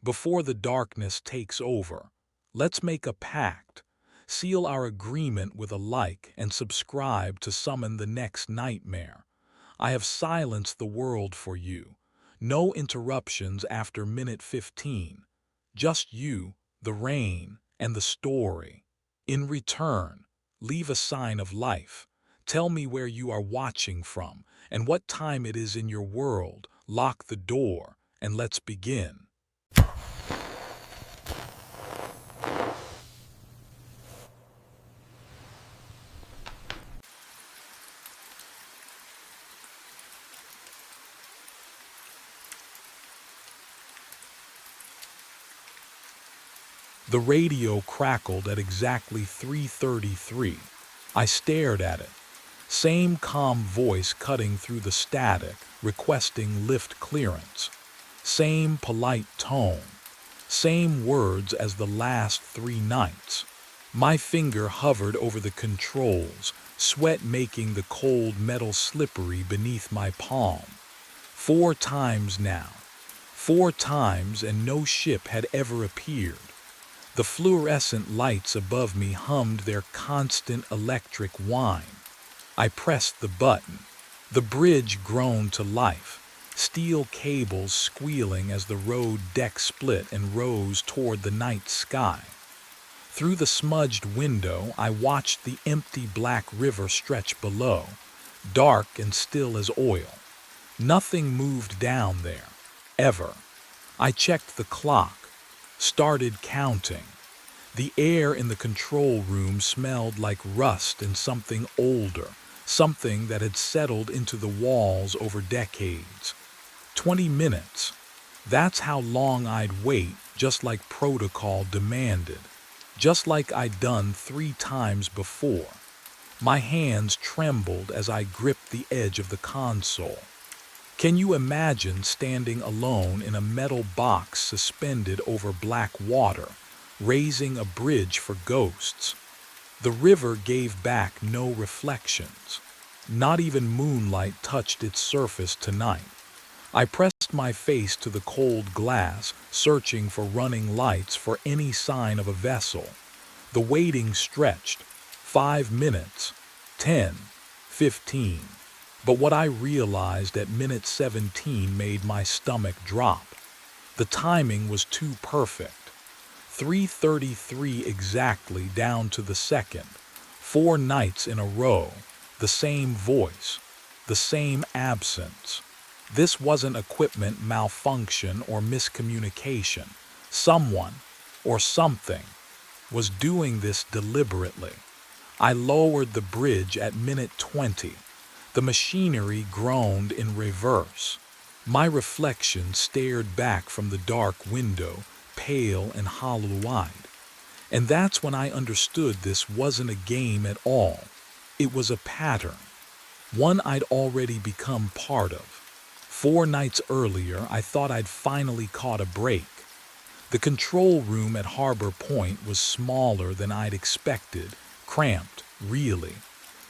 Before the darkness takes over, let's make a pact, seal our agreement with a like and subscribe to summon the next nightmare. I have silenced the world for you. No interruptions after minute 15. Just you, the rain, and the story. In return, leave a sign of life. Tell me where you are watching from and what time it is in your world. Lock the door and let's begin. The radio crackled at exactly 3:33. I stared at it. Same calm voice cutting through the static, requesting lift clearance. Same polite tone. Same words as the last 3 nights. My finger hovered over the controls, sweat making the cold metal slippery beneath my palm. 4 times now. 4 times, and no ship had ever appeared. The fluorescent lights above me hummed their constant electric whine. I pressed the button. The bridge groaned to life, steel cables squealing as the road deck split and rose toward the night sky. Through the smudged window, I watched the empty black river stretch below, dark and still as oil. Nothing moved down there, ever. I checked the clock, started counting. The air in the control room smelled like rust and something older, something that had settled into the walls over decades. 20 minutes. That's how long I'd wait, just like protocol demanded. Just like I'd done 3 times before. My hands trembled as I gripped the edge of the console. Can you imagine standing alone in a metal box suspended over black water, raising a bridge for ghosts? The river gave back no reflections. Not even moonlight touched its surface tonight. I pressed my face to the cold glass, searching for running lights, for any sign of a vessel. The waiting stretched. 5 minutes, 10, 15. But what I realized at minute 17 made my stomach drop. The timing was too perfect. 3:33 exactly, down to the second. 4 nights in a row. The same voice. The same absence. This wasn't equipment malfunction or miscommunication. Someone, or something, was doing this deliberately. I lowered the bridge at minute 20. The machinery groaned in reverse. My reflection stared back from the dark window, pale and hollow-eyed. And that's when I understood this wasn't a game at all. It was a pattern. One I'd already become part of. 4 nights earlier, I thought I'd finally caught a break. The control room at Harbor Point was smaller than I'd expected, cramped, really.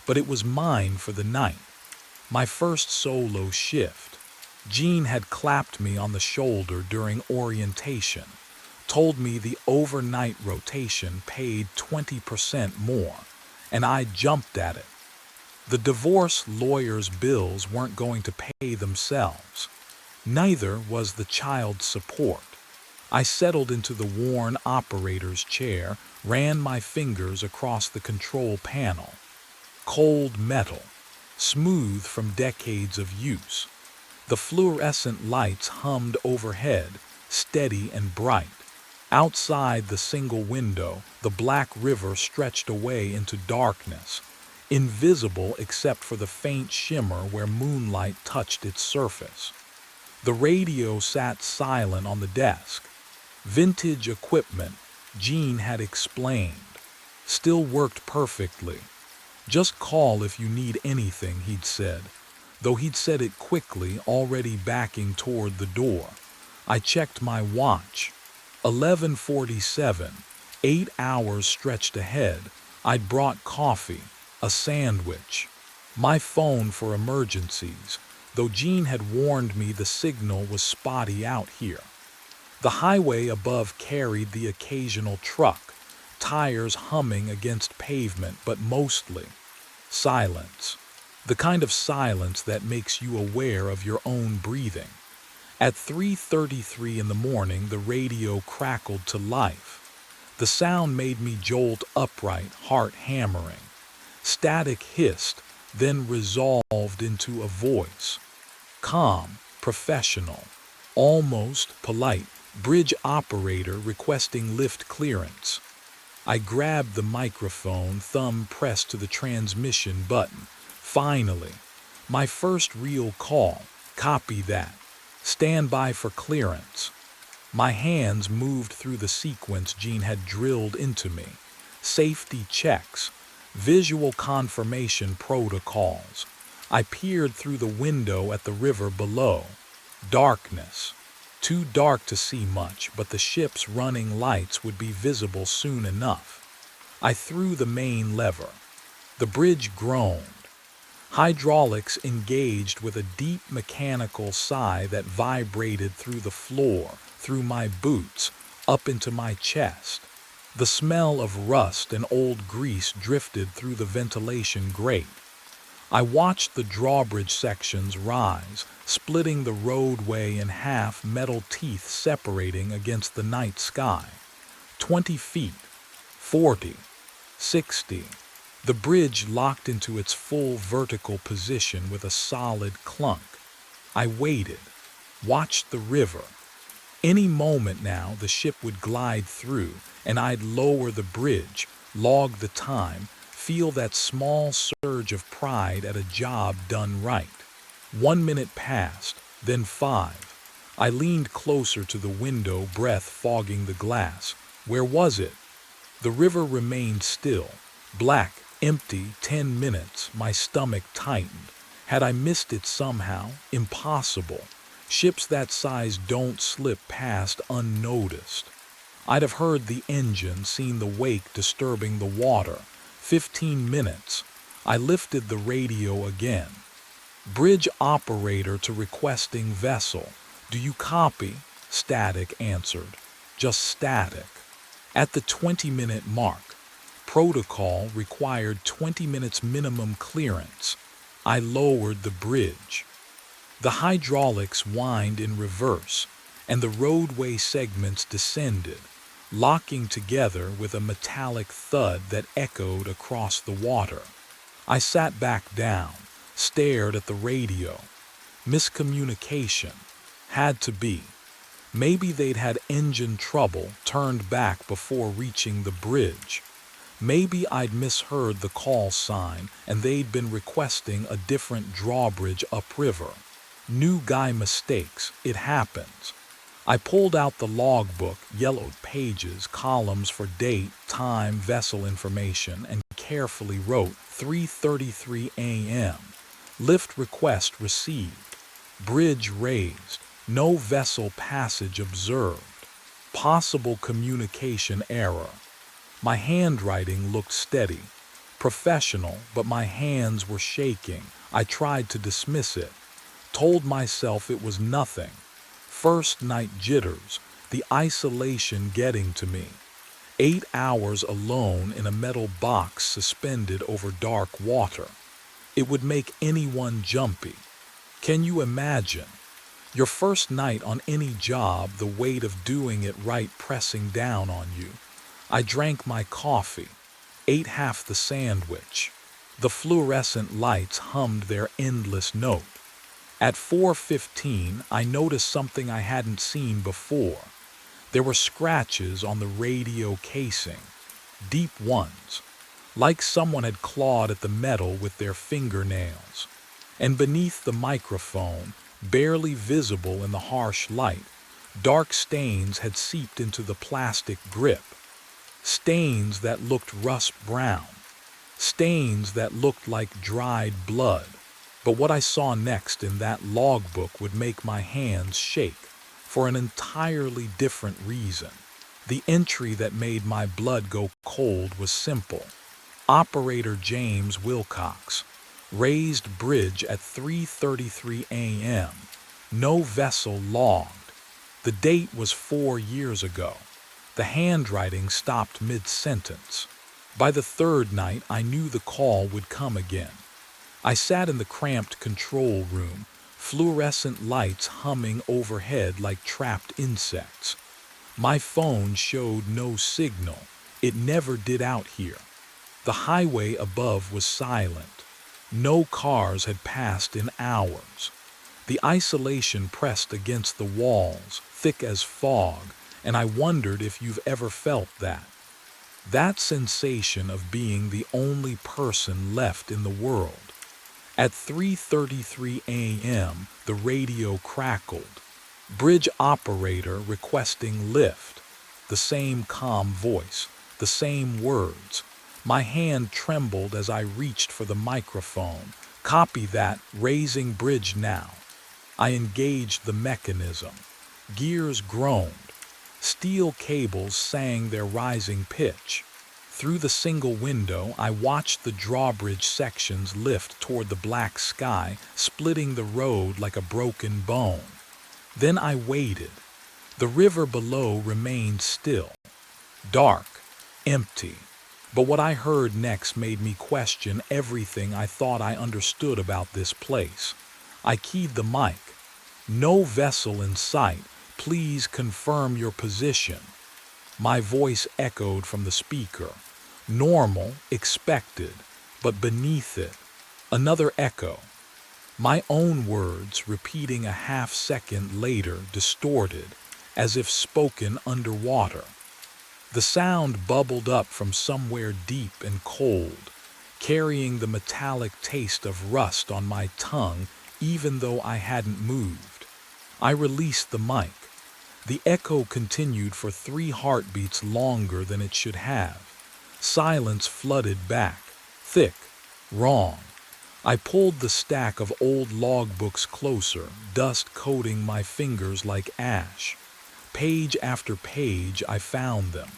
But it was mine for the night. My first solo shift. Jean had clapped me on the shoulder during orientation, told me the overnight rotation paid 20% more, and I jumped at it. The divorce lawyer's bills weren't going to pay themselves. Neither was the child support. I settled into the worn operator's chair, ran my fingers across the control panel. Cold metal, smooth from decades of use. The fluorescent lights hummed overhead, steady and bright. Outside the single window, the black river stretched away into darkness, invisible except for the faint shimmer where moonlight touched its surface. The radio sat silent on the desk. Vintage equipment, Jean had explained. Still worked perfectly. Just call if you need anything, he'd said, though he'd said it quickly, already backing toward the door. I checked my watch. 11:47, 8 hours stretched ahead. I'd brought coffee, a sandwich, my phone for emergencies, though Jean had warned me the signal was spotty out here. The highway above carried the occasional truck, tires humming against pavement, but mostly silence. The kind of silence that makes you aware of your own breathing. At 3:33 in the morning, the radio crackled to life. The sound made me jolt upright, heart hammering. Static hissed, then resolved into a voice. Calm, professional, almost polite. Bridge operator requesting lift clearance. I grabbed the microphone, thumb pressed to the transmission button. Finally, my first real call. Copy that. Stand by for clearance. My hands moved through the sequence Gene had drilled into me. Safety checks, visual confirmation protocols. I peered through the window at the river below. Darkness. Too dark to see much, but the ship's running lights would be visible soon enough. I threw the main lever. The bridge groaned. Hydraulics engaged with a deep mechanical sigh that vibrated through the floor, through my boots, up into my chest. The smell of rust and old grease drifted through the ventilation grate. I watched the drawbridge sections rise, splitting the roadway in half, metal teeth separating against the night sky. 20 feet, 40, 60. The bridge locked into its full vertical position with a solid clunk. I waited, watched the river. Any moment now the ship would glide through, and I'd lower the bridge, log the time, feel that small surge of pride at a job done right. 1 minute passed, then 5. I leaned closer to the window, breath fogging the glass. Where was it? The river remained still, black, empty. 10 minutes, my stomach tightened. Had I missed it somehow? Impossible. Ships that size don't slip past unnoticed. I'd have heard the engine, seen the wake disturbing the water. 15 minutes. I lifted the radio again. Bridge operator to requesting vessel. Do you copy? Static answered. Just static. At the 20-minute mark, protocol required 20 minutes minimum clearance. I lowered the bridge. The hydraulics whined in reverse, and the roadway segments descended, locking together with a metallic thud that echoed across the water. I sat back down, stared at the radio. Miscommunication. Had to be. Maybe they'd had engine trouble, turned back before reaching the bridge. Maybe I'd misheard the call sign and they'd been requesting a different drawbridge upriver. New guy mistakes, it happens. I pulled out the logbook, yellowed pages, columns for date, time, vessel information, and carefully wrote 3:33 a.m. Lift request received. Bridge raised. No vessel passage observed. Possible communication error. My handwriting looked steady, professional, but my hands were shaking. I tried to dismiss it, told myself it was nothing. First night jitters, the isolation getting to me. 8 hours alone in a metal box suspended over dark water. It would make anyone jumpy. Can you imagine? Your first night on any job, the weight of doing it right pressing down on you. I drank my coffee, ate half the sandwich. The fluorescent lights hummed their endless note. At 4:15, I noticed something I hadn't seen before. There were scratches on the radio casing, deep ones, like someone had clawed at the metal with their fingernails. And beneath the microphone, barely visible in the harsh light, dark stains had seeped into the plastic grip. Stains that looked rust brown. Stains that looked like dried blood. But what I saw next in that logbook would make my hands shake, for an entirely different reason. The entry that made my blood go cold was simple. Operator James Wilcox. Raised bridge at 3:33 a.m. No vessel logged. The date was 4 years ago. The handwriting stopped mid-sentence. By the third night, I knew the call would come again. I sat in the cramped control room, fluorescent lights humming overhead like trapped insects. My phone showed no signal. It never did out here. The highway above was silent. No cars had passed in hours. The isolation pressed against the walls, thick as fog, and I wondered if you've ever felt that. That sensation of being the only person left in the world. At 3:33 a.m., the radio crackled. Bridge operator requesting lift. The same calm voice, the same words. My hand trembled as I reached for the microphone. Copy that, raising bridge now. I engaged the mechanism. Gears groaned. Steel cables sang their rising pitch. Through the single window, I watched the drawbridge sections lift toward the black sky, splitting the road like a broken bone. Then I waited. The river below remained still. Dark, empty. But what I heard next made me question everything I thought I understood about this place. I keyed the mic. No vessel in sight. Please confirm your position. My voice echoed from the speaker. Normal, expected, but beneath it, another echo. My own words, repeating a half-second later, distorted, as if spoken underwater. The sound bubbled up from somewhere deep and cold, carrying the metallic taste of rust on my tongue even though I hadn't moved. I released the mic. The echo continued for 3 heartbeats longer than it should have. Silence flooded back, thick, wrong. I pulled the stack of old logbooks closer, dust coating my fingers like ash. Page after page I found them.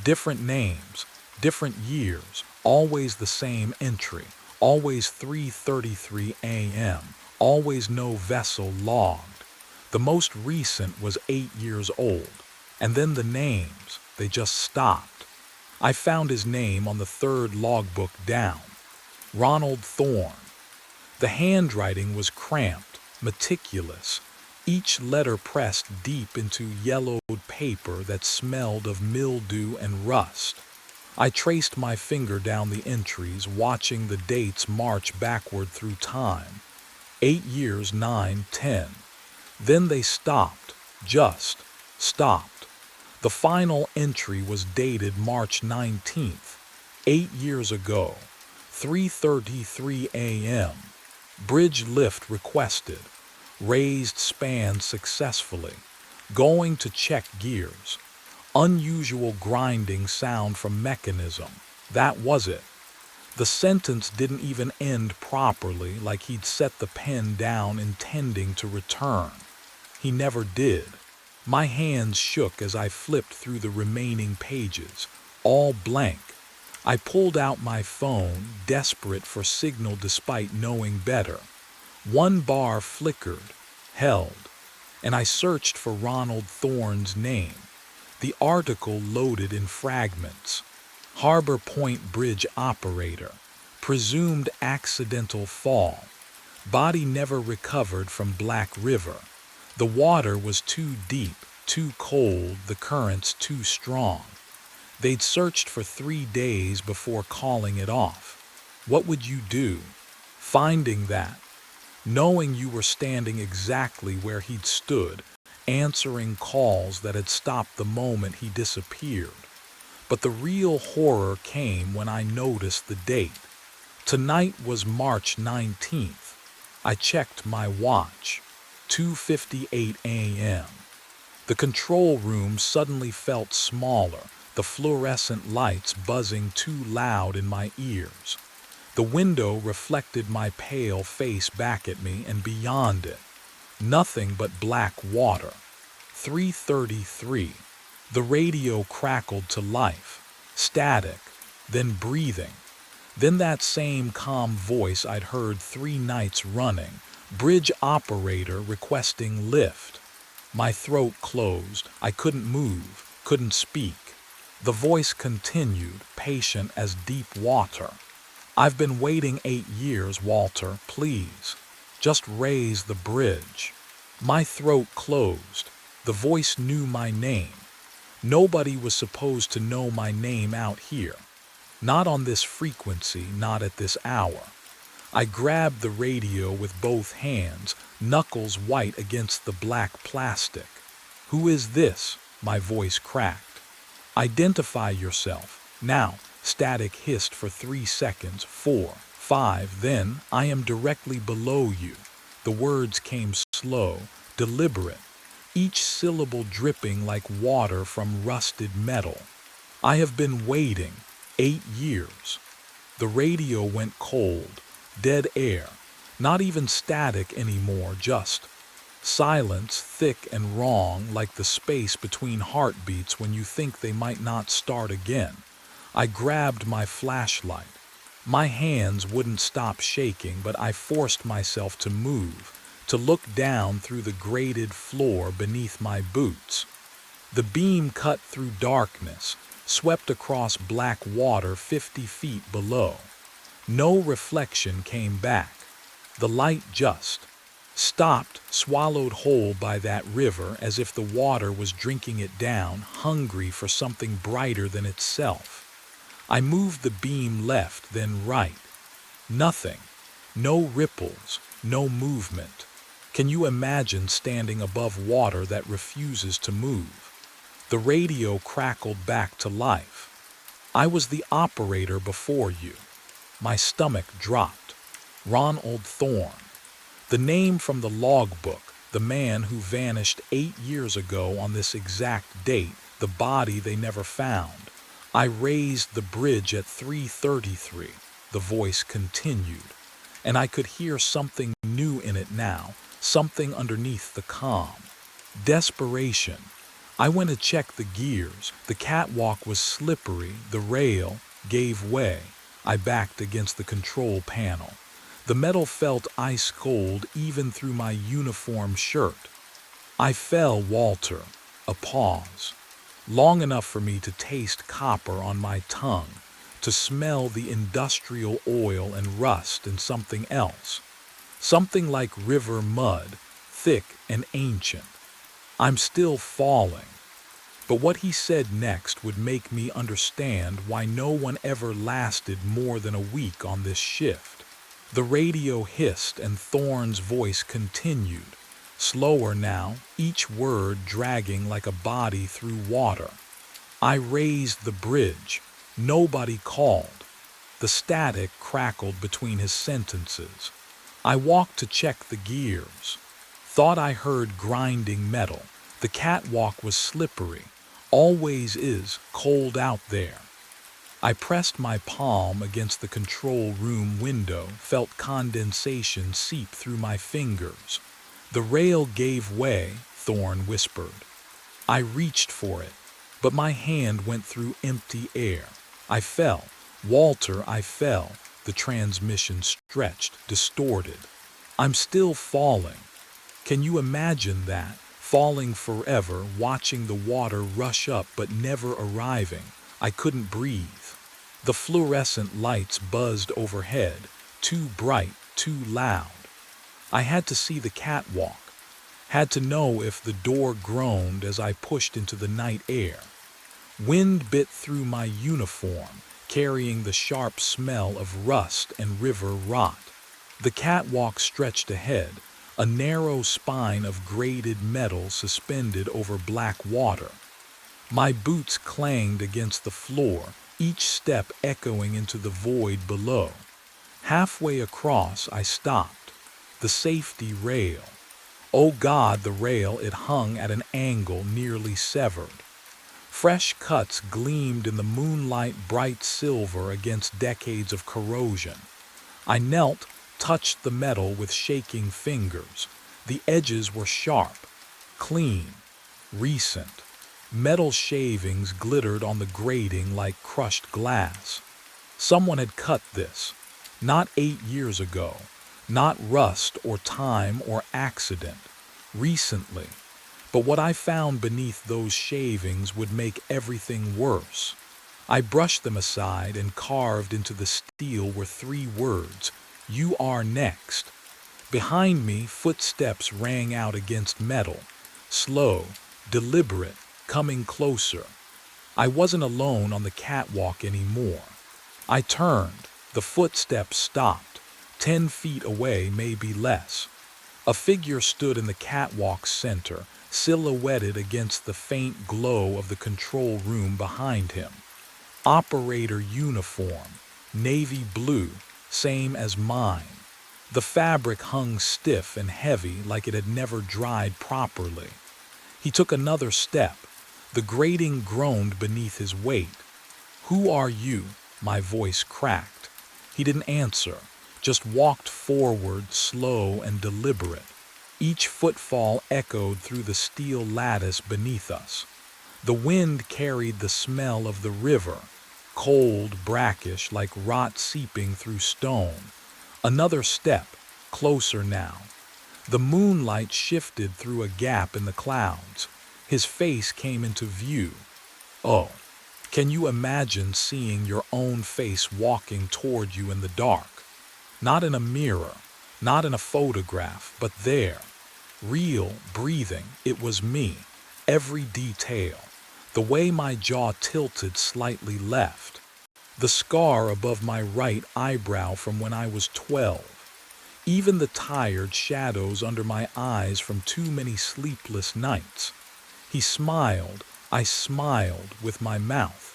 Different names, different years, always the same entry, always 3:33 a.m., always no vessel logged. The most recent was 8 years old, and then the names, they just stopped. I found his name on the 3rd logbook down, Ronald Thorne. The handwriting was cramped, meticulous, each letter pressed deep into yellowed paper that smelled of mildew and rust. I traced my finger down the entries, watching the dates march backward through time. 8 years, 9, 10. Then they stopped, just stopped. The final entry was dated March 19th, 8 years ago, 3:33 a.m. Bridge lift requested. Raised span successfully. Going to check gears. Unusual grinding sound from mechanism. That was it. The sentence didn't even end properly, like he'd set the pen down intending to return. He never did. My hands shook as I flipped through the remaining pages, all blank. I pulled out my phone, desperate for signal despite knowing better. 1 bar flickered, held, and I searched for Ronald Thorne's name. The article loaded in fragments. Harbor Point Bridge operator, presumed accidental fall. Body never recovered from Black River. The water was too deep, too cold, the currents too strong. They'd searched for 3 days before calling it off. What would you do? Finding that, knowing you were standing exactly where he'd stood, answering calls that had stopped the moment he disappeared. But the real horror came when I noticed the date. Tonight was March 19th. I checked my watch. 2:58 a.m. The control room suddenly felt smaller, the fluorescent lights buzzing too loud in my ears. The window reflected my pale face back at me, and beyond it, nothing but black water. 3:33. The radio crackled to life, static, then breathing. Then that same calm voice I'd heard 3 nights running, bridge operator requesting lift. My throat closed. I couldn't move, couldn't speak. The voice continued, patient as deep water. I've been waiting 8 years, Walter, please. Just raise the bridge. My throat closed. The voice knew my name. Nobody was supposed to know my name out here. Not on this frequency, not at this hour. I grabbed the radio with both hands, knuckles white against the black plastic. Who is this? My voice cracked. Identify yourself. Now. Static hissed for 3 seconds, 4, 5, then, I am directly below you. The words came slow, deliberate, each syllable dripping like water from rusted metal. I have been waiting 8 years. The radio went cold, dead air, not even static anymore, just silence, thick and wrong, like the space between heartbeats when you think they might not start again. I grabbed my flashlight. My hands wouldn't stop shaking, but I forced myself to move, to look down through the grated floor beneath my boots. The beam cut through darkness, swept across black water 50 feet below. No reflection came back. The light just stopped, swallowed whole by that river, as if the water was drinking it down, hungry for something brighter than itself. I moved the beam left, then right. Nothing. No ripples, no movement. Can you imagine standing above water that refuses to move? The radio crackled back to life. I was the operator before you. My stomach dropped. Ronald Thorne. The name from the logbook, the man who vanished 8 years ago on this exact date, the body they never found. I raised the bridge at 3:33, the voice continued, and I could hear something new in it now, something underneath the calm. Desperation. I went to check the gears. The catwalk was slippery, the rail gave way. I backed against the control panel. The metal felt ice cold even through my uniform shirt. I fell, Walter. A pause. Long enough for me to taste copper on my tongue, to smell the industrial oil and rust and something else. Something like river mud, thick and ancient. I'm still falling. But what he said next would make me understand why no one ever lasted more than a week on this shift. The radio hissed and Thorne's voice continued. Slower now, each word dragging like a body through water. I raised the bridge. Nobody called. The static crackled between his sentences. I walked to check the gears. Thought I heard grinding metal. The catwalk was slippery. Always is, cold out there. I pressed my palm against the control room window, felt condensation seep through my fingers. The rail gave way, Thorne whispered. I reached for it, but my hand went through empty air. I fell. Walter, I fell. The transmission stretched, distorted. I'm still falling. Can you imagine that? Falling forever, watching the water rush up but never arriving. I couldn't breathe. The fluorescent lights buzzed overhead, too bright, too loud. I had to see the catwalk, had to know if the door groaned as I pushed into the night air. Wind bit through my uniform, carrying the sharp smell of rust and river rot. The catwalk stretched ahead, a narrow spine of grated metal suspended over black water. My boots clanged against the floor, each step echoing into the void below. Halfway across, I stopped. The safety rail. Oh God, the rail, it hung at an angle nearly severed. Fresh cuts gleamed in the moonlight, bright silver against decades of corrosion. I knelt, touched the metal with shaking fingers. The edges were sharp, clean, recent. Metal shavings glittered on the grating like crushed glass. Someone had cut this, not 8 years ago. Not rust or time or accident. Recently. But what I found beneath those shavings would make everything worse. I brushed them aside, and carved into the steel were 3 words: "You are next." Behind me, footsteps rang out against metal, slow, deliberate, coming closer. I wasn't alone on the catwalk anymore. I turned. The footsteps stopped, 10 feet away, maybe less. A figure stood in the catwalk's center, silhouetted against the faint glow of the control room behind him. Operator uniform, navy blue, same as mine. The fabric hung stiff and heavy, like it had never dried properly. He took another step. The grating groaned beneath his weight. "Who are you?" My voice cracked. He didn't answer, just walked forward, slow and deliberate. Each footfall echoed through the steel lattice beneath us. The wind carried the smell of the river, cold, brackish, like rot seeping through stone. Another step, closer now. The moonlight shifted through a gap in the clouds. His face came into view. Oh, can you imagine seeing your own face walking toward you in the dark? Not in a mirror, not in a photograph, but there. Real, breathing, it was me. Every detail. The way my jaw tilted slightly left. The scar above my right eyebrow from when I was 12. Even the tired shadows under my eyes from too many sleepless nights. He smiled. I smiled with my mouth.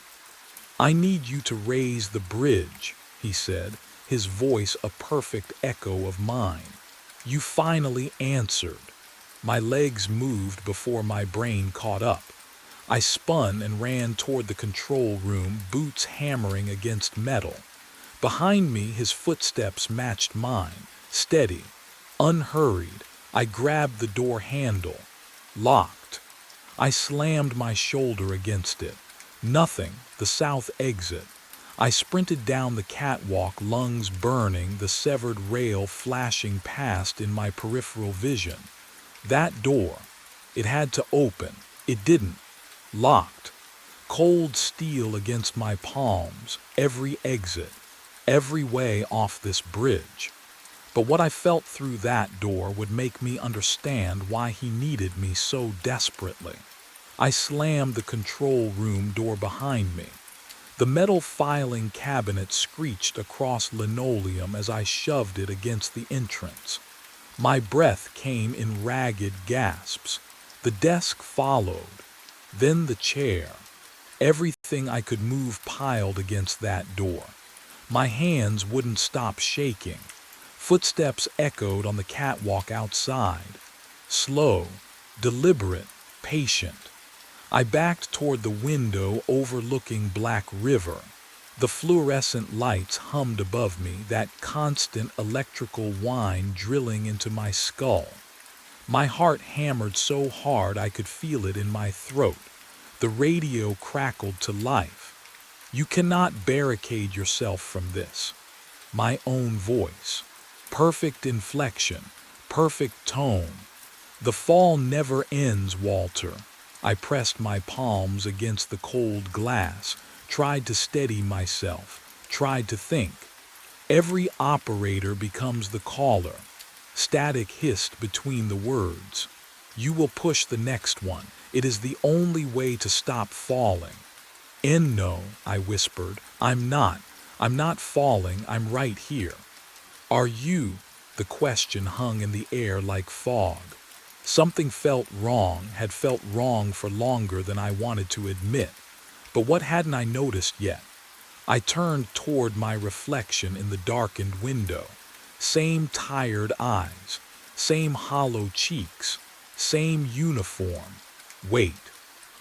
"I need you to raise the bridge," he said, his voice a perfect echo of mine. "You finally answered." My legs moved before my brain caught up. I spun and ran toward the control room, boots hammering against metal. Behind me, his footsteps matched mine, steady, unhurried. I grabbed the door handle. Locked. I slammed my shoulder against it. Nothing, the south exit. I sprinted down the catwalk, lungs burning, the severed rail flashing past in my peripheral vision. That door. It had to open. It didn't. Locked. Cold steel against my palms. Every exit. Every way off this bridge. But what I felt through that door would make me understand why he needed me so desperately. I slammed the control room door behind me. The metal filing cabinet screeched across linoleum as I shoved it against the entrance. My breath came in ragged gasps. The desk followed. Then the chair. Everything I could move piled against that door. My hands wouldn't stop shaking. Footsteps echoed on the catwalk outside. Slow, deliberate, patient. I backed toward the window overlooking Black River. The fluorescent lights hummed above me, that constant electrical whine drilling into my skull. My heart hammered so hard I could feel it in my throat. The radio crackled to life. "You cannot barricade yourself from this." My own voice. Perfect inflection, perfect tone. "The fall never ends, Walter." I pressed my palms against the cold glass, tried to steady myself, tried to think. Every operator becomes the caller. Static hissed between the words. "You will push the next one. It is the only way to stop falling." "No," I whispered. I'm not falling. I'm right here." "Are you?" The question hung in the air like fog. Something felt wrong, had felt wrong for longer than I wanted to admit. But what hadn't I noticed yet? I turned toward my reflection in the darkened window. Same tired eyes, same hollow cheeks, same uniform. Wait.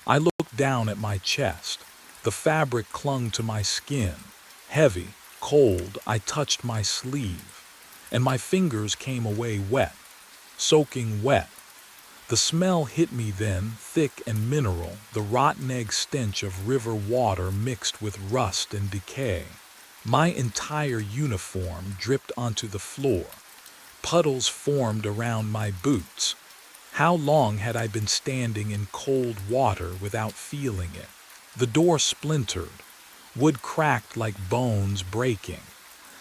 I looked down at my chest. The fabric clung to my skin. Heavy, cold, I touched my sleeve. And my fingers came away wet, soaking wet. The smell hit me then, thick and mineral, the rotten egg stench of river water mixed with rust and decay. My entire uniform dripped onto the floor. Puddles formed around my boots. How long had I been standing in cold water without feeling it? The door splintered, wood cracked like bones breaking.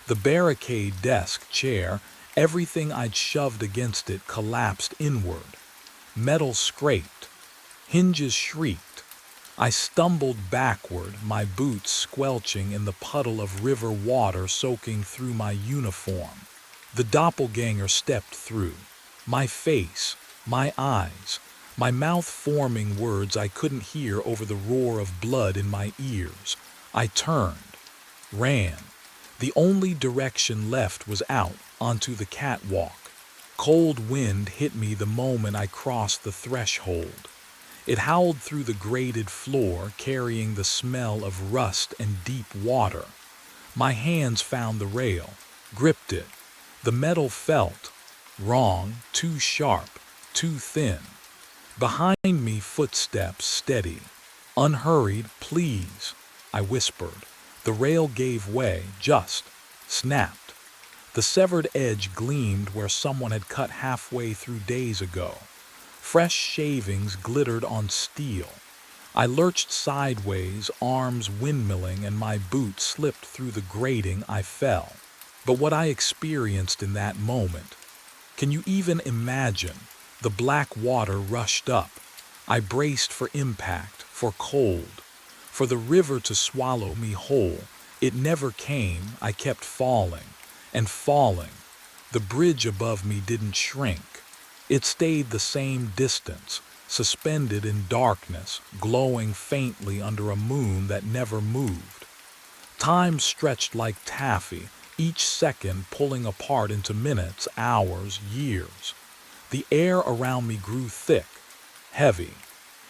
The barricade desk chair, everything I'd shoved against it collapsed inward. Metal scraped, hinges shrieked. I stumbled backward, my boots squelching in the puddle of river water soaking through my uniform. The doppelganger stepped through. My face, my eyes, my mouth forming words I couldn't hear over the roar of blood in my ears. I turned, ran. The only direction left was out, onto the catwalk. Cold wind hit me the moment I crossed the threshold. It howled through the grated floor, carrying the smell of rust and deep water. My hands found the rail, gripped it. The metal felt wrong, too sharp, too thin. Behind me, footsteps steady. Unhurried, please, I whispered. The rail gave way, just snapped. The severed edge gleamed where someone had cut halfway through days ago. Fresh shavings glittered on steel. I lurched sideways, arms windmilling, and my boot slipped through the grating. I fell. But what I experienced in that moment, can you even imagine? The black water rushed up. I braced for impact, for cold, for the river to swallow me whole. It never came. I kept falling and falling. The bridge above me didn't shrink. It stayed the same distance, suspended in darkness, glowing faintly under a moon that never moved. Time stretched like taffy, each second pulling apart into minutes, hours, years. The air around me grew thick, heavy.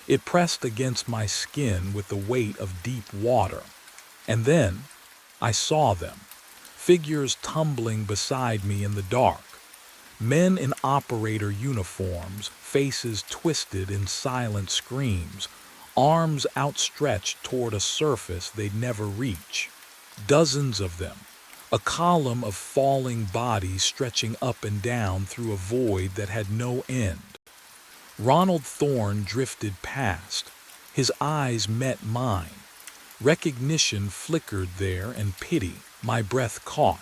It pressed against my skin with the weight of deep water. And then I saw them, figures tumbling beside me in the dark. Men in operator uniforms, faces twisted in silent screams, arms outstretched toward a surface they'd never reach. Dozens of them, a column of falling bodies stretching up and down through a void that had no end. Ronald Thorne drifted past. His eyes met mine. Recognition flickered there and pity. My breath caught.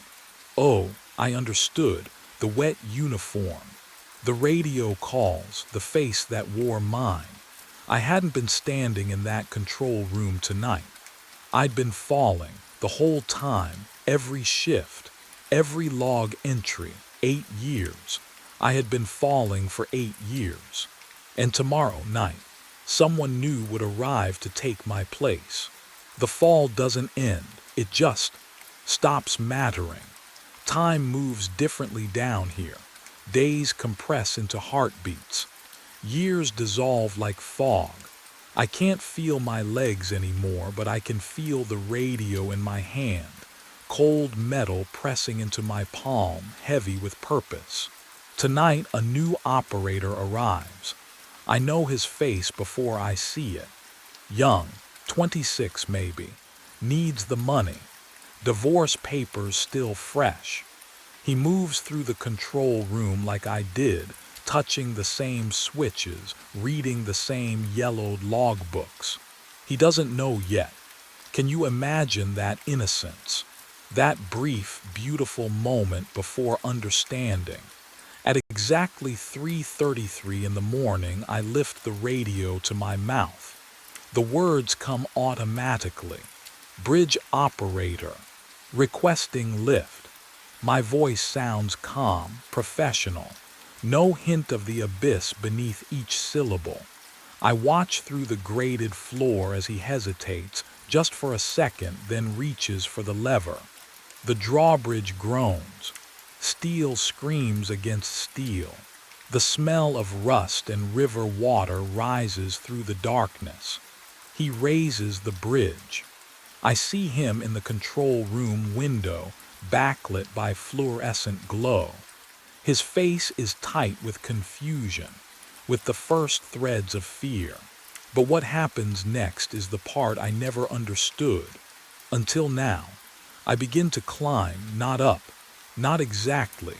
Oh, I understood. The wet uniform, the radio calls, the face that wore mine. I hadn't been standing in that control room tonight. I'd been falling the whole time, every shift, every log entry, 8 years. I had been falling for 8 years. And tomorrow night, someone new would arrive to take my place. The fall doesn't end, it just stops mattering. Time moves differently down here. Days compress into heartbeats. Years dissolve like fog. I can't feel my legs anymore, but I can feel the radio in my hand, cold metal pressing into my palm, heavy with purpose. Tonight, a new operator arrives. I know his face before I see it. Young, 26 maybe, needs the money. Divorce papers still fresh. He moves through the control room like I did, touching the same switches, reading the same yellowed logbooks. He doesn't know yet. Can you imagine that innocence? That brief, beautiful moment before understanding. At exactly 3:33 in the morning, I lift the radio to my mouth. The words come automatically. Bridge operator. Requesting lift. My voice sounds calm, professional. No hint of the abyss beneath each syllable. I watch through the grated floor as he hesitates, just for a second, then reaches for the lever. The drawbridge groans. Steel screams against steel. The smell of rust and river water rises through the darkness. He raises the bridge. I see him in the control room window, backlit by fluorescent glow. His face is tight with confusion, with the first threads of fear. But what happens next is the part I never understood. Until now, I begin to climb, not up, not exactly.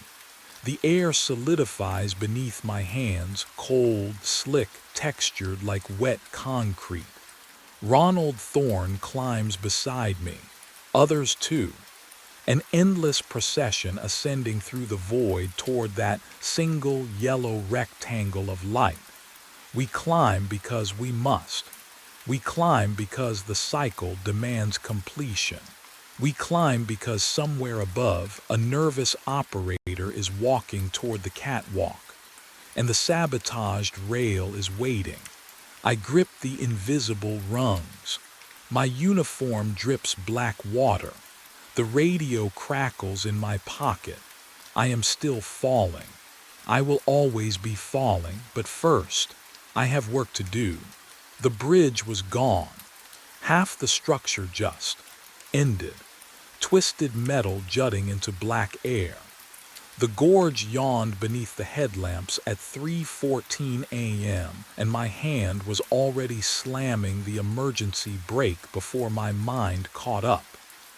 The air solidifies beneath my hands, cold, slick, textured like wet concrete. Ronald Thorne climbs beside me. Others too. An endless procession ascending through the void toward that single yellow rectangle of light. We climb because we must. We climb because the cycle demands completion. We climb because somewhere above, a nervous operator is walking toward the catwalk, and the sabotaged rail is waiting. I grip the invisible rungs. My uniform drips black water. The radio crackles in my pocket. I am still falling. I will always be falling, but first, I have work to do. The bridge was gone. Half the structure just ended. Twisted metal jutting into black air. The gorge yawned beneath the headlamps at 3:14 a.m., and my hand was already slamming the emergency brake before my mind caught up.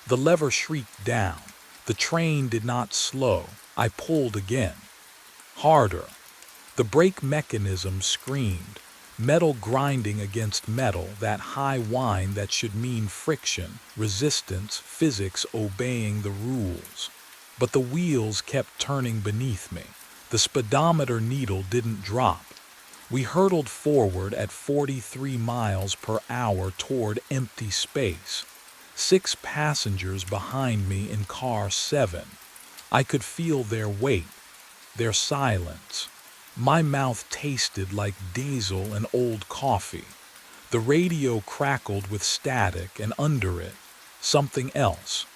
The lever shrieked down. The train did not slow. I pulled again. Harder. The brake mechanism screamed, metal grinding against metal, that high whine that should mean friction, resistance, physics obeying the rules. But the wheels kept turning beneath me. The speedometer needle didn't drop. We hurtled forward at 43 miles per hour toward empty space. 6 passengers behind me in car 7. I could feel their weight, their silence. My mouth tasted like diesel and old coffee. The radio crackled with static, and under it, something else.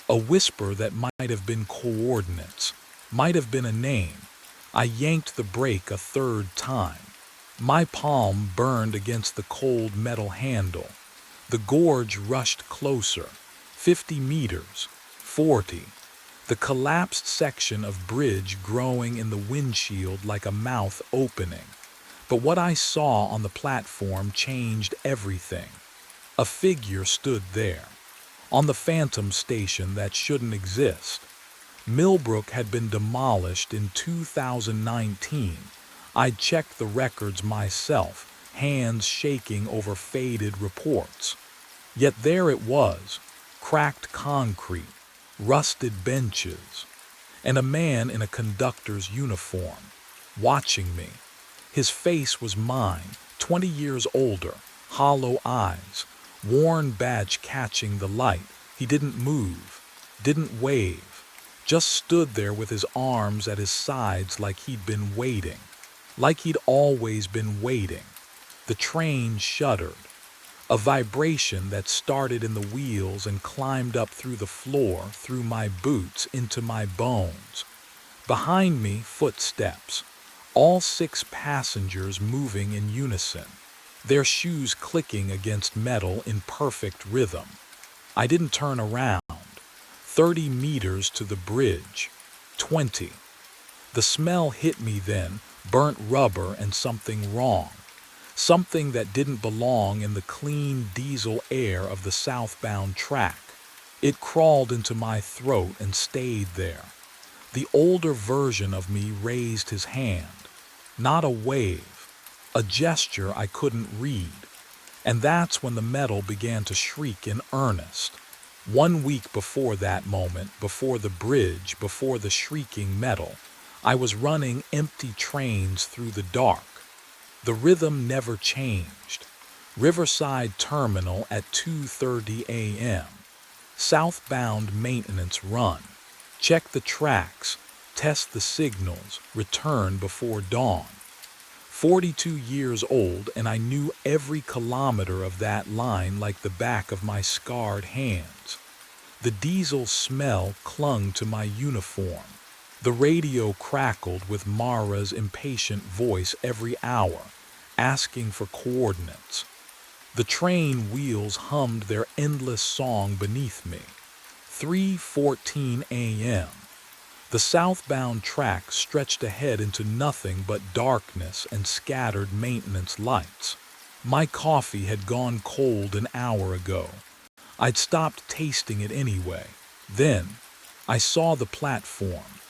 A whisper that might have been coordinates, might have been a name. I yanked the brake a third time. My palm burned against the cold metal handle. The gorge rushed closer. 50 meters, 40. The collapsed section of bridge growing in the windshield like a mouth opening. But what I saw on the platform changed everything. A figure stood there, on the phantom station that shouldn't exist. Millbrook had been demolished in 2019. I'd checked the records myself, hands shaking over faded reports. Yet there it was, cracked concrete, rusted benches, and a man in a conductor's uniform, watching me. His face was mine, 20 years older, hollow eyes, worn badge catching the light. He didn't move, didn't wave, just stood there with his arms at his sides like he'd been waiting, like he'd always been waiting. The train shuddered. A vibration that started in the wheels and climbed up through the floor, through my boots, into my bones. Behind me, footsteps. All 6 passengers moving in unison, their shoes clicking against metal in perfect rhythm. I didn't turn around. 30 meters to the bridge. 20. The smell hit me then, burnt rubber and something wrong. Something that didn't belong in the clean diesel air of the southbound track. It crawled into my throat and stayed there. The older version of me raised his hand. Not a wave, a gesture I couldn't read. And that's when the metal began to shriek in earnest. 1 week before that moment, before the bridge, before the shrieking metal, I was running empty trains through the dark. The rhythm never changed. Riverside Terminal at 2:30 a.m. Southbound maintenance run. Check the tracks, test the signals, return before dawn. 42 years old, and I knew every kilometer of that line like the back of my scarred hands. The diesel smell clung to my uniform. The radio crackled with Mara's impatient voice every hour, asking for coordinates. The train wheels hummed their endless song beneath me. 3:14 a.m. The southbound track stretched ahead into nothing but darkness and scattered maintenance lights. My coffee had gone cold an hour ago. I'd stopped tasting it anyway. Then, I saw the platform.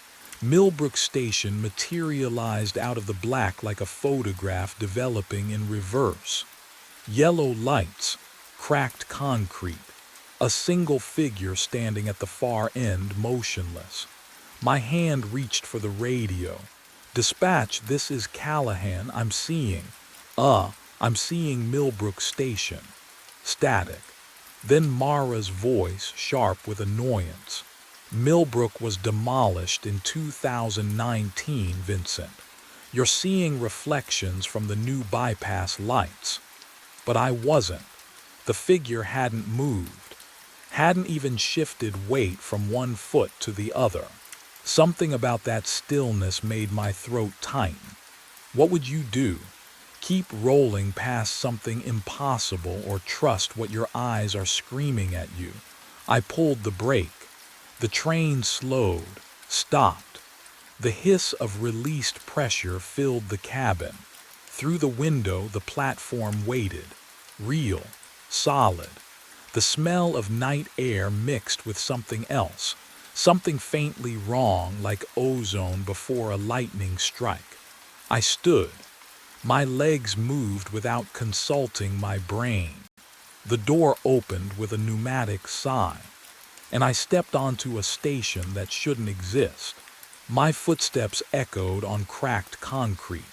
Millbrook Station materialized out of the black like a photograph developing in reverse. Yellow lights, cracked concrete, a single figure standing at the far end motionless. My hand reached for the radio. "Dispatch, this is Callahan. I'm seeing. I'm seeing Millbrook Station." Static. Then Mara's voice, sharp with annoyance. "Millbrook was demolished in 2019, Vincent. You're seeing reflections from the new bypass lights." But I wasn't. The figure hadn't moved, hadn't even shifted weight from one foot to the other. Something about that stillness made my throat tighten. What would you do? Keep rolling past something impossible or trust what your eyes are screaming at you? I pulled the brake. The train slowed, stopped. The hiss of released pressure filled the cabin. Through the window, the platform waited. Real, solid. The smell of night air mixed with something else. Something faintly wrong, like ozone before a lightning strike. I stood. My legs moved without consulting my brain. The door opened with a pneumatic sigh, and I stepped onto a station that shouldn't exist. My footsteps echoed on cracked concrete.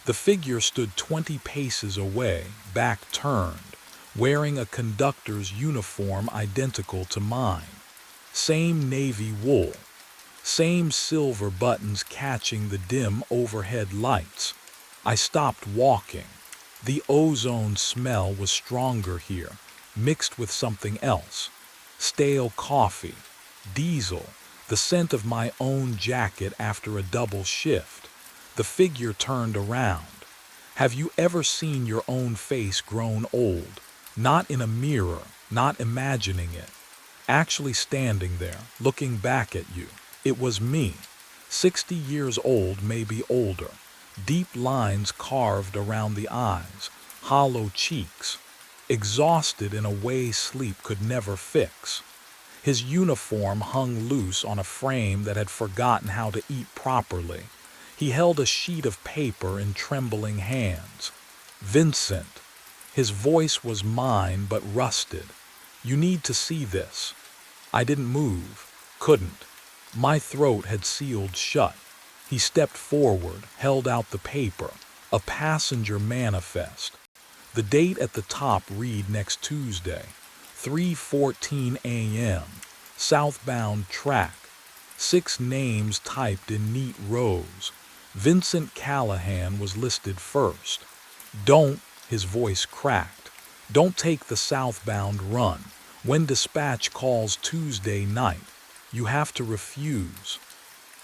The figure stood 20 paces away, back turned, wearing a conductor's uniform identical to mine. Same navy wool, same silver buttons catching the dim overhead lights. I stopped walking. The ozone smell was stronger here, mixed with something else. Stale coffee, diesel, the scent of my own jacket after a double shift. The figure turned around. Have you ever seen your own face grown old? Not in a mirror, not imagining it. Actually standing there, looking back at you. It was me. 60 years old, maybe older. Deep lines carved around the eyes, hollow cheeks. Exhausted in a way sleep could never fix. His uniform hung loose on a frame that had forgotten how to eat properly. He held a sheet of paper in trembling hands. "Vincent." His voice was mine but rusted. "You need to see this." I didn't move, couldn't. My throat had sealed shut. He stepped forward, held out the paper, a passenger manifest. The date at the top read next Tuesday, 3:14 a.m., southbound track. 6 names typed in neat rows. Vincent Callahan was listed first. "Don't," his voice cracked, "don't take the southbound run. When dispatch calls Tuesday night, you have to refuse."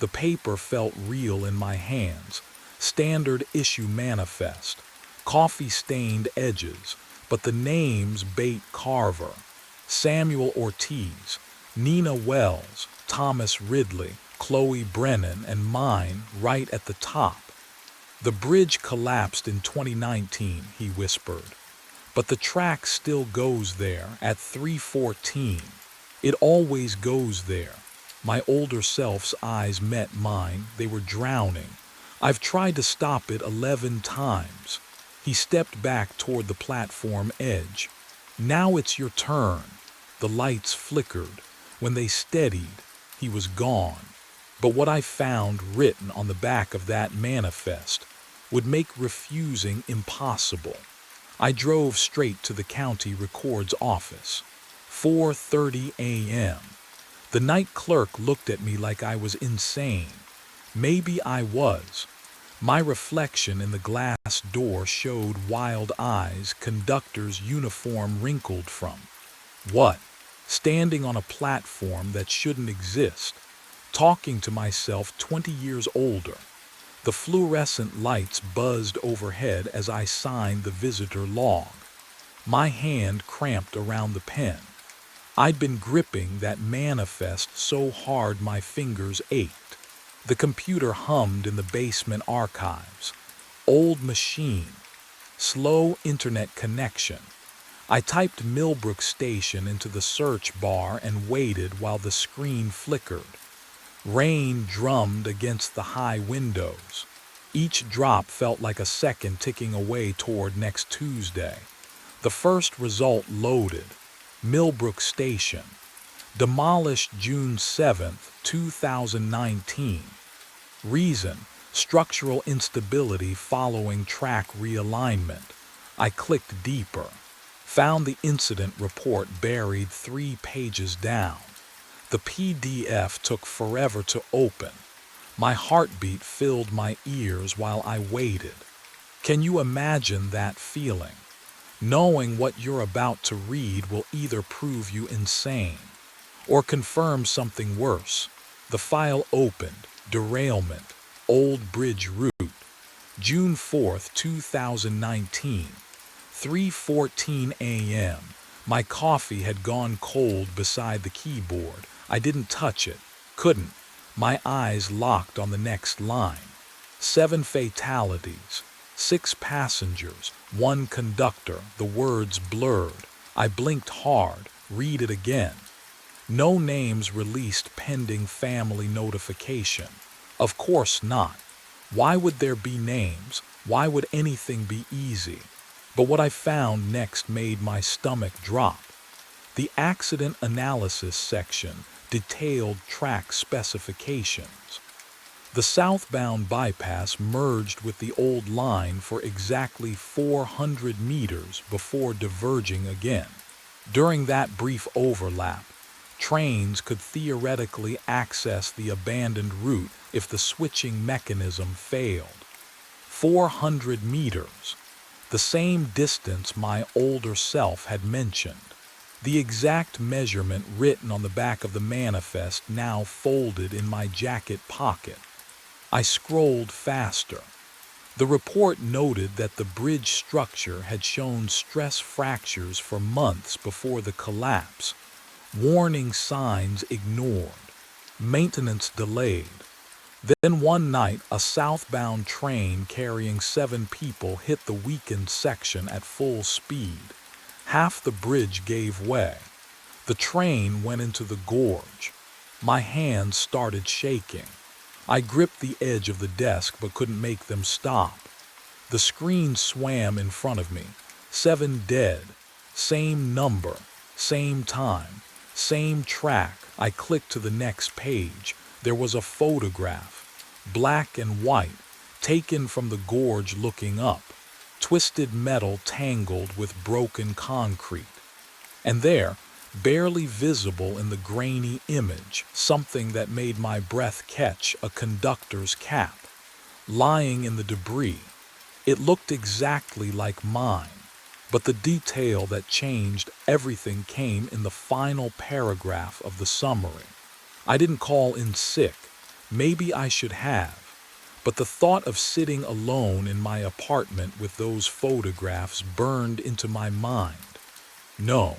The paper felt real in my hands. Standard issue manifest. Coffee-stained edges, but the names Bate Carver, Samuel Ortiz, Nina Wells, Thomas Ridley, Chloe Brennan, and mine right at the top. "The bridge collapsed in 2019, he whispered. "But the track still goes there at 3:14. It always goes there." My older self's eyes met mine. They were drowning. "I've tried to stop it 11 times. He stepped back toward the platform edge. "Now it's your turn." The lights flickered. When they steadied, he was gone. But what I found written on the back of that manifest would make refusing impossible. I drove straight to the county records office. 4:30 a.m. The night clerk looked at me like I was insane. Maybe I was. My reflection in the glass door showed wild eyes, conductor's uniform wrinkled from. What? Standing on a platform that shouldn't exist. Talking to myself 20 years older. The fluorescent lights buzzed overhead as I signed the visitor log. My hand cramped around the pen. I'd been gripping that manifest so hard my fingers ached. The computer hummed in the basement archives. Old machine. Slow internet connection. I typed Millbrook Station into the search bar and waited while the screen flickered. Rain drummed against the high windows. Each drop felt like a second ticking away toward next Tuesday. The first result loaded. Millbrook Station. Demolished June 7, 2019. Reason: structural instability following track realignment. I clicked deeper. Found the incident report buried 3 pages down. The PDF took forever to open. My heartbeat filled my ears while I waited. Can you imagine that feeling? Knowing what you're about to read will either prove you insane or confirm something worse. The file opened. Derailment. Old Bridge Route. June 4, 2019. 3:14 a.m. My coffee had gone cold beside the keyboard. I didn't touch it. Couldn't. My eyes locked on the next line. 7 fatalities. 6 passengers. 1 conductor. The words blurred. I blinked hard. Read it again. No names released pending family notification. Of course not. Why would there be names? Why would anything be easy? But what I found next made my stomach drop. The accident analysis section detailed track specifications. The southbound bypass merged with the old line for exactly 400 meters before diverging again. During that brief overlap, trains could theoretically access the abandoned route if the switching mechanism failed. 400 meters. The same distance my older self had mentioned. The exact measurement written on the back of the manifest now folded in my jacket pocket. I scrolled faster. The report noted that the bridge structure had shown stress fractures for months before the collapse. Warning signs ignored. Maintenance delayed. Then one night, a southbound train carrying 7 people hit the weakened section at full speed. Half the bridge gave way. The train went into the gorge. My hands started shaking. I gripped the edge of the desk but couldn't make them stop. The screen swam in front of me. 7 dead. Same number. Same time. Same track. I clicked to the next page. There was a photograph, black and white, taken from the gorge looking up. Twisted metal tangled with broken concrete. And there, barely visible in the grainy image, something that made my breath catch: a conductor's cap. Lying in the debris. It looked exactly like mine. But the detail that changed everything came in the final paragraph of the summary. I didn't call in sick. Maybe I should have. But the thought of sitting alone in my apartment with those photographs burned into my mind. No.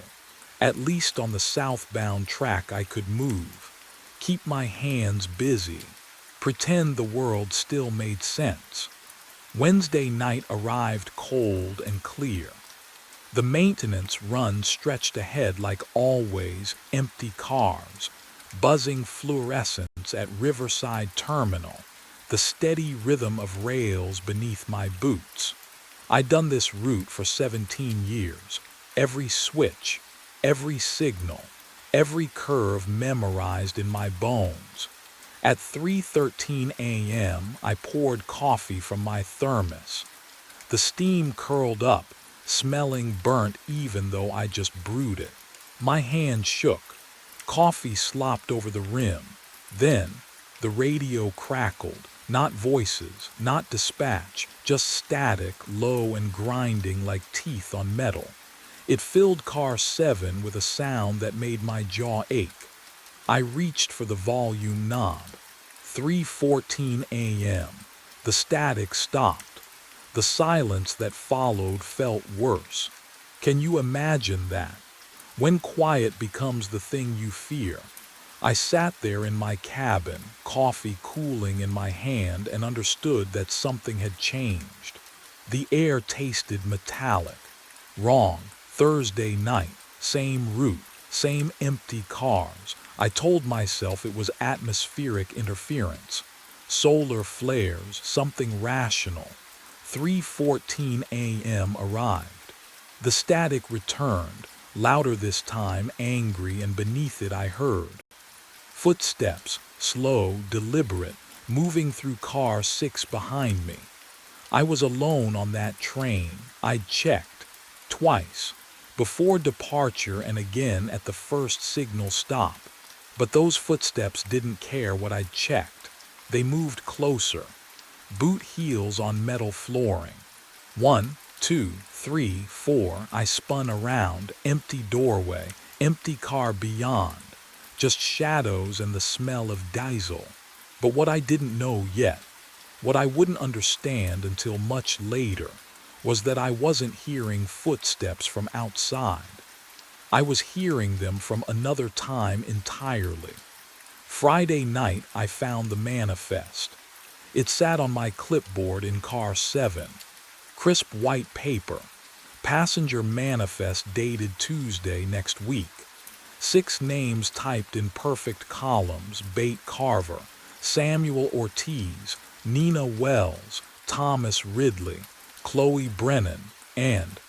At least on the southbound track I could move. Keep my hands busy. Pretend the world still made sense. Wednesday night arrived cold and clear. The maintenance run stretched ahead like always: empty cars, buzzing fluorescents at Riverside Terminal, the steady rhythm of rails beneath my boots. I'd done this route for 17 years. Every switch, every signal, every curve memorized in my bones. At 3:13 a.m., I poured coffee from my thermos. The steam curled up, smelling burnt even though I just brewed it. My hand shook. Coffee slopped over the rim. Then, the radio crackled. Not voices, not dispatch, just static, low and grinding like teeth on metal. It filled car 7 with a sound that made my jaw ache. I reached for the volume knob. 3:14 a.m. The static stopped. The silence that followed felt worse. Can you imagine that? When quiet becomes the thing you fear. I sat there in my cabin, coffee cooling in my hand, and understood that something had changed. The air tasted metallic. Wrong. Thursday night. Same route. Same empty cars. I told myself it was atmospheric interference, solar flares, something rational. 3:14 a.m. arrived. The static returned, louder this time, angry, and beneath it I heard footsteps, slow, deliberate, moving through car 6 behind me. I was alone on that train. I'd checked twice, before departure and again at the first signal stop. But those footsteps didn't care what I'd checked. They moved closer, boot heels on metal flooring. 1, 2, 3, 4. I spun around, empty doorway, empty car beyond, just shadows and the smell of diesel. But what I didn't know yet, what I wouldn't understand until much later, was that I wasn't hearing footsteps from outside. I was hearing them from another time entirely. Friday night I found the manifest. It sat on my clipboard in car 7. Crisp white paper. Passenger manifest dated Tuesday next week. 6 names typed in perfect columns: Bate Carver, Samuel Ortiz, Nina Wells, Thomas Ridley, Chloe Brennan, and,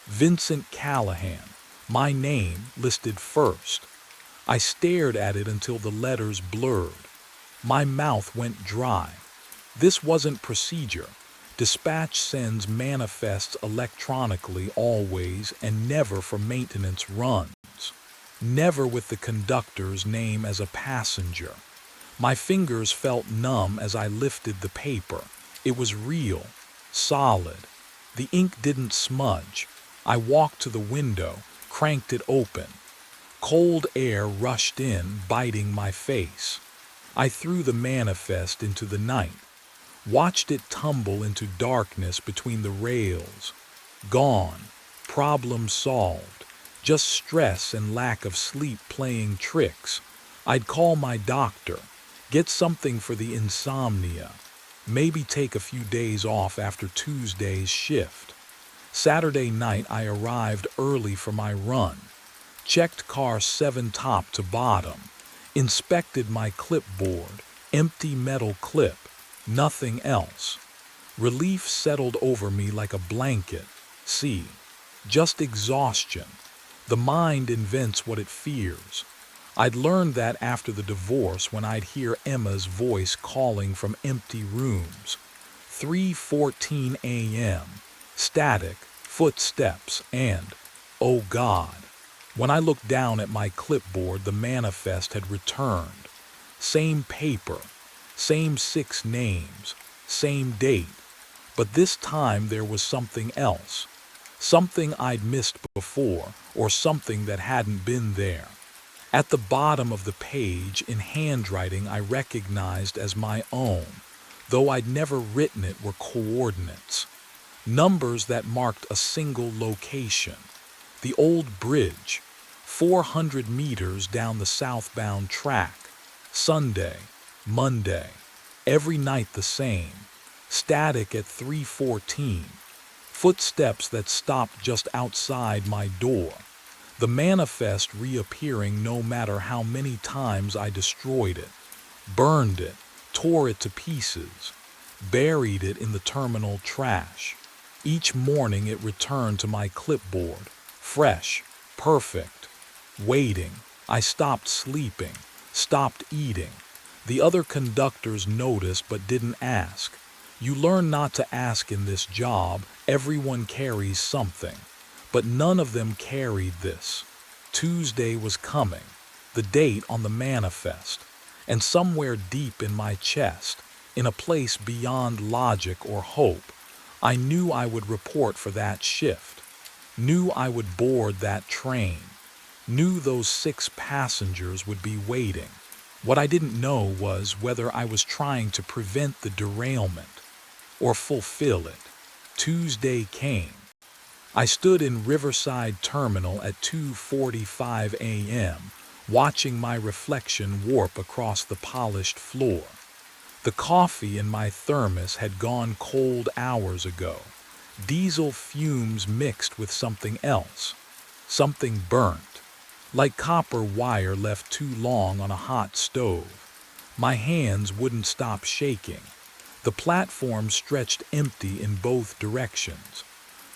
Vincent Callahan. My name listed first. I stared at it until the letters blurred. My mouth went dry. This wasn't procedure. Dispatch sends manifests electronically always, and never for maintenance runs. Never with the conductor's name as a passenger. My fingers felt numb as I lifted the paper. It was real, solid. The ink didn't smudge. I walked to the window, cranked it open. Cold air rushed in, biting my face. I threw the manifest into the night, watched it tumble into darkness between the rails. Gone, problem solved, just stress and lack of sleep playing tricks. I'd call my doctor, get something for the insomnia, maybe take a few days off after Tuesday's shift. Saturday night I arrived early for my run, checked car 7 top to bottom, inspected my clipboard, empty metal clip, nothing else. Relief settled over me like a blanket. See, just exhaustion. The mind invents what it fears. I'd learned that after the divorce when I'd hear Emma's voice calling from empty rooms. 3:14 a.m. Static, footsteps, and, oh God. When I looked down at my clipboard, the manifest had returned. Same paper, same 6 names, same date. But this time there was something else. Something I'd missed before, or something that hadn't been there. At the bottom of the page, in handwriting I recognized as my own, though I'd never written it, were coordinates. Numbers that marked a single location. The old bridge, 400 meters down the southbound track. Sunday, Monday, every night the same. Static at 3:14. Footsteps that stopped just outside my door. The manifest reappearing no matter how many times I destroyed it, burned it, tore it to pieces, buried it in the terminal trash. Each morning it returned to my clipboard, fresh, perfect, waiting. I stopped sleeping, stopped eating. The other conductors noticed but didn't ask. You learn not to ask in this job. Everyone carries something. But none of them carried this. Tuesday was coming, the date on the manifest, and somewhere deep in my chest, in a place beyond logic or hope, I knew I would report for that shift, knew I would board that train, knew those 6 passengers would be waiting. What I didn't know was whether I was trying to prevent the derailment or fulfill it. Tuesday came. I stood in Riverside Terminal at 2:45 a.m., watching my reflection warp across the polished floor. The coffee in my thermos had gone cold hours ago. Diesel fumes mixed with something else, something burnt. like copper wire left too long on a hot stove. My hands wouldn't stop shaking. The platform stretched empty in both directions.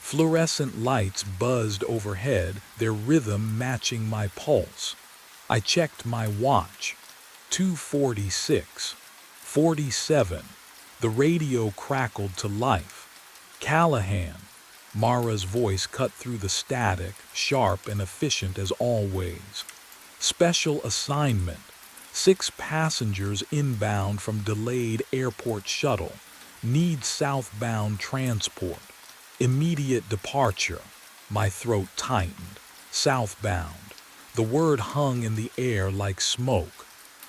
Fluorescent lights buzzed overhead, their rhythm matching my pulse. I checked my watch. 2:46. 47. The radio crackled to life. Callahan. Mara's voice cut through the static, sharp and efficient as always. Special assignment. 6 passengers inbound from delayed airport shuttle. Need southbound transport. Immediate departure. My throat tightened. Southbound. The word hung in the air like smoke.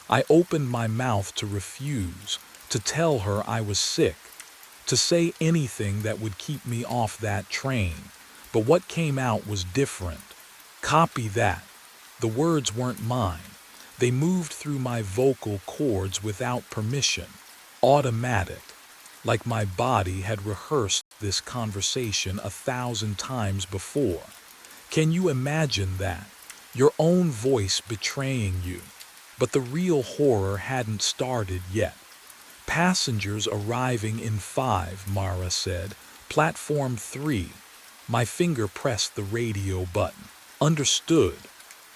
I opened my mouth to refuse, to tell her I was sick, to say anything that would keep me off that train. But what came out was different. Copy that. The words weren't mine. They moved through my vocal cords without permission. Automatic. Like my body had rehearsed this conversation 1,000 times before. Can you imagine that? Your own voice betraying you. But the real horror hadn't started yet. Passengers arriving in 5, Mara said. Platform 3. My finger pressed the radio button. Understood.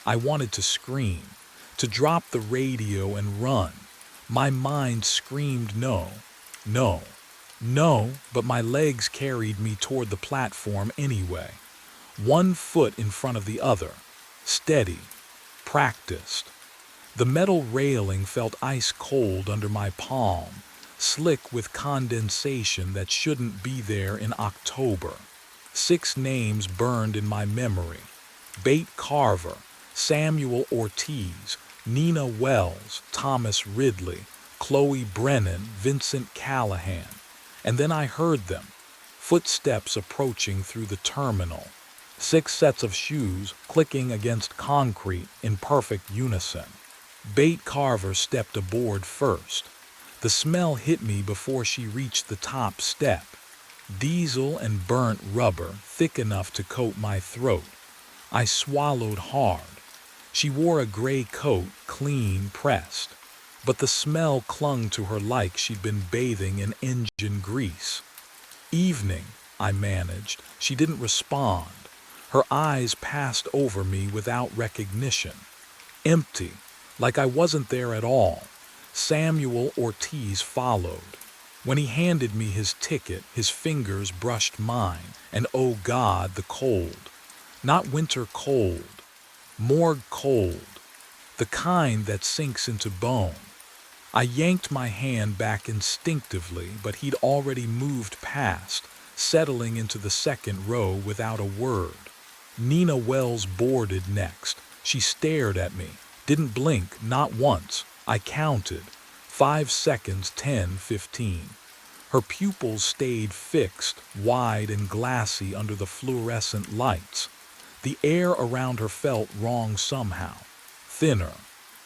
I wanted to scream, to drop the radio and run. My mind screamed no, no, no, but my legs carried me toward the platform anyway. One foot in front of the other. Steady. Practiced. The metal railing felt ice cold under my palm, slick with condensation that shouldn't be there in October. 6 names burned in my memory. Bate Carver, Samuel Ortiz, Nina Wells, Thomas Ridley, Chloe Brennan, Vincent Callahan. And then I heard them, footsteps approaching through the terminal. 6 sets of shoes clicking against concrete in perfect unison. Bate Carver stepped aboard first. The smell hit me before she reached the top step. Diesel and burnt rubber, thick enough to coat my throat. I swallowed hard. She wore a gray coat, clean pressed. But the smell clung to her like she'd been bathing in engine grease. Evening, I managed. She didn't respond. Her eyes passed over me without recognition. Empty. Like I wasn't there at all. Samuel Ortiz followed. When he handed me his ticket, his fingers brushed mine, and oh God, the cold. Not winter cold. Morgue cold. The kind that sinks into bone. I yanked my hand back instinctively, but he'd already moved past, settling into the second row without a word. Nina Wells boarded next. She stared at me. Didn't blink, not once. I counted. 5 seconds, 10, 15. Her pupils stayed fixed, wide and glassy under the fluorescent lights. The air around her felt wrong somehow. Thinner.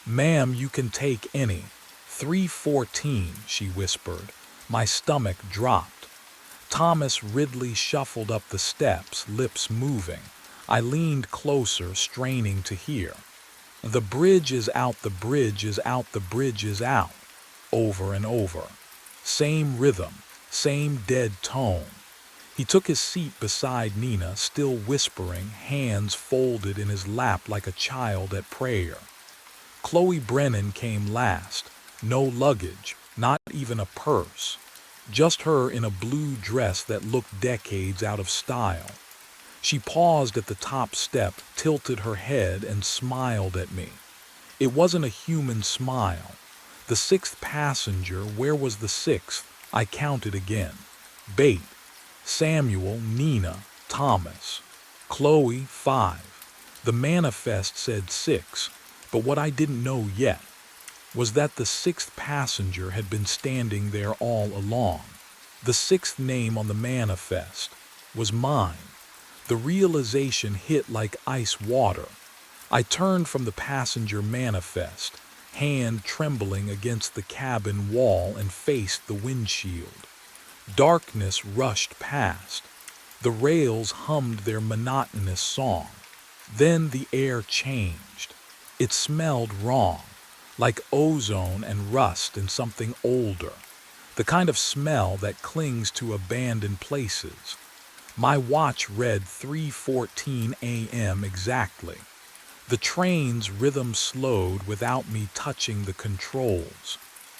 Ma'am, you can take any. 3:14, she whispered. My stomach dropped. Thomas Ridley shuffled up the steps, lips moving. I leaned closer, straining to hear. The bridge is out, the bridge is out, the bridge is out. Over and over. Same rhythm, same dead tone. He took his seat beside Nina, still whispering, hands folded in his lap like a child at prayer. Chloe Brennan came last. No luggage, not even a purse. Just her in a blue dress that looked decades out of style. She paused at the top step, tilted her head, and smiled at me. It wasn't a human smile. The 6th passenger, where was the 6th? I counted again. Bate, Samuel, Nina, Thomas. Chloe, 5. The manifest said 6, but what I didn't know yet was that the 6th passenger had been standing there all along. The 6th name on the manifest was mine. The realization hit like ice water. I turned from the passenger manifest, hand trembling against the cabin wall, and faced the windshield. Darkness rushed past. The rails hummed their monotonous song. Then the air changed. It smelled wrong, like ozone and rust in something older, the kind of smell that clings to abandoned places. My watch read 3:14 a.m. exactly. The train's rhythm slowed without me touching the controls.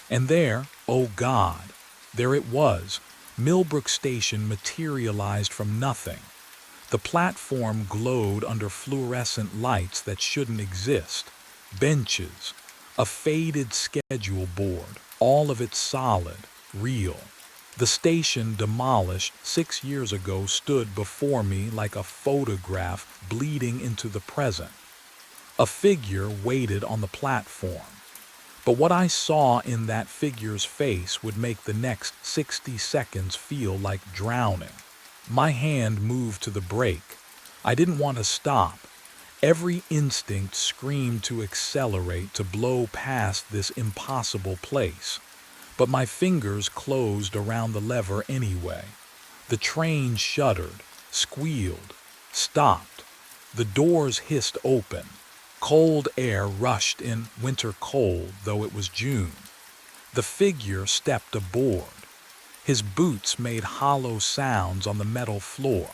And there, oh God, there it was. Millbrook Station materialized from nothing. The platform glowed under fluorescent lights that shouldn't exist. Benches, a faded schedule board, all of it solid, real. The station demolished 6 years ago stood before me like a photograph bleeding into the present. A figure waited on the platform. But what I saw in that figure's face would make the next 60 seconds feel like drowning. My hand moved to the brake. I didn't want to stop. Every instinct screamed to accelerate, to blow past this impossible place. But my fingers closed around the lever anyway. The train shuddered, squealed, stopped. The doors hissed open. Cold air rushed in, winter cold, though it was June. The figure stepped aboard. His boots made hollow sounds on the metal floor.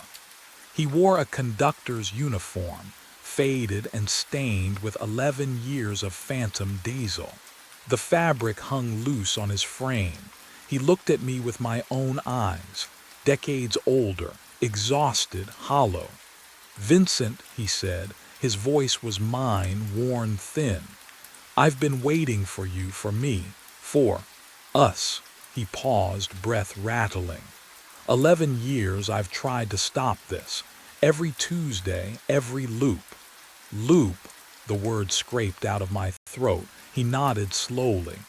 He wore a conductor's uniform, faded and stained with 11 years of phantom diesel. The fabric hung loose on his frame. He looked at me with my own eyes, decades older, exhausted, hollow. "Vincent," he said, his voice was mine, worn thin. "I've been waiting for you, for me, for us." He paused, breath rattling. 11 years I've tried to stop this. Every Tuesday, every loop. Loop, the word scraped out of my throat. He nodded slowly.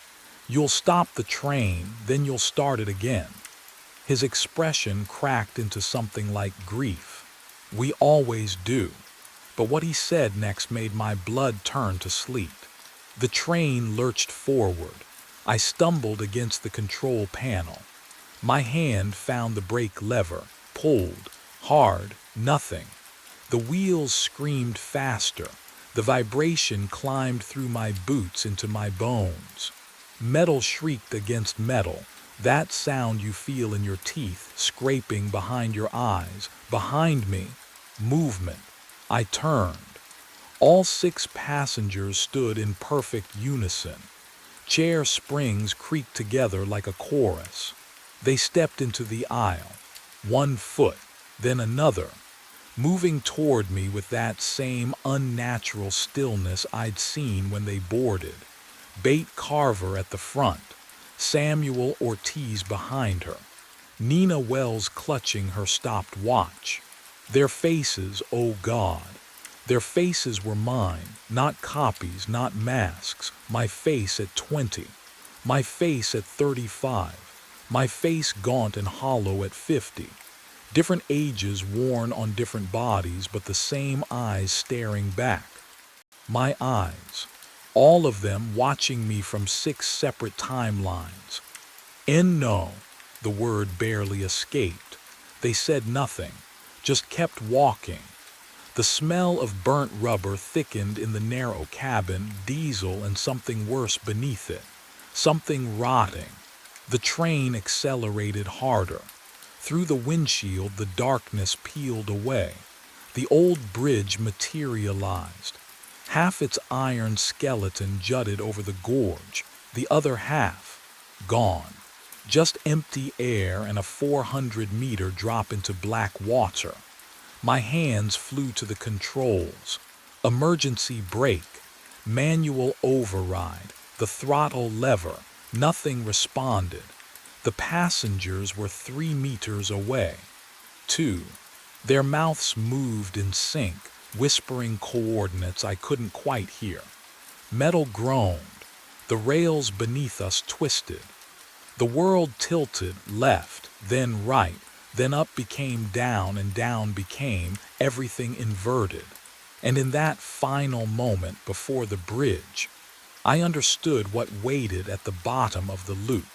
"You'll stop the train, then you'll start it again." His expression cracked into something like grief. "We always do." But what he said next made my blood turn to sleet. The train lurched forward. I stumbled against the control panel. My hand found the brake lever, pulled, hard, nothing. The wheels screamed faster. The vibration climbed through my boots into my bones. Metal shrieked against metal, that sound you feel in your teeth, scraping behind your eyes. Behind me, movement. I turned. All 6 passengers stood in perfect unison. Chair springs creaked together like a chorus. They stepped into the aisle. 1 foot, then another, moving toward me with that same unnatural stillness I'd seen when they boarded. Bate Carver at the front, Samuel Ortiz behind her, Nina Wells clutching her stopped watch. Their faces, oh God, their faces were mine, not copies, not masks. My face at 20, my face at 35, my face gaunt and hollow at 50. Different ages worn on different bodies, but the same eyes staring back. My eyes, all of them watching me from 6 separate timelines. And no, the word barely escaped. They said nothing, just kept walking. The smell of burnt rubber thickened in the narrow cabin, diesel and something worse beneath it, something rotting. The train accelerated harder. Through the windshield, the darkness peeled away. The old bridge materialized. Half its iron skeleton jutted over the gorge, the other half, gone. Just empty air and a 400-meter drop into black water. My hands flew to the controls. Emergency brake, manual override, the throttle lever. Nothing responded. The passengers were 3 meters away. 2. Their mouths moved in sync, whispering coordinates I couldn't quite hear. Metal groaned. The rails beneath us twisted. The world tilted left, then right, then up became down, and down became everything inverted. And in that final moment before the bridge, I understood what waited at the bottom of the loop.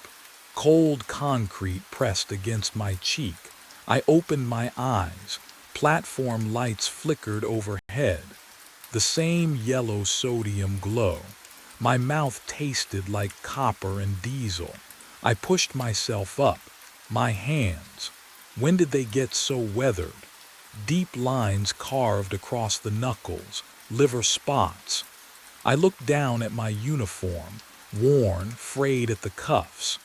Cold concrete pressed against my cheek. I opened my eyes. Platform lights flickered overhead. the same yellow sodium glow. My mouth tasted like copper and diesel. I pushed myself up. My hands. When did they get so weathered? Deep lines carved across the knuckles, liver spots. I looked down at my uniform, worn, frayed at the cuffs.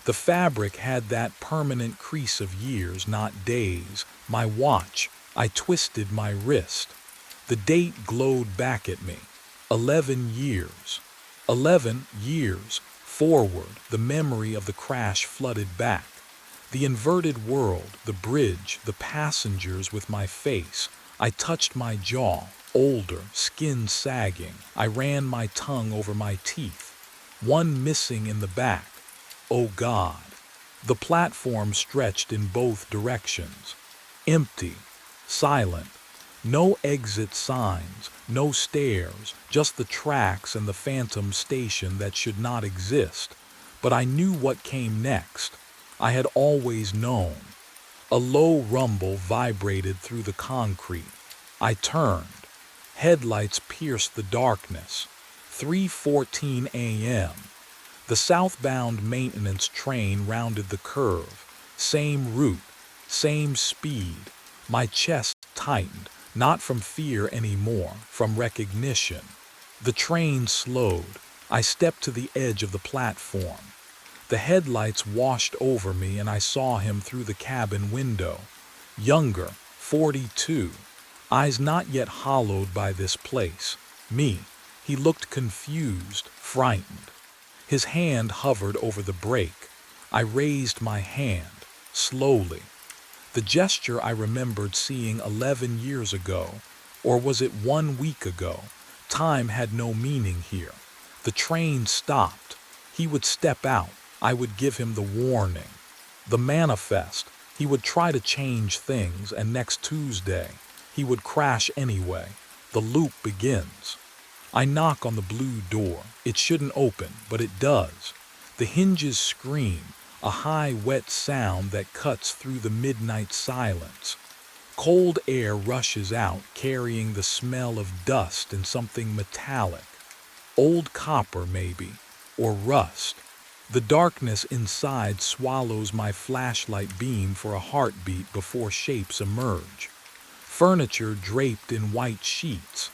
The fabric had that permanent crease of years, not days. My watch. I twisted my wrist. The date glowed back at me. 11 years. 11 years. Forward, the memory of the crash flooded back. The inverted world, the bridge, the passengers with my face. I touched my jaw, older, skin sagging. I ran my tongue over my teeth. One missing in the back. Oh God. The platform stretched in both directions. Empty. Silent. No exit signs, no stairs, just the tracks and the phantom station that should not exist. But I knew what came next. I had always known. A low rumble vibrated through the concrete. I turned. Headlights pierced the darkness. 3:14 a.m. The southbound maintenance train rounded the curve. Same route, same speed. My chest tightened, not from fear anymore, from recognition. The train slowed. I stepped to the edge of the platform. The headlights washed over me and I saw him through the cabin window. Younger, 42. Eyes not yet hollowed by this place. Me. He looked confused, frightened. His hand hovered over the brake. I raised my hand, slowly. The gesture I remembered seeing 11 years ago, or was it 1 week ago? Time had no meaning here. The train stopped. He would step out. I would give him the warning. The manifest. He would try to change things, and next Tuesday, he would crash anyway. The loop begins. I knock on the blue door. It shouldn't open, but it does. The hinges scream. A high, wet sound that cuts through the midnight silence. Cold air rushes out, carrying the smell of dust and something metallic. Old copper, maybe, or rust. The darkness inside swallows my flashlight beam for a heartbeat before shapes emerge. Furniture draped in white sheets.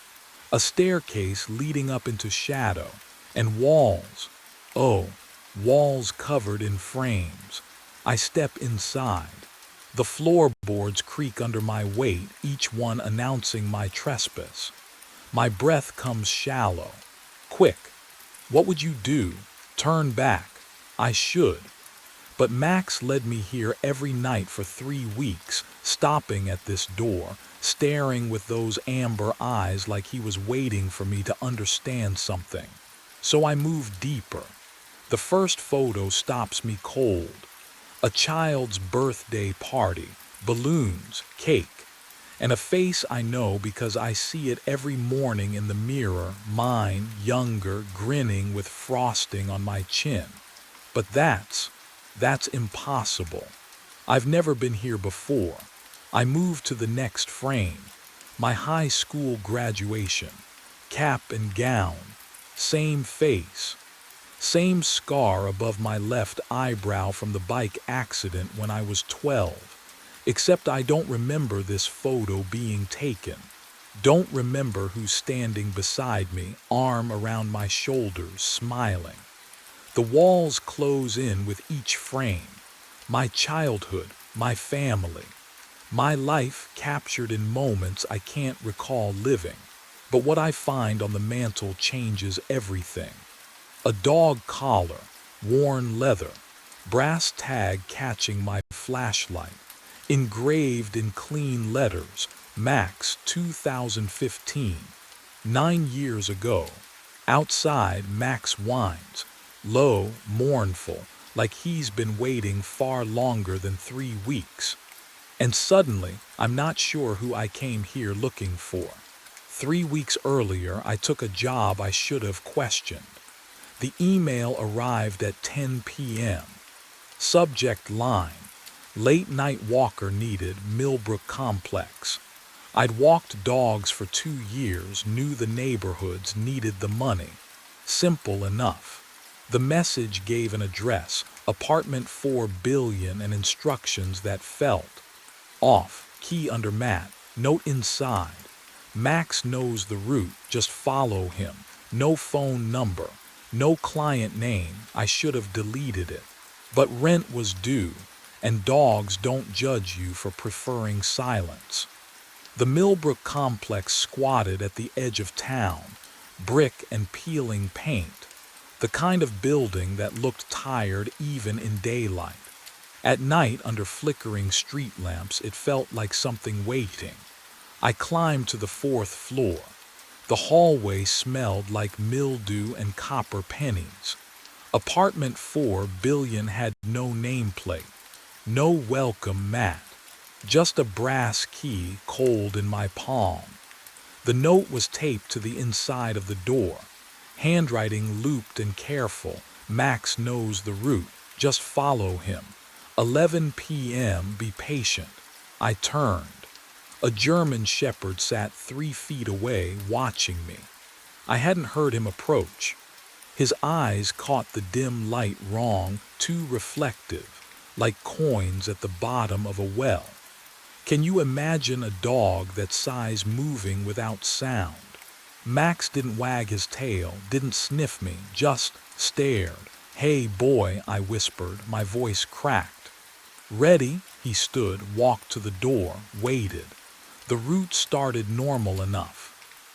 A staircase leading up into shadow. And walls. Oh, walls covered in frames. I step inside. The floorboards creak under my weight, each one announcing my trespass. My breath comes shallow. Quick. What would you do? Turn back. I should. But Max led me here every night for 3 weeks, stopping at this door, staring with those amber eyes like he was waiting for me to understand something. So I move deeper. The first photo stops me cold. A child's birthday party, balloons, cake, and a face I know because I see it every morning in the mirror, mine, younger, grinning with frosting on my chin. But that's impossible. I've never been here before. I move to the next frame. My high school graduation, cap and gown, same face. Same scar above my left eyebrow from the bike accident when I was 12. Except I don't remember this photo being taken. Don't remember who's standing beside me, arm around my shoulders, smiling. The walls close in with each frame. My childhood, my family. My life captured in moments I can't recall living. But what I find on the mantle changes everything. A dog collar, worn leather, brass tag catching my flashlight, engraved in clean letters, Max 2015, 9 years ago. Outside, Max whines, low, mournful, like he's been waiting far longer than 3 weeks. And suddenly, I'm not sure who I came here looking for. 3 weeks earlier, I took a job I should have questioned. The email arrived at 10 p.m. Subject line, late night walker needed, Millbrook Complex. I'd walked dogs for 2 years, knew the neighborhoods needed the money. Simple enough. The message gave an address, apartment 4 billion, and instructions that felt off. Key under mat, note inside. Max knows the route, just follow him. No phone number, no client name. I should have deleted it. But rent was due, and dogs don't judge you for preferring silence. The Millbrook complex squatted at the edge of town, brick and peeling paint, the kind of building that looked tired even in daylight. At night, under flickering street lamps, it felt like something waiting. I climbed to the 4th floor. The hallway smelled like mildew and copper pennies. Apartment 4 billion had no nameplate, no welcome mat, just a brass key cold in my palm. The note was taped to the inside of the door, handwriting looped and careful. Max knows the route, just follow him. 11 p.m., be patient. I turned. A German shepherd sat 3 feet away, watching me. I hadn't heard him approach. His eyes caught the dim light wrong, too reflective, like coins at the bottom of a well. Can you imagine a dog that size moving without sound? Max didn't wag his tail, didn't sniff me, just stared. Hey boy, I whispered, my voice cracked. Ready? He stood, walked to the door, waited. The route started normal enough.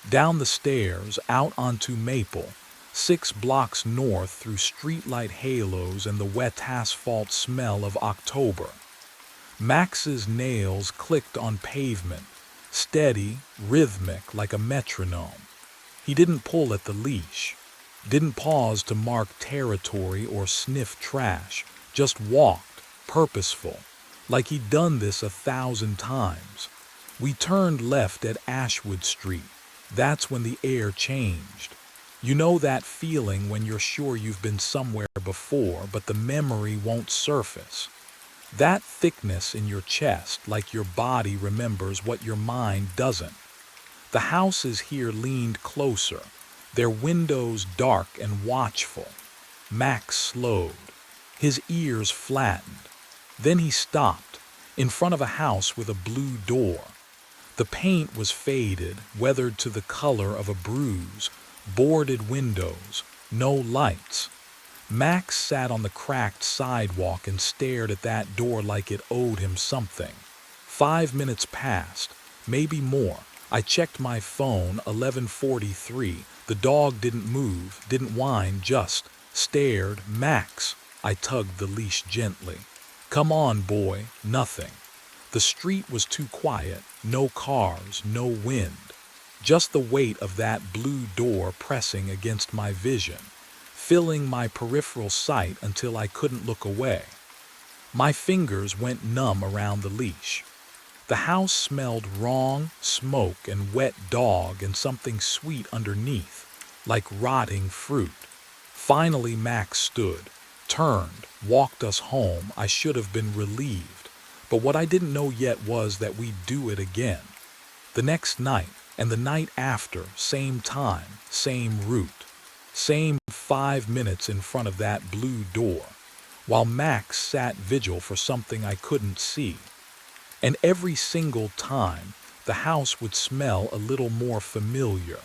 Down the stairs, out onto Maple, 6 blocks north through streetlight halos and the wet asphalt smell of October. Max's nails clicked on pavement, steady, rhythmic, like a metronome. He didn't pull at the leash, didn't pause to mark territory or sniff trash, just walked, purposeful, like he'd done this 1,000 times. We turned left at Ashwood Street. That's when the air changed. You know that feeling when you're sure you've been somewhere before, but the memory won't surface. That thickness in your chest, like your body remembers what your mind doesn't. The houses here leaned closer, their windows dark and watchful. Max slowed, his ears flattened. Then he stopped, in front of a house with a blue door. The paint was faded, weathered to the color of a bruise, boarded windows, no lights. Max sat on the cracked sidewalk and stared at that door like it owed him something. 5 minutes passed, maybe more. I checked my phone, 11:43. The dog didn't move, didn't whine, just stared. Max, I tugged the leash gently. Come on, boy, nothing. The street was too quiet, no cars, no wind. Just the weight of that blue door pressing against my vision, filling my peripheral sight until I couldn't look away. My fingers went numb around the leash. The house smelled wrong, smoke and wet dog and something sweet underneath, like rotting fruit. Finally Max stood, turned, walked us home. I should have been relieved, but what I didn't know yet was that we'd do it again. The next night, and the night after, same time, same route. Same 5 minutes in front of that blue door, while Max sat vigil for something I couldn't see. And every single time, the house would smell a little more familiar.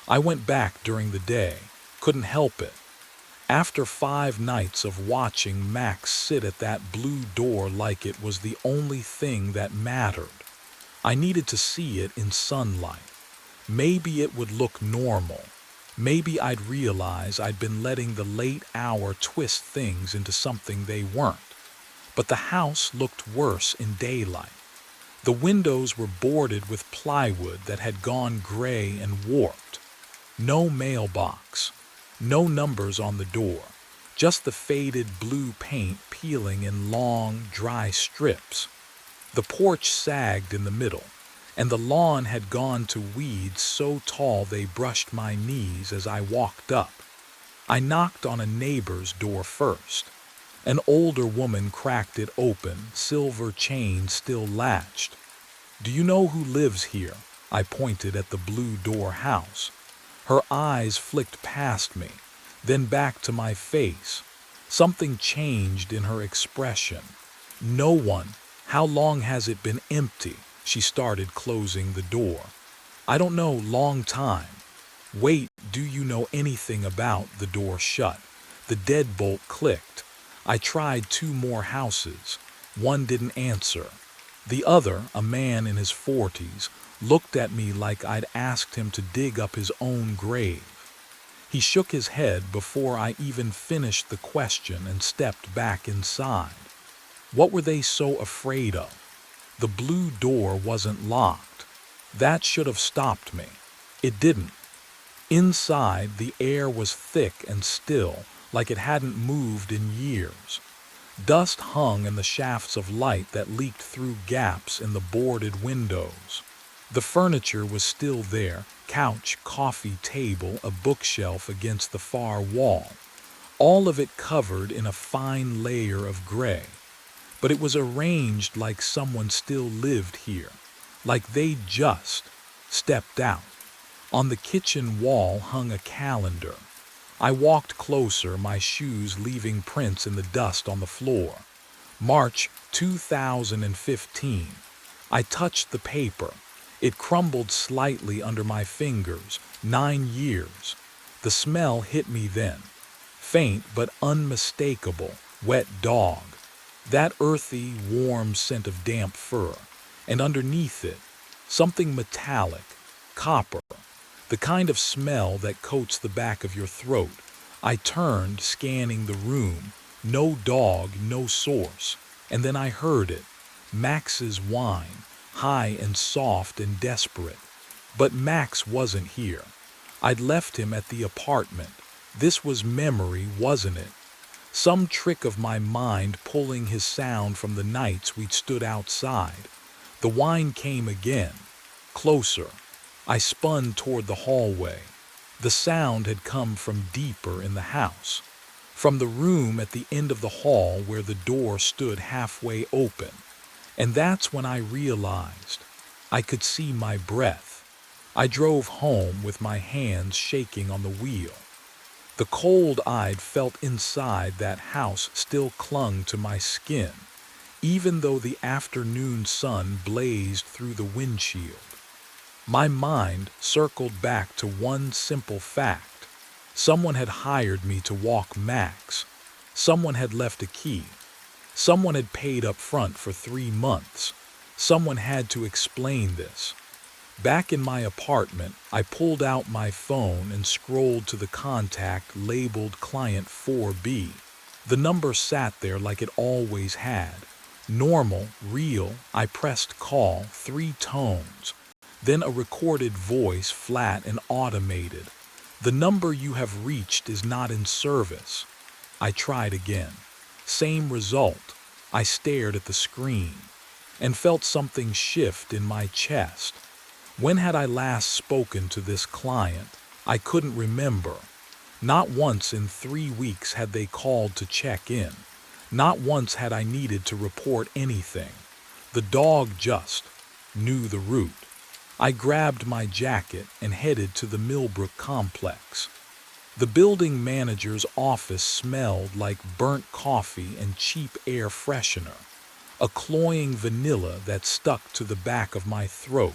I went back during the day, couldn't help it. After 5 nights of watching Max sit at that blue door like it was the only thing that mattered, I needed to see it in sunlight. Maybe it would look normal. Maybe I'd realize I'd been letting the late hour twist things into something they weren't. But the house looked worse in daylight. The windows were boarded with plywood that had gone gray and warped. No mailbox, no numbers on the door, just the faded blue paint peeling in long, dry strips. The porch sagged in the middle, and the lawn had gone to weeds so tall they brushed my knees as I walked up. I knocked on a neighbor's door first. An older woman cracked it open, silver chain still latched. Do you know who lives here? I pointed at the blue door house. Her eyes flicked past me, then back to my face. Something changed in her expression. No one. How long has it been empty? She started closing the door. I don't know, long time. Wait, do you know anything about the door shut? The deadbolt clicked. I tried 2 more houses. One didn't answer. The other, a man in his 40s, looked at me like I'd asked him to dig up his own grave. He shook his head before I even finished the question and stepped back inside. What were they so afraid of? The blue door wasn't locked. That should have stopped me. It didn't. Inside, the air was thick and still, like it hadn't moved in years. Dust hung in the shafts of light that leaked through gaps in the boarded windows. The furniture was still there, couch, coffee table, a bookshelf against the far wall, all of it covered in a fine layer of gray. But it was arranged like someone still lived here, like they just stepped out. On the kitchen wall hung a calendar. I walked closer, my shoes leaving prints in the dust on the floor. March 2015. I touched the paper. It crumbled slightly under my fingers. 9 years. The smell hit me then. Faint but unmistakable, wet dog. That earthy, warm scent of damp fur. And underneath it, something metallic, copper. The kind of smell that coats the back of your throat. I turned, scanning the room. No dog, no source. And then I heard it. Max's whine, high and soft and desperate. But Max wasn't here. I'd left him at the apartment. This was memory, wasn't it? Some trick of my mind pulling his sound from the nights we'd stood outside. The whine came again. Closer. I spun toward the hallway. The sound had come from deeper in the house, from the room at the end of the hall where the door stood halfway open. And that's when I realized I could see my breath. I drove home with my hands shaking on the wheel. The cold I'd felt inside that house still clung to my skin, even though the afternoon sun blazed through the windshield. My mind circled back to one simple fact. Someone had hired me to walk Max. Someone had left a key. Someone had paid up front for 3 months. Someone had to explain this. Back in my apartment, I pulled out my phone and scrolled to the contact labeled Client 4B. The number sat there like it always had. Normal, real. I pressed call, 3 tones. Then a recorded voice, flat and automated. The number you have reached is not in service. I tried again. Same result. I stared at the screen and felt something shift in my chest. When had I last spoken to this client? I couldn't remember. Not once in 3 weeks had they called to check in. Not once had I needed to report anything. The dog just knew the route. I grabbed my jacket and headed to the Millbrook complex. The building manager's office smelled like burnt coffee and cheap air freshener, a cloying vanilla that stuck to the back of my throat.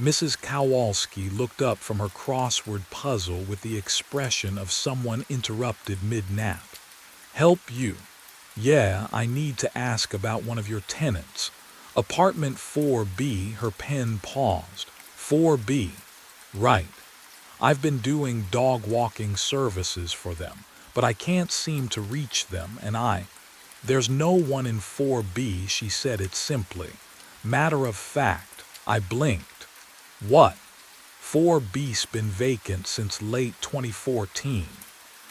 Mrs. Kowalski looked up from her crossword puzzle with the expression of someone interrupted mid-nap. Help you? Yeah, I need to ask about one of your tenants. Apartment 4B, her pen paused. 4B. Right. I've been doing dog walking services for them, but I can't seem to reach them, and There's no one in 4B, she said it simply. Matter of fact, I blinked. What? 4B's been vacant since late 2014.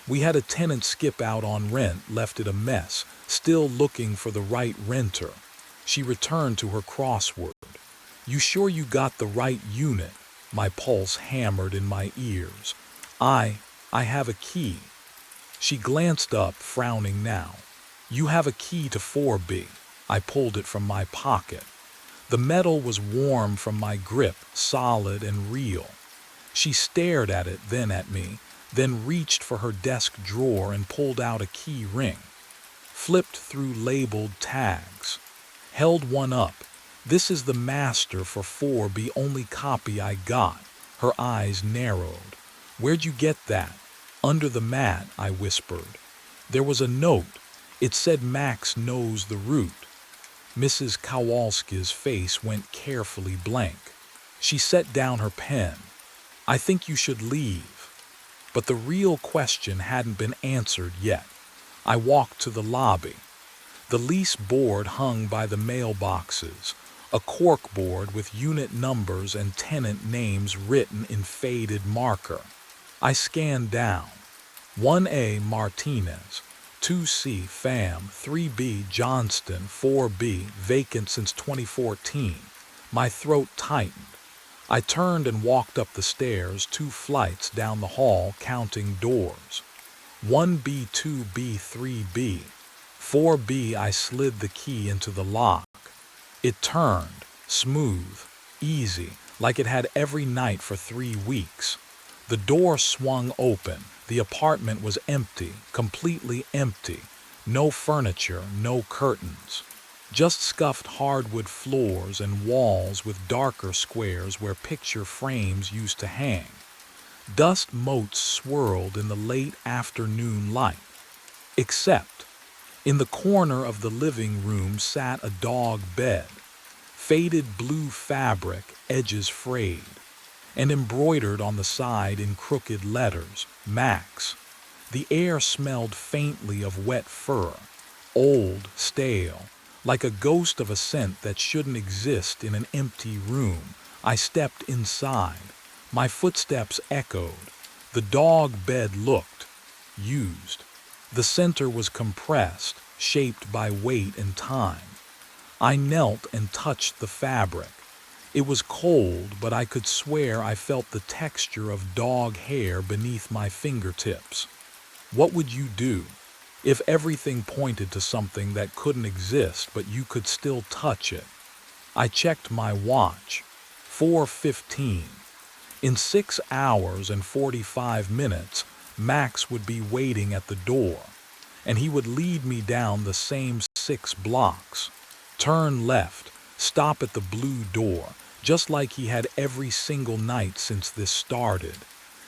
We had a tenant skip out on rent, left it a mess, still looking for the right renter. She returned to her crossword. You sure you got the right unit? My pulse hammered in my ears. I have a key. She glanced up, frowning now. You have a key to 4B. I pulled it from my pocket. The metal was warm from my grip, solid and real. She stared at it, then at me, then reached for her desk drawer and pulled out a key ring. Flipped through labeled tags. Held one up. This is the master for 4B, only copy I got. Her eyes narrowed. Where'd you get that? Under the mat, I whispered. There was a note. It said Max knows the route. Mrs. Kowalski's face went carefully blank. She set down her pen. I think you should leave. But the real question hadn't been answered yet. I walked to the lobby. The lease board hung by the mailboxes, a cork board with unit numbers and tenant names written in faded marker. I scanned down. 1A Martinez, 2C Pham, 3B Johnston, 4B vacant since 2014. My throat tightened. I turned and walked up the stairs, 2 flights down the hall, counting doors. 1B, 2B, 3B. 4B, I slid the key into the lock. It turned, smooth, easy, like it had every night for 3 weeks. The door swung open. The apartment was empty, completely empty. No furniture, no curtains. Just scuffed hardwood floors and walls with darker squares where picture frames used to hang. Dust motes swirled in the late afternoon light. Except, in the corner of the living room sat a dog bed. Faded blue fabric, edges frayed. And embroidered on the side in crooked letters, Max. The air smelled faintly of wet fur, old, stale, like a ghost of a scent that shouldn't exist in an empty room. I stepped inside. My footsteps echoed. The dog bed looked used. The center was compressed, shaped by weight and time. I knelt and touched the fabric. It was cold, but I could swear I felt the texture of dog hair beneath my fingertips. What would you do if everything pointed to something that couldn't exist but you could still touch it? I checked my watch. 4:15. In 6 hours and 45 minutes, Max would be waiting at the door, and he would lead me down the same 6 blocks. Turn left, stop at the blue door, just like he had every single night since this started.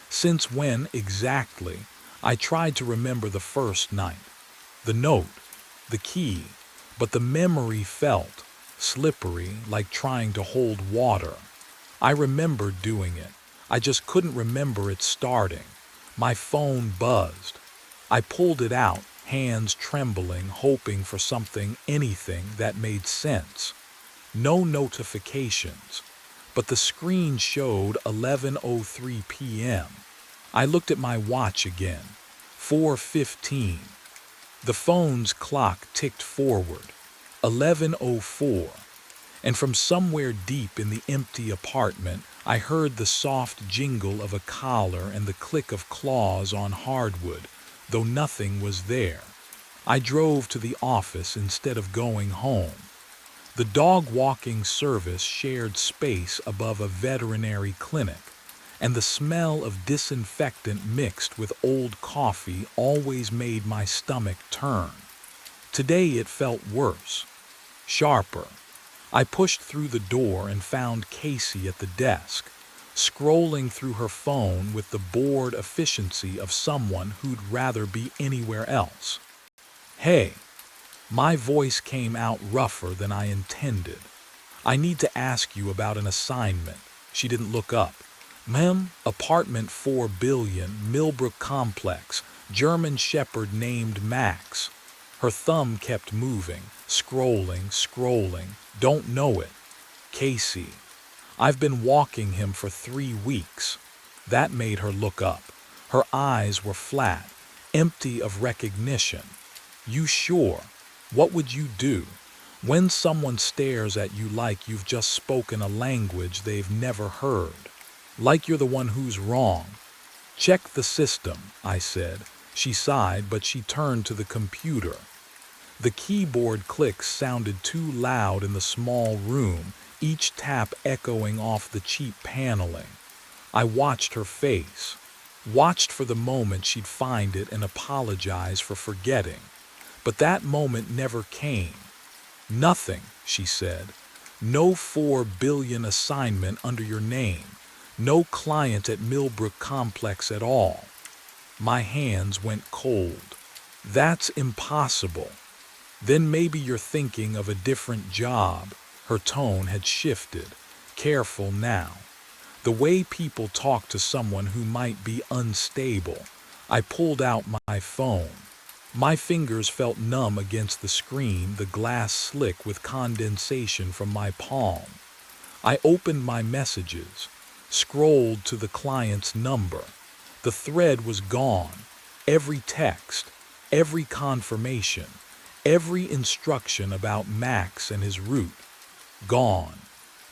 Since when exactly? I tried to remember the first night. The note, the key, but the memory felt slippery, like trying to hold water. I remembered doing it. I just couldn't remember it starting. My phone buzzed. I pulled it out, hands trembling, hoping for something, anything that made sense. No notifications, but the screen showed 11:03 p.m. I looked at my watch again. 4:15. The phone's clock ticked forward. 11:04. And from somewhere deep in the empty apartment, I heard the soft jingle of a collar and the click of claws on hardwood, though nothing was there. I drove to the office instead of going home. The dog walking service shared space above a veterinary clinic, and the smell of disinfectant mixed with old coffee always made my stomach turn. Today it felt worse, sharper. I pushed through the door and found Casey at the desk, scrolling through her phone with the bored efficiency of someone who'd rather be anywhere else. Hey. My voice came out rougher than I intended. I need to ask you about an assignment. She didn't look up. Ma'am, apartment 4 billion, Millbrook Complex, German Shepherd named Max. Her thumb kept moving, scrolling. Don't know it. Casey. I've been walking him for 3 weeks. That made her look up. Her eyes were flat, empty of recognition. You sure? What would you do when someone stares at you like you've just spoken a language they've never heard? Like you're the one who's wrong. Check the system, I said. She sighed, but she turned to the computer. The keyboard clicks sounded too loud in the small room, each tap echoing off the cheap paneling. I watched her face, watched for the moment she'd find it and apologize for forgetting. But that moment never came. "Nothing," she said. "No 4 billion assignment under your name. No client at Millbrook Complex at all." My hands went cold. "That's impossible." "Then maybe you're thinking of a different job." Her tone had shifted. "Careful now. The way people talk to someone who might be unstable." I pulled out my phone. My fingers felt numb against the screen, the glass slick with condensation from my palm. I opened my messages, scrolled to the client's number. The thread was gone. Every text, every confirmation, every instruction about Max and his route. Gone.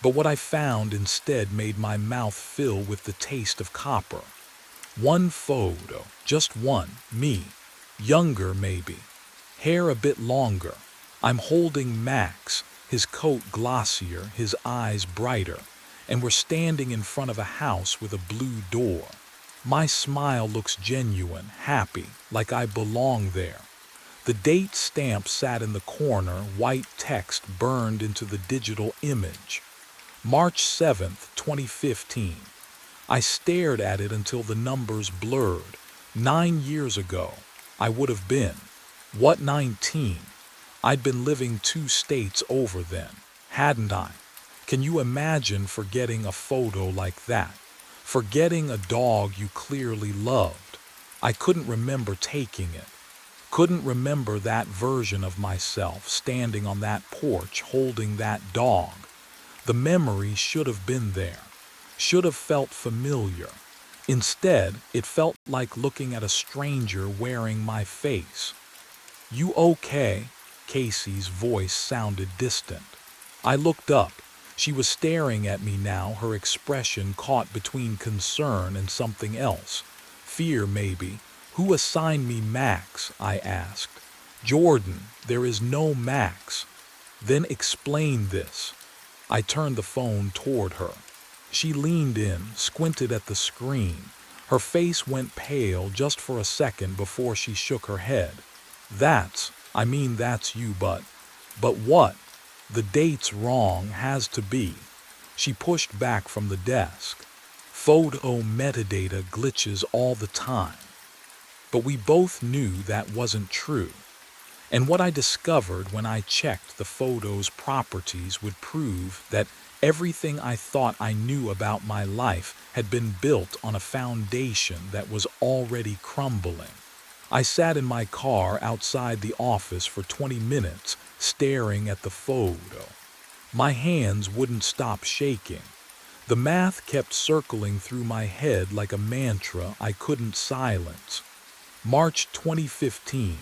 But what I found instead made my mouth fill with the taste of copper. One photo, just one, me, younger maybe, hair a bit longer. I'm holding Max, his coat glossier, his eyes brighter, and we're standing in front of a house with a blue door. My smile looks genuine, happy, like I belong there. The date stamp sat in the corner, white text burned into the digital image. March 7th, 2015. I stared at it until the numbers blurred. 9 years ago, I would have been. What, 19? I'd been living 2 states over then, hadn't I? Can you imagine forgetting a photo like that? Forgetting a dog you clearly loved. I couldn't remember taking it. Couldn't remember that version of myself standing on that porch holding that dog. The memory should have been there, should have felt familiar. Instead, it felt like looking at a stranger wearing my face. "You okay?" Casey's voice sounded distant. I looked up. She was staring at me now, her expression caught between concern and something else. Fear, maybe. "Who assigned me Max?" I asked. "Jordan, there is no Max." "Then explain this." I turned the phone toward her. She leaned in, squinted at the screen. Her face went pale just for a second before she shook her head. That's you, but what? The date's wrong, has to be." She pushed back from the desk. "Photo metadata glitches all the time." But we both knew that wasn't true. And what I discovered when I checked the photo's properties would prove that everything I thought I knew about my life had been built on a foundation that was already crumbling. I sat in my car outside the office for 20 minutes, staring at the photo. My hands wouldn't stop shaking. The math kept circling through my head like a mantra I couldn't silence. March 2015.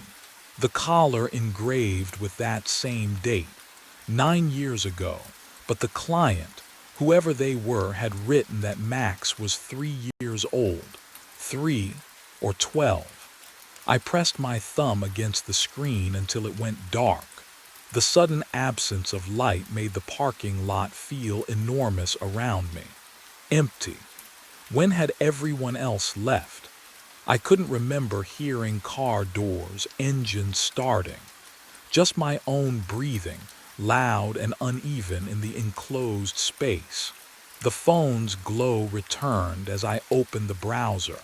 The collar engraved with that same date. 9 years ago. But the client, whoever they were, had written that Max was 3 years old. 3 or 12. I pressed my thumb against the screen until it went dark. The sudden absence of light made the parking lot feel enormous around me. Empty. When had everyone else left? I couldn't remember hearing car doors, engines starting. Just my own breathing, loud and uneven in the enclosed space. The phone's glow returned as I opened the browser.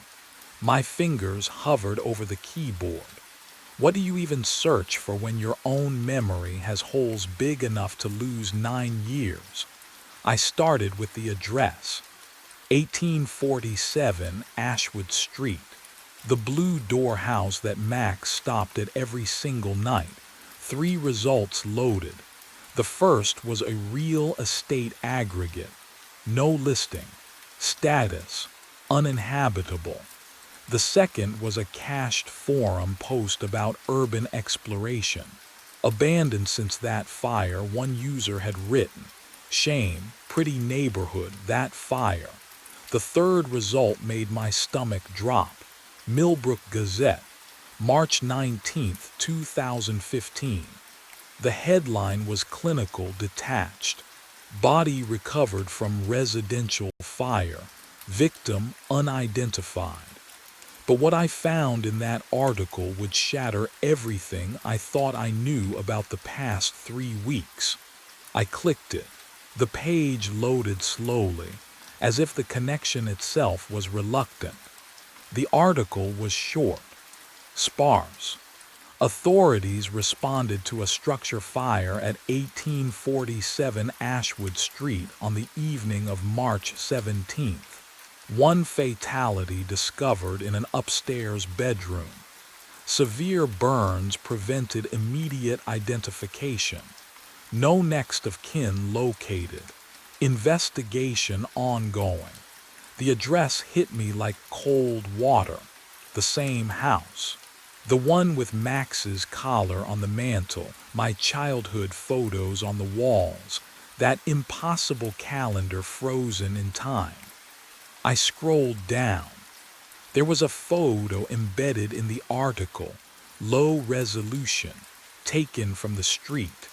My fingers hovered over the keyboard. What do you even search for when your own memory has holes big enough to lose 9 years? I started with the address. 1847 Ashwood Street. The blue door house that Max stopped at every single night. 3 results loaded. The first was a real estate aggregate. No listing. Status. Uninhabitable. The second was a cached forum post about urban exploration. Abandoned since that fire, one user had written. Shame, pretty neighborhood, that fire. The third result made my stomach drop. Millbrook Gazette, March 19, 2015. The headline was clinical, detached. Body recovered from residential fire. Victim unidentified. But what I found in that article would shatter everything I thought I knew about the past 3 weeks. I clicked it. The page loaded slowly, as if the connection itself was reluctant. The article was short, sparse. Authorities responded to a structure fire at 1847 Ashwood Street on the evening of March 17th. One fatality discovered in an upstairs bedroom. Severe burns prevented immediate identification. No next of kin located. Investigation ongoing. The address hit me like cold water. The same house. The one with Max's collar on the mantel, my childhood photos on the walls, that impossible calendar frozen in time. I scrolled down. There was a photo embedded in the article, low resolution, taken from the street.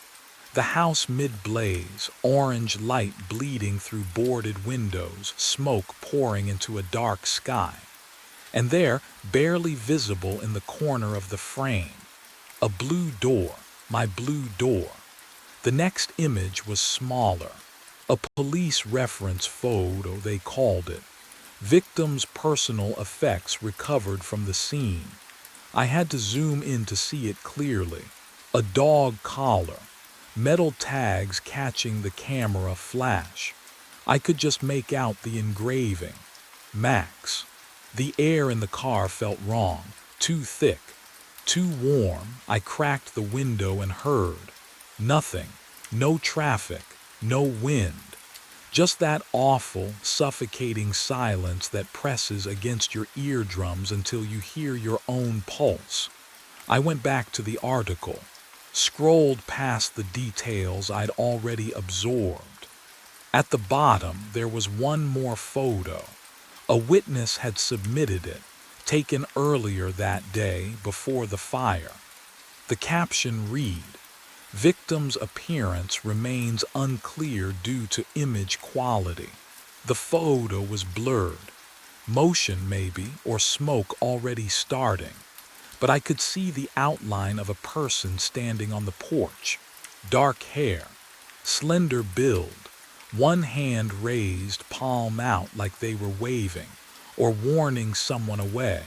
The house mid-blaze, orange light bleeding through boarded windows, smoke pouring into a dark sky. And there, barely visible in the corner of the frame, a blue door, my blue door. The next image was smaller. A police reference photo, they called it. Victim's personal effects recovered from the scene. I had to zoom in to see it clearly. A dog collar. Metal tags catching the camera flash. I could just make out the engraving. Max. The air in the car felt wrong, too thick, too warm. I cracked the window and heard. Nothing. No traffic. No wind. Just that awful, suffocating silence that presses against your eardrums until you hear your own pulse. I went back to the article. Scrolled past the details I'd already absorbed. At the bottom, there was one more photo. A witness had submitted it, taken earlier that day before the fire. The caption read, "Victim's appearance remains unclear due to image quality." The photo was blurred. Motion maybe, or smoke already starting. But I could see the outline of a person standing on the porch. Dark hair, slender build, one hand raised, palm out like they were waving, or warning someone away.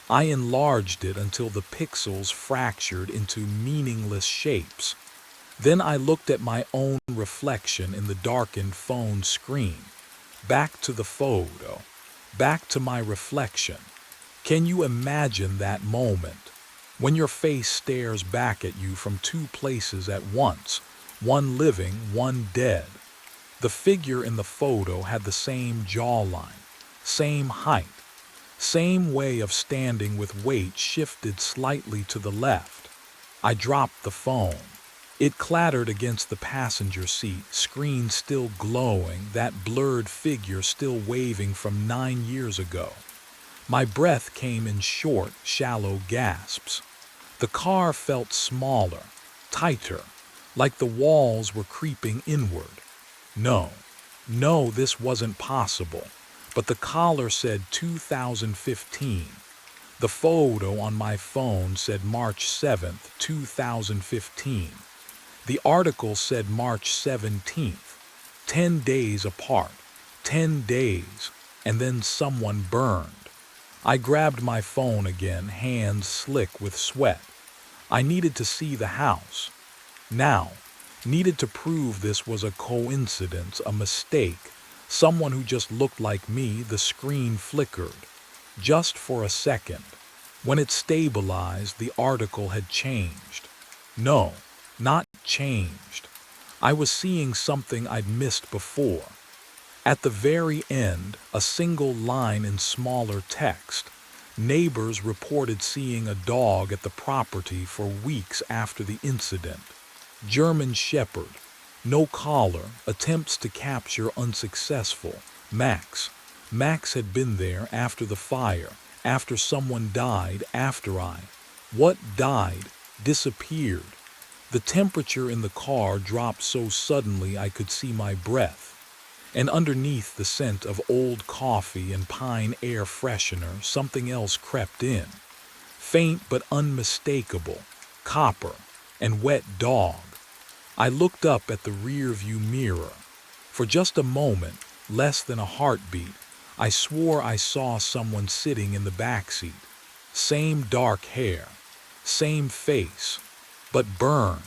I enlarged it until the pixels fractured into meaningless shapes. Then I looked at my own reflection in the darkened phone screen. Back to the photo. Back to my reflection. Can you imagine that moment? When your face stares back at you from two places at once, one living, one dead. The figure in the photo had the same jawline, same height, same way of standing with weight shifted slightly to the left. I dropped the phone. It clattered against the passenger seat, screen still glowing, that blurred figure still waving from 9 years ago. My breath came in short, shallow gasps. The car felt smaller, tighter, like the walls were creeping inward. No, this wasn't possible. But the collar said 2015. The photo on my phone said March 7th, 2015. The article said March 17th. 10 days apart. 10 days. And then someone burned. I grabbed my phone again, hands slick with sweat. I needed to see the house. Now. Needed to prove this was a coincidence, a mistake. Someone who just looked like me. The screen flickered. Just for a second. When it stabilized, the article had changed. No, not changed. I was seeing something I'd missed before. At the very end, a single line in smaller text. Neighbors reported seeing a dog at the property for weeks after the incident. German Shepherd. No collar. Attempts to capture unsuccessful. Max. Max had been there after the fire, after someone died, after I. What died? Disappeared. The temperature in the car dropped so suddenly I could see my breath, and underneath the scent of old coffee and pine air freshener, something else crept in. Faint but unmistakable, copper and wet dog. I looked up at the rear-view mirror. For just a moment, less than a heartbeat, I swore I saw someone sitting in the back seat. Same dark hair, same face, but burned.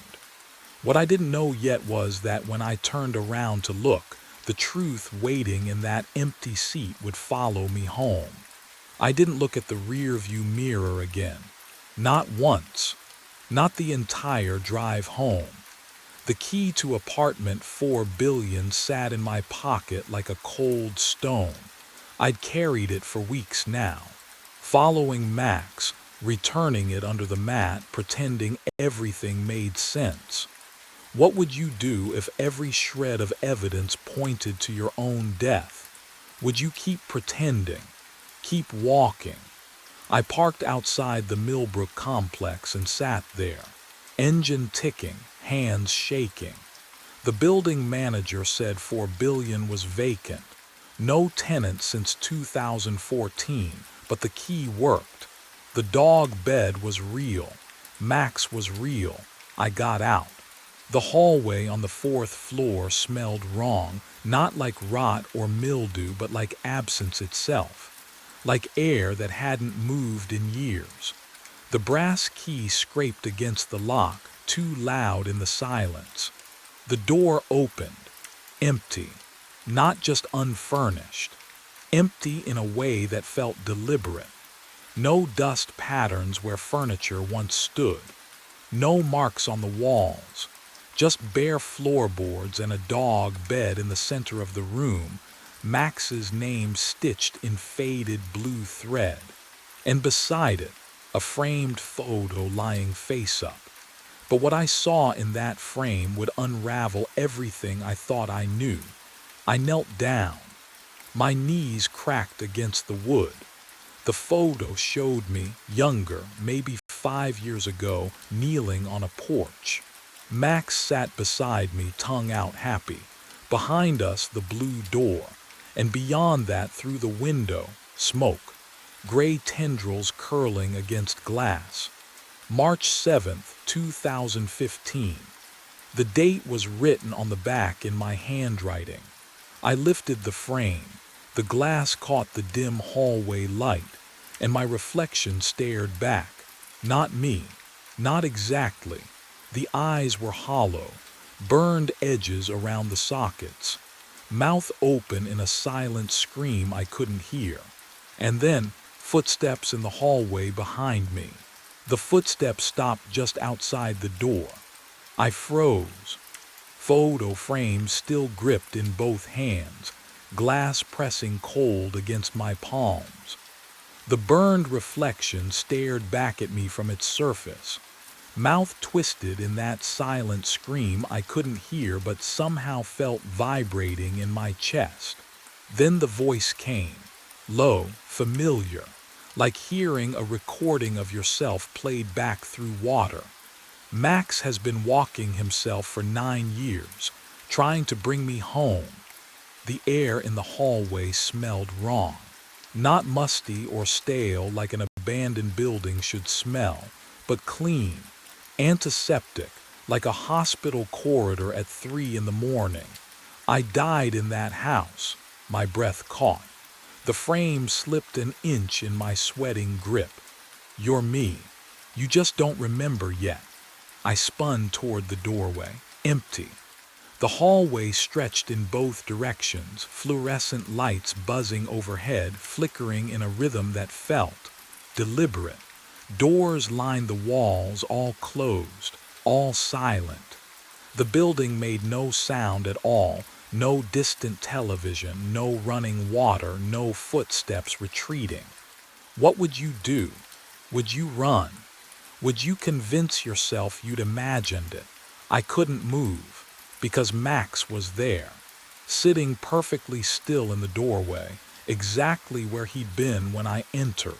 What I didn't know yet was that when I turned around to look, the truth waiting in that empty seat would follow me home. I didn't look at the rear-view mirror again. Not once. Not the entire drive home. The key to apartment 4 billion sat in my pocket like a cold stone. I'd carried it for weeks now, following Max, returning it under the mat, pretending everything made sense. What would you do if every shred of evidence pointed to your own death? Would you keep pretending? Keep walking? I parked outside the Millbrook complex and sat there, engine ticking, hands shaking. The building manager said 4 billion was vacant. No tenant since 2014, but the key worked. The dog bed was real. Max was real. I got out. The hallway on the 4th floor smelled wrong, not like rot or mildew, but like absence itself. Like air that hadn't moved in years. The brass key scraped against the lock, too loud in the silence. The door opened. Empty. Not just unfurnished. Empty in a way that felt deliberate. No dust patterns where furniture once stood. No marks on the walls. Just bare floorboards and a dog bed in the center of the room, Max's name stitched in faded blue thread. And beside it, a framed photo lying face up. But what I saw in that frame would unravel everything I thought I knew. I knelt down. My knees cracked against the wood. The photo showed me, younger, maybe 5 years ago, kneeling on a porch. Max sat beside me, tongue out happy. Behind us, the blue door. And beyond that, through the window, smoke. Gray tendrils curling against glass. March 7th, 2015. The date was written on the back in my handwriting. I lifted the frame. The glass caught the dim hallway light, and my reflection stared back. Not me. Not exactly. The eyes were hollow, burned edges around the sockets. Mouth open in a silent scream I couldn't hear. And then, footsteps in the hallway behind me. The footsteps stopped just outside the door. I froze. Photo frame still gripped in both hands, glass pressing cold against my palms. The burned reflection stared back at me from its surface. Mouth twisted in that silent scream I couldn't hear but somehow felt vibrating in my chest. Then the voice came, low, familiar, like hearing a recording of yourself played back through water. Max has been walking himself for 9 years, trying to bring me home. The air in the hallway smelled wrong. Not musty or stale like an abandoned building should smell, but clean. Antiseptic, like a hospital corridor at 3 in the morning. I died in that house. My breath caught. The frame slipped an inch in my sweating grip. You're me. You just don't remember yet. I spun toward the doorway. Empty. The hallway stretched in both directions, fluorescent lights buzzing overhead, flickering in a rhythm that felt deliberate. Doors lined the walls, all closed, all silent. The building made no sound at all, no distant television, no running water, no footsteps retreating. What would you do? Would you run? Would you convince yourself you'd imagined it? I couldn't move, because Max was there, sitting perfectly still in the doorway, exactly where he'd been when I entered.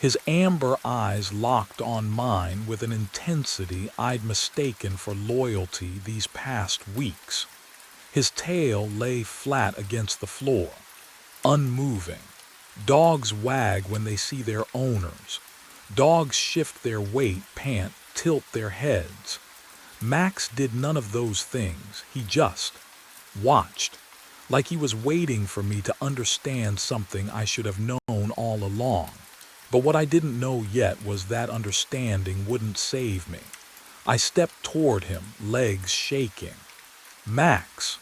His amber eyes locked on mine with an intensity I'd mistaken for loyalty these past weeks. His tail lay flat against the floor, unmoving. Dogs wag when they see their owners. Dogs shift their weight, pant, tilt their heads. Max did none of those things. He just watched, like he was waiting for me to understand something I should have known all along. But what I didn't know yet was that understanding wouldn't save me. I stepped toward him, legs shaking. Max.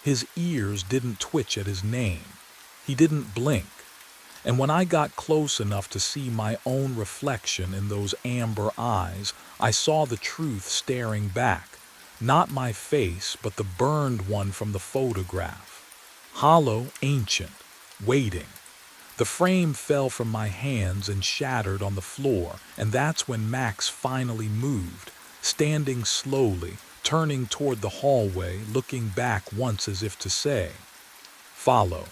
His ears didn't twitch at his name. He didn't blink. And when I got close enough to see my own reflection in those amber eyes, I saw the truth staring back. Not my face, but the burned one from the photograph. Hollow, ancient, waiting. The frame fell from my hands and shattered on the floor, and that's when Max finally moved, standing slowly, turning toward the hallway, looking back once as if to say, "Follow."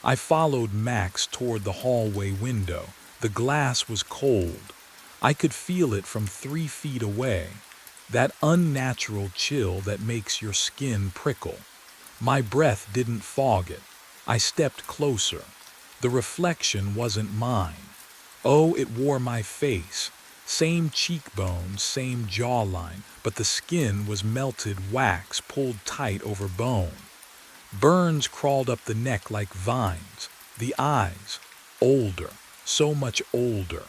I followed Max toward the hallway window. The glass was cold. I could feel it from 3 feet away, that unnatural chill that makes your skin prickle. My breath didn't fog it. I stepped closer. The reflection wasn't mine. Oh, it wore my face. Same cheekbones, same jawline, but the skin was melted wax pulled tight over bone. Burns crawled up the neck like vines. The eyes, older, so much older.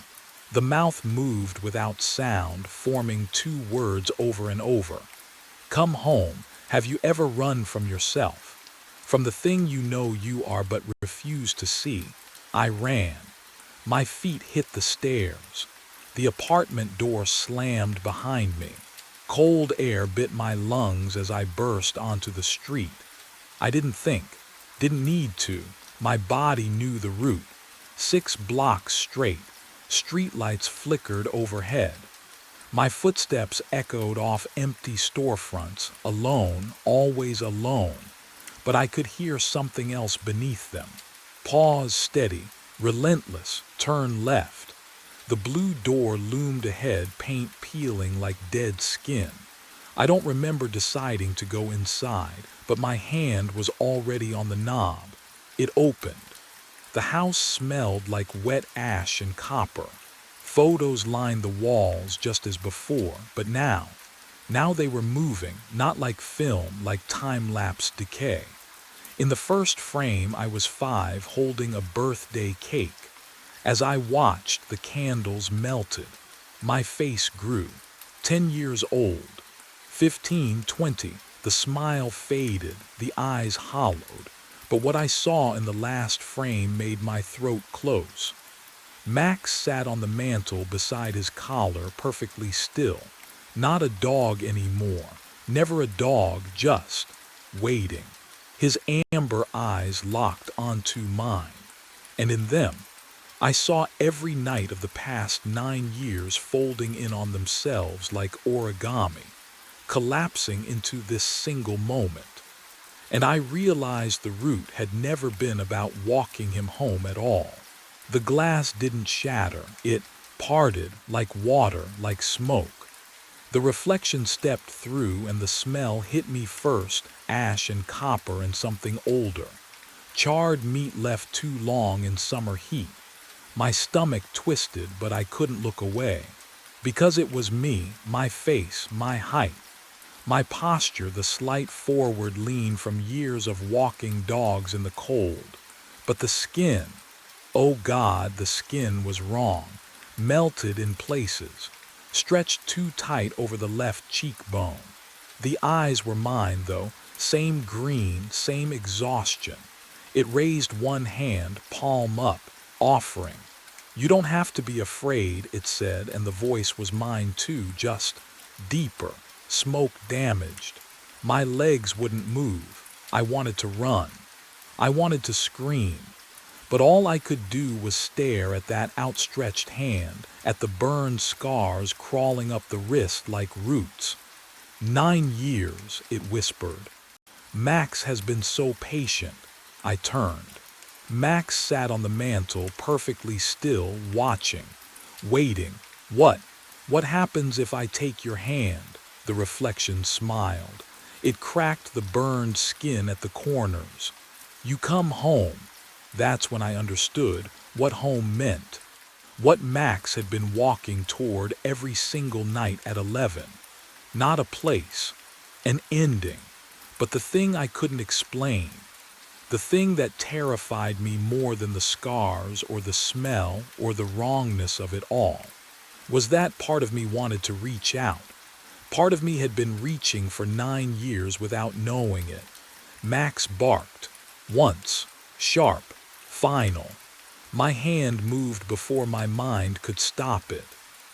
The mouth moved without sound, forming 2 words over and over. Come home. Have you ever run from yourself? From the thing you know you are but refuse to see? I ran. My feet hit the stairs. The apartment door slammed behind me. Cold air bit my lungs as I burst onto the street. I didn't think, didn't need to. My body knew the route. 6 blocks straight. Streetlights flickered overhead. My footsteps echoed off empty storefronts, alone, always alone. But I could hear something else beneath them. Pause steady, relentless, turn left. The blue door loomed ahead, paint peeling like dead skin. I don't remember deciding to go inside, but my hand was already on the knob. It opened. The house smelled like wet ash and copper. Photos lined the walls just as before, but now they were moving, not like film, like time-lapse decay. In the first frame, I was 5, holding a birthday cake. As I watched, the candles melted. My face grew. 10 years old. 15, 20. The smile faded, the eyes hollowed. But what I saw in the last frame made my throat close. Max sat on the mantel beside his collar, perfectly still. Not a dog anymore. Never a dog, just waiting. His amber eyes locked onto mine. And in them, I saw every night of the past 9 years folding in on themselves like origami, collapsing into this single moment. And I realized the route had never been about walking him home at all. The glass didn't shatter, it parted like water, like smoke. The reflection stepped through and the smell hit me first, ash and copper and something older. Charred meat left too long in summer heat. My stomach twisted, but I couldn't look away. Because it was me, my face, my height. My posture, the slight forward lean from years of walking dogs in the cold. But the skin, oh God, the skin was wrong, melted in places, stretched too tight over the left cheekbone. The eyes were mine, though, same green, same exhaustion. It raised one hand, palm up, offering. You don't have to be afraid, it said, and the voice was mine too, just deeper. Smoke damaged. My legs wouldn't move. I wanted to run. I wanted to scream. But all I could do was stare at that outstretched hand, at the burned scars crawling up the wrist like roots. 9 years, it whispered. Max has been so patient. I turned. Max sat on the mantel, perfectly still, watching, waiting. What? What happens if I take your hand? The reflection smiled. It cracked the burned skin at the corners. You come home. That's when I understood what home meant. What Max had been walking toward every single night at 11. Not a place, an ending, but the thing I couldn't explain. The thing that terrified me more than the scars or the smell or the wrongness of it all was that part of me wanted to reach out. Part of me had been reaching for 9 years without knowing it. Max barked. Once. Sharp. Final. My hand moved before my mind could stop it.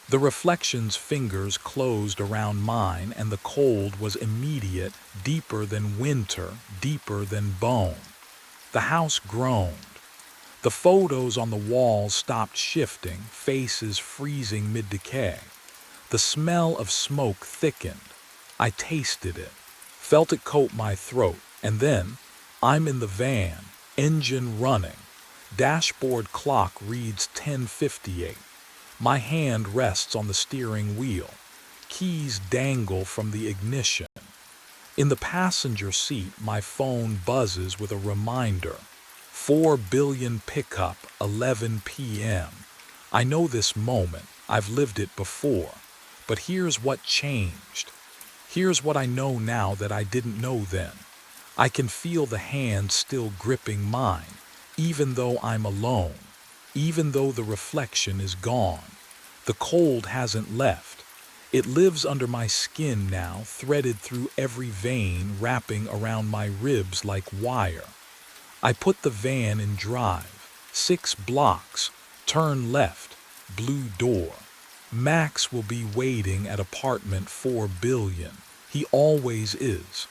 The reflection's fingers closed around mine, and the cold was immediate, deeper than winter, deeper than bone. The house groaned. The photos on the walls stopped shifting, faces freezing mid-decay. The smell of smoke thickened. I tasted it, felt it coat my throat, and then I'm in the van, engine running. Dashboard clock reads 10:58. My hand rests on the steering wheel. Keys dangle from the ignition. In the passenger seat, my phone buzzes with a reminder. 4 billion pickup, 11 p.m. I know this moment. I've lived it before. But here's what changed. Here's what I know now that I didn't know then. I can feel the hand still gripping mine, even though I'm alone, even though the reflection is gone. The cold hasn't left. It lives under my skin now, threaded through every vein, wrapping around my ribs like wire. I put the van in drive. 6 blocks. Turn left. Blue door. Max will be waiting at apartment 4 billion. He always is.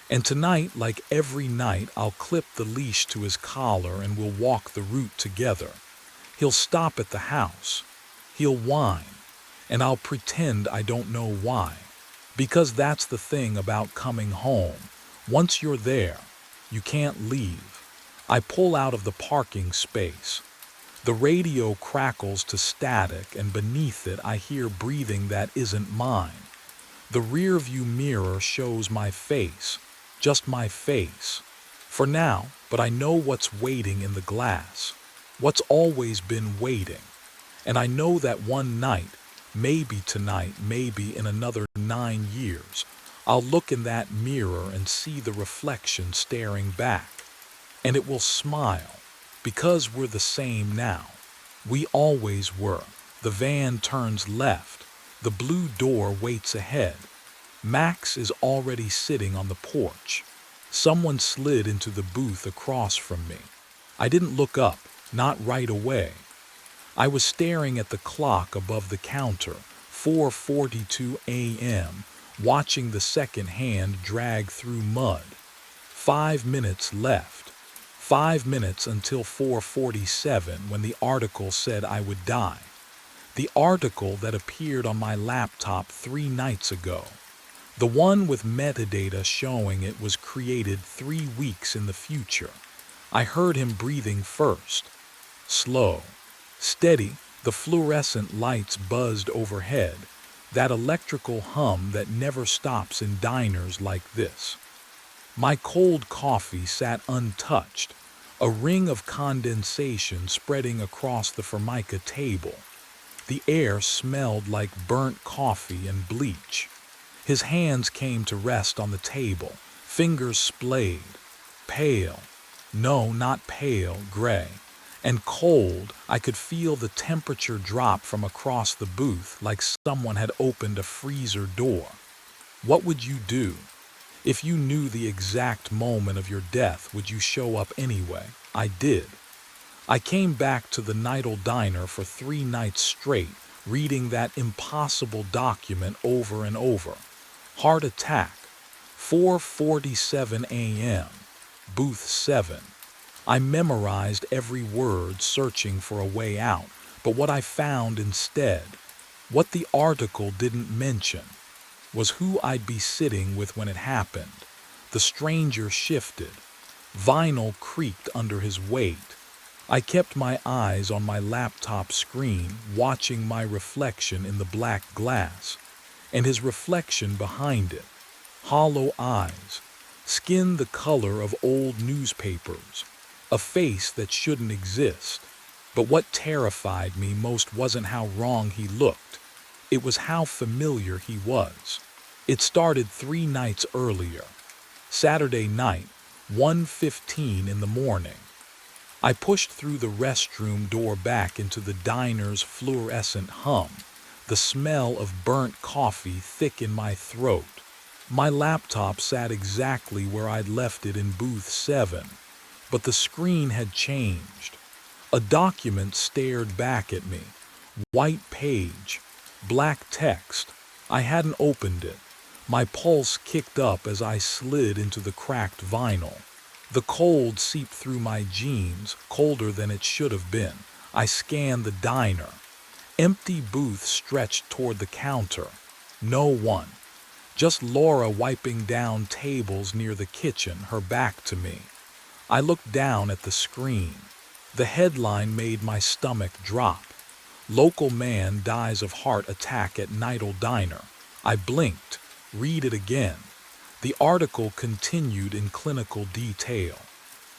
And tonight, like every night, I'll clip the leash to his collar and we'll walk the route together. He'll stop at the house. He'll whine. And I'll pretend I don't know why. Because that's the thing about coming home. Once you're there, you can't leave. I pull out of the parking space. The radio crackles to static, and beneath it I hear breathing that isn't mine. The rearview mirror shows my face, just my face. For now, but I know what's waiting in the glass. What's always been waiting. And I know that one night, maybe tonight, maybe in another 9 years, I'll look in that mirror and see the reflection staring back. And it will smile, because we're the same now. We always were. The van turns left. The blue door waits ahead. Max is already sitting on the porch. Someone slid into the booth across from me. I didn't look up, not right away. I was staring at the clock above the counter, 4:42 a.m., watching the second hand drag through mud. 5 minutes left. 5 minutes until 4:47 when the article said I would die. The article that appeared on my laptop 3 nights ago. The one with metadata showing it was created 3 weeks in the future. I heard him breathing first. Slow. Steady, the fluorescent lights buzzed overhead, that electrical hum that never stops in diners like this. My cold coffee sat untouched, a ring of condensation spreading across the formica table. The air smelled like burnt coffee and bleach. His hands came to rest on the table, fingers splayed, pale. No, not pale, gray. And cold. I could feel the temperature drop from across the booth like someone had opened a freezer door. What would you do? If you knew the exact moment of your death, would you show up anyway? I did. I came back to the Nidal Diner for 3 nights straight, reading that impossible document over and over. Heart attack. 4:47 a.m. Booth 7. I memorized every word, searching for a way out, but what I found instead, what the article didn't mention, was who I'd be sitting with when it happened. The stranger shifted. Vinyl creaked under his weight. I kept my eyes on my laptop screen, watching my reflection in the black glass, and his reflection behind it. Hollow eyes, skin the color of old newspapers, a face that shouldn't exist. But what terrified me most wasn't how wrong he looked. It was how familiar he was. It started 3 nights earlier. Saturday night, 1:15 in the morning. I pushed through the restroom door back into the diner's fluorescent hum, the smell of burnt coffee thick in my throat. My laptop sat exactly where I'd left it in booth 7, but the screen had changed. A document stared back at me. White page, black text. I hadn't opened it. My pulse kicked up as I slid into the cracked vinyl. The cold seeped through my jeans, colder than it should have been. I scanned the diner. Empty booth stretched toward the counter. No one. Just Laura wiping down tables near the kitchen, her back to me. I looked down at the screen. The headline made my stomach drop. Local man dies of heart attack at Nidal Diner. I blinked. Read it again. The article continued in clinical detail.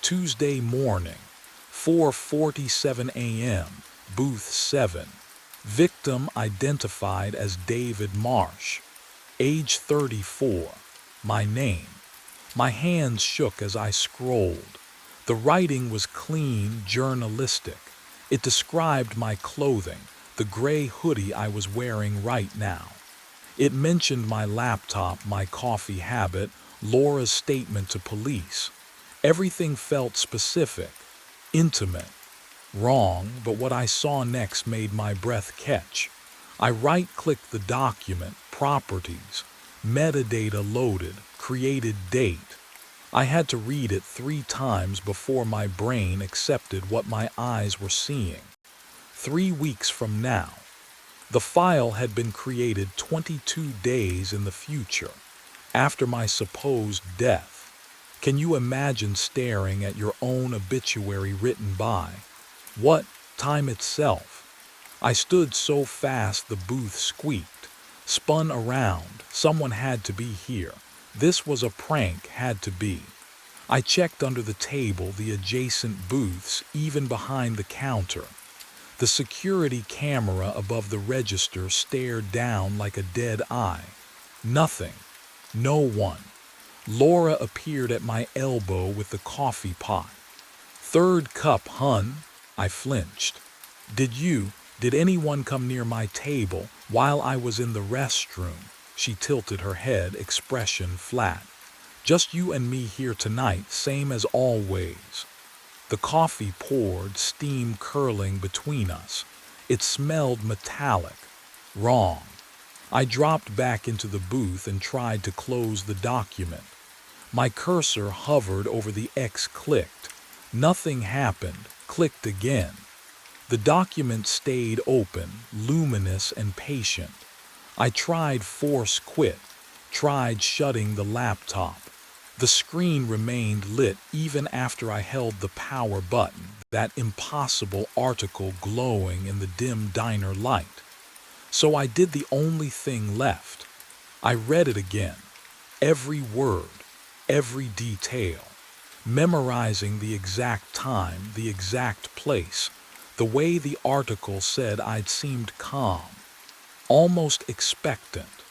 Tuesday morning, 4:47 a.m., booth 7. Victim identified as David Marsh. Age 34. My name. My hands shook as I scrolled. The writing was clean, journalistic. It described my clothing, the gray hoodie I was wearing right now. It mentioned my laptop, my coffee habit, Laura's statement to police. Everything felt specific, intimate. Wrong, but what I saw next made my breath catch. I right-clicked the document, properties, metadata loaded, created date. I had to read it 3 times before my brain accepted what my eyes were seeing. 3 weeks from now. The file had been created 22 days in the future, after my supposed death. Can you imagine staring at your own obituary written by? What? Time itself. I stood so fast the booth squeaked, spun around. Someone had to be here. This was a prank, had to be. I checked under the table, the adjacent booths, even behind the counter. The security camera above the register stared down like a dead eye. Nothing. No one. Laura appeared at my elbow with the coffee pot. "Third cup, hun." I flinched. Did anyone come near my table while I was in the restroom?" She tilted her head, expression flat. "Just you and me here tonight, same as always." The coffee poured, steam curling between us. It smelled metallic. Wrong. I dropped back into the booth and tried to close the document. My cursor hovered over the X, clicked. Nothing happened. Clicked again. The document stayed open, luminous and patient. I tried force quit, tried shutting the laptop. The screen remained lit even after I held the power button, that impossible article glowing in the dim diner light. So I did the only thing left. I read it again, every word, every detail, memorizing the exact time, the exact place, the way the article said I'd seemed calm, almost expectant,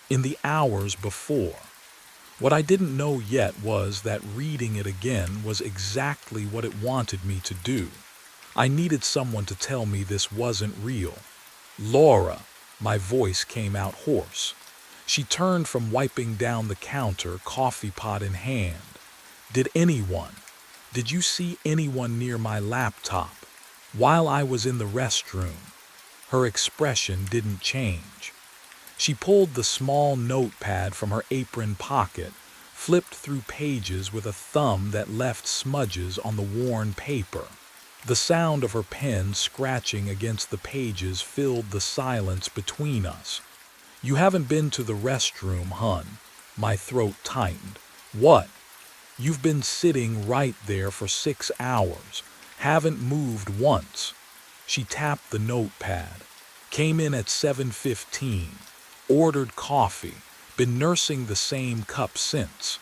in the hours before. What I didn't know yet was that reading it again was exactly what it wanted me to do. I needed someone to tell me this wasn't real. "Laura," my voice came out hoarse. She turned from wiping down the counter, coffee pot in hand. Did you see anyone near my laptop while I was in the restroom?" Her expression didn't change. She pulled the small notepad from her apron pocket, flipped through pages with a thumb that left smudges on the worn paper. The sound of her pen scratching against the pages filled the silence between us. "You haven't been to the restroom, hun." My throat tightened. "What?" "You've been sitting right there for 6 hours. Haven't moved once. She tapped the notepad. Came in at 7:15. Ordered coffee. Been nursing the same cup since.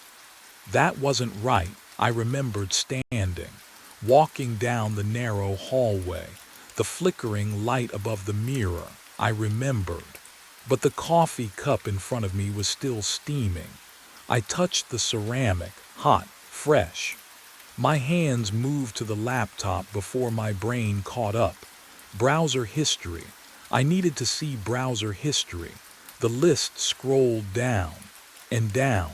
That wasn't right. I remembered standing, walking down the narrow hallway, the flickering light above the mirror. I remembered. But the coffee cup in front of me was still steaming. I touched the ceramic, hot, fresh. My hands moved to the laptop before my brain caught up. Browser history. I needed to see browser history. The list scrolled down and down.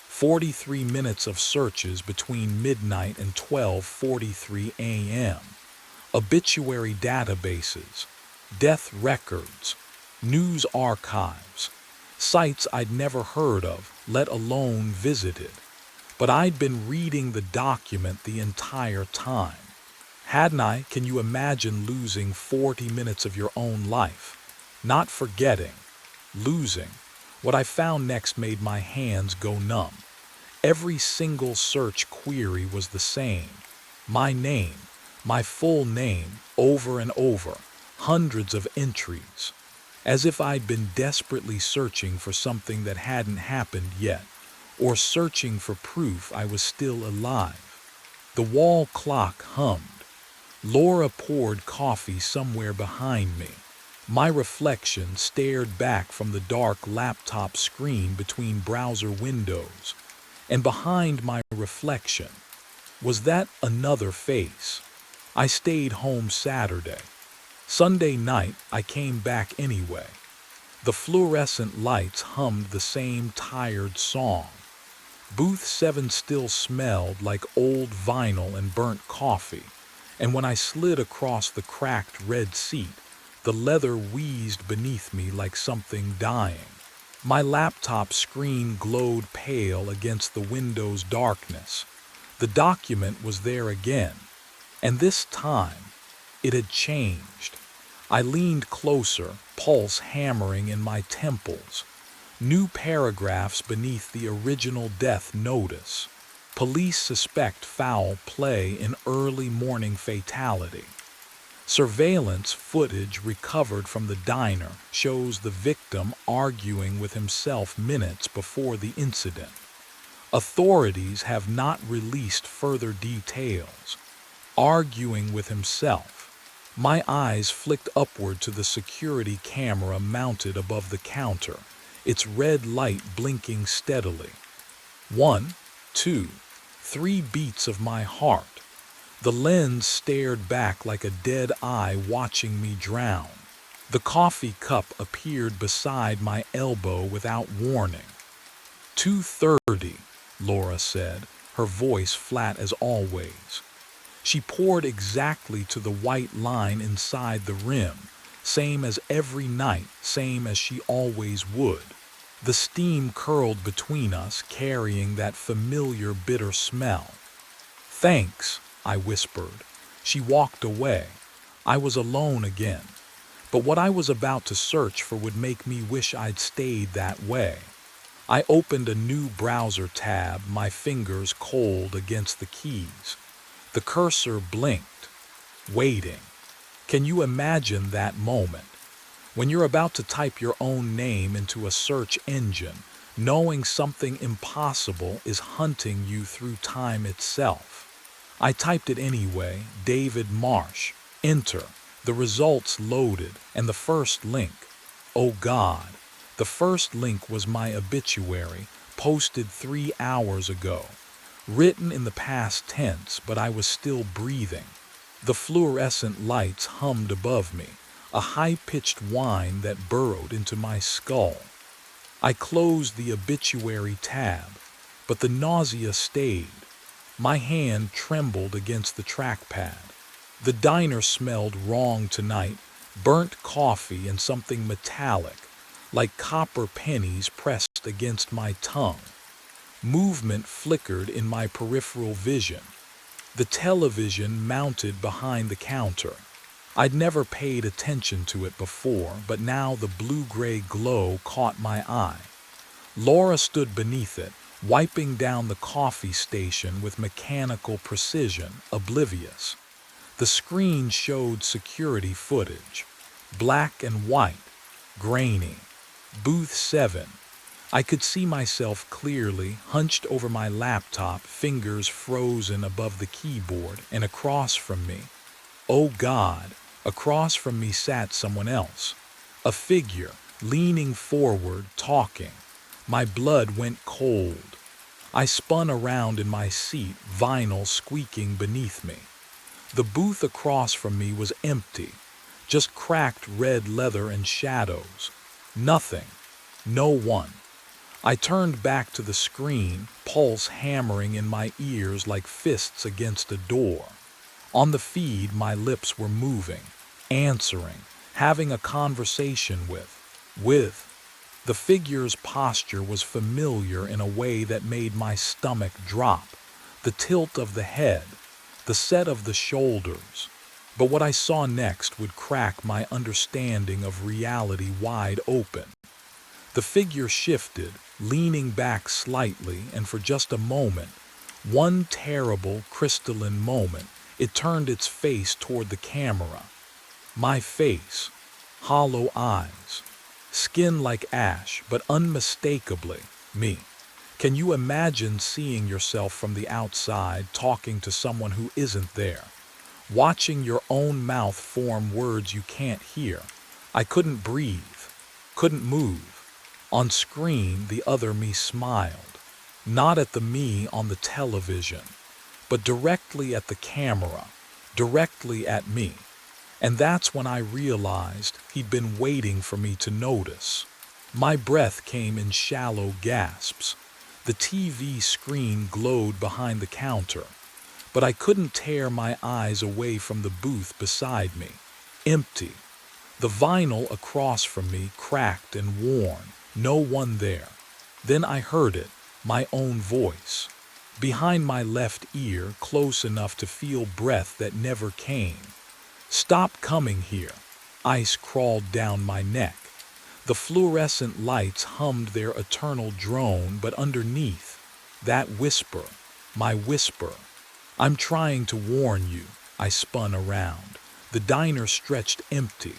43 minutes of searches between midnight and 12:43 a.m. Obituary databases, death records, news archives, sites I'd never heard of, let alone visited. But I'd been reading the document the entire time. Hadn't I? Can you imagine losing 40 minutes of your own life? Not forgetting, losing. What I found next made my hands go numb. Every single search query was the same. My name, my full name, over and over, hundreds of entries. As if I'd been desperately searching for something that hadn't happened yet, or searching for proof I was still alive. The wall clock hummed. Laura poured coffee somewhere behind me. My reflection stared back from the dark laptop screen between browser windows. And behind my reflection was that another face. I stayed home Saturday. Sunday night, I came back anyway. The fluorescent lights hummed the same tired song. Booth 7 still smelled like old vinyl and burnt coffee, and when I slid across the cracked red seat, the leather wheezed beneath me like something dying. My laptop screen glowed pale against the window's darkness. The document was there again, and this time, it had changed. I leaned closer, pulse hammering in my temples. New paragraphs beneath the original death notice. Police suspect foul play in early morning fatality. Surveillance footage recovered from the diner shows the victim arguing with himself minutes before the incident. Authorities have not released further details. Arguing with himself. My eyes flicked upward to the security camera mounted above the counter, its red light blinking steadily. 1, 2, 3 beats of my heart. The lens stared back like a dead eye watching me drown. The coffee cup appeared beside my elbow without warning. 2:30, Laura said, her voice flat as always. She poured exactly to the white line inside the rim, same as every night, same as she always would. The steam curled between us, carrying that familiar bitter smell. Thanks, I whispered. She walked away. I was alone again. But what I was about to search for would make me wish I'd stayed that way. I opened a new browser tab, my fingers cold against the keys. The cursor blinked, waiting. Can you imagine that moment? When you're about to type your own name into a search engine, knowing something impossible is hunting you through time itself. I typed it anyway, David Marsh. Enter. The results loaded, and the first link. Oh God. The first link was my obituary, posted 3 hours ago. Written in the past tense, but I was still breathing. The fluorescent lights hummed above me, a high-pitched whine that burrowed into my skull. I closed the obituary tab, but the nausea stayed. My hand trembled against the trackpad. The diner smelled wrong tonight, burnt coffee and something metallic, like copper pennies pressed against my tongue. Movement flickered in my peripheral vision. The television mounted behind the counter. I'd never paid attention to it before, but now the blue-gray glow caught my eye. Laura stood beneath it, wiping down the coffee station with mechanical precision, oblivious. The screen showed security footage. Black and white, grainy. Booth 7. I could see myself clearly, hunched over my laptop, fingers frozen above the keyboard, and across from me, oh God, across from me sat someone else. A figure, leaning forward, talking. My blood went cold. I spun around in my seat, vinyl squeaking beneath me. The booth across from me was empty, just cracked red leather and shadows. Nothing. No one. I turned back to the screen, pulse hammering in my ears like fists against a door. On the feed, my lips were moving, answering, having a conversation with. The figure's posture was familiar in a way that made my stomach drop. The tilt of the head, the set of the shoulders. But what I saw next would crack my understanding of reality wide open. The figure shifted, leaning back slightly, and for just a moment, one terrible, crystalline moment, it turned its face toward the camera. My face, hollow eyes, skin like ash, but unmistakably me. Can you imagine seeing yourself from the outside, talking to someone who isn't there? Watching your own mouth form words you can't hear. I couldn't breathe, couldn't move. On screen, the other me smiled. Not at the me on the television, but directly at the camera, directly at me. And that's when I realized he'd been waiting for me to notice. My breath came in shallow gasps. The TV screen glowed behind the counter, but I couldn't tear my eyes away from the booth beside me. Empty. The vinyl across from me cracked and worn. No one there. Then I heard it, my own voice. Behind my left ear, close enough to feel breath that never came. Stop coming here. Ice crawled down my neck. The fluorescent lights hummed their eternal drone, but underneath, that whisper, my whisper. I'm trying to warn you. I spun around. The diner stretched empty.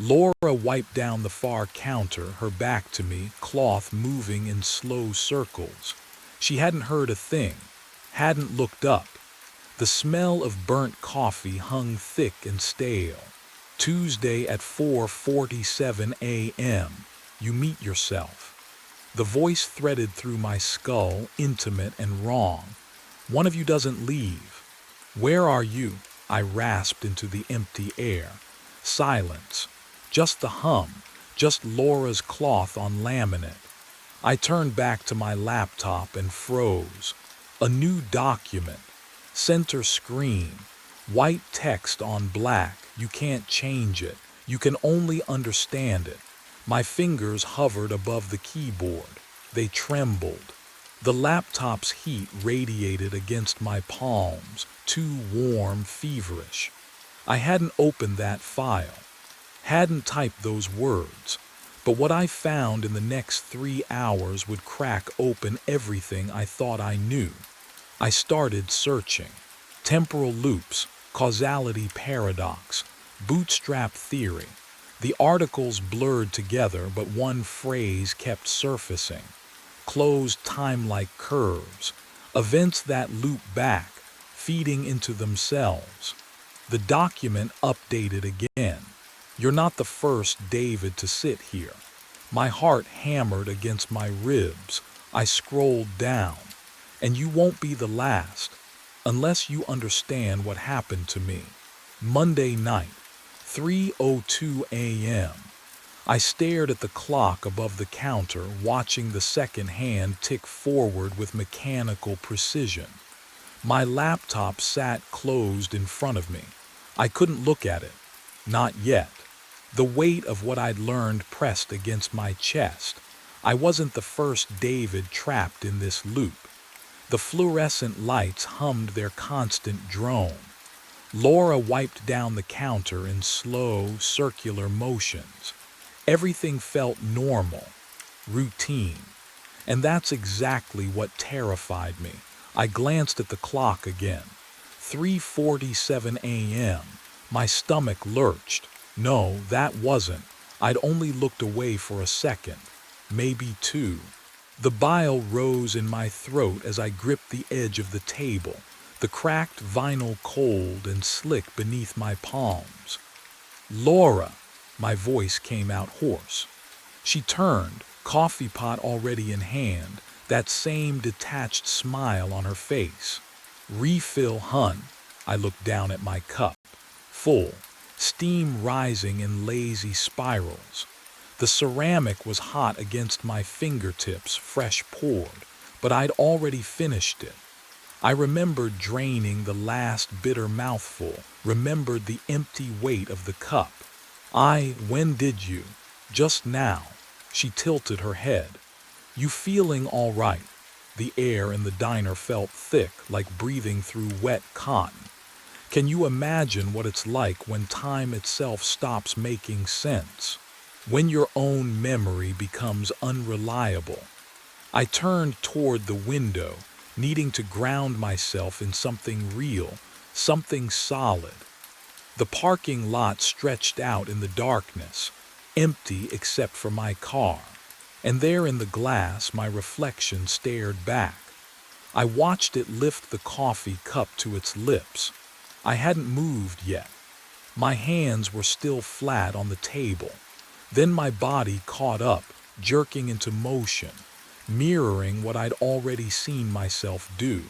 Laura wiped down the far counter, her back to me, cloth moving in slow circles. She hadn't heard a thing, hadn't looked up. The smell of burnt coffee hung thick and stale. Tuesday at 4:47 a.m. You meet yourself. The voice threaded through my skull, intimate and wrong. One of you doesn't leave. Where are you? I rasped into the empty air. Silence. Just the hum, just Laura's cloth on laminate. I turned back to my laptop and froze. A new document. Center screen. White text on black. You can't change it. You can only understand it. My fingers hovered above the keyboard. They trembled. The laptop's heat radiated against my palms, too warm, feverish. I hadn't opened that file. Hadn't typed those words, but what I found in the next 3 hours would crack open everything I thought I knew. I started searching. Temporal loops, causality paradox, bootstrap theory. The articles blurred together, but one phrase kept surfacing. Closed time-like curves, events that loop back, feeding into themselves. The document updated again. You're not the first David to sit here. My heart hammered against my ribs. I scrolled down. And you won't be the last, unless you understand what happened to me. Monday night, 3:02 a.m. I stared at the clock above the counter, watching the second hand tick forward with mechanical precision. My laptop sat closed in front of me. I couldn't look at it. Not yet. The weight of what I'd learned pressed against my chest. I wasn't the first David trapped in this loop. The fluorescent lights hummed their constant drone. Laura wiped down the counter in slow, circular motions. Everything felt normal, routine. And that's exactly what terrified me. I glanced at the clock again. 3:47 a.m. My stomach lurched. No, that wasn't. I'd only looked away for a second, maybe two. The bile rose in my throat as I gripped the edge of the table, the cracked vinyl cold and slick beneath my palms. "Laura!" My voice came out hoarse. She turned, coffee pot already in hand, that same detached smile on her face. "Refill, hun." I looked down at my cup. Full, steam rising in lazy spirals. The ceramic was hot against my fingertips, fresh poured, but I'd already finished it. I remembered draining the last bitter mouthful, remembered the empty weight of the cup. "When did you?" "Just now." She tilted her head. "You feeling all right?" The air in the diner felt thick, like breathing through wet cotton. Can you imagine what it's like when time itself stops making sense? When your own memory becomes unreliable? I turned toward the window, needing to ground myself in something real, something solid. The parking lot stretched out in the darkness, empty except for my car, and there in the glass my reflection stared back. I watched it lift the coffee cup to its lips. I hadn't moved yet. My hands were still flat on the table. Then my body caught up, jerking into motion, mirroring what I'd already seen myself do.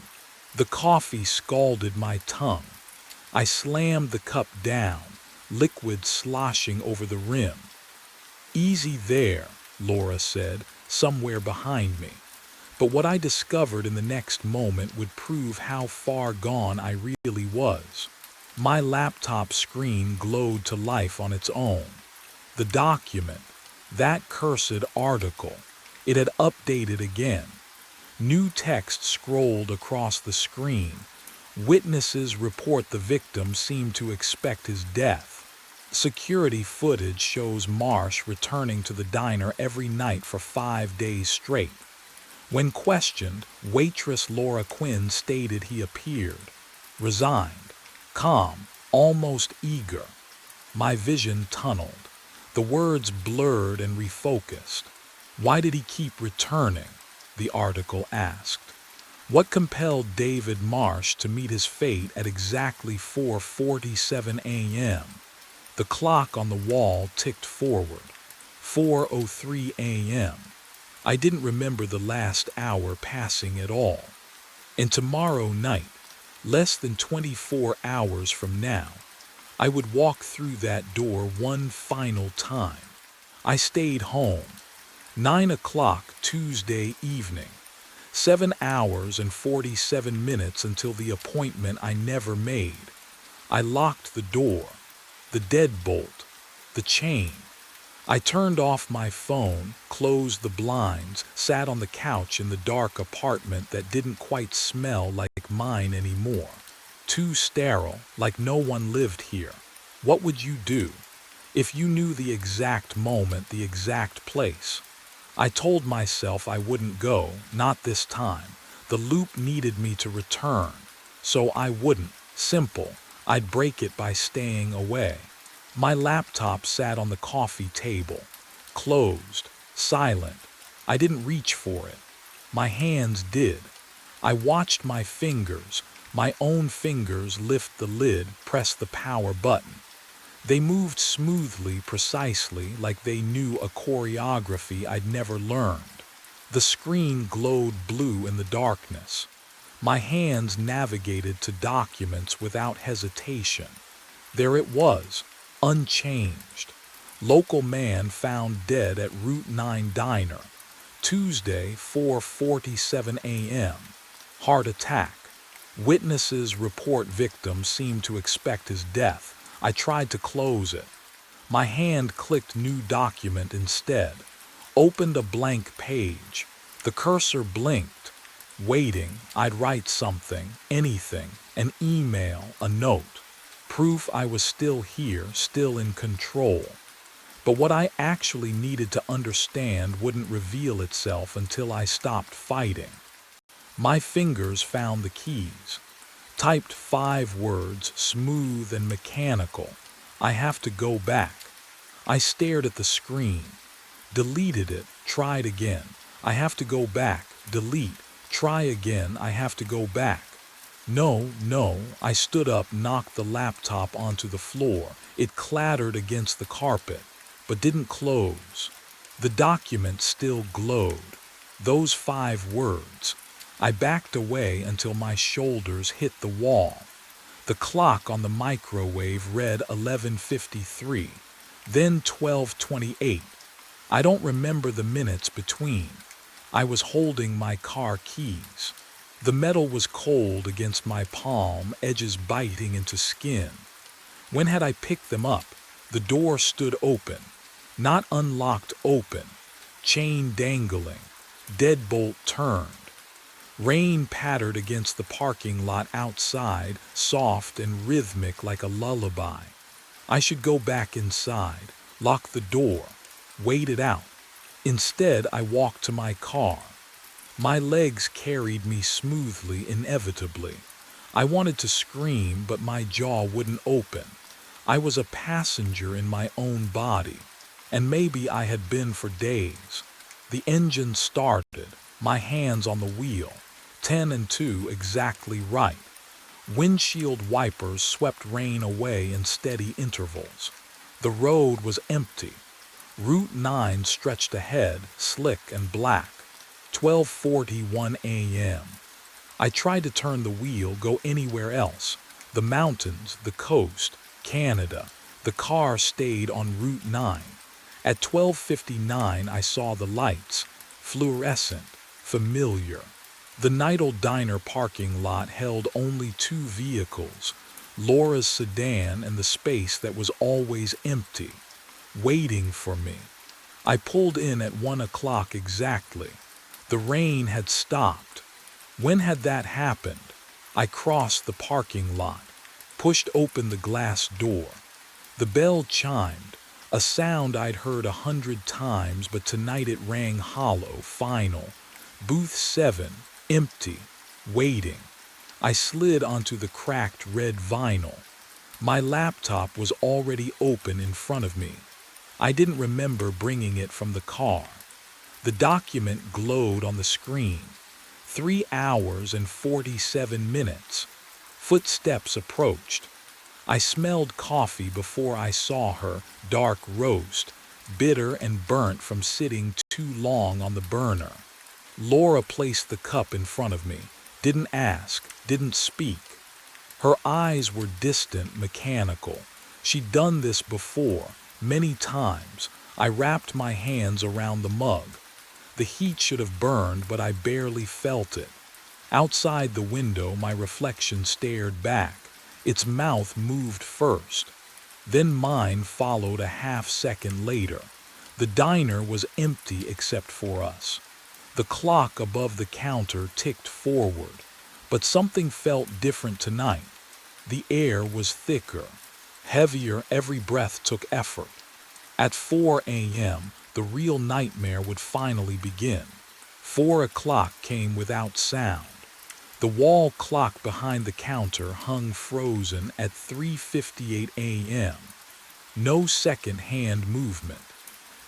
The coffee scalded my tongue. I slammed the cup down, liquid sloshing over the rim. "Easy there," Laura said, somewhere behind me. But what I discovered in the next moment would prove how far gone I really was. My laptop screen glowed to life on its own. The document, that cursed article, it had updated again. New text scrolled across the screen. Witnesses report the victim seemed to expect his death. Security footage shows Marsh returning to the diner every night for 5 days straight. When questioned, waitress Laura Quinn stated he appeared resigned, calm, almost eager. My vision tunneled. The words blurred and refocused. "Why did he keep returning?" the article asked. What compelled David Marsh to meet his fate at exactly 4:47 a.m.? The clock on the wall ticked forward. 4:03 a.m. I didn't remember the last hour passing at all. And tomorrow night, less than 24 hours from now, I would walk through that door one final time. I stayed home. 9 o'clock Tuesday evening. 7 hours and 47 minutes until the appointment I never made. I locked the door, the deadbolt, the chain. I turned off my phone, closed the blinds, sat on the couch in the dark apartment that didn't quite smell like mine anymore. Too sterile, like no one lived here. What would you do if you knew the exact moment, the exact place? I told myself I wouldn't go, not this time. The loop needed me to return, so I wouldn't. Simple. I'd break it by staying away. My laptop sat on the coffee table, closed, silent. I didn't reach for it. My hands did. I watched my fingers, my own fingers, lift the lid, press the power button. They moved smoothly, precisely, like they knew a choreography I'd never learned. The screen glowed blue in the darkness. My hands navigated to documents without hesitation. There it was, unchanged. Local man found dead at Route 9 Diner. Tuesday, 4:47 a.m. Heart attack. Witnesses report victim seemed to expect his death. I tried to close it. My hand clicked new document instead. Opened a blank page. The cursor blinked. Waiting, I'd write something, anything, an email, a note. Proof I was still here, still in control. But what I actually needed to understand wouldn't reveal itself until I stopped fighting. My fingers found the keys. Typed 5 words, smooth and mechanical. I have to go back. I stared at the screen. Deleted it, tried again. I have to go back. Delete. Try again. I have to go back. No, no. I stood up, knocked the laptop onto the floor. It clattered against the carpet, but didn't close. The document still glowed. Those 5 words. I backed away until my shoulders hit the wall. The clock on the microwave read 11:53, then 12:28. I don't remember the minutes between. I was holding my car keys. The metal was cold against my palm, edges biting into skin. When had I picked them up? The door stood open. Not unlocked, open. Chain dangling. Deadbolt turned. Rain pattered against the parking lot outside, soft and rhythmic like a lullaby. I should go back inside, lock the door, wait it out. Instead, I walked to my car. My legs carried me smoothly, inevitably. I wanted to scream, but my jaw wouldn't open. I was a passenger in my own body, and maybe I had been for days. The engine started, my hands on the wheel. 10 and 2 exactly right. Windshield wipers swept rain away in steady intervals. The road was empty. Route 9 stretched ahead, slick and black. 12:41 a.m. I tried to turn the wheel, go anywhere else. The mountains, the coast, Canada. The car stayed on Route 9. At 12:59 I saw the lights, fluorescent, familiar. The Nidal Diner parking lot held only 2 vehicles, Laura's sedan and the space that was always empty, waiting for me. I pulled in at 1 o'clock exactly. The rain had stopped. When had that happened? I crossed the parking lot, pushed open the glass door. The bell chimed, a sound I'd heard 100 times, but tonight it rang hollow, final. Booth 7, empty, waiting. I slid onto the cracked red vinyl. My laptop was already open in front of me. I didn't remember bringing it from the car. The document glowed on the screen. 3 hours and 47 minutes. Footsteps approached. I smelled coffee before I saw her, dark roast, bitter and burnt from sitting too long on the burner. Laura placed the cup in front of me, didn't ask, didn't speak. Her eyes were distant, mechanical. She'd done this before, many times. I wrapped my hands around the mug. The heat should have burned, but I barely felt it. Outside the window, my reflection stared back. Its mouth moved first. Then mine followed a half-second later. The diner was empty except for us. The clock above the counter ticked forward, but something felt different tonight. The air was thicker, heavier, every breath took effort. At 4 a.m., the real nightmare would finally begin. 4 o'clock came without sound. The wall clock behind the counter hung frozen at 3:58 a.m. No second-hand movement.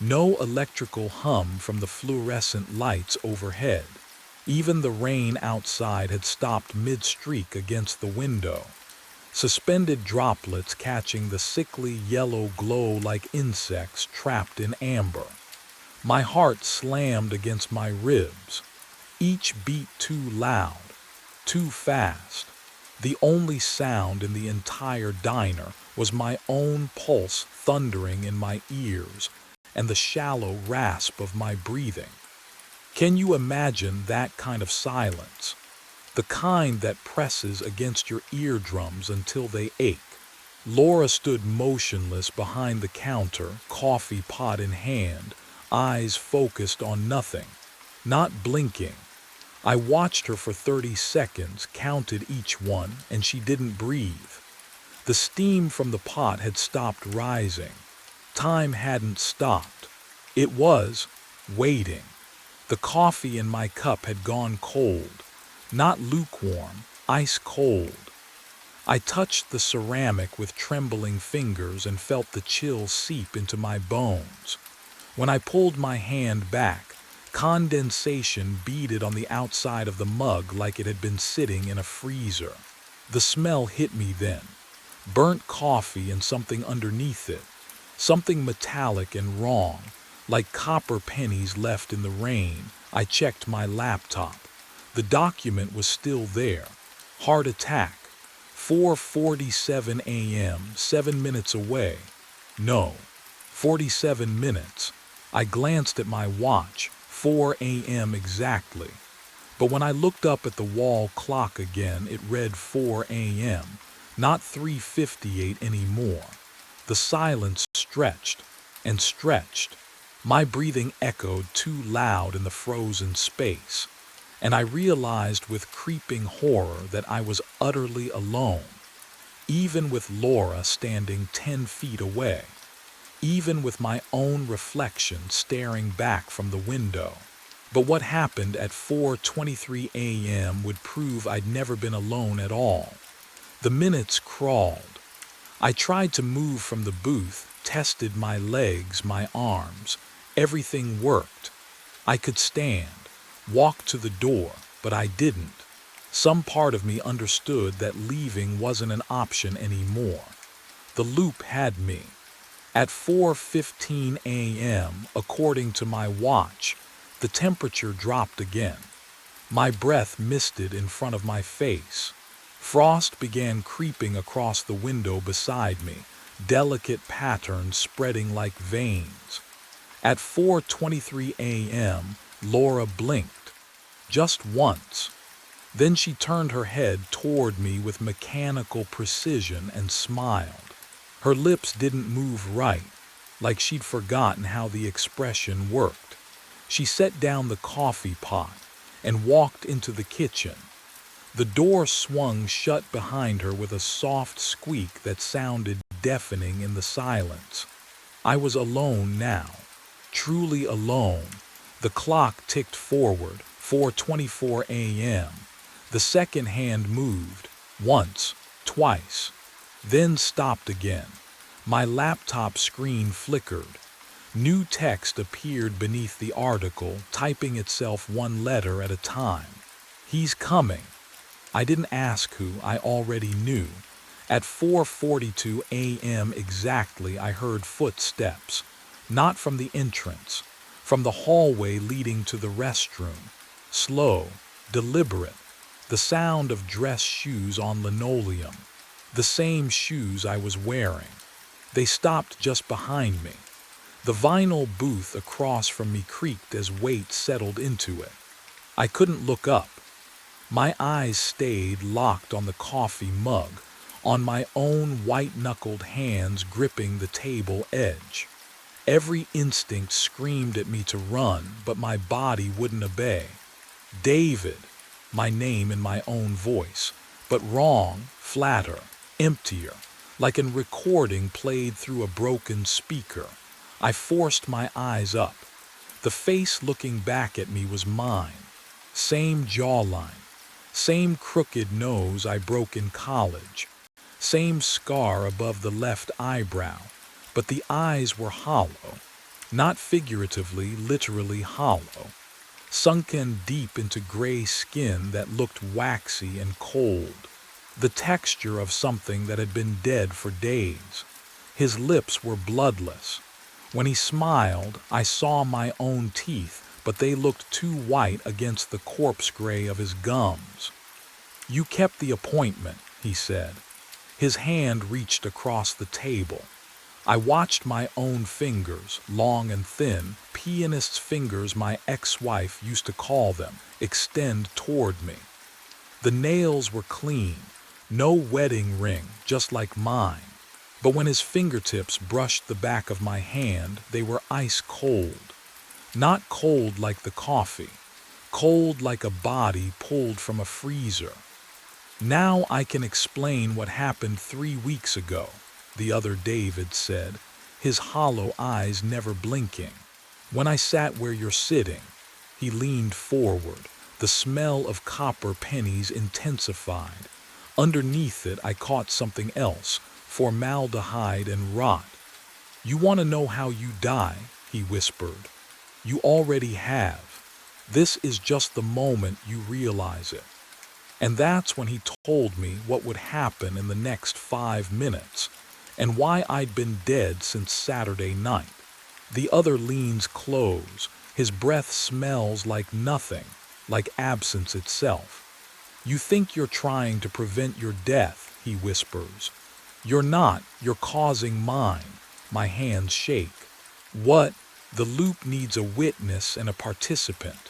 No electrical hum from the fluorescent lights overhead. Even the rain outside had stopped mid-streak against the window. Suspended droplets catching the sickly yellow glow like insects trapped in amber. My heart slammed against my ribs. Each beat too loud, too fast. The only sound in the entire diner was my own pulse thundering in my ears and the shallow rasp of my breathing. Can you imagine that kind of silence? The kind that presses against your eardrums until they ache. Laura stood motionless behind the counter, coffee pot in hand, eyes focused on nothing, not blinking. I watched her for 30 seconds, counted each one, and she didn't breathe. The steam from the pot had stopped rising. Time hadn't stopped. It was waiting. The coffee in my cup had gone cold. Not lukewarm, ice cold. I touched the ceramic with trembling fingers and felt the chill seep into my bones. When I pulled my hand back, condensation beaded on the outside of the mug like it had been sitting in a freezer. The smell hit me then. Burnt coffee and something underneath it. Something metallic and wrong, like copper pennies left in the rain. I checked my laptop. The document was still there. Heart attack. 4:47 a.m., 7 minutes away. No, 47 minutes. I glanced at my watch, 4 a.m. exactly. But when I looked up at the wall clock again, it read 4 a.m., not 3:58 anymore. The silence stretched and stretched. My breathing echoed too loud in the frozen space, and I realized with creeping horror that I was utterly alone, even with Laura standing 10 feet away, even with my own reflection staring back from the window. But what happened at 4:23 a.m. would prove I'd never been alone at all. The minutes crawled. I tried to move from the booth, tested my legs, my arms. Everything worked. I could stand, walk to the door, but I didn't. Some part of me understood that leaving wasn't an option anymore. The loop had me. At 4:15 a.m., according to my watch, the temperature dropped again. My breath misted in front of my face. Frost began creeping across the window beside me, delicate patterns spreading like veins. At 4:23 a.m., Laura blinked. Just once. Then she turned her head toward me with mechanical precision and smiled. Her lips didn't move right, like she'd forgotten how the expression worked. She set down the coffee pot and walked into the kitchen. The door swung shut behind her with a soft squeak that sounded deafening in the silence. I was alone now, truly alone. The clock ticked forward, 4:24 a.m. The second hand moved, once, twice, then stopped again. My laptop screen flickered. New text appeared beneath the article, typing itself one letter at a time. He's coming. I didn't ask who, I already knew. At 4:42 a.m. exactly, I heard footsteps, not from the entrance, from the hallway leading to the restroom. Slow, deliberate, the sound of dress shoes on linoleum, the same shoes I was wearing. They stopped just behind me. The vinyl booth across from me creaked as weight settled into it. I couldn't look up. My eyes stayed locked on the coffee mug, on my own white-knuckled hands gripping the table edge. Every instinct screamed at me to run, but my body wouldn't obey. David, my name in my own voice, but wrong, flatter, emptier, like a recording played through a broken speaker. I forced my eyes up. The face looking back at me was mine. Same jawline, same crooked nose I broke in college, same scar above the left eyebrow, but the eyes were hollow, not figuratively, literally hollow, sunken deep into gray skin that looked waxy and cold, the texture of something that had been dead for days. His lips were bloodless. When he smiled, I saw my own teeth, but they looked too white against the corpse gray of his gums. "You kept the appointment," he said. His hand reached across the table. I watched my own fingers, long and thin, pianist's fingers my ex-wife used to call them, extend toward me. The nails were clean, no wedding ring, just like mine. But when his fingertips brushed the back of my hand, they were ice cold. Not cold like the coffee, cold like a body pulled from a freezer. "Now I can explain what happened 3 weeks ago," the other David said, his hollow eyes never blinking. "When I sat where you're sitting," he leaned forward, the smell of copper pennies intensified, Underneath it, I caught something else, formaldehyde and rot. "You want to know how you die?" he whispered. "You already have. This is just the moment you realize it." And that's when he told me what would happen in the next 5 minutes, and why I'd been dead since Saturday night. The other leans close. His breath smells like nothing, like absence itself. "You think you're trying to prevent your death," he whispers. "You're not, you're causing mine." My hands shake. "What?" "The loop needs a witness and a participant."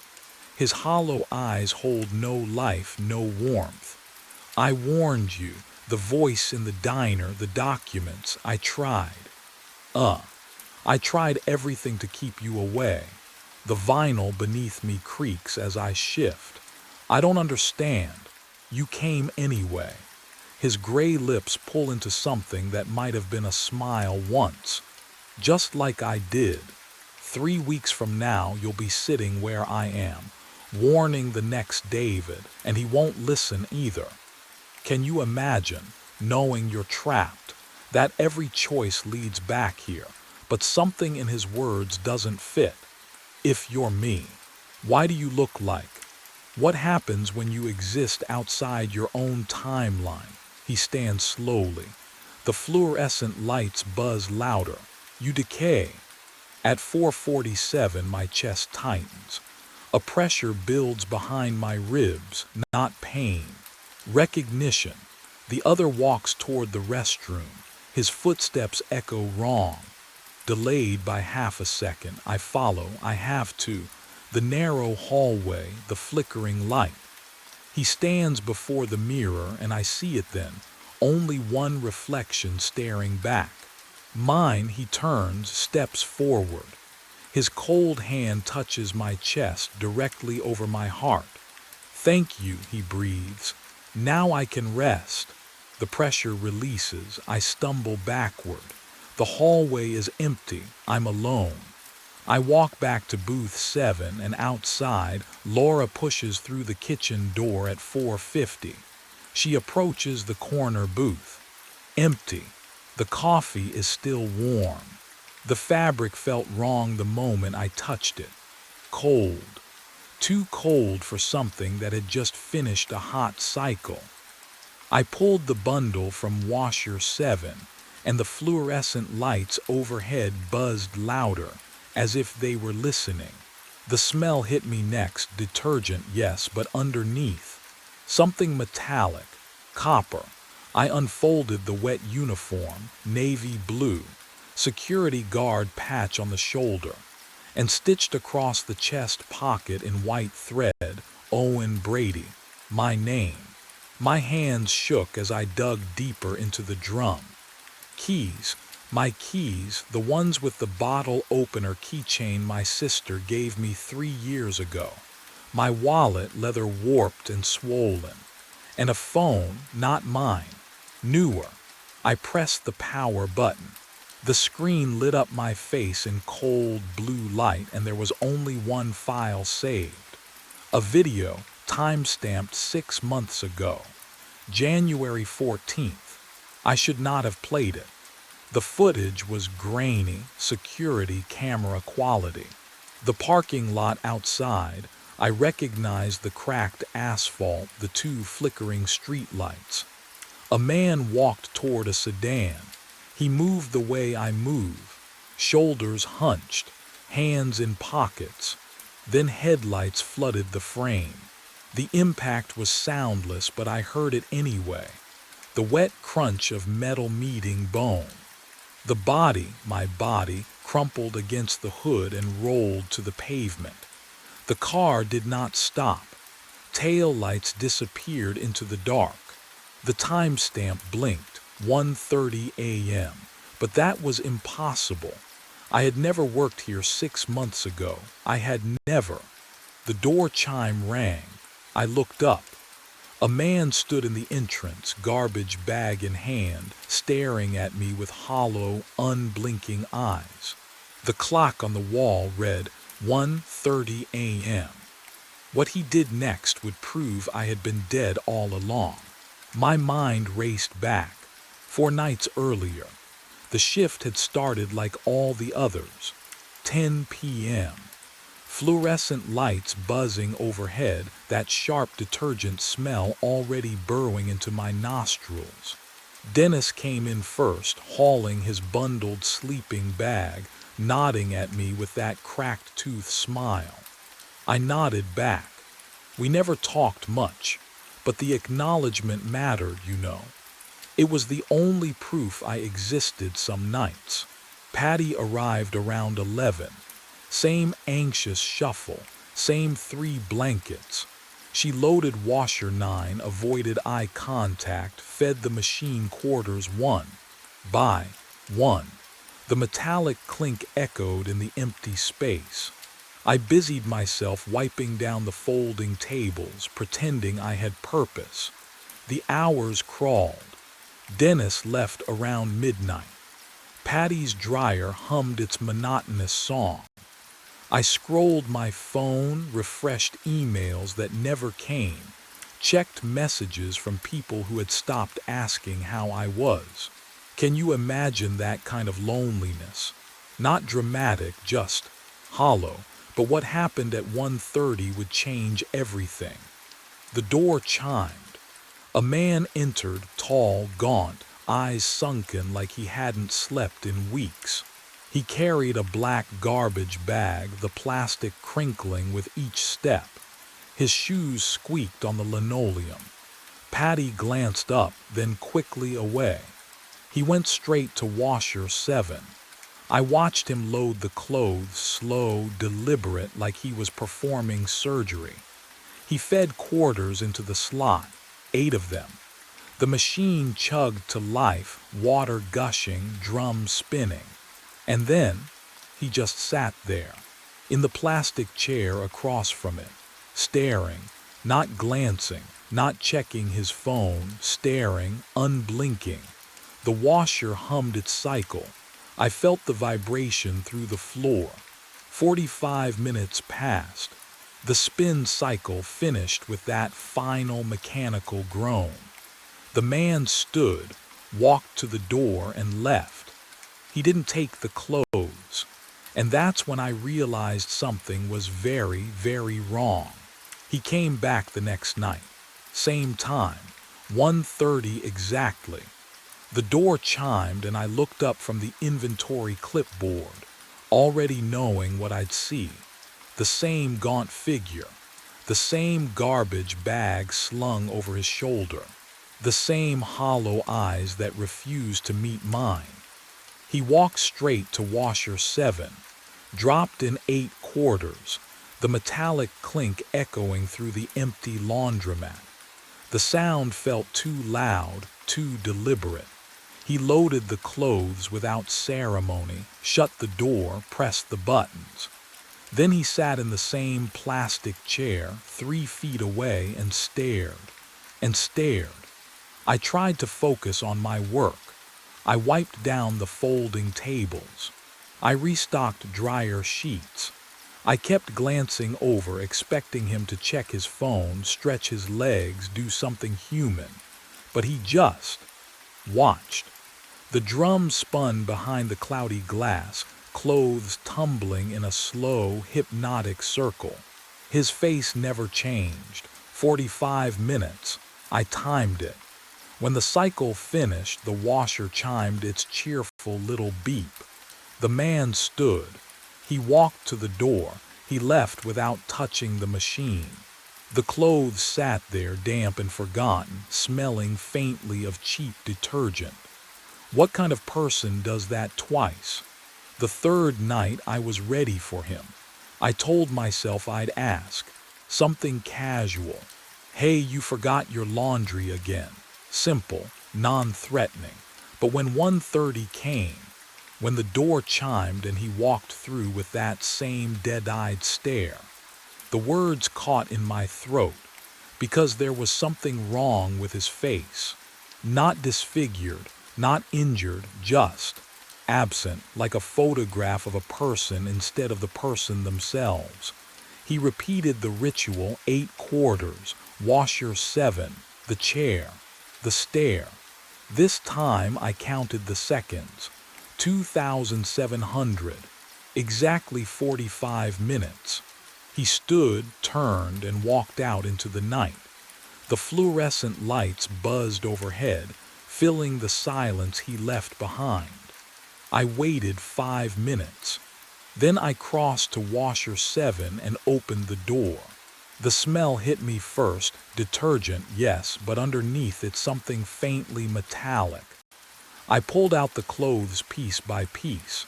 His hollow eyes hold no life, no warmth. "I warned you. The voice in the diner, the documents. I tried. I tried everything to keep you away. The vinyl beneath me creaks as I shift. I don't understand. You came anyway." His gray lips pull into something that might have been a smile once. "Just like I did. 3 weeks from now, you'll be sitting where I am, warning the next David, and he won't listen either. Can you imagine, knowing you're trapped, that every choice leads back here, but something in his words doesn't fit? If you're me, why do you look like? What happens when you exist outside your own timeline?" He stands slowly. The fluorescent lights buzz louder. "You decay." At 4:47, my chest tightens. A pressure builds behind my ribs, not pain. Recognition. The other walks toward the restroom. His footsteps echo wrong. Delayed by half a second, I follow. I have to. The narrow hallway, the flickering light. He stands before the mirror, and I see it then. Only one reflection staring back. Mine. He turns, steps forward. His cold hand touches my chest, directly over my heart. "Thank you," he breathes. "Now I can rest." The pressure releases. I stumble backward. The hallway is empty. I'm alone. I walk back to booth 7, and outside, Laura pushes through the kitchen door at 4:50. She approaches the corner booth. Empty. The coffee is still warm. The fabric felt wrong the moment I touched it. Cold. Too cold for something that had just finished a hot cycle. I pulled the bundle from washer 7, and the fluorescent lights overhead buzzed louder, as if they were listening. The smell hit me next. Detergent, yes, but underneath, something metallic, copper. I unfolded the wet uniform, navy blue, security guard patch on the shoulder, and stitched across the chest pocket in white thread, Owen Brady, my name. My hands shook as I dug deeper into the drum. Keys. My keys, the ones with the bottle opener keychain my sister gave me 3 years ago. My wallet, leather warped and swollen. And a phone, not mine, newer. I pressed the power button. The screen lit up my face in cold blue light, and there was only one file saved. A video, time-stamped 6 months ago. January 14th. I should not have played it. The footage was grainy, security camera quality. The parking lot outside, I recognized the cracked asphalt, the 2 flickering streetlights. A man walked toward a sedan. He moved the way I move, shoulders hunched, hands in pockets. Then headlights flooded the frame. The impact was soundless, but I heard it anyway. The wet crunch of metal meeting bone. The body, my body, crumpled against the hood and rolled to the pavement. The car did not stop. Tail lights disappeared into the dark. The timestamp blinked, 1:30 a.m., but that was impossible. I had never worked here 6 months ago. I had never. The door chime rang. I looked up. A man stood in the entrance, garbage bag in hand, staring at me with hollow, unblinking eyes. The clock on the wall read 1:30 a.m. What he did next would prove I had been dead all along. My mind raced back. 4 nights earlier. The shift had started like all the others. 10 p.m. Fluorescent lights buzzing overhead, that sharp detergent smell already burrowing into my nostrils. Dennis came in first, hauling his bundled sleeping bag, nodding at me with that cracked tooth smile. I nodded back. We never talked much, but the acknowledgement mattered, you know. It was the only proof I existed some nights. Patty arrived around 11. Same anxious shuffle, same 3 blankets. She loaded washer 9, avoided eye contact, fed the machine quarters one by one. The metallic clink echoed in the empty space. I busied myself wiping down the folding tables, pretending I had purpose. The hours crawled. Dennis left around midnight. Patty's dryer hummed its monotonous song. I scrolled my phone, refreshed emails that never came, checked messages from people who had stopped asking how I was. Can you imagine that kind of loneliness? Not dramatic, just hollow, but what happened at 1:30 would change everything. The door chimed. A man entered, tall, gaunt, eyes sunken like he hadn't slept in weeks. He carried a black garbage bag, the plastic crinkling with each step. His shoes squeaked on the linoleum. Patty glanced up, then quickly away. He went straight to washer 7. I watched him load the clothes, slow, deliberate, like he was performing surgery. He fed quarters into the slot, 8 of them. The machine chugged to life, water gushing, drums spinning. And then, he just sat there, in the plastic chair across from it, staring, not glancing, not checking his phone, staring, unblinking. The washer hummed its cycle. I felt the vibration through the floor. 45 minutes passed. The spin cycle finished with that final mechanical groan. The man stood, walked to the door, and left. He didn't take the clothes. And that's when I realized something was very, very wrong. He came back the next night. Same time, 1:30 exactly. The door chimed and I looked up from the inventory clipboard, already knowing what I'd see. The same gaunt figure, the same garbage bag slung over his shoulder, the same hollow eyes that refused to meet mine. He walked straight to washer 7, dropped in 8 quarters, the metallic clink echoing through the empty laundromat. The sound felt too loud, too deliberate. He loaded the clothes without ceremony, shut the door, pressed the buttons. Then he sat in the same plastic chair 3 feet away and stared, and stared. I tried to focus on my work. I wiped down the folding tables. I restocked dryer sheets. I kept glancing over, expecting him to check his phone, stretch his legs, do something human. But he just watched. The drum spun behind the cloudy glass, clothes tumbling in a slow, hypnotic circle. His face never changed. 45 minutes. I timed it. When the cycle finished, the washer chimed its cheerful little beep. The man stood. He walked to the door. He left without touching the machine. The clothes sat there, damp and forgotten, smelling faintly of cheap detergent. What kind of person does that twice? The 3rd night, I was ready for him. I told myself I'd ask. Something casual. Hey, you forgot your laundry again. Simple, non-threatening. But when 1:30 came, when the door chimed and he walked through with that same dead-eyed stare, the words caught in my throat, because there was something wrong with his face. Not disfigured, not injured, just absent, like a photograph of a person instead of the person themselves. He repeated the ritual 8 quarters, washer 7, the chair. The stare. This time I counted the seconds. 2,700. Exactly 45 minutes. He stood, turned, and walked out into the night. The fluorescent lights buzzed overhead, filling the silence he left behind. I waited 5 minutes. Then I crossed to washer 7 and opened the door. The smell hit me first, detergent, yes, but underneath it something faintly metallic. I pulled out the clothes piece by piece.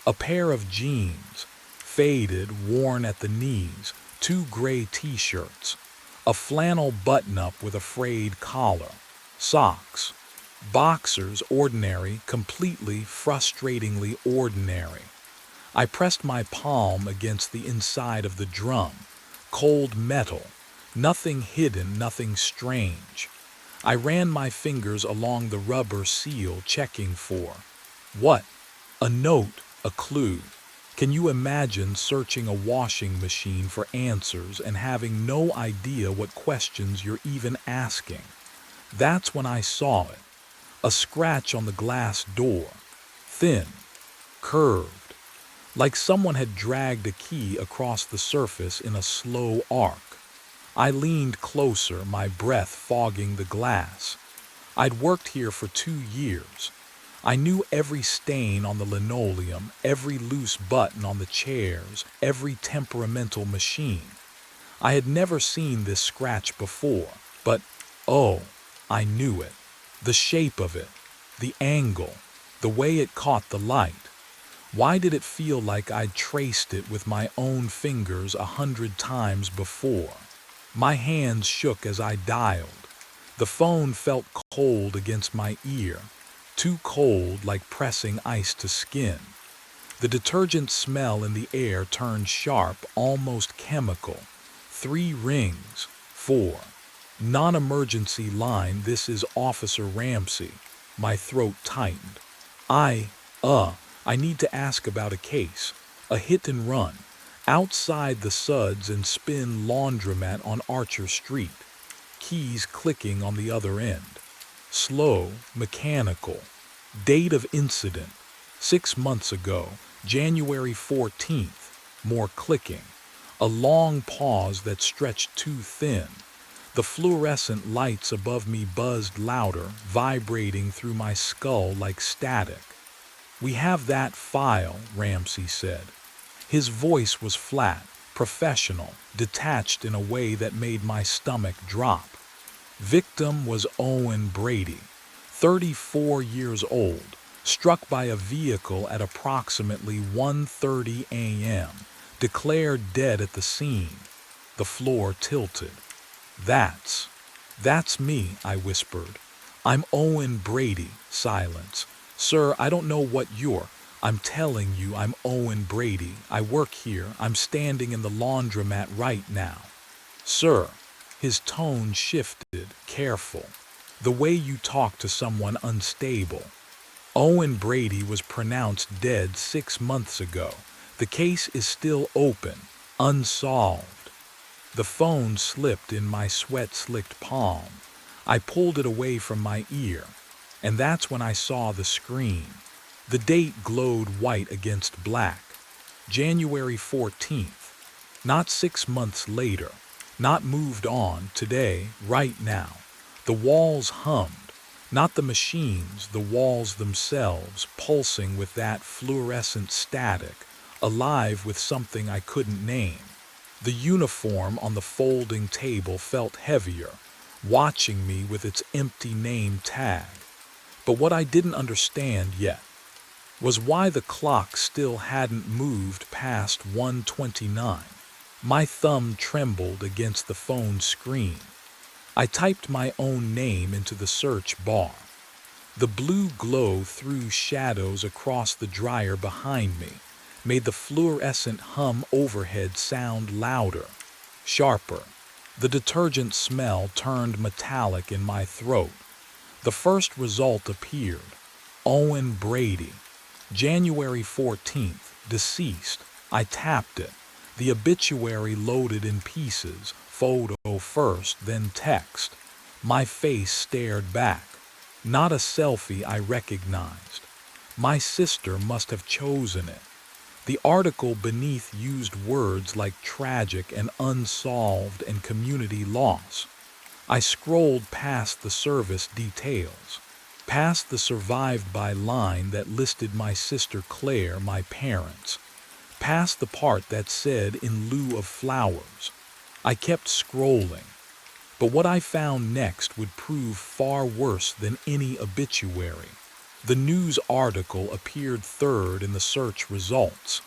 A pair of jeans, faded, worn at the knees, 2 gray t-shirts, a flannel button-up with a frayed collar, socks, boxers, ordinary, completely, frustratingly ordinary. I pressed my palm against the inside of the drum. Cold metal, nothing hidden, nothing strange. I ran my fingers along the rubber seal, checking for what? A note, a clue. Can you imagine searching a washing machine for answers and having no idea what questions you're even asking? That's when I saw it. A scratch on the glass door. Thin, curved, like someone had dragged a key across the surface in a slow arc. I leaned closer, my breath fogging the glass. I'd worked here for 2 years. I knew every stain on the linoleum, every loose button on the chairs, every temperamental machine. I had never seen this scratch before, but, oh, I knew it. The shape of it, the angle, the way it caught the light. Why did it feel like I'd traced it with my own fingers 100 times before? My hands shook as I dialed. The phone felt cold against my ear, too cold, like pressing ice to skin. The detergent smell in the air turned sharp, almost chemical. 3 rings. 4. Non-emergency line, this is Officer Ramsey. My throat tightened. I need to ask about a case. A hit and run. Outside the Suds and Spin laundromat on Archer Street. Keys clicking on the other end. Slow, mechanical. Date of incident. 6 months ago, January 14th. More clicking. A long pause that stretched too thin. The fluorescent lights above me buzzed louder, vibrating through my skull like static. "We have that file," Ramsey said. His voice was flat, professional, detached in a way that made my stomach drop. Victim was Owen Brady, 34 years old, struck by a vehicle at approximately 1:30 a.m., declared dead at the scene. The floor tilted. That's me," I whispered. "I'm Owen Brady." Silence. "Sir, I don't know what you're—" "I'm telling you I'm Owen Brady. I work here. I'm standing in the laundromat right now." "Sir." His tone shifted, careful. "The way you talk to someone unstable." "Owen Brady was pronounced dead 6 months ago. The case is still open, unsolved." The phone slipped in my sweat-slicked palm. I pulled it away from my ear, and that's when I saw the screen. The date glowed white against black. January 14th. Not 6 months later. Not moved on, today, right now. The walls hummed. Not the machines, the walls themselves, pulsing with that fluorescent static, alive with something I couldn't name. The uniform on the folding table felt heavier, watching me with its empty name tag. But what I didn't understand yet was why the clock still hadn't moved past 1:29. My thumb trembled against the phone screen. I typed my own name into the search bar. The blue glow threw shadows across the dryer behind me, made the fluorescent hum overhead sound louder, sharper. The detergent smell turned metallic in my throat. The first result appeared. Owen Brady. January 14th, deceased. I tapped it. The obituary loaded in pieces, photo first, then text. My face stared back. Not a selfie I recognized. My sister must have chosen it. The article beneath used words like tragic and unsolved and community loss. I scrolled past the service details, past the survived by line that listed my sister Claire, my parents, past the part that said in lieu of flowers. I kept scrolling, but what I found next would prove far worse than any obituary. The news article appeared third in the search results.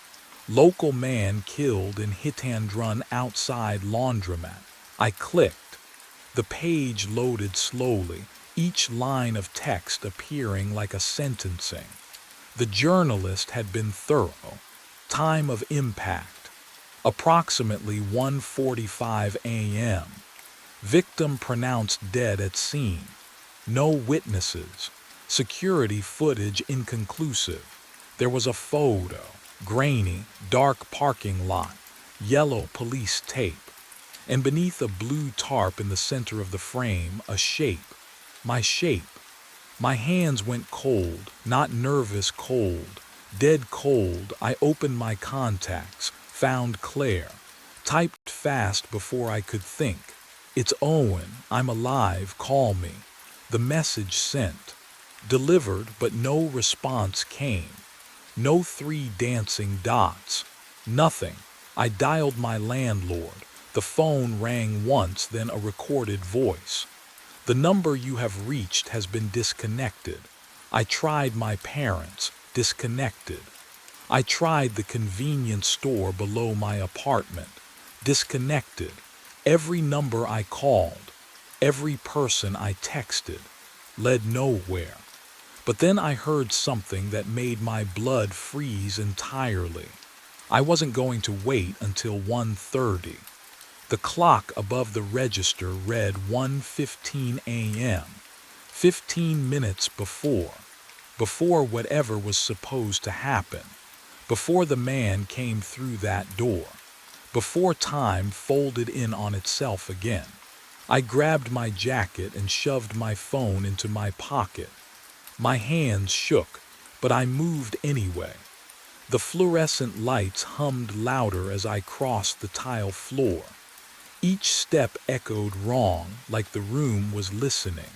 Local man killed in hit and run outside laundromat. I clicked. The page loaded slowly, each line of text appearing like a sentencing. The journalist had been thorough. Time of impact: approximately 1:45 a.m. Victim pronounced dead at scene. No witnesses. Security footage inconclusive. There was a photo. Grainy, dark parking lot. Yellow police tape. And beneath a blue tarp in the center of the frame, a shape. My shape. My hands went cold, not nervous cold. Dead cold. I opened my contacts, found Claire. Typed fast before I could think. "It's Owen, I'm alive, call me." The message sent. Delivered, but no response came. No 3 dancing dots. Nothing. I dialed my landlord. The phone rang once, then a recorded voice. "The number you have reached has been disconnected." I tried my parents. Disconnected. I tried the convenience store below my apartment. Disconnected. Every number I called, every person I texted, led nowhere. But then I heard something that made my blood freeze entirely. I wasn't going to wait until 1:30. The clock above the register read 1:15 a.m., 15 minutes before whatever was supposed to happen, before the man came through that door, before time folded in on itself again. I grabbed my jacket and shoved my phone into my pocket. My hands shook, but I moved anyway. The fluorescent lights hummed louder as I crossed the tile floor. Each step echoed wrong, like the room was listening.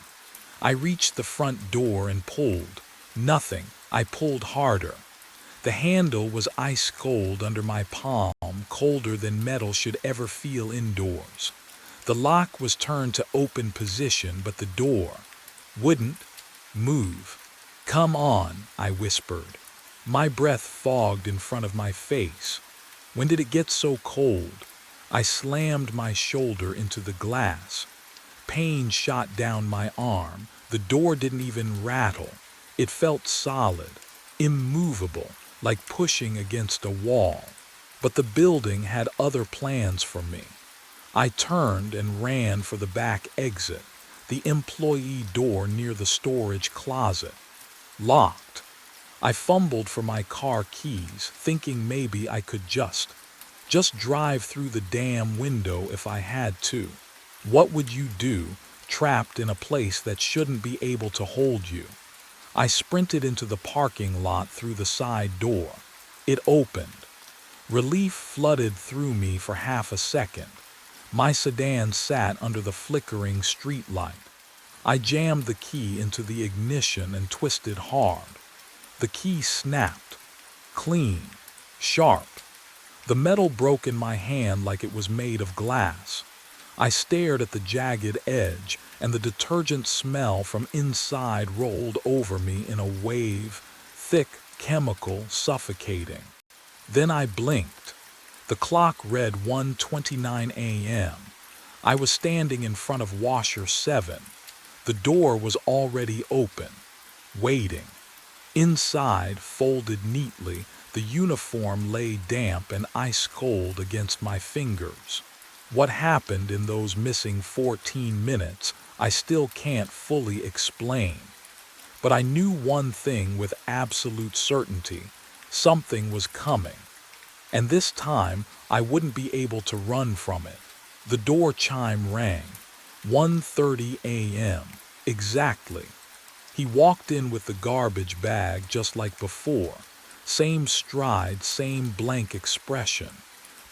I reached the front door and pulled. Nothing. I pulled harder. The handle was ice cold under my palm, colder than metal should ever feel indoors. The lock was turned to open position, but the door wouldn't move. "Come on," I whispered. My breath fogged in front of my face. When did it get so cold? I slammed my shoulder into the glass. Pain shot down my arm. The door didn't even rattle. It felt solid, immovable, like pushing against a wall. But the building had other plans for me. I turned and ran for the back exit, the employee door near the storage closet. Locked. I fumbled for my car keys, thinking maybe I could just drive through the damn window if I had to. What would you do, trapped in a place that shouldn't be able to hold you? I sprinted into the parking lot through the side door. It opened. Relief flooded through me for half a second. My sedan sat under the flickering street light. I jammed the key into the ignition and twisted hard. The key snapped. Clean. Sharp. The metal broke in my hand like it was made of glass. I stared at the jagged edge, and the detergent smell from inside rolled over me in a wave, thick, chemical, suffocating. Then I blinked. The clock read 1:29 a.m. I was standing in front of washer 7. The door was already open, waiting. Inside, folded neatly, the uniform lay damp and ice-cold against my fingers. What happened in those missing 14 minutes, I still can't fully explain. But I knew one thing with absolute certainty: something was coming. And this time, I wouldn't be able to run from it. The door chime rang. 1:30 a.m. Exactly. He walked in with the garbage bag just like before. Same stride, same blank expression.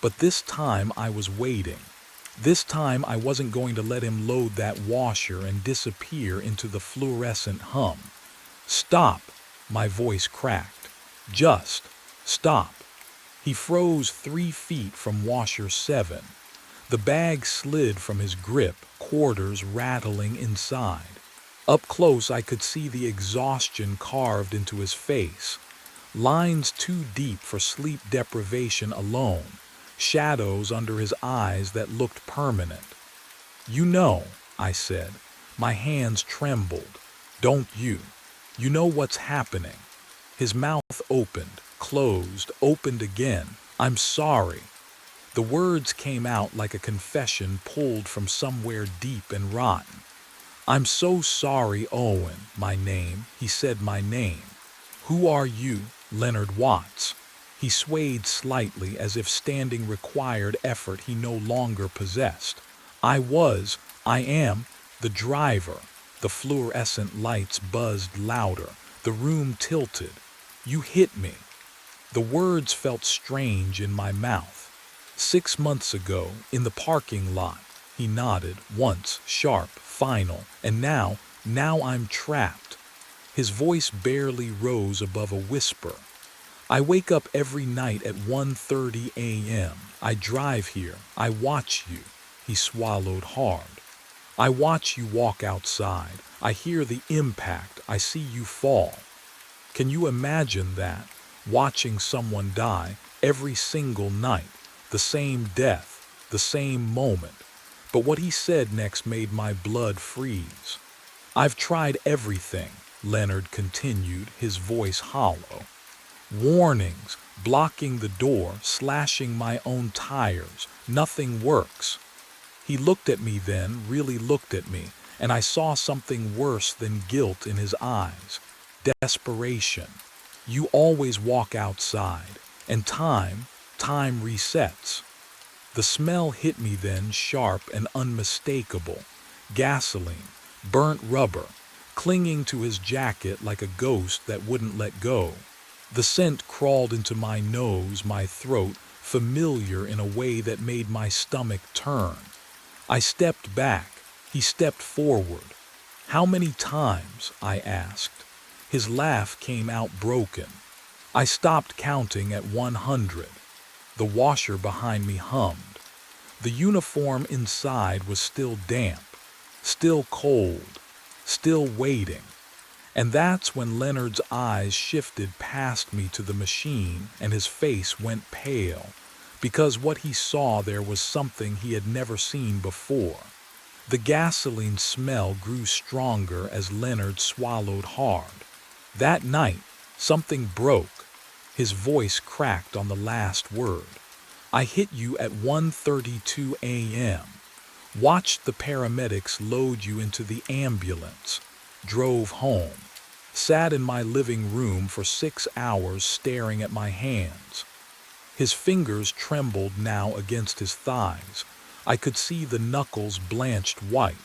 But this time I was waiting. This time I wasn't going to let him load that washer and disappear into the fluorescent hum. Stop, my voice cracked. Just stop. He froze 3 feet from washer 7. The bag slid from his grip, quarters rattling inside. Up close I could see the exhaustion carved into his face. Lines too deep for sleep deprivation alone. Shadows under his eyes that looked permanent. You know, I said. My hands trembled. Don't you? You know what's happening. His mouth opened, closed, opened again. I'm sorry. The words came out like a confession pulled from somewhere deep and rotten. I'm so sorry, Owen, my name. He said my name. Who are you? Leonard Watts. He swayed slightly as if standing required effort he no longer possessed. I am, the driver. The fluorescent lights buzzed louder. The room tilted. You hit me. The words felt strange in my mouth. 6 months ago, in the parking lot. He nodded, once, sharp, final, and now I'm trapped. His voice barely rose above a whisper. I wake up every night at 1:30 a.m. I drive here. I watch you. He swallowed hard. I watch you walk outside. I hear the impact. I see you fall. Can you imagine that? Watching someone die every single night. The same death, the same moment. But what he said next made my blood freeze. I've tried everything, Leonard continued, his voice hollow. Warnings, blocking the door, slashing my own tires. Nothing works. He looked at me then, really looked at me, and I saw something worse than guilt in his eyes. Desperation. You always walk outside, and time resets. The smell hit me then, sharp and unmistakable. Gasoline, burnt rubber, clinging to his jacket like a ghost that wouldn't let go. The scent crawled into my nose, my throat, familiar in a way that made my stomach turn. I stepped back. He stepped forward. How many times? I asked. His laugh came out broken. I stopped counting at 100. The washer behind me hummed. The uniform inside was still damp, still cold, still waiting. And that's when Leonard's eyes shifted past me to the machine and his face went pale, because what he saw there was something he had never seen before. The gasoline smell grew stronger as Leonard swallowed hard. That night, something broke. His voice cracked on the last word. I hit you at 1:32 a.m. Watched the paramedics load you into the ambulance. Drove home. Sat in my living room for 6 hours staring at my hands. His fingers trembled now against his thighs. I could see the knuckles blanched white.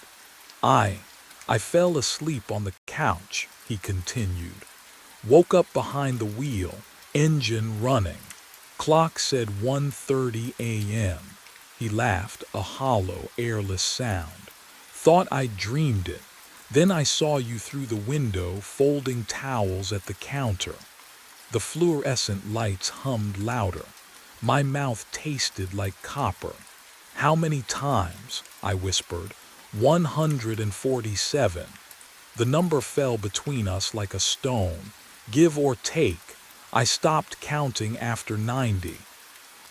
I fell asleep on the couch, he continued. Woke up behind the wheel, engine running. Clock said 1:30 a.m. He laughed, a hollow, airless sound. Thought I dreamed it. Then I saw you through the window folding towels at the counter. The fluorescent lights hummed louder. My mouth tasted like copper. How many times? I whispered. 147. The number fell between us like a stone. Give or take. I stopped counting after 90.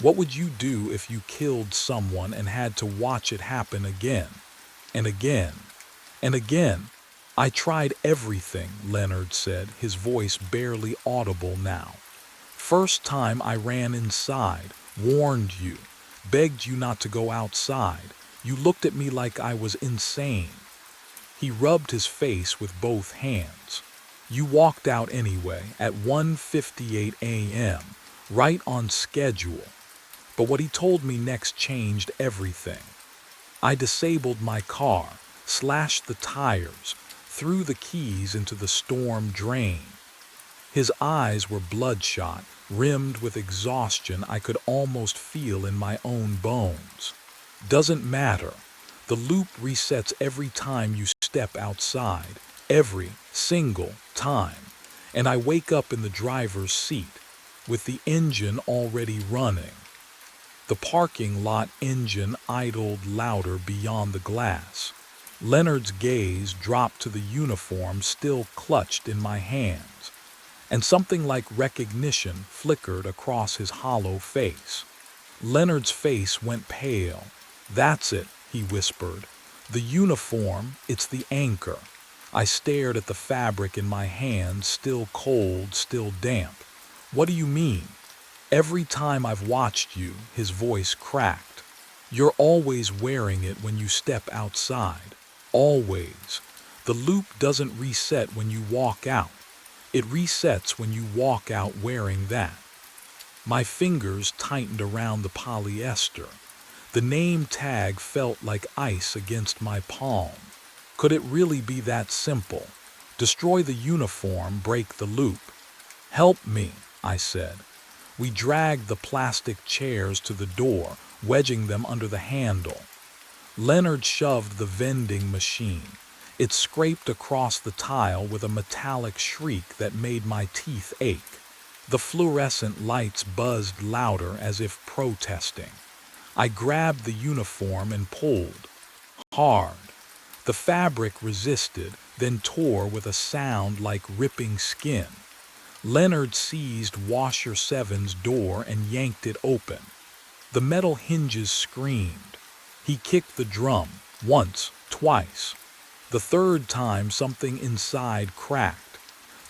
What would you do if you killed someone and had to watch it happen again? And again. And again. I tried everything, Leonard said, his voice barely audible now. First time I ran inside, warned you, begged you not to go outside. You looked at me like I was insane. He rubbed his face with both hands. You walked out anyway at 1:58 a.m., right on schedule. But what he told me next changed everything. I disabled my car. slashed the tires, threw the keys into the storm drain. His eyes were bloodshot, rimmed with exhaustion I could almost feel in my own bones. Doesn't matter. The loop resets every time you step outside, every single time. And I wake up in the driver's seat, with the engine already running. The parking lot engine idled louder beyond the glass. Leonard's gaze dropped to the uniform still clutched in my hands, and something like recognition flickered across his hollow face. Leonard's face went pale. "That's it," he whispered. "The uniform, it's the anchor." I stared at the fabric in my hands, still cold, still damp. "What do you mean?" "Every time I've watched you," his voice cracked. "You're always wearing it when you step outside. Always. The loop doesn't reset when you walk out. It resets when you walk out wearing that." My fingers tightened around the polyester. The name tag felt like ice against my palm. Could it really be that simple? Destroy the uniform, break the loop. "Help me," I said. We dragged the plastic chairs to the door, wedging them under the handle. Leonard shoved the vending machine. It scraped across the tile with a metallic shriek that made my teeth ache. The fluorescent lights buzzed louder as if protesting. I grabbed the uniform and pulled. Hard. The fabric resisted, then tore with a sound like ripping skin. Leonard seized Washer 7's door and yanked it open. The metal hinges screamed. He kicked the drum, once, twice. The third time something inside cracked.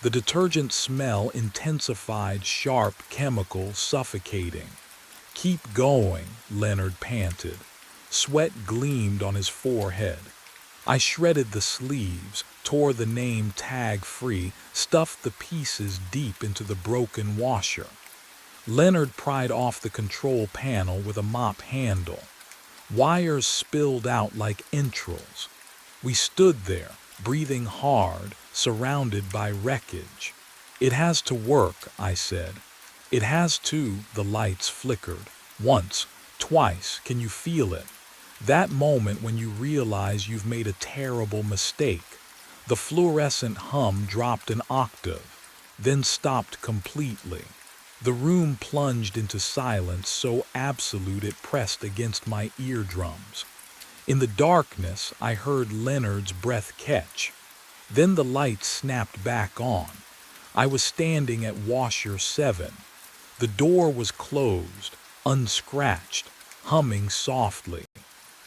The detergent smell intensified, sharp chemical, suffocating. "Keep going," Leonard panted. Sweat gleamed on his forehead. I shredded the sleeves, tore the name tag free, stuffed the pieces deep into the broken washer. Leonard pried off the control panel with a mop handle. Wires spilled out like entrails. We stood there, breathing hard, surrounded by wreckage. "It has to work," I said. "It has to," the lights flickered. "Once, twice, can you feel it? That moment when you realize you've made a terrible mistake." The fluorescent hum dropped an octave, then stopped completely. The room plunged into silence so absolute it pressed against my eardrums. In the darkness, I heard Leonard's breath catch. Then the lights snapped back on. I was standing at Washer 7. The door was closed, unscratched, humming softly.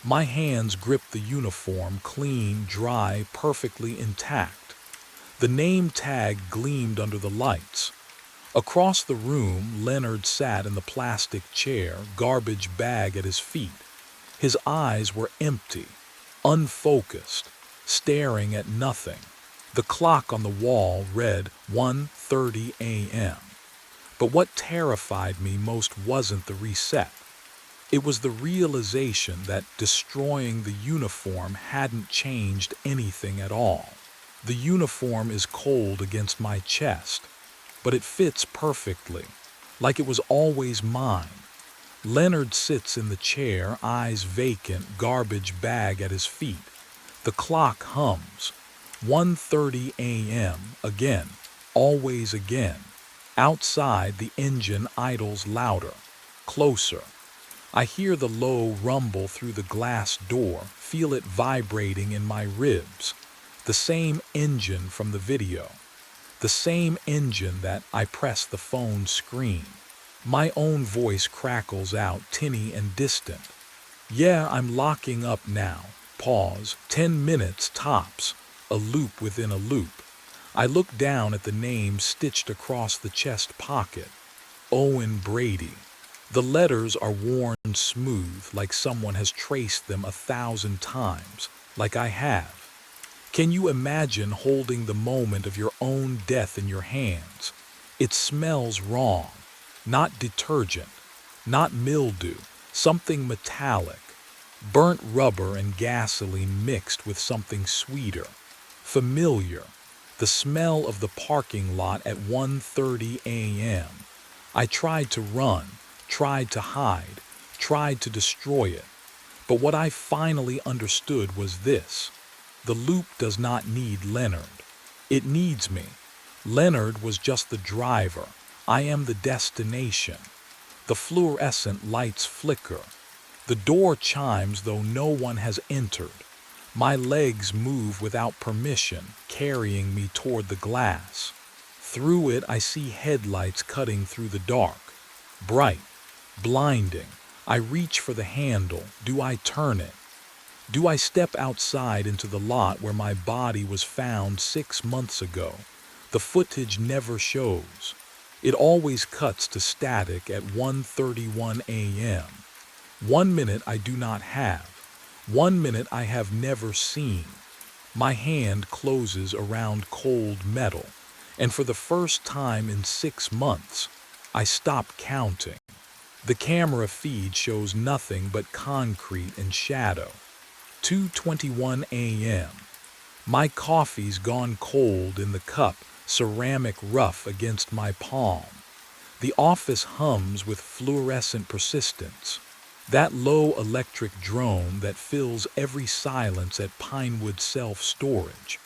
My hands gripped the uniform, clean, dry, perfectly intact. The name tag gleamed under the lights. Across the room, Leonard sat in the plastic chair, garbage bag at his feet. His eyes were empty, unfocused, staring at nothing. The clock on the wall read 1:30 a.m. But what terrified me most wasn't the reset. It was the realization that destroying the uniform hadn't changed anything at all. The uniform is cold against my chest, but it fits perfectly, like it was always mine. Leonard sits in the chair, eyes vacant, garbage bag at his feet. The clock hums. 1:30 a.m. again, always again. Outside, the engine idles louder, closer. I hear the low rumble through the glass door, feel it vibrating in my ribs. The same engine from the video. The same engine that I press the phone screen. My own voice crackles out, tinny and distant. "Yeah, I'm locking up now." Pause. 10 minutes tops. A loop within a loop. I look down at the name stitched across the chest pocket. Owen Brady. The letters are worn smooth, like someone has traced them 1,000 times, like I have. Can you imagine holding the moment of your own death in your hands? It smells wrong. Not detergent, not mildew, something metallic. Burnt rubber and gasoline mixed with something sweeter. Familiar. The smell of the parking lot at 1:30 a.m. I tried to run, tried to hide, tried to destroy it. But what I finally understood was this. The loop does not need Leonard. It needs me. Leonard was just the driver. I am the destination. The fluorescent lights flicker. The door chimes though no one has entered. My legs move without permission, carrying me toward the glass. Through it I see headlights cutting through the dark. Bright, blinding. I reach for the handle. Do I turn it? Do I step outside into the lot where my body was found 6 months ago? The footage never shows. It always cuts to static at 1:31 a.m. 1 minute I do not have. 1 minute I have never seen. My hand closes around cold metal, and for the first time in 6 months, I stop counting. The camera feed shows nothing but concrete and shadow. 2:21 a.m. My coffee's gone cold in the cup, ceramic rough against my palm. The office hums with fluorescent persistence. That low electric drone that fills every silence at Pinewood Self-Storage.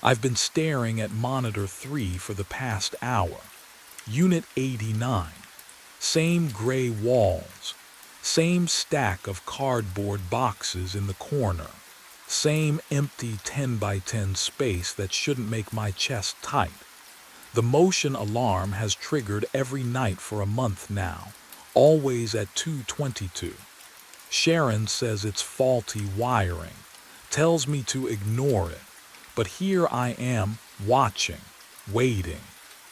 I've been staring at monitor 3 for the past hour. Unit 89. Same gray walls. Same stack of cardboard boxes in the corner. Same empty 10 by 10 space that shouldn't make my chest tight. The motion alarm has triggered every night for a month now, always at 2:22. Sharon says it's faulty wiring, tells me to ignore it, but here I am, watching, waiting.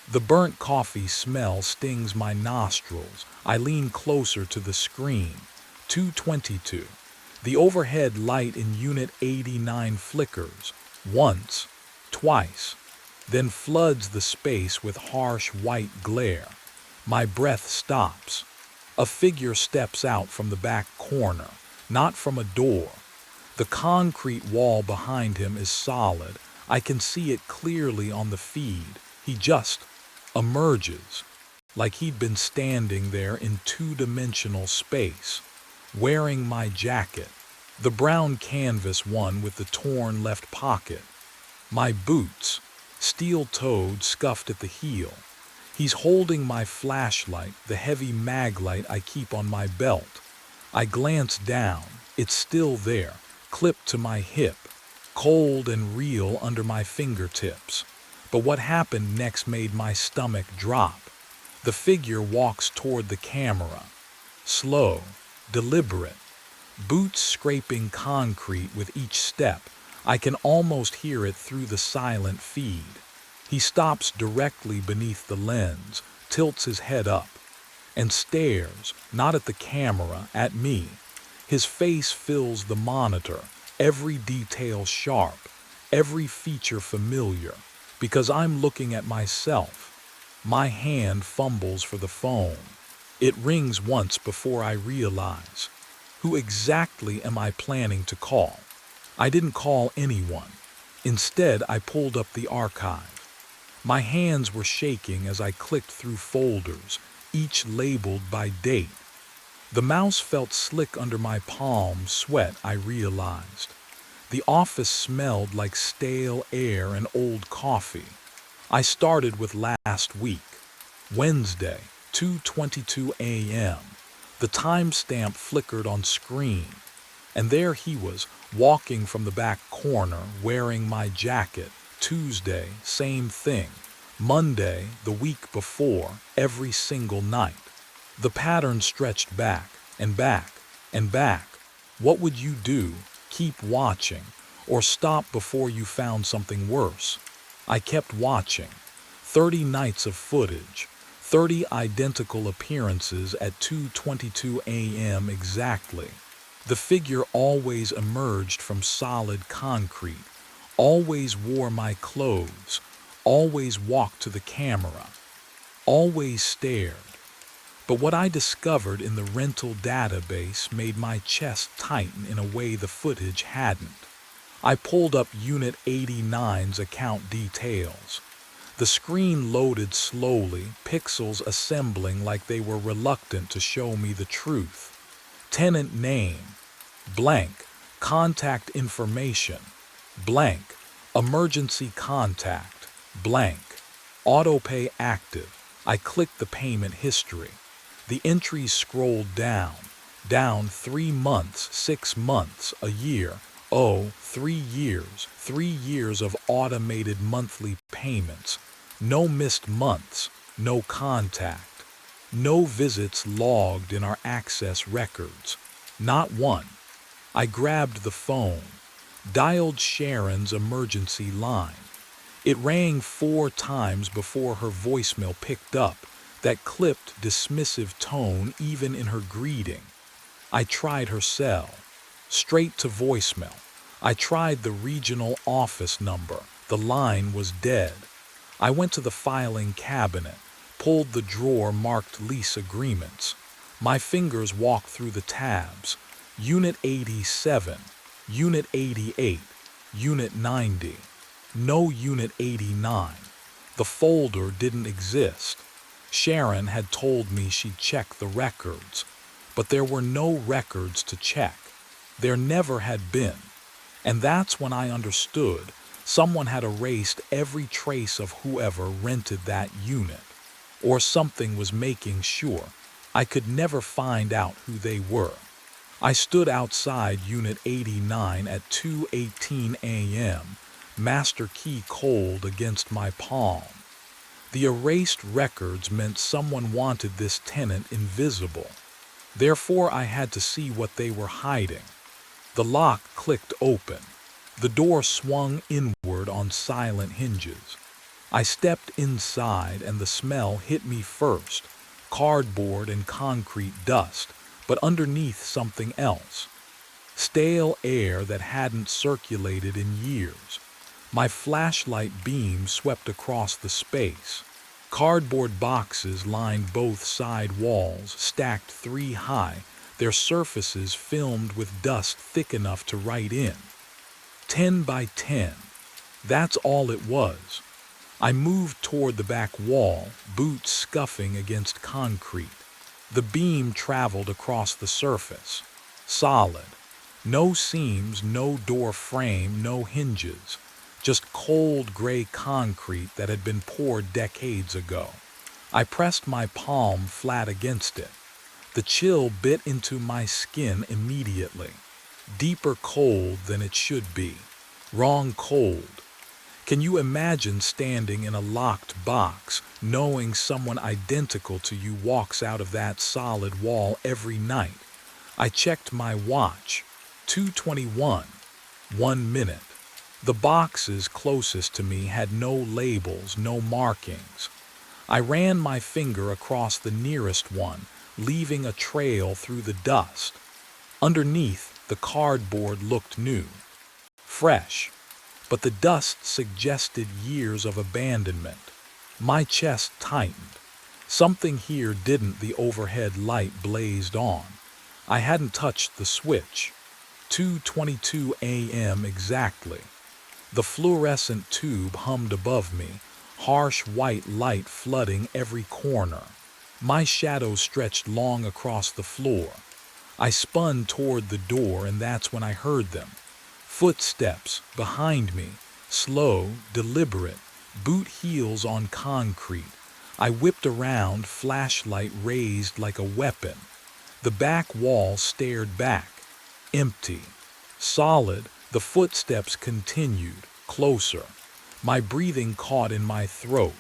The burnt coffee smell stings my nostrils. I lean closer to the screen. 2:22. The overhead light in Unit 89 flickers, once, twice, then floods the space with harsh white glare. My breath stops. A figure steps out from the back corner, not from a door. The concrete wall behind him is solid. I can see it clearly on the feed. He just emerges, like he'd been standing there in two-dimensional space, wearing my jacket, the brown canvas one with the torn left pocket. My boots, steel-toed, scuffed at the heel. He's holding my flashlight, the heavy mag light I keep on my belt. I glance down. It's still there, clipped to my hip, cold and real under my fingertips. But what happened next made my stomach drop. The figure walks toward the camera. Slow, deliberate, boots scraping concrete with each step. I can almost hear it through the silent feed. He stops directly beneath the lens, tilts his head up, and stares, not at the camera, at me. His face fills the monitor, every detail sharp, every feature familiar, because I'm looking at myself. My hand fumbles for the phone. It rings once before I realize. Who exactly am I planning to call? I didn't call anyone. Instead, I pulled up the archive. My hands were shaking as I clicked through folders, each labeled by date. The mouse felt slick under my palm, sweat, I realized. The office smelled like stale air and old coffee. I started with last week, Wednesday, 2:22 a.m. The timestamp flickered on screen, and there he was, walking from the back corner, wearing my jacket. Tuesday, same thing. Monday, the week before, every single night. The pattern stretched back and back and back. What would you do? Keep watching, or stop before you found something worse? I kept watching. 30 nights of footage, 30 identical appearances at 2:22 a.m. exactly. The figure always emerged from solid concrete, always wore my clothes, always walked to the camera, always stared. But what I discovered in the rental database made my chest tighten in a way the footage hadn't. I pulled up Unit 89's account details. The screen loaded slowly, pixels assembling like they were reluctant to show me the truth. Tenant name, blank. Contact information, blank. Emergency contact, blank. Autopay active. I clicked the payment history. The entries scrolled down 3 months, 6 months, a year. Oh, 3 years, 3 years of automated monthly payments. No missed months, no contact. No visits logged in our access records. Not one. I grabbed the phone, dialed Sharon's emergency line. It rang 4 times before her voicemail picked up, that clipped, dismissive tone even in her greeting. I tried her cell. Straight to voicemail. I tried the regional office number. The line was dead. I went to the filing cabinet, pulled the drawer marked lease agreements. My fingers walked through the tabs. Unit 87, Unit 88, Unit 90. No Unit 89. The folder didn't exist. Sharon had told me she'd check the records, but there were no records to check. There never had been. And that's when I understood someone had erased every trace of whoever rented that unit, or something was making sure I could never find out who they were. I stood outside Unit 89 at 2:18 a.m., master key cold against my palm. The erased records meant someone wanted this tenant invisible. Therefore, I had to see what they were hiding. The lock clicked open. The door swung inward on silent hinges. I stepped inside and the smell hit me first, cardboard and concrete dust, but underneath something else. Stale air that hadn't circulated in years. My flashlight beam swept across the space. Cardboard boxes lined both side walls, stacked 3 high, their surfaces filmed with dust thick enough to write in. 10 by 10. That's all it was. I moved toward the back wall, boots scuffing against concrete. The beam traveled across the surface. Solid. No seams, no door frame, no hinges. Just cold gray concrete that had been poured decades ago. I pressed my palm flat against it. The chill bit into my skin immediately. Deeper cold than it should be. Wrong cold. Can you imagine standing in a locked box, knowing someone identical to you walks out of that solid wall every night? I checked my watch. 2:21. 1 minute. The boxes closest to me had no labels, no markings. I ran my finger across the nearest one, leaving a trail through the dust. Underneath, the cardboard looked new. Fresh. But the dust suggested years of abandonment. My chest tightened. Something here didn't. The overhead light blazed on. I hadn't touched the switch. 2:22 a.m. exactly. The fluorescent tube hummed above me, harsh white light flooding every corner. My shadow stretched long across the floor. I spun toward the door, and that's when I heard them. Footsteps behind me, slow, deliberate, boot heels on concrete. I whipped around, flashlight raised like a weapon. The back wall stared back, empty, solid. The footsteps continued, closer. My breathing caught in my throat.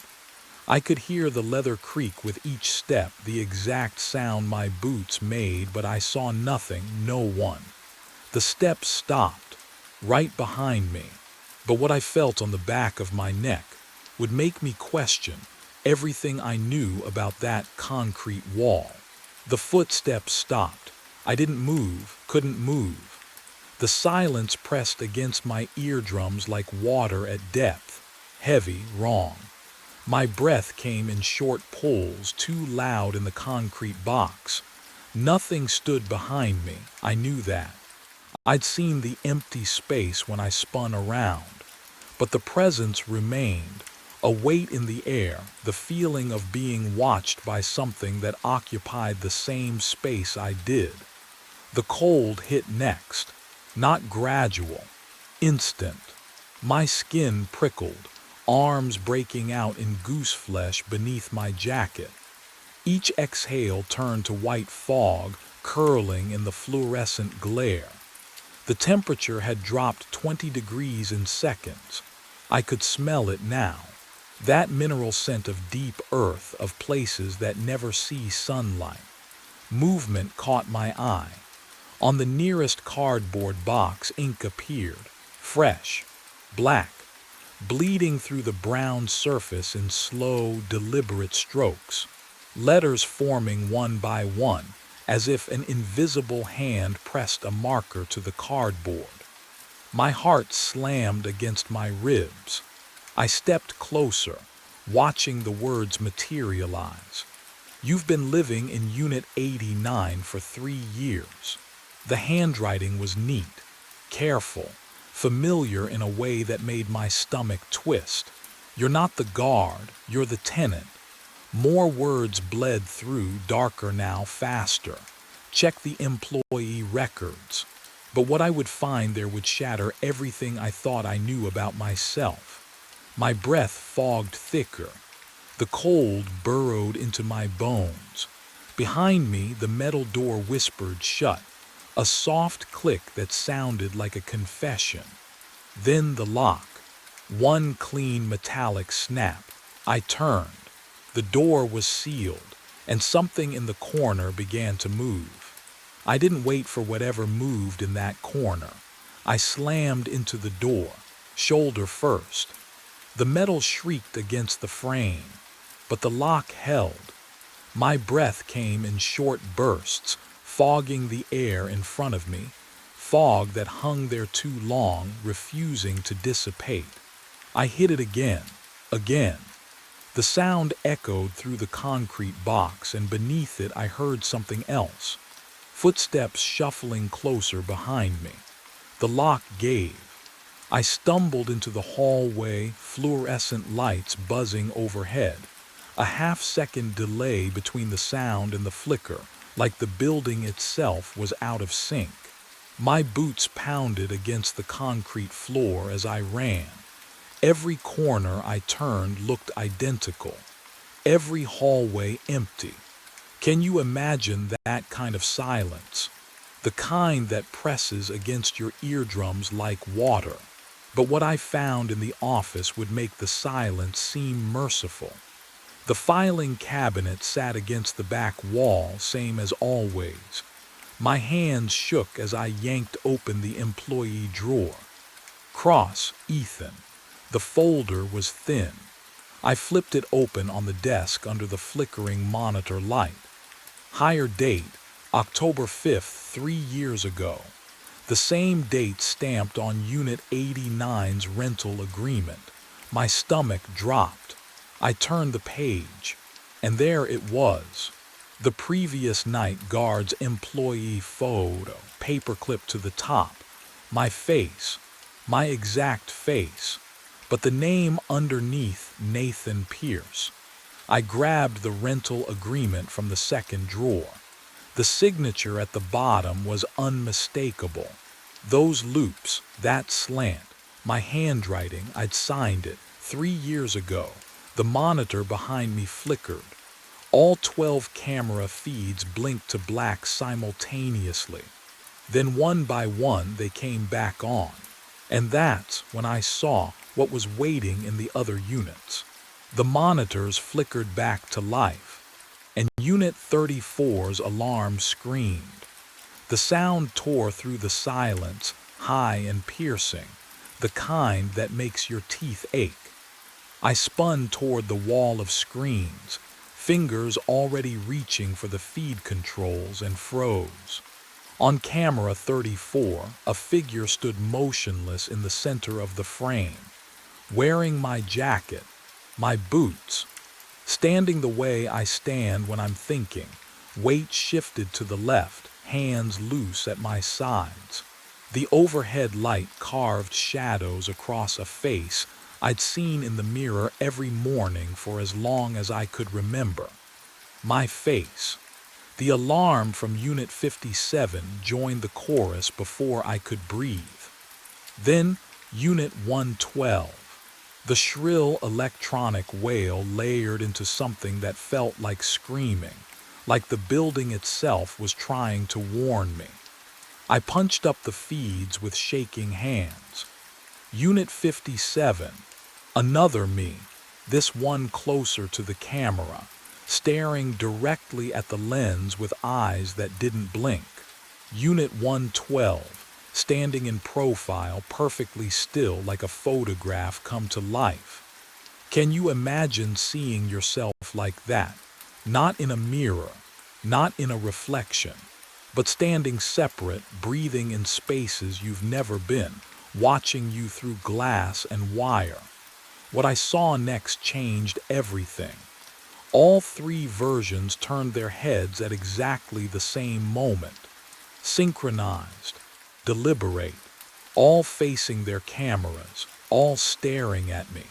I could hear the leather creak with each step, the exact sound my boots made, but I saw nothing, no one. The steps stopped, right behind me, but what I felt on the back of my neck would make me question everything I knew about that concrete wall. The footsteps stopped. I didn't move, couldn't move. The silence pressed against my eardrums like water at depth. Heavy, wrong. My breath came in short pulls, too loud in the concrete box. Nothing stood behind me, I knew that. I'd seen the empty space when I spun around, but the presence remained, a weight in the air, the feeling of being watched by something that occupied the same space I did. The cold hit next, not gradual, instant. My skin prickled, arms breaking out in goose flesh beneath my jacket. Each exhale turned to white fog, curling in the fluorescent glare. The temperature had dropped 20 degrees in seconds. I could smell it now. That mineral scent of deep earth, of places that never see sunlight. Movement caught my eye. On the nearest cardboard box, ink appeared, fresh, black, bleeding through the brown surface in slow, deliberate strokes. Letters forming one by one, as if an invisible hand pressed a marker to the cardboard. My heart slammed against my ribs. I stepped closer, watching the words materialize. You've been living in Unit 89 for 3 years. The handwriting was neat, careful, familiar in a way that made my stomach twist. You're not the guard, you're the tenant. More words bled through, darker now, faster. Check the employee records. But what I would find there would shatter everything I thought I knew about myself. My breath fogged thicker. The cold burrowed into my bones. Behind me, the metal door whispered shut, a soft click that sounded like a confession. Then the lock. One clean metallic snap. I turned. The door was sealed, and something in the corner began to move. I didn't wait for whatever moved in that corner. I slammed into the door, shoulder first. The metal shrieked against the frame, but the lock held. My breath came in short bursts, fogging the air in front of me, fog that hung there too long, refusing to dissipate. I hit it again, again. The sound echoed through the concrete box, and beneath it I heard something else. Footsteps shuffling closer behind me. The lock gave. I stumbled into the hallway, fluorescent lights buzzing overhead. A half-second delay between the sound and the flicker, like the building itself was out of sync. My boots pounded against the concrete floor as I ran. Every corner I turned looked identical. Every hallway empty. Can you imagine that kind of silence? The kind that presses against your eardrums like water. But what I found in the office would make the silence seem merciful. The filing cabinet sat against the back wall, same as always. My hands shook as I yanked open the employee drawer. Cross, Ethan. The folder was thin. I flipped it open on the desk under the flickering monitor light. Hire date, October 5th, 3 years ago. The same date stamped on Unit 89's rental agreement. My stomach dropped. I turned the page, and there it was. The previous night guard's employee photo, paperclip to the top. My face, my exact face. But the name underneath, Nathan Pierce. I grabbed the rental agreement from the second drawer. The signature at the bottom was unmistakable. Those loops, that slant, my handwriting, I'd signed it 3 years ago. The monitor behind me flickered. All 12 camera feeds blinked to black simultaneously. Then one by one they came back on. And that's when I saw what was waiting in the other units. The monitors flickered back to life, and Unit 34's alarm screamed. The sound tore through the silence, high and piercing, the kind that makes your teeth ache. I spun toward the wall of screens, fingers already reaching for the feed controls, and froze. On camera 34, a figure stood motionless in the center of the frame, wearing my jacket, My boots. Standing the way I stand when I'm thinking, weight shifted to the left, hands loose at my sides. The overhead light carved shadows across a face I'd seen in the mirror every morning for as long as I could remember. My face. The alarm from Unit 57 joined the chorus before I could breathe. Then Unit 112. The shrill electronic wail layered into something that felt like screaming, like the building itself was trying to warn me. I punched up the feeds with shaking hands. Unit 57, another me, this one closer to the camera, staring directly at the lens with eyes that didn't blink. Unit 112, standing in profile perfectly still like a photograph come to life. Can you imagine seeing yourself like that? Not in a mirror, not in a reflection, but standing separate, breathing in spaces you've never been, watching you through glass and wire. What I saw next changed everything. All three versions turned their heads at exactly the same moment. Synchronized, deliberate, all facing their cameras, all staring at me.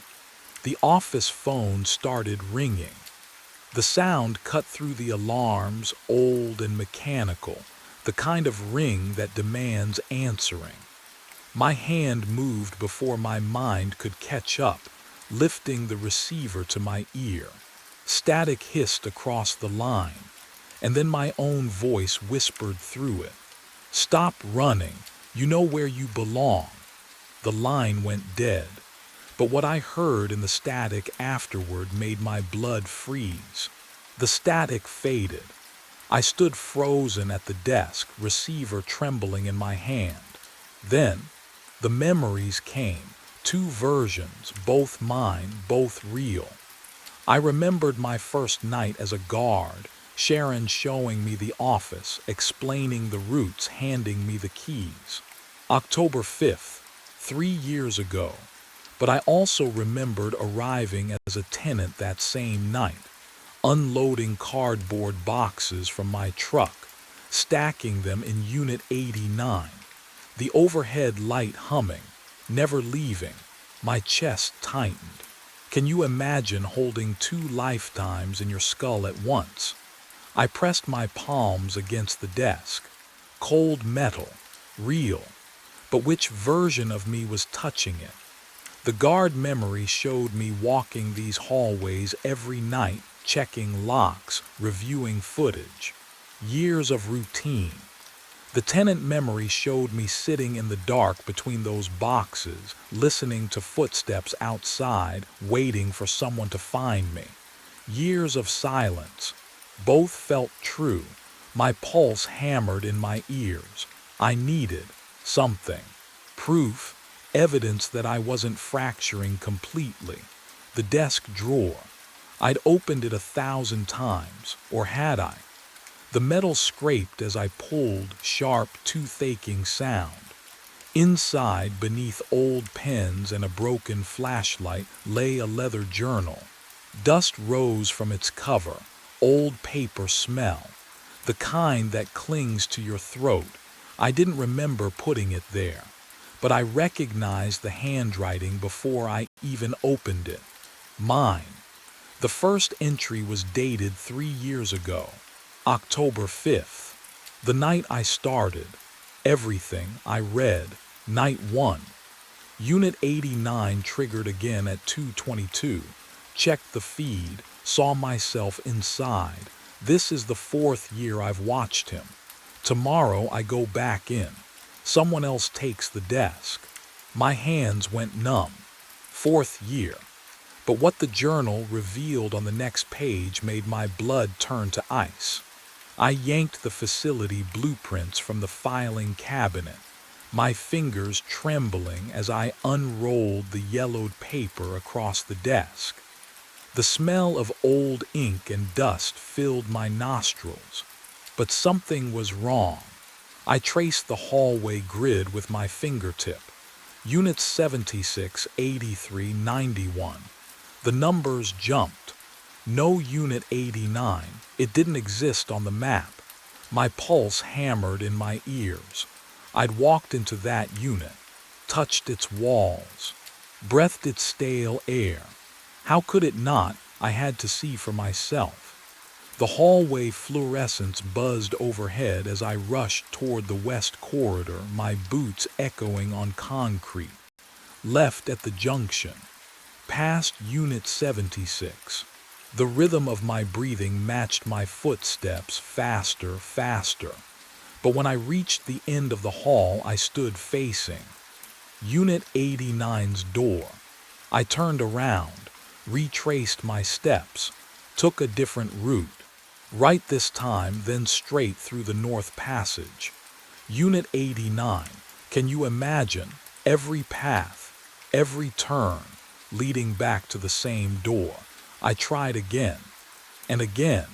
The office phone started ringing. The sound cut through the alarms, old and mechanical, the kind of ring that demands answering. My hand moved before my mind could catch up, lifting the receiver to my ear. Static hissed across the line, and then my own voice whispered through it. "Stop running. You know where you belong." The line went dead, but what I heard in the static afterward made my blood freeze. The static faded. I stood frozen at the desk, receiver trembling in my hand. Then, the memories came, two versions, both mine, both real. I remembered my first night as a guard, Sharon showing me the office, explaining the routes, handing me the keys. October 5th, 3 years ago. But I also remembered arriving as a tenant that same night, unloading cardboard boxes from my truck, stacking them in Unit 89, the overhead light humming, never leaving, my chest tightened. Can you imagine holding two lifetimes in your skull at once? I pressed my palms against the desk. Cold metal, real, but which version of me was touching it? The guard memory showed me walking these hallways every night, checking locks, reviewing footage. Years of routine. The tenant memory showed me sitting in the dark between those boxes, listening to footsteps outside, waiting for someone to find me. Years of silence. Both felt true. My pulse hammered in my ears. I needed something. Proof, evidence that I wasn't fracturing completely. The desk drawer. I'd opened it 1,000 times, or had I? The metal scraped as I pulled, sharp, tooth-aching sound. Inside, beneath old pens and a broken flashlight, lay a leather journal. Dust rose from its cover, old paper smell, the kind that clings to your throat. I didn't remember putting it there, but I recognized the handwriting before I even opened it. Mine. The first entry was dated 3 years ago, October 5th, the night I started. Everything I read, night 1. Unit 89 triggered again at 2:22. Checked the feed, saw myself inside. This is the 4th year I've watched him. Tomorrow I go back in. Someone else takes the desk. My hands went numb. 4th year. But what the journal revealed on the next page made my blood turn to ice. I yanked the facility blueprints from the filing cabinet, my fingers trembling as I unrolled the yellowed paper across the desk. The smell of old ink and dust filled my nostrils, but something was wrong. I traced the hallway grid with my fingertip. Units 76, 83, 91. The numbers jumped. No Unit 89, it didn't exist on the map. My pulse hammered in my ears. I'd walked into that unit, touched its walls, breathed its stale air. How could it not? I had to see for myself. The hallway fluorescence buzzed overhead as I rushed toward the west corridor, my boots echoing on concrete. Left at the junction, past Unit 76. The rhythm of my breathing matched my footsteps, faster, faster. But when I reached the end of the hall I stood facing, Unit 89's door, I turned around, retraced my steps, took a different route. Right this time, then straight through the North Passage. Unit 89, can you imagine? Every path, every turn, leading back to the same door. I tried again, and again.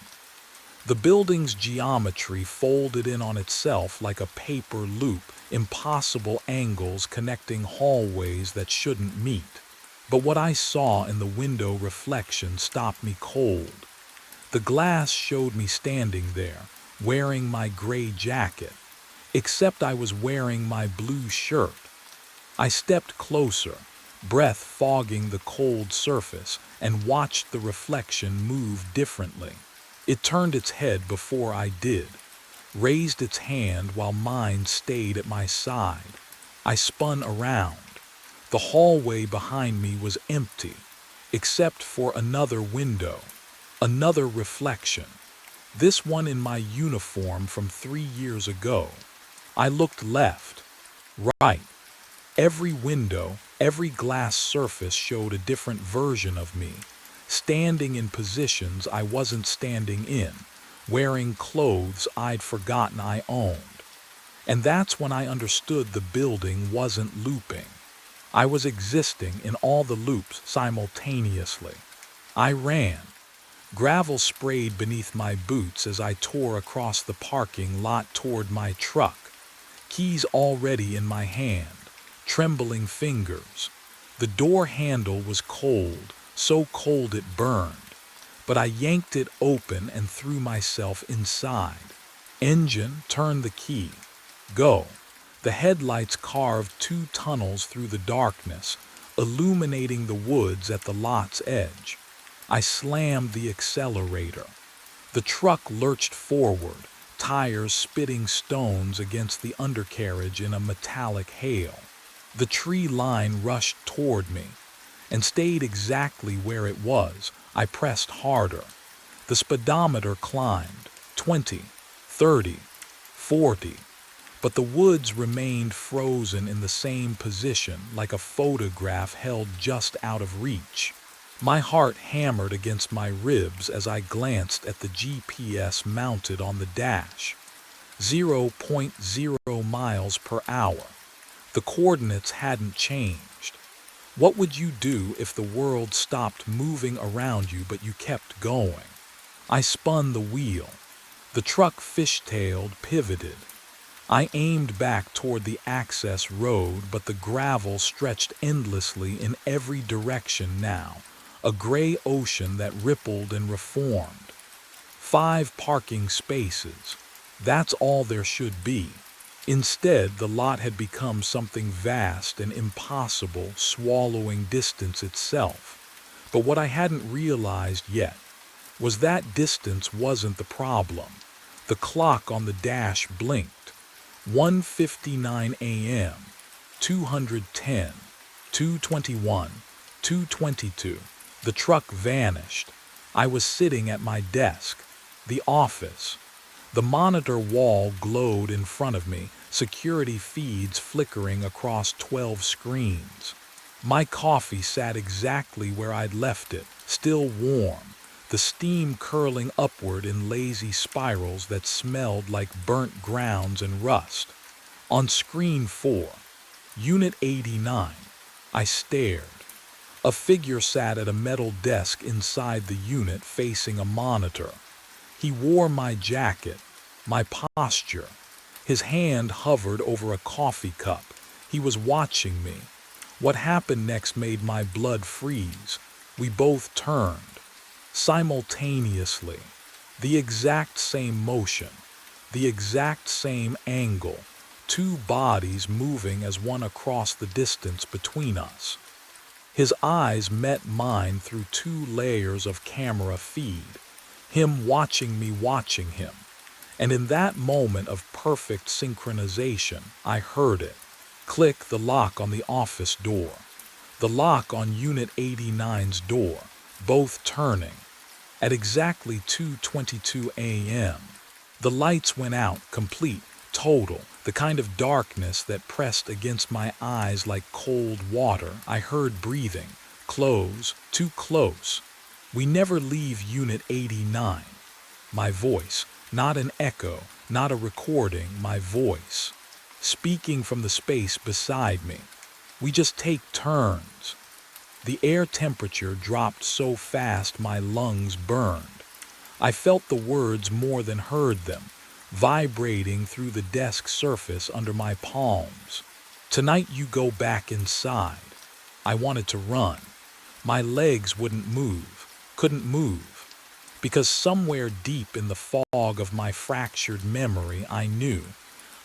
The building's geometry folded in on itself like a paper loop, impossible angles connecting hallways that shouldn't meet. But what I saw in the window reflection stopped me cold. The glass showed me standing there, wearing my gray jacket, except I was wearing my blue shirt. I stepped closer, breath fogging the cold surface, and watched the reflection move differently. It turned its head before I did, raised its hand while mine stayed at my side. I spun around. The hallway behind me was empty, except for another window, another reflection. This one in my uniform from 3 years ago. I looked left, right. Every window, every glass surface showed a different version of me, standing in positions I wasn't standing in, wearing clothes I'd forgotten I owned. And that's when I understood the building wasn't looping. I was existing in all the loops simultaneously. I ran. Gravel sprayed beneath my boots as I tore across the parking lot toward my truck, keys already in my hand, trembling fingers. The door handle was cold, so cold it burned, but I yanked it open and threw myself inside. Engine, turn the key. Go. The headlights carved 2 tunnels through the darkness, illuminating the woods at the lot's edge. I slammed the accelerator. The truck lurched forward, tires spitting stones against the undercarriage in a metallic hail. The tree line rushed toward me and stayed exactly where it was. I pressed harder. The speedometer climbed, 20, 30, 40. But the woods remained frozen in the same position, like a photograph held just out of reach. My heart hammered against my ribs as I glanced at the GPS mounted on the dash. 0.0 miles per hour. The coordinates hadn't changed. What would you do if the world stopped moving around you but you kept going? I spun the wheel. The truck fishtailed, pivoted. I aimed back toward the access road, but the gravel stretched endlessly in every direction now, a gray ocean that rippled and reformed. 5 parking spaces. That's all there should be. Instead, the lot had become something vast and impossible, swallowing distance itself. But what I hadn't realized yet was that distance wasn't the problem. The clock on the dash blinked. 1:59 a.m., 210, 221, 222. The truck vanished. I was sitting at my desk, the office. The monitor wall glowed in front of me, security feeds flickering across 12 screens. My coffee sat exactly where I'd left it, still warm, the steam curling upward in lazy spirals that smelled like burnt grounds and rust. On screen 4, Unit 89, I stared. A figure sat at a metal desk inside the unit facing a monitor. He wore my jacket, my posture. His hand hovered over a coffee cup. He was watching me. What happened next made my blood freeze. We both turned. Simultaneously. The exact same motion. The exact same angle. Two bodies moving as one across the distance between us. His eyes met mine through 2 layers of camera feed. Him watching me watching him. And in that moment of perfect synchronization, I heard it. Click the lock on the office door. The lock on Unit 89's door, both turning. At exactly 2:22 a.m., the lights went out, complete, total, the kind of darkness that pressed against my eyes like cold water. I heard breathing. Close, too close. We never leave Unit 89. My voice, not an echo, not a recording, my voice. Speaking from the space beside me. We just take turns. The air temperature dropped so fast my lungs burned. I felt the words more than heard them, vibrating through the desk surface under my palms. Tonight you go back inside. I wanted to run. My legs wouldn't move, couldn't move. Because somewhere deep in the fog of my fractured memory I knew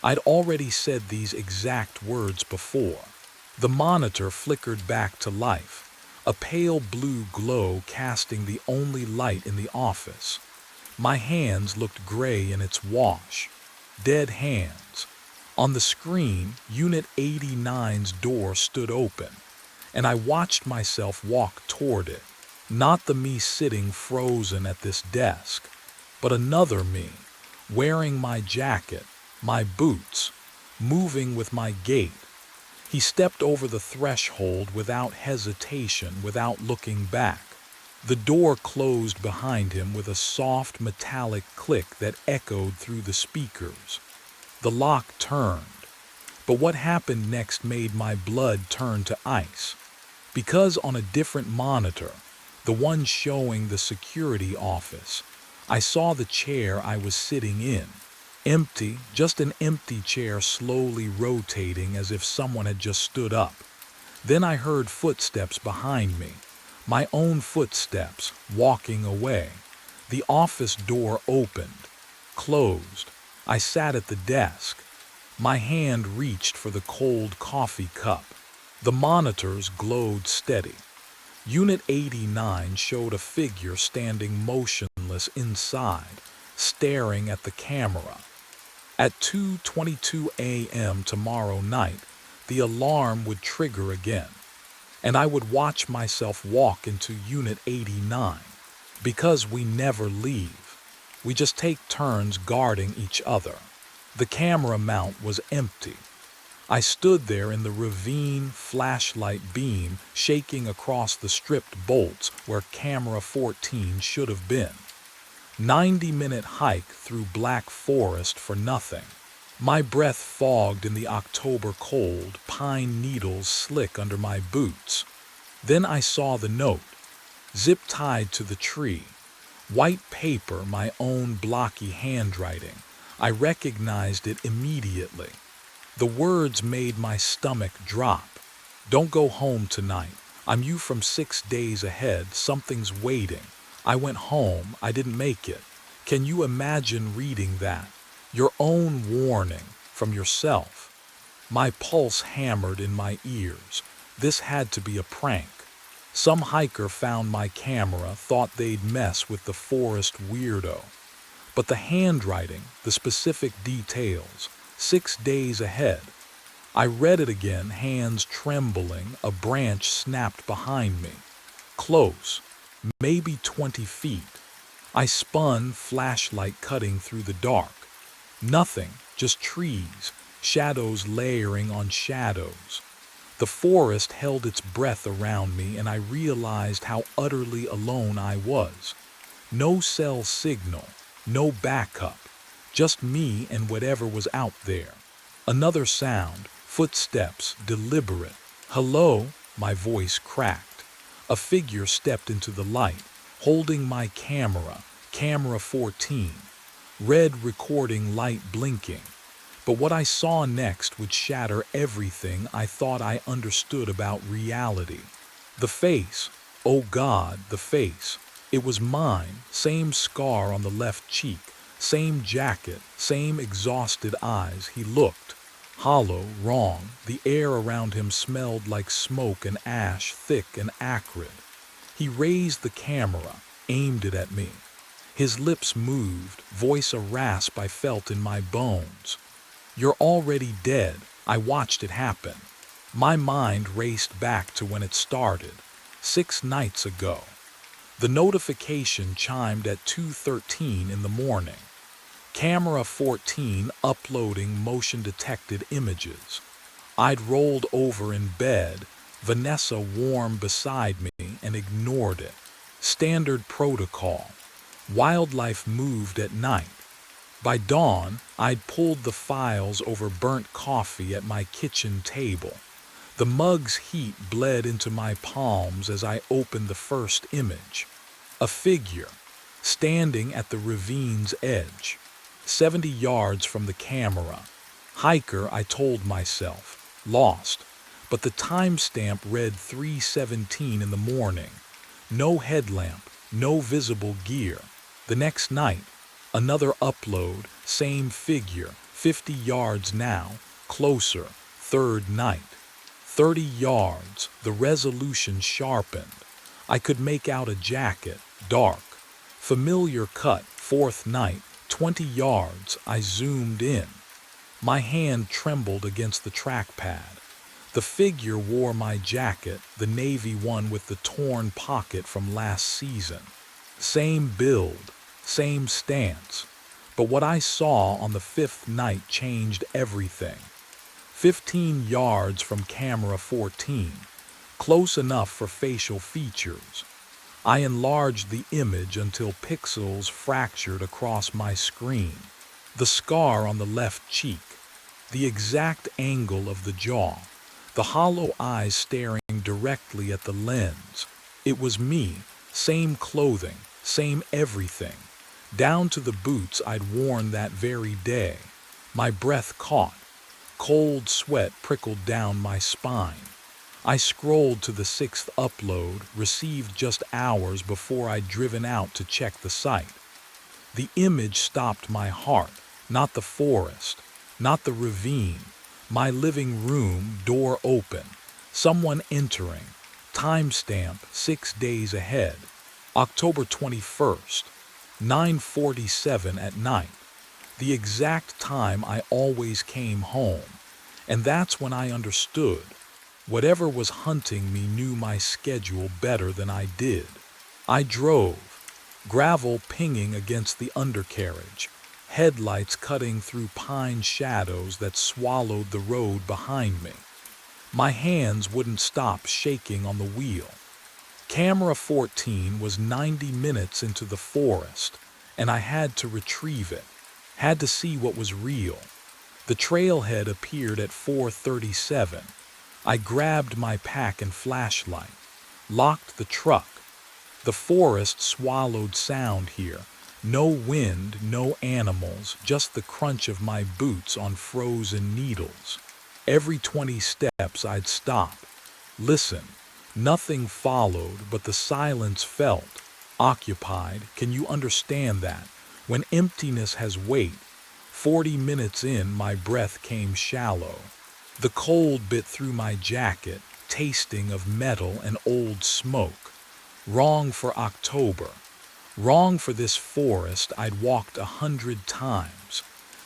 I'd already said these exact words before. The monitor flickered back to life, a pale blue glow casting the only light in the office. My hands looked gray in its wash. Dead hands. On the screen, Unit 89's door stood open, and I watched myself walk toward it. Not the me sitting frozen at this desk, but another me, wearing my jacket, my boots, moving with my gait. He stepped over the threshold without hesitation, without looking back. The door closed behind him with a soft metallic click that echoed through the speakers. The lock turned. But what happened next made my blood turn to ice. Because on a different monitor, the one showing the security office, I saw the chair I was sitting in. Empty, just an empty chair slowly rotating as if someone had just stood up. Then I heard footsteps behind me, my own footsteps, walking away. The office door opened, closed. I sat at the desk. My hand reached for the cold coffee cup. The monitors glowed steady. Unit 89 showed a figure standing motionless inside, staring at the camera. At 2:22 a.m. tomorrow night, the alarm would trigger again, and I would watch myself walk into Unit 89, because we never leave. We just take turns guarding each other. The camera mount was empty. I stood there in the ravine, flashlight beam shaking across the stripped bolts where camera 14 should have been. 90-minute hike through black forest for nothing. My breath fogged in the October cold, pine needles slick under my boots. Then I saw the note, zip-tied to the tree. White paper, my own blocky handwriting. I recognized it immediately. The words made my stomach drop. Don't go home tonight. I'm you from 6 days ahead. Something's waiting. I went home. I didn't make it. Can you imagine reading that? Your own warning from yourself. My pulse hammered in my ears. This had to be a prank. Some hiker found my camera, thought they'd mess with the forest weirdo. But the handwriting, the specific details, 6 days ahead. I read it again, hands trembling, a branch snapped behind me. Close, maybe 20 feet. I spun, flashlight cutting through the dark. Nothing, just trees, shadows layering on shadows. The forest held its breath around me, and I realized how utterly alone I was. No cell signal, no backup, just me and whatever was out there. Another sound, footsteps, deliberate. Hello, my voice cracked. A figure stepped into the light, holding my camera, camera 14. Red recording light blinking. But what I saw next would shatter everything I thought I understood about reality. The face, Oh God, the face. It was mine, same scar on the left cheek, same jacket, same exhausted eyes. He looked. Hollow, wrong. The air around him smelled like smoke and ash, thick and acrid. He raised the camera, aimed it at me. His lips moved, voice a rasp I felt in my bones. You're already dead. I watched it happen. My mind raced back to when it started, 6 nights ago. The notification chimed at 2:13 in the morning. Camera 14 uploading motion-detected images. I'd rolled over in bed, Vanessa warm beside me, and ignored it. Standard protocol. Wildlife moved at night. By dawn, I'd pulled the files over burnt coffee at my kitchen table. The mug's heat bled into my palms as I opened the first image. A figure, standing at the ravine's edge, 70 yards from the camera. Hiker, I told myself, lost, but the timestamp read 3:17 in the morning. No headlamp, no visible gear. The next night, another upload, same figure, 50 yards now, closer, third night. 30 yards, the resolution sharpened. I could make out a jacket, dark. Familiar cut, fourth night, 20 yards, I zoomed in. My hand trembled against the trackpad. The figure wore my jacket, the navy one with the torn pocket from last season. Same build, same stance. But what I saw on the 5th night changed everything. 15 yards from camera 14, close enough for facial features. I enlarged the image until pixels fractured across my screen. The scar on the left cheek, the exact angle of the jaw, the hollow eyes staring directly at the lens. It was me, same clothing, same everything, down to the boots I'd worn that very day. My breath caught. Cold sweat prickled down my spine. I scrolled to the 6th upload, received just hours before I'd driven out to check the site. The image stopped my heart, not the forest, not the ravine. My living room, door open, someone entering, timestamp 6 days ahead, October 21st, 9:47 at night, the exact time I always came home. And that's when I understood. Whatever was hunting me knew my schedule better than I did. I drove, gravel pinging against the undercarriage, headlights cutting through pine shadows that swallowed the road behind me. My hands wouldn't stop shaking on the wheel. Camera 14 was 90 minutes into the forest, and I had to retrieve it, had to see what was real. The trailhead appeared at 4:37. I grabbed my pack and flashlight, locked the truck. The forest swallowed sound here. No wind, no animals, just the crunch of my boots on frozen needles. Every 20 steps I'd stop, listen. Nothing followed, but the silence felt. Occupied, can you understand that? When emptiness has weight. 40 minutes in, my breath came shallow. The cold bit through my jacket, tasting of metal and old smoke. Wrong for October. Wrong for this forest I'd walked 100 times.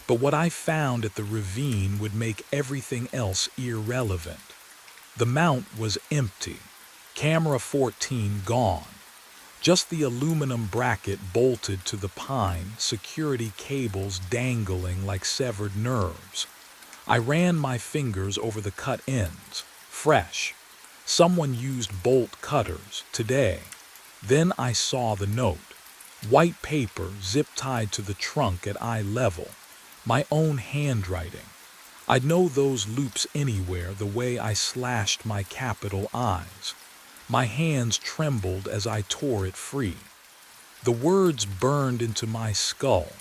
But what I found at the ravine would make everything else irrelevant. The mount was empty. Camera 14 gone. Just the aluminum bracket bolted to the pine, security cables dangling like severed nerves. I ran my fingers over the cut ends. Fresh. Someone used bolt cutters today. Then I saw the note. White paper zip-tied to the trunk at eye level. My own handwriting. I'd know those loops anywhere the way I slashed my capital I's. My hands trembled as I tore it free. The words burned into my skull.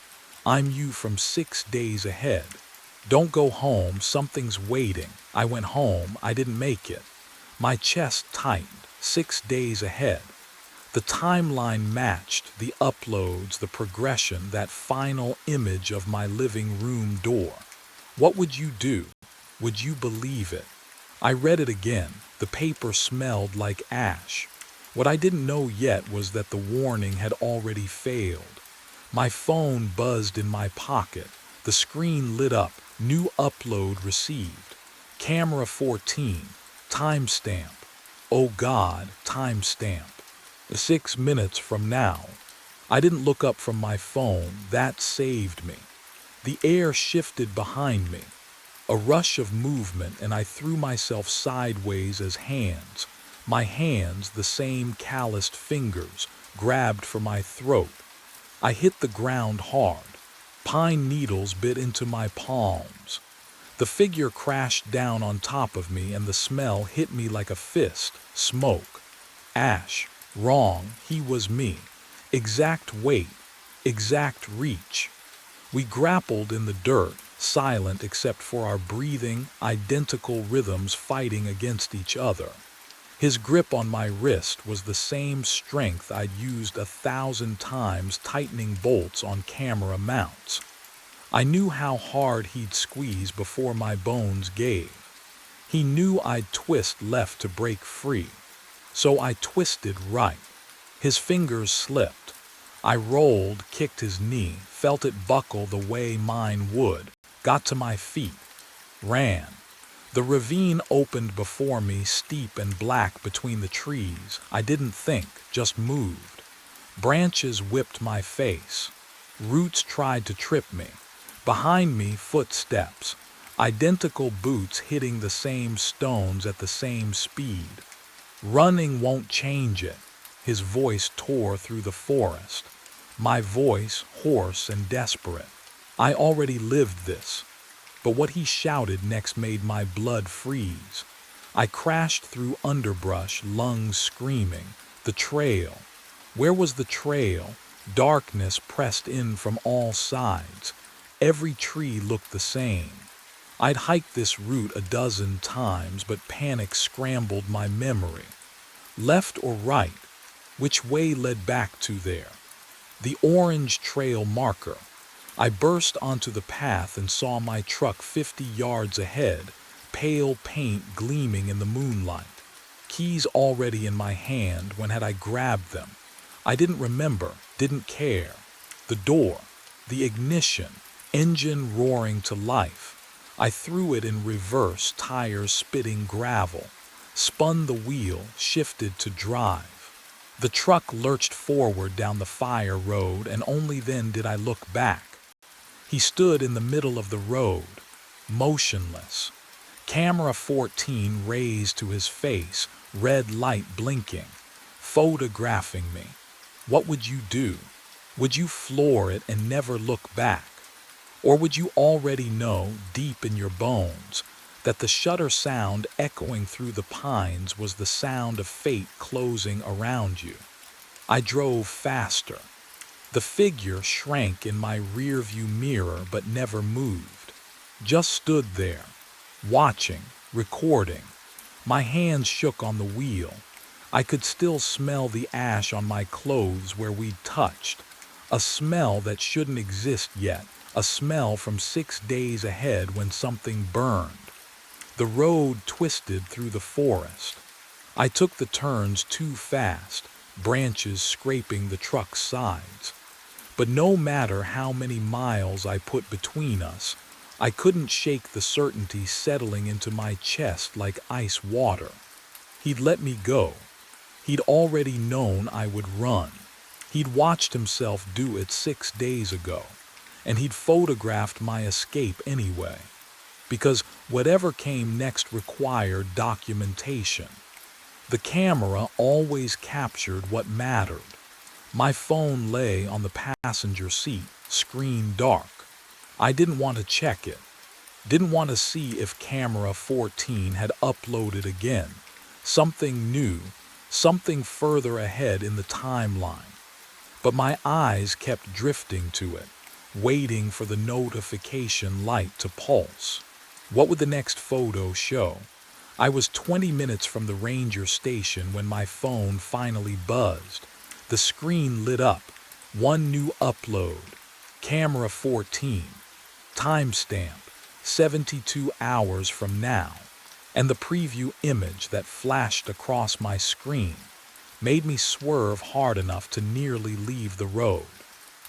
I'm you from 6 days ahead. Don't go home, something's waiting. I went home, I didn't make it. My chest tightened. 6 days ahead. The timeline matched the uploads, the progression, that final image of my living room door. What would you do? Would you believe it? I read it again. The paper smelled like ash. What I didn't know yet was that the warning had already failed. My phone buzzed in my pocket. The screen lit up. New upload received. Camera 14. Timestamp. Oh God, timestamp. 6 minutes from now. I didn't look up from my phone. That saved me. The air shifted behind me. A rush of movement, and I threw myself sideways as my hands, the same calloused fingers, grabbed for my throat. I hit the ground hard. Pine needles bit into my palms. The figure crashed down on top of me, and the smell hit me like a fist. Smoke. Ash. Wrong. He was me. Exact weight. Exact reach. We grappled in the dirt, silent except for our breathing, identical rhythms fighting against each other. His grip on my wrist was the same strength I'd used 1,000 times tightening bolts on camera mounts. I knew how hard he'd squeeze before my bones gave. He knew I'd twist left to break free. So I twisted right. His fingers slipped. I rolled, kicked his knee, felt it buckle the way mine would, got to my feet, ran. The ravine opened before me, steep and black between the trees. I didn't think, just moved. Branches whipped my face. Roots tried to trip me. Behind me, footsteps. Identical boots hitting the same stones at the same speed. Running won't change it. His voice tore through the forest. My voice, hoarse and desperate. I already lived this. But what he shouted next made my blood freeze. I crashed through underbrush, lungs screaming. The trail. Where was the trail? Darkness pressed in from all sides. Every tree looked the same. I'd hiked this route 12 times, but panic scrambled my memory. Left or right? Which way led back to there? The orange trail marker. I burst onto the path and saw my truck 50 yards ahead, pale paint gleaming in the moonlight. Keys already in my hand. When had I grabbed them? I didn't remember, didn't care. The door, the ignition, engine roaring to life. I threw it in reverse, tires spitting gravel. Spun the wheel, shifted to drive. The truck lurched forward down the fire road, and only then did I look back. He stood in the middle of the road, motionless. Camera 14 raised to his face, red light blinking, photographing me. What would you do? Would you floor it and never look back? Or would you already know, deep in your bones, that the shutter sound echoing through the pines was the sound of fate closing around you? I drove faster. The figure shrank in my rearview mirror but never moved. Just stood there, watching, recording. My hands shook on the wheel. I could still smell the ash on my clothes where we'd touched. A smell that shouldn't exist yet. A smell from 6 days ahead when something burned. The road twisted through the forest. I took the turns too fast, branches scraping the truck's sides. But no matter how many miles I put between us, I couldn't shake the certainty settling into my chest like ice water. He'd let me go. He'd already known I would run. He'd watched himself do it 6 days ago. And he'd photographed my escape anyway, because whatever came next required documentation. The camera always captured what mattered. My phone lay on the passenger seat, screen dark. I didn't want to check it. Didn't want to see if camera 14 had uploaded again. Something new, something further ahead in the timeline. But my eyes kept drifting to it, waiting for the notification light to pulse. What would the next photo show? I was 20 minutes from the ranger station when my phone finally buzzed. The screen lit up. One new upload. Camera 14. Timestamp. 72 hours from now. And the preview image that flashed across my screen made me swerve hard enough to nearly leave the road.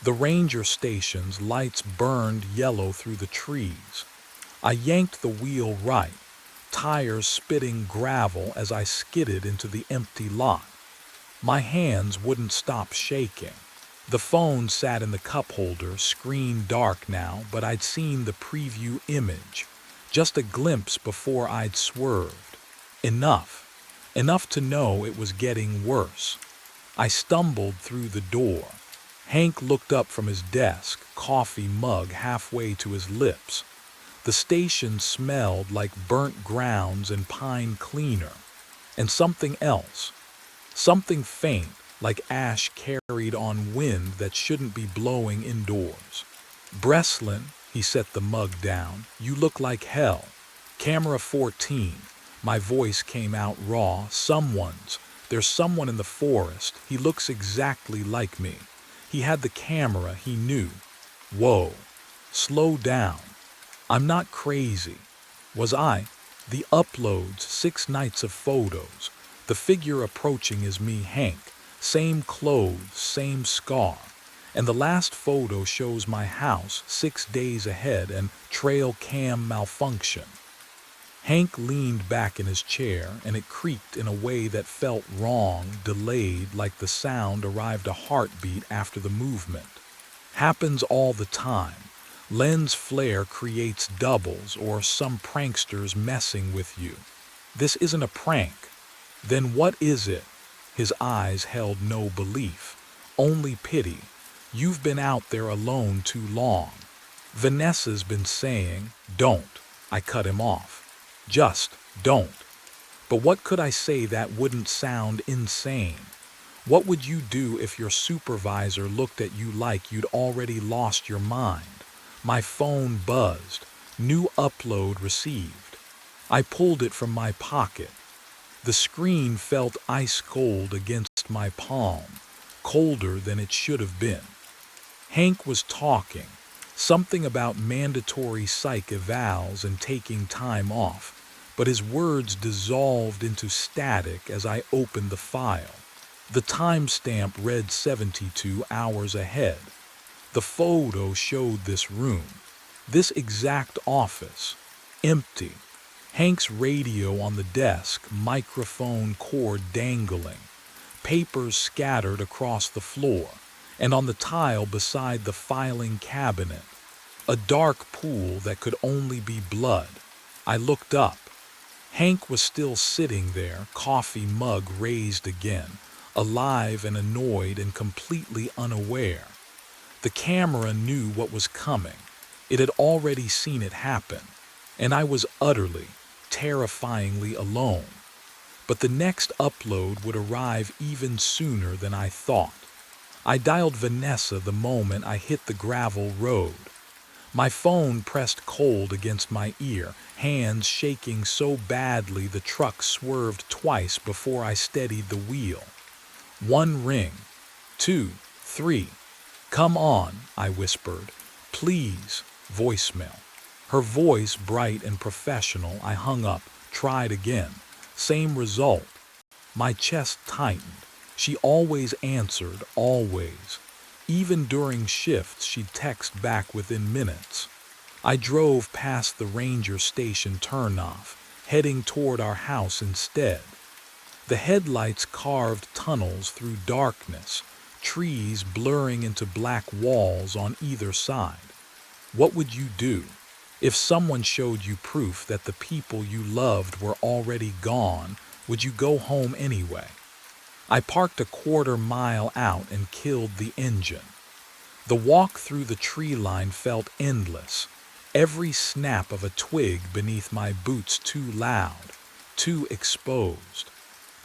The ranger station's lights burned yellow through the trees. I yanked the wheel right, tires spitting gravel as I skidded into the empty lot. My hands wouldn't stop shaking. The phone sat in the cup holder, screen dark now, but I'd seen the preview image, just a glimpse before I'd swerved. Enough to know it was getting worse. I stumbled through the door. Hank looked up from his desk, coffee mug halfway to his lips. The station smelled like burnt grounds and pine cleaner, and something else. Something faint, like ash carried on wind that shouldn't be blowing indoors. "Breslin," he set the mug down, "you look like hell." Camera 14. My voice came out raw. There's someone in the forest. He looks exactly like me. He had the camera, he knew. Whoa. Slow down. I'm not crazy. Was I? The uploads, 6 nights of photos. The figure approaching is me, Hank. Same clothes, same scar. And the last photo shows my house 6 days ahead and trail cam malfunction. Hank leaned back in his chair, and it creaked in a way that felt wrong, delayed, like the sound arrived a heartbeat after the movement. Happens all the time. Lens flare creates doubles, or some pranksters messing with you. This isn't a prank. Then what is it? His eyes held no belief, only pity. You've been out there alone too long. Vanessa's been saying, don't. I cut him off. Just don't. But what could I say that wouldn't sound insane? What would you do if your supervisor looked at you like you'd already lost your mind? My phone buzzed. New upload received. I pulled it from my pocket. The screen felt ice cold against my palm, colder than it should have been. Hank was talking, something about mandatory psych evals and taking time off, but his words dissolved into static as I opened the file. The timestamp read 72 hours ahead. The photo showed this room, this exact office, empty. Hank's radio on the desk, microphone cord dangling, papers scattered across the floor, and on the tile beside the filing cabinet, a dark pool that could only be blood. I looked up. Hank was still sitting there, coffee mug raised again, alive and annoyed and completely unaware. The camera knew what was coming. It had already seen it happen, and I was utterly, terrifyingly alone. But the next upload would arrive even sooner than I thought. I dialed Vanessa the moment I hit the gravel road. My phone pressed cold against my ear, hands shaking so badly the truck swerved twice before I steadied the wheel. 1 ring, 2, 3. "Come on," I whispered. "Please." Voicemail. Her voice bright and professional. I hung up, tried again. Same result. My chest tightened. She always answered, always. Even during shifts, she'd text back within minutes. I drove past the ranger station turnoff, heading toward our house instead. The headlights carved tunnels through darkness, trees blurring into black walls on either side. What would you do if someone showed you proof that the people you loved were already gone? Would you go home anyway? I parked a quarter-mile out and killed the engine. The walk through the tree line felt endless, every snap of a twig beneath my boots too loud, too exposed.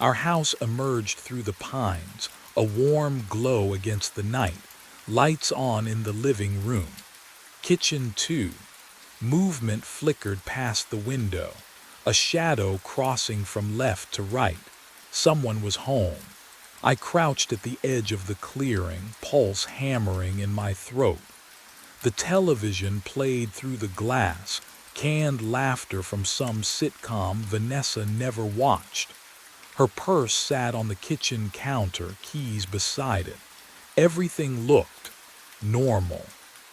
Our house emerged through the pines, a warm glow against the night, lights on in the living room. Kitchen too. Movement flickered past the window. A shadow crossing from left to right. Someone was home. I crouched at the edge of the clearing, pulse hammering in my throat. The television played through the glass, canned laughter from some sitcom Vanessa never watched. Her purse sat on the kitchen counter, keys beside it. Everything looked normal,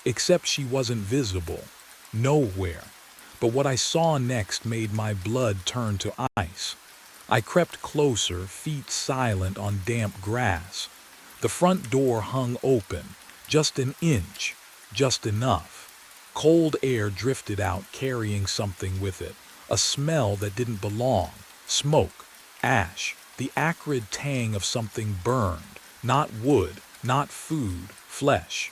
except she wasn't visible. Nowhere. But what I saw next made my blood turn to ice. I crept closer, feet silent on damp grass. The front door hung open, just an inch, just enough. Cold air drifted out, carrying something with it, a smell that didn't belong. Smoke, ash, the acrid tang of something burned, not wood, not food, flesh.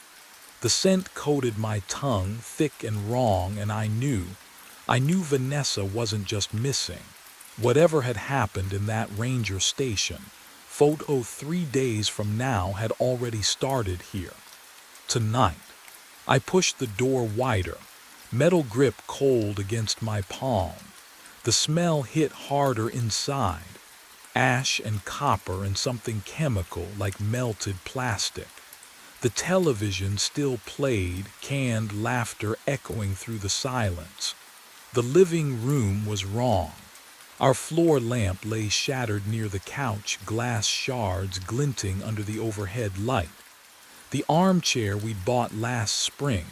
The scent coated my tongue, thick and wrong, and I knew Vanessa wasn't just missing. Whatever had happened in that ranger station, photo 3 days from now had already started here. Tonight. I pushed the door wider, metal grip cold against my palm. The smell hit harder inside. Ash and copper and something chemical like melted plastic. The television still played, canned laughter echoing through the silence. The living room was wrong. Our floor lamp lay shattered near the couch, glass shards glinting under the overhead light. The armchair we'd bought last spring,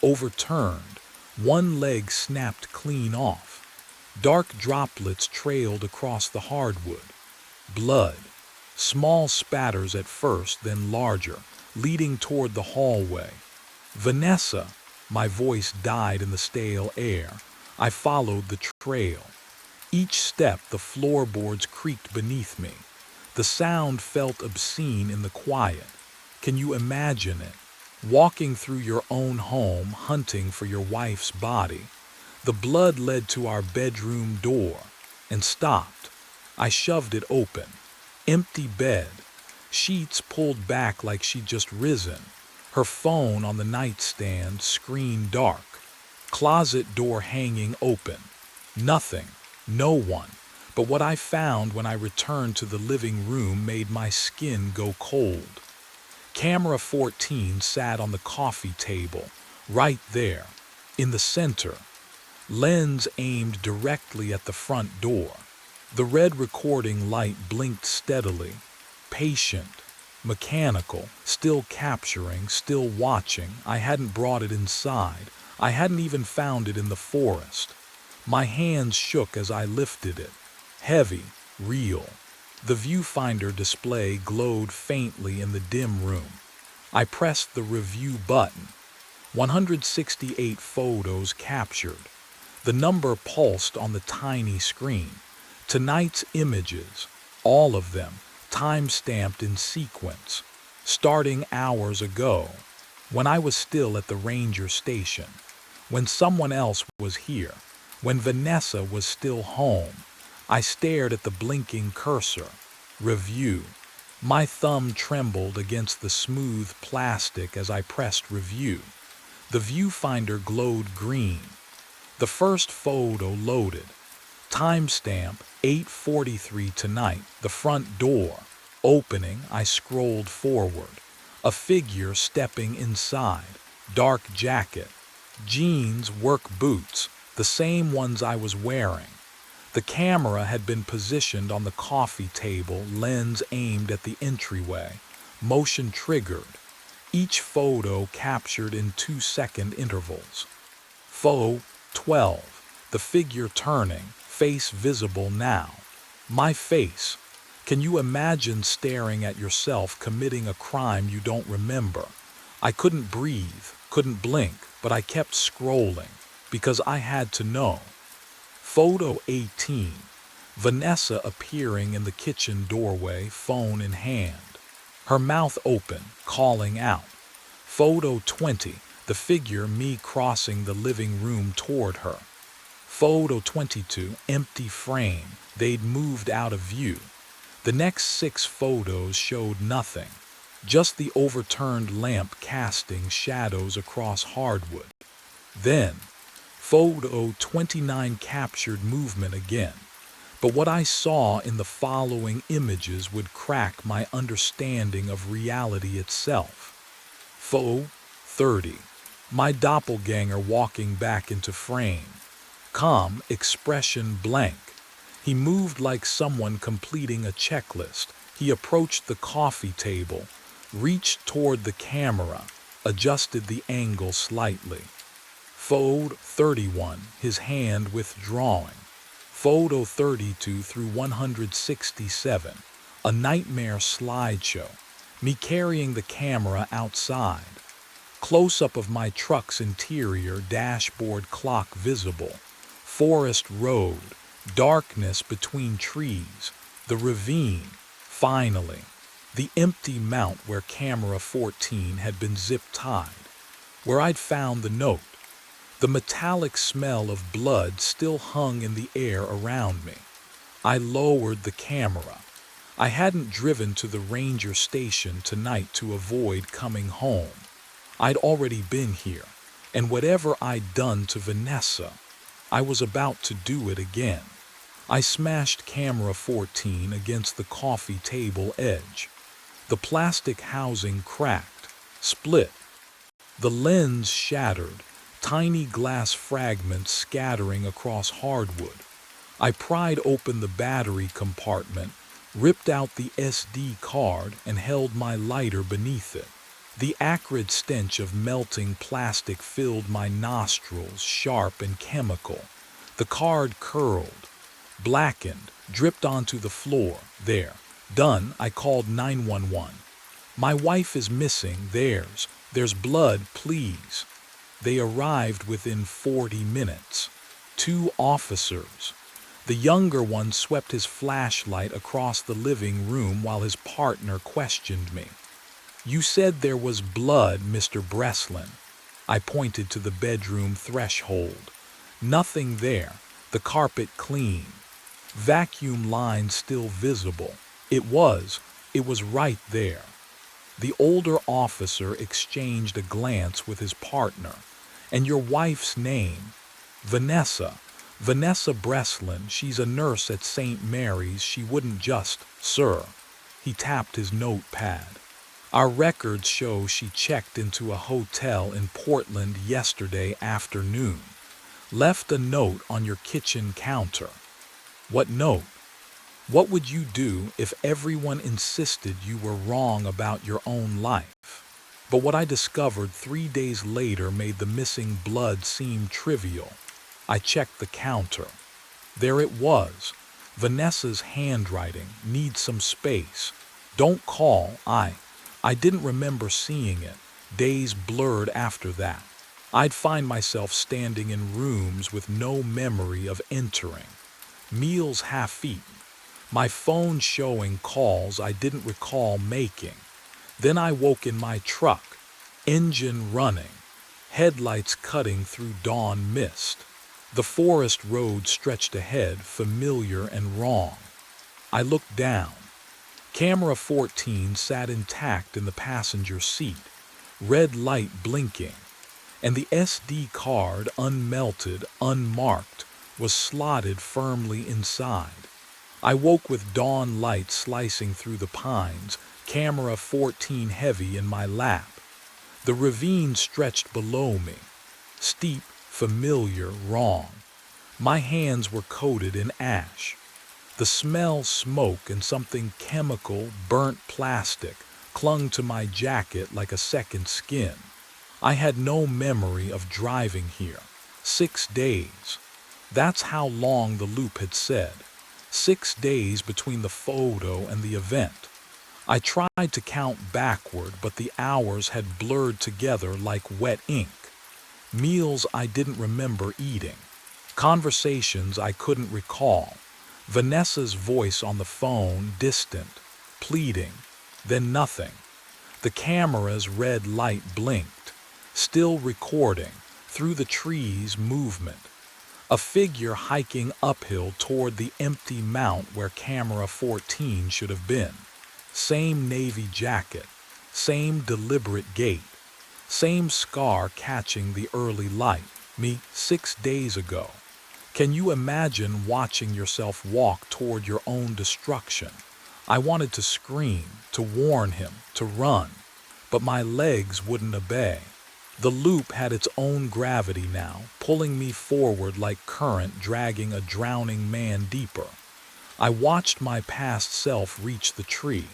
overturned, one leg snapped clean off. Dark droplets trailed across the hardwood. Blood. Small spatters at first, then larger, leading toward the hallway. Vanessa, my voice died in the stale air. I followed the trail. Each step the floorboards creaked beneath me. The sound felt obscene in the quiet. Can you imagine it? Walking through your own home, hunting for your wife's body. The blood led to our bedroom door and stopped. I shoved it open. Empty bed. Sheets pulled back like she'd just risen. Her phone on the nightstand, screen dark. Closet door hanging open. Nothing. No one. But what I found when I returned to the living room made my skin go cold. Camera 14 sat on the coffee table, right there, in the center. Lens aimed directly at the front door. The red recording light blinked steadily, patient, mechanical, still capturing, still watching. I hadn't brought it inside. I hadn't even found it in the forest. My hands shook as I lifted it. Heavy, real. The viewfinder display glowed faintly in the dim room. I pressed the review button. 168 photos captured. The number pulsed on the tiny screen. Tonight's images, all of them, time-stamped in sequence, starting hours ago, when I was still at the ranger station, when someone else was here, when Vanessa was still home. I stared at the blinking cursor. Review. My thumb trembled against the smooth plastic as I pressed review. The viewfinder glowed green. The first photo loaded. Timestamp 8:43 tonight. The front door. Opening, I scrolled forward. A figure stepping inside. Dark jacket. Jeans, work boots. The same ones I was wearing. The camera had been positioned on the coffee table, lens aimed at the entryway. Motion triggered. Each photo captured in 2-second intervals. Photo 12. The figure turning, face visible now. My face. Can you imagine staring at yourself committing a crime you don't remember? I couldn't breathe, couldn't blink, but I kept scrolling, because I had to know. Photo 18. Vanessa appearing in the kitchen doorway, phone in hand. Her mouth open, calling out. Photo 20. The figure, me crossing the living room toward her. Photo 22. Empty frame. They'd moved out of view. The next 6 photos showed nothing. Just the overturned lamp casting shadows across hardwood. Then, Photo 29 captured movement again, but what I saw in the following images would crack my understanding of reality itself. Photo 30. My doppelganger walking back into frame. Calm, expression blank. He moved like someone completing a checklist. He approached the coffee table, reached toward the camera, adjusted the angle slightly. Photo 31, his hand withdrawing. Photo 32 through 167, a nightmare slideshow. Me carrying the camera outside. Close-up of my truck's interior, dashboard clock visible. Forest road, darkness between trees, the ravine, finally. The empty mount where camera 14 had been zip-tied, where I'd found the note. The metallic smell of blood still hung in the air around me. I lowered the camera. I hadn't driven to the ranger station tonight to avoid coming home. I'd already been here, and whatever I'd done to Vanessa, I was about to do it again. I smashed camera 14 against the coffee table edge. The plastic housing cracked, split. The lens shattered, tiny glass fragments scattering across hardwood. I pried open the battery compartment, ripped out the SD card, and held my lighter beneath it. The acrid stench of melting plastic filled my nostrils, sharp and chemical. The card curled, blackened, dripped onto the floor. There. Done. I called 911. My wife is missing. There's blood, please. They arrived within 40 minutes. 2 officers. The younger one swept his flashlight across the living room while his partner questioned me. You said there was blood, Mr. Breslin. I pointed to the bedroom threshold. Nothing there. The carpet clean. Vacuum line still visible. It was right there. The older officer exchanged a glance with his partner. And your wife's name? Vanessa. Vanessa Breslin. She's a nurse at St. Mary's. She wouldn't just, sir. He tapped his notepad. Our records show she checked into a hotel in Portland yesterday afternoon. Left a note on your kitchen counter. What note? What would you do if everyone insisted you were wrong about your own life? But what I discovered 3 days later made the missing blood seem trivial. I checked the counter. There it was. Vanessa's handwriting. Needs some space. Don't call. I didn't remember seeing it. Days blurred after that. I'd find myself standing in rooms with no memory of entering. Meals half-eaten. My phone showing calls I didn't recall making. Then I woke in my truck, engine running, headlights cutting through dawn mist. The forest road stretched ahead, familiar and wrong. I looked down. Camera 14 sat intact in the passenger seat, red light blinking, and the SD card, unmelted, unmarked, was slotted firmly inside. I woke with dawn light slicing through the pines, camera 14 heavy in my lap. The ravine stretched below me, steep, familiar, wrong. My hands were coated in ash. The smell, smoke, and something chemical, burnt plastic, clung to my jacket like a second skin. I had no memory of driving here. 6 days. That's how long the loop had said. 6 days between the photo and the event. I tried to count backward, but the hours had blurred together like wet ink. Meals I didn't remember eating. Conversations I couldn't recall. Vanessa's voice on the phone, distant, pleading, then nothing. The camera's red light blinked, still recording, through the trees, movement. A figure hiking uphill toward the empty mount where camera 14 should have been. Same navy jacket, same deliberate gait, same scar catching the early light. Me 6 days ago. Can you imagine watching yourself walk toward your own destruction? I wanted to scream, to warn him, to run, but my legs wouldn't obey. The loop had its own gravity now, pulling me forward like current dragging a drowning man deeper. I watched my past self reach the tree.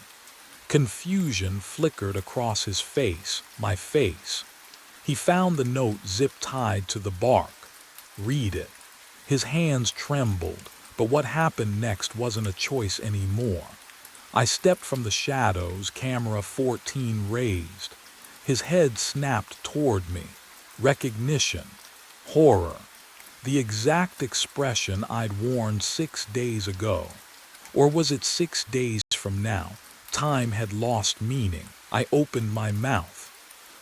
Confusion flickered across his face, my face. He found the note zip-tied to the bark. Read it. His hands trembled, but what happened next wasn't a choice anymore. I stepped from the shadows, camera 14 raised. His head snapped toward me. Recognition. Horror. The exact expression I'd worn 6 days ago. Or was it 6 days from now? Time had lost meaning. I opened my mouth.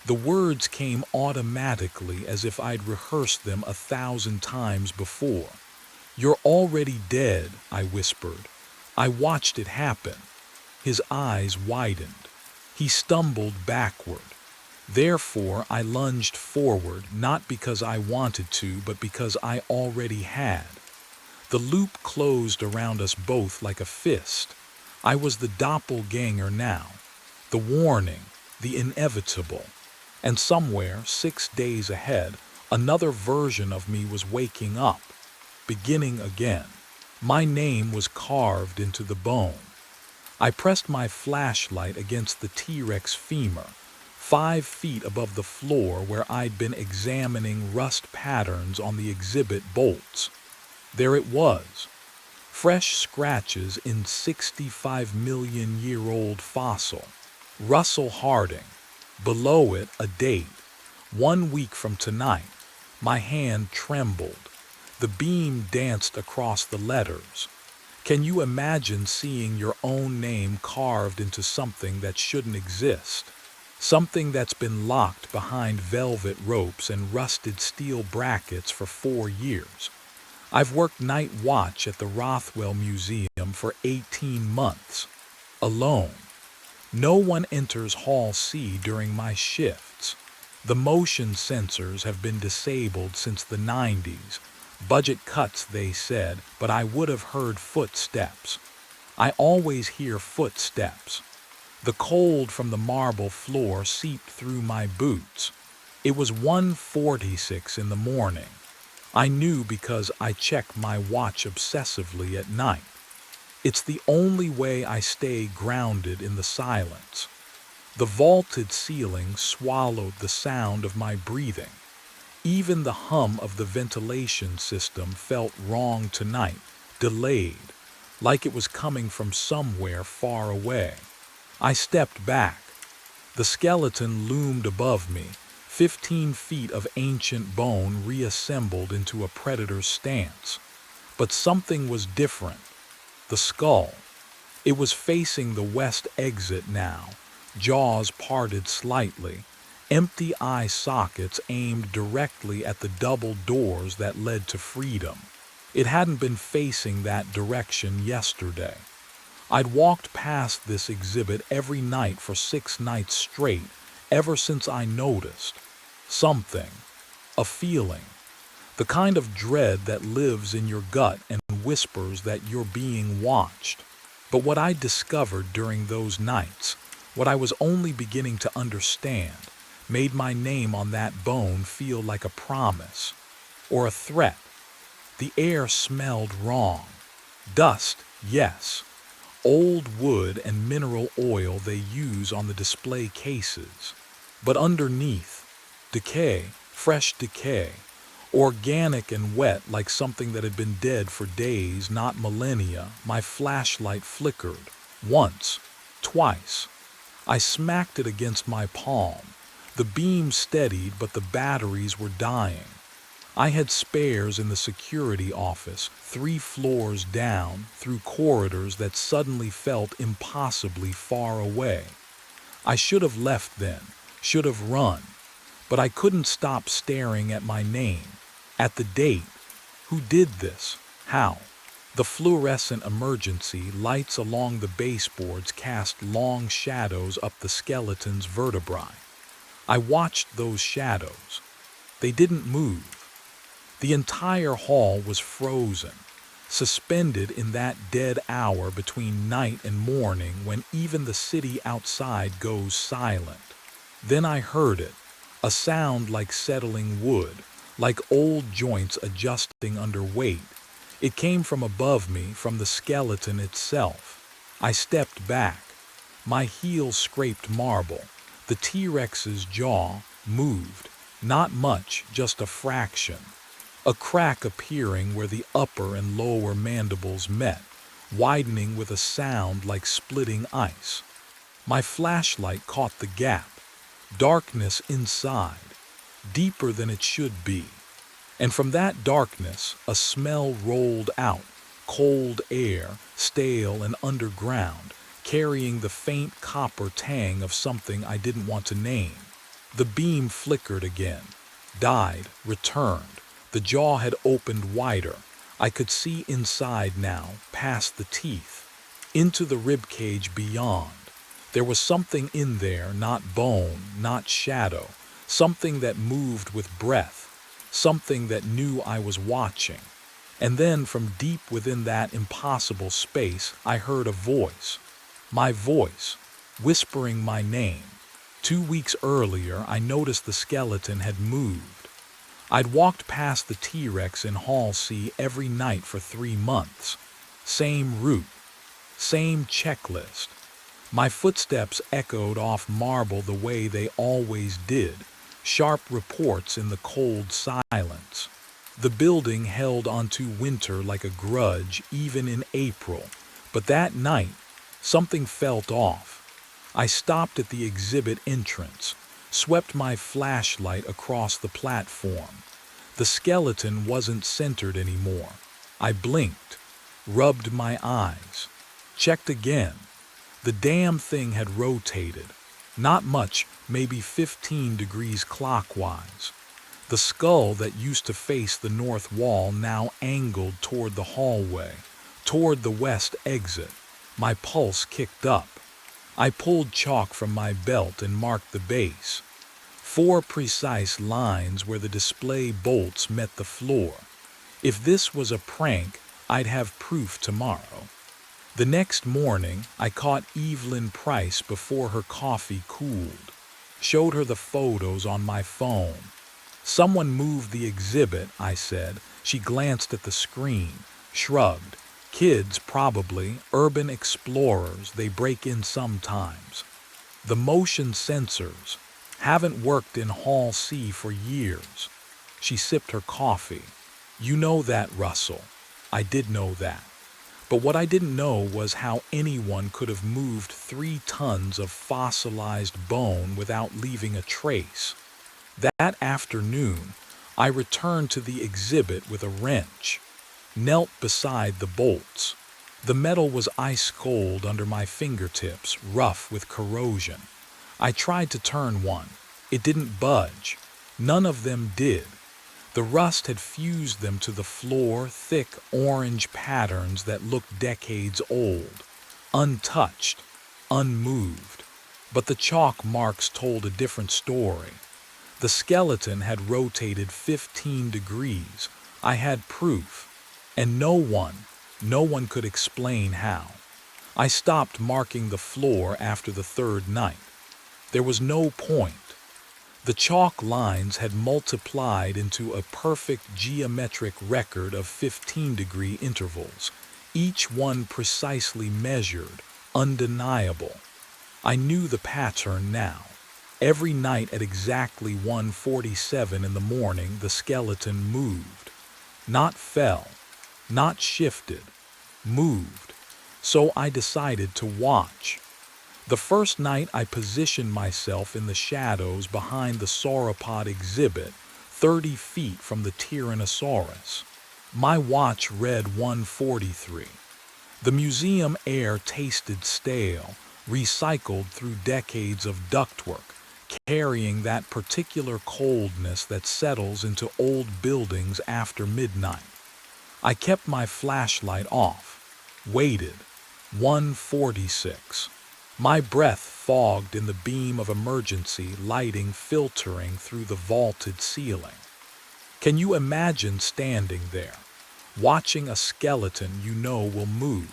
The words came automatically as if I'd rehearsed them 1,000 times before. You're already dead, I whispered. I watched it happen. His eyes widened. He stumbled backward. Therefore, I lunged forward, not because I wanted to, but because I already had. The loop closed around us both like a fist. I was the doppelganger now, the warning, the inevitable. And somewhere, 6 days ahead, another version of me was waking up, beginning again. My name was carved into the bone. I pressed my flashlight against the T-Rex femur, 5 feet above the floor where I'd been examining rust patterns on the exhibit bolts. There it was. Fresh scratches in 65-million-year-old fossil. Russell Harding. Below it, a date. 1 week from tonight. My hand trembled. The beam danced across the letters. Can you imagine seeing your own name carved into something that shouldn't exist? Something that's been locked behind velvet ropes and rusted steel brackets for 4 years. I've worked night watch at the Rothwell Museum for 18 months. Alone. No one enters Hall C during my shifts. The motion sensors have been disabled since the 90s. Budget cuts, they said, but I would have heard footsteps. I always hear footsteps. The cold from the marble floor seeped through my boots. It was 1:46 in the morning. I knew because I check my watch obsessively at night. It's the only way I stay grounded in the silence. The vaulted ceiling swallowed the sound of my breathing. Even the hum of the ventilation system felt wrong tonight, delayed, like it was coming from somewhere far away. I stepped back. The skeleton loomed above me, 15 feet of ancient bone reassembled into a predator's stance. But something was different. The skull. It was facing the west exit now, jaws parted slightly, empty eye sockets aimed directly at the double doors that led to freedom. It hadn't been facing that direction yesterday. I'd walked past this exhibit every night for 6 nights straight, ever since I noticed. Something. A feeling. The kind of dread that lives in your gut and whispers that you're being watched. But what I discovered during those nights, what I was only beginning to understand, made my name on that bone feel like a promise. Or a threat. The air smelled wrong. Dust, yes. Old wood and mineral oil they use on the display cases. But underneath, decay, fresh decay. Organic and wet like something that had been dead for days, not millennia. My flashlight flickered. Once. Twice. I smacked it against my palm. The beam steadied, but the batteries were dying. I had spares in the security office, 3 floors down, through corridors that suddenly felt impossibly far away. I should have left then, should have run. But I couldn't stop staring at my name. At the date. Who did this? How? The fluorescent emergency lights along the baseboards cast long shadows up the skeleton's vertebrae. I watched those shadows. They didn't move. The entire hall was frozen, suspended in that dead hour between night and morning when even the city outside goes silent. Then I heard it, a sound like settling wood, like old joints adjusting under weight. It came from above me, from the skeleton itself. I stepped back. My heels scraped marble. The T-Rex's jaw moved. Not much, just a fraction. A crack appearing where the upper and lower mandibles met, widening with a sound like splitting ice. My flashlight caught the gap. Darkness inside, deeper than it should be. And from that darkness, a smell rolled out, cold air, stale and underground, carrying the faint copper tang of something I didn't want to name. The beam flickered again, died, returned. The jaw had opened wider. I could see inside now, past the teeth, into the ribcage beyond. There was something in there, not bone, not shadow, something that moved with breath, something that knew I was watching. And then from deep within that impossible space, I heard a voice. My voice, whispering my name. 2 weeks earlier, I noticed the skeleton had moved. I'd walked past the T-Rex in Hall C every night for 3 months. Same route, same checklist. My footsteps echoed off marble the way they always did, sharp reports in the cold silence. The building held onto winter like a grudge even in April, but that night, something felt off. I stopped at the exhibit entrance, swept my flashlight across the platform. The skeleton wasn't centered anymore. I blinked, rubbed my eyes, checked again. The damn thing had rotated. Not much, maybe 15 degrees clockwise. The skull that used to face the north wall now angled toward the hallway, toward the west exit. My pulse kicked up. I pulled chalk from my belt and marked the base. 4 precise lines where the display bolts met the floor. If this was a prank, I'd have proof tomorrow. The next morning, I caught Evelyn Price before her coffee cooled. Showed her the photos on my phone. Someone moved the exhibit, I said. She glanced at the screen, shrugged. Kids, probably, urban explorers, they break in sometimes. The motion sensors haven't worked in Hall C for years. She sipped her coffee. You know that, Russell. I did know that. But what I didn't know was how anyone could have moved 3 tons of fossilized bone without leaving a trace. That afternoon, I returned to the exhibit with a wrench, knelt beside the bolts. The metal was ice cold under my fingertips, rough with corrosion. I tried to turn one. It didn't budge. None of them did. The rust had fused them to the floor, thick orange patterns that looked decades old, untouched, unmoved. But the chalk marks told a different story. The skeleton had rotated 15 degrees. I had proof. And no one could explain how. I stopped marking the floor after the 3rd night. There was no point. The chalk lines had multiplied into a perfect geometric record of 15-degree intervals, each one precisely measured, undeniable. I knew the pattern now. Every night at exactly 1:47 in the morning, the skeleton moved. Not fell, not shifted, moved. So I decided to watch. The first night I positioned myself in the shadows behind the sauropod exhibit, 30 feet from the Tyrannosaurus. My watch read 1:43. The museum air tasted stale, recycled through decades of ductwork, carrying that particular coldness that settles into old buildings after midnight. I kept my flashlight off, waited. 1:46. My breath fogged in the beam of emergency lighting filtering through the vaulted ceiling. Can you imagine standing there, watching a skeleton you know will move,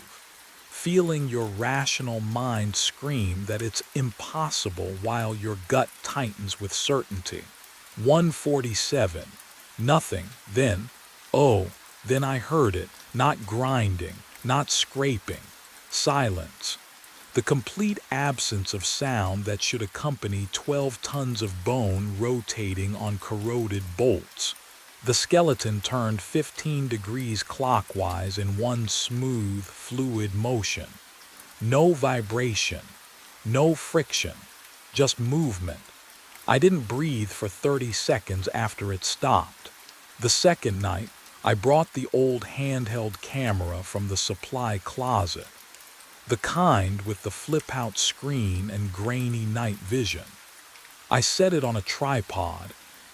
feeling your rational mind scream that it's impossible while your gut tightens with certainty? 147. Nothing. Oh, then I heard it, not grinding, not scraping. Silence. The complete absence of sound that should accompany 12 tons of bone rotating on corroded bolts. The skeleton turned 15 degrees clockwise in one smooth, fluid motion. No vibration, no friction, just movement. I didn't breathe for 30 seconds after it stopped. The second night, I brought the old handheld camera from the supply closet, the kind with the flip-out screen and grainy night vision. I set it on a tripod,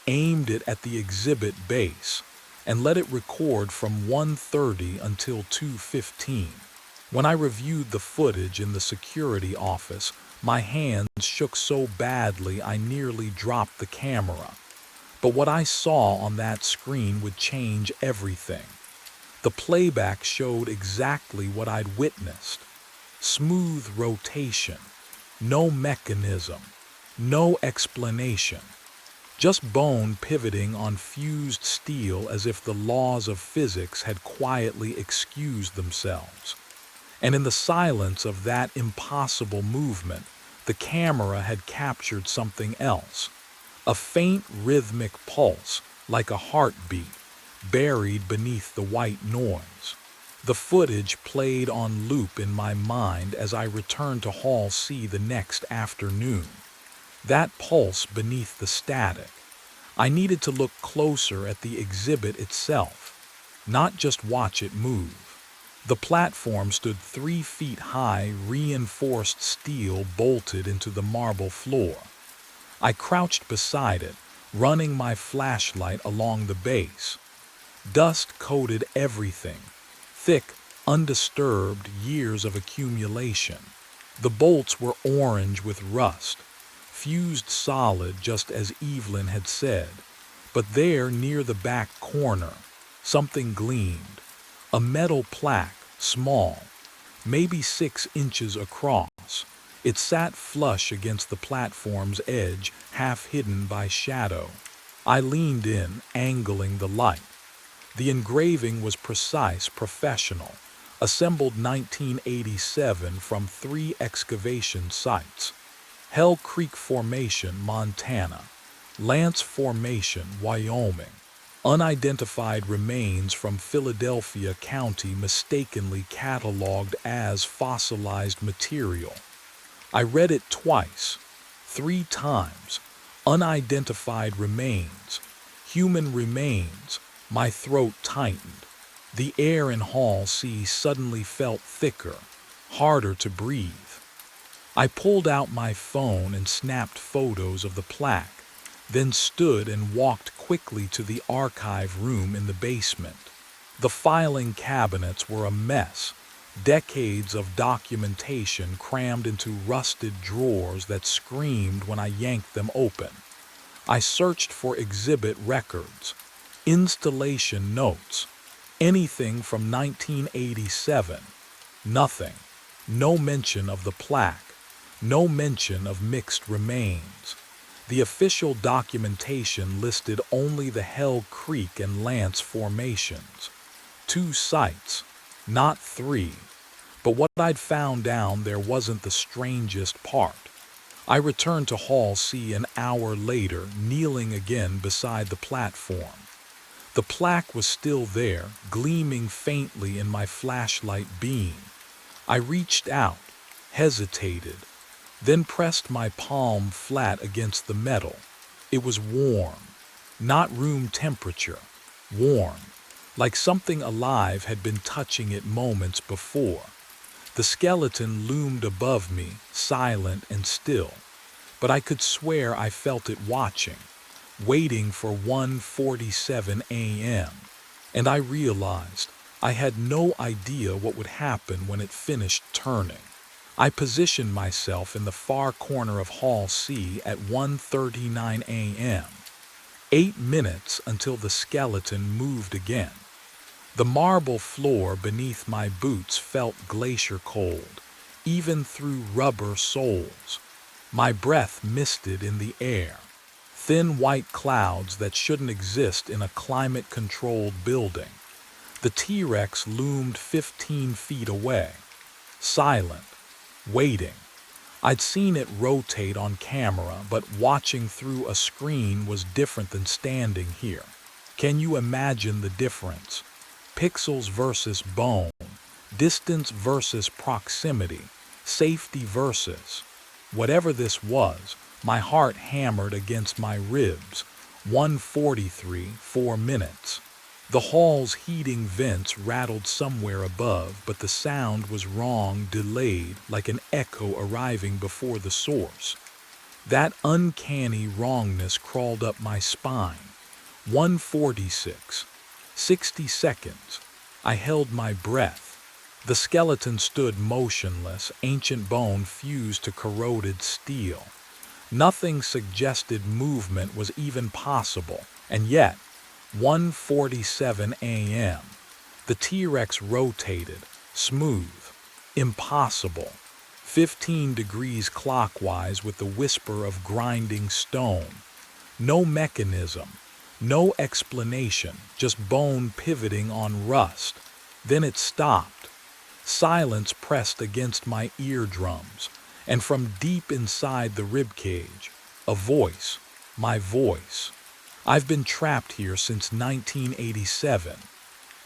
aimed it at the exhibit base, and let it record from 1:30 until 2:15. When I reviewed the footage in the security office, my hands shook so badly I nearly dropped the camera. But what I saw on that screen would change everything. The playback showed exactly what I'd witnessed. Smooth rotation, no mechanism, no explanation. Just bone pivoting on fused steel as if the laws of physics had quietly excused themselves. And in the silence of that impossible movement, the camera had captured something else. A faint rhythmic pulse, like a heartbeat, buried beneath the white noise. The footage played on loop in my mind as I returned to Hall C the next afternoon. That pulse beneath the static. I needed to look closer at the exhibit itself, not just watch it move. The platform stood 3 feet high, reinforced steel bolted into the marble floor. I crouched beside it, running my flashlight along the base. Dust coated everything, thick, undisturbed years of accumulation. The bolts were orange with rust, fused solid just as Evelyn had said. But there, near the back corner, something gleamed. A metal plaque, small, maybe 6 inches across. It sat flush against the platform's edge, half hidden by shadow. I leaned in, angling the light. The engraving was precise, professional, assembled 1987 from 3 excavation sites. Hell Creek Formation, Montana. Lance Formation, Wyoming. Unidentified remains from Philadelphia County mistakenly cataloged as fossilized material. I read it twice, 3 times. Unidentified remains, human remains. My throat tightened. The air in Hall C suddenly felt thicker, harder to breathe. I pulled out my phone and snapped photos of the plaque, then stood and walked quickly to the archive room in the basement. The filing cabinets were a mess, decades of documentation crammed into rusted drawers that screamed when I yanked them open. I searched for exhibit records, installation notes, anything from 1987. Nothing. No mention of the plaque. No mention of mixed remains. The official documentation listed only the Hell Creek and Lance formations. 2 sites, not 3. But what I'd found down there wasn't the strangest part. I returned to Hall C an hour later, kneeling again beside the platform. The plaque was still there, gleaming faintly in my flashlight beam. I reached out, hesitated, then pressed my palm flat against the metal. It was warm, not room temperature, warm, like something alive had been touching it moments before. The skeleton loomed above me, silent and still, but I could swear I felt it watching, waiting for 1:47 a.m., and I realized I had no idea what would happen when it finished turning. I positioned myself in the far corner of Hall C at 1:39 a.m. 8 minutes until the skeleton moved again. The marble floor beneath my boots felt glacier cold, even through rubber soles. My breath misted in the air. Thin white clouds that shouldn't exist in a climate-controlled building. The T-Rex loomed 15 feet away, silent, waiting. I'd seen it rotate on camera, but watching through a screen was different than standing here. Can you imagine the difference? Pixels versus bone, distance versus proximity, safety versus... Whatever this was, my heart hammered against my ribs. 1:43, 4 minutes. The hall's heating vents rattled somewhere above, but the sound was wrong, delayed, like an echo arriving before the source. That uncanny wrongness crawled up my spine. 1:46, 60 seconds. I held my breath. The skeleton stood motionless, ancient bone fused to corroded steel. Nothing suggested movement was even possible, and yet, 1:47 a.m. The T-Rex rotated, smooth, impossible, 15 degrees clockwise with the whisper of grinding stone. No mechanism, no explanation, just bone pivoting on rust. Then it stopped. Silence pressed against my eardrums, and from deep inside the ribcage, a voice, my voice. I've been trapped here since 1987.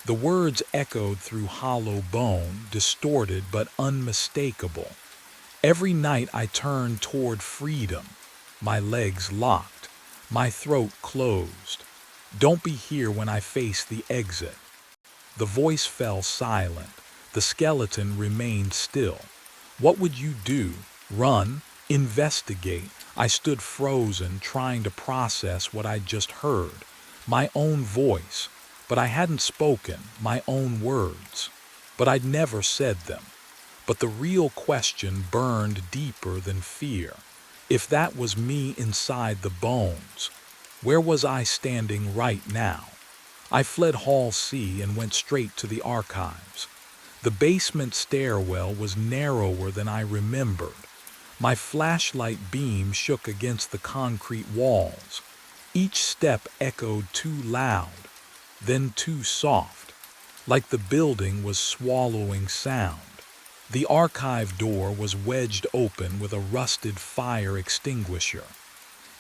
The words echoed through hollow bone, distorted but unmistakable. Every night I turned toward freedom, my legs locked, my throat closed. Don't be here when I face the exit. The voice fell silent. The skeleton remained still. What would you do? Run? Investigate? I stood frozen, trying to process what I'd just heard. My own voice. But I hadn't spoken, my own words. But I'd never said them. But the real question burned deeper than fear. If that was me inside the bones, where was I standing right now? I fled Hall C and went straight to the archives. The basement stairwell was narrower than I remembered. My flashlight beam shook against the concrete walls. Each step echoed too loud, then too soft, like the building was swallowing sound. The archive door was wedged open with a rusted fire extinguisher.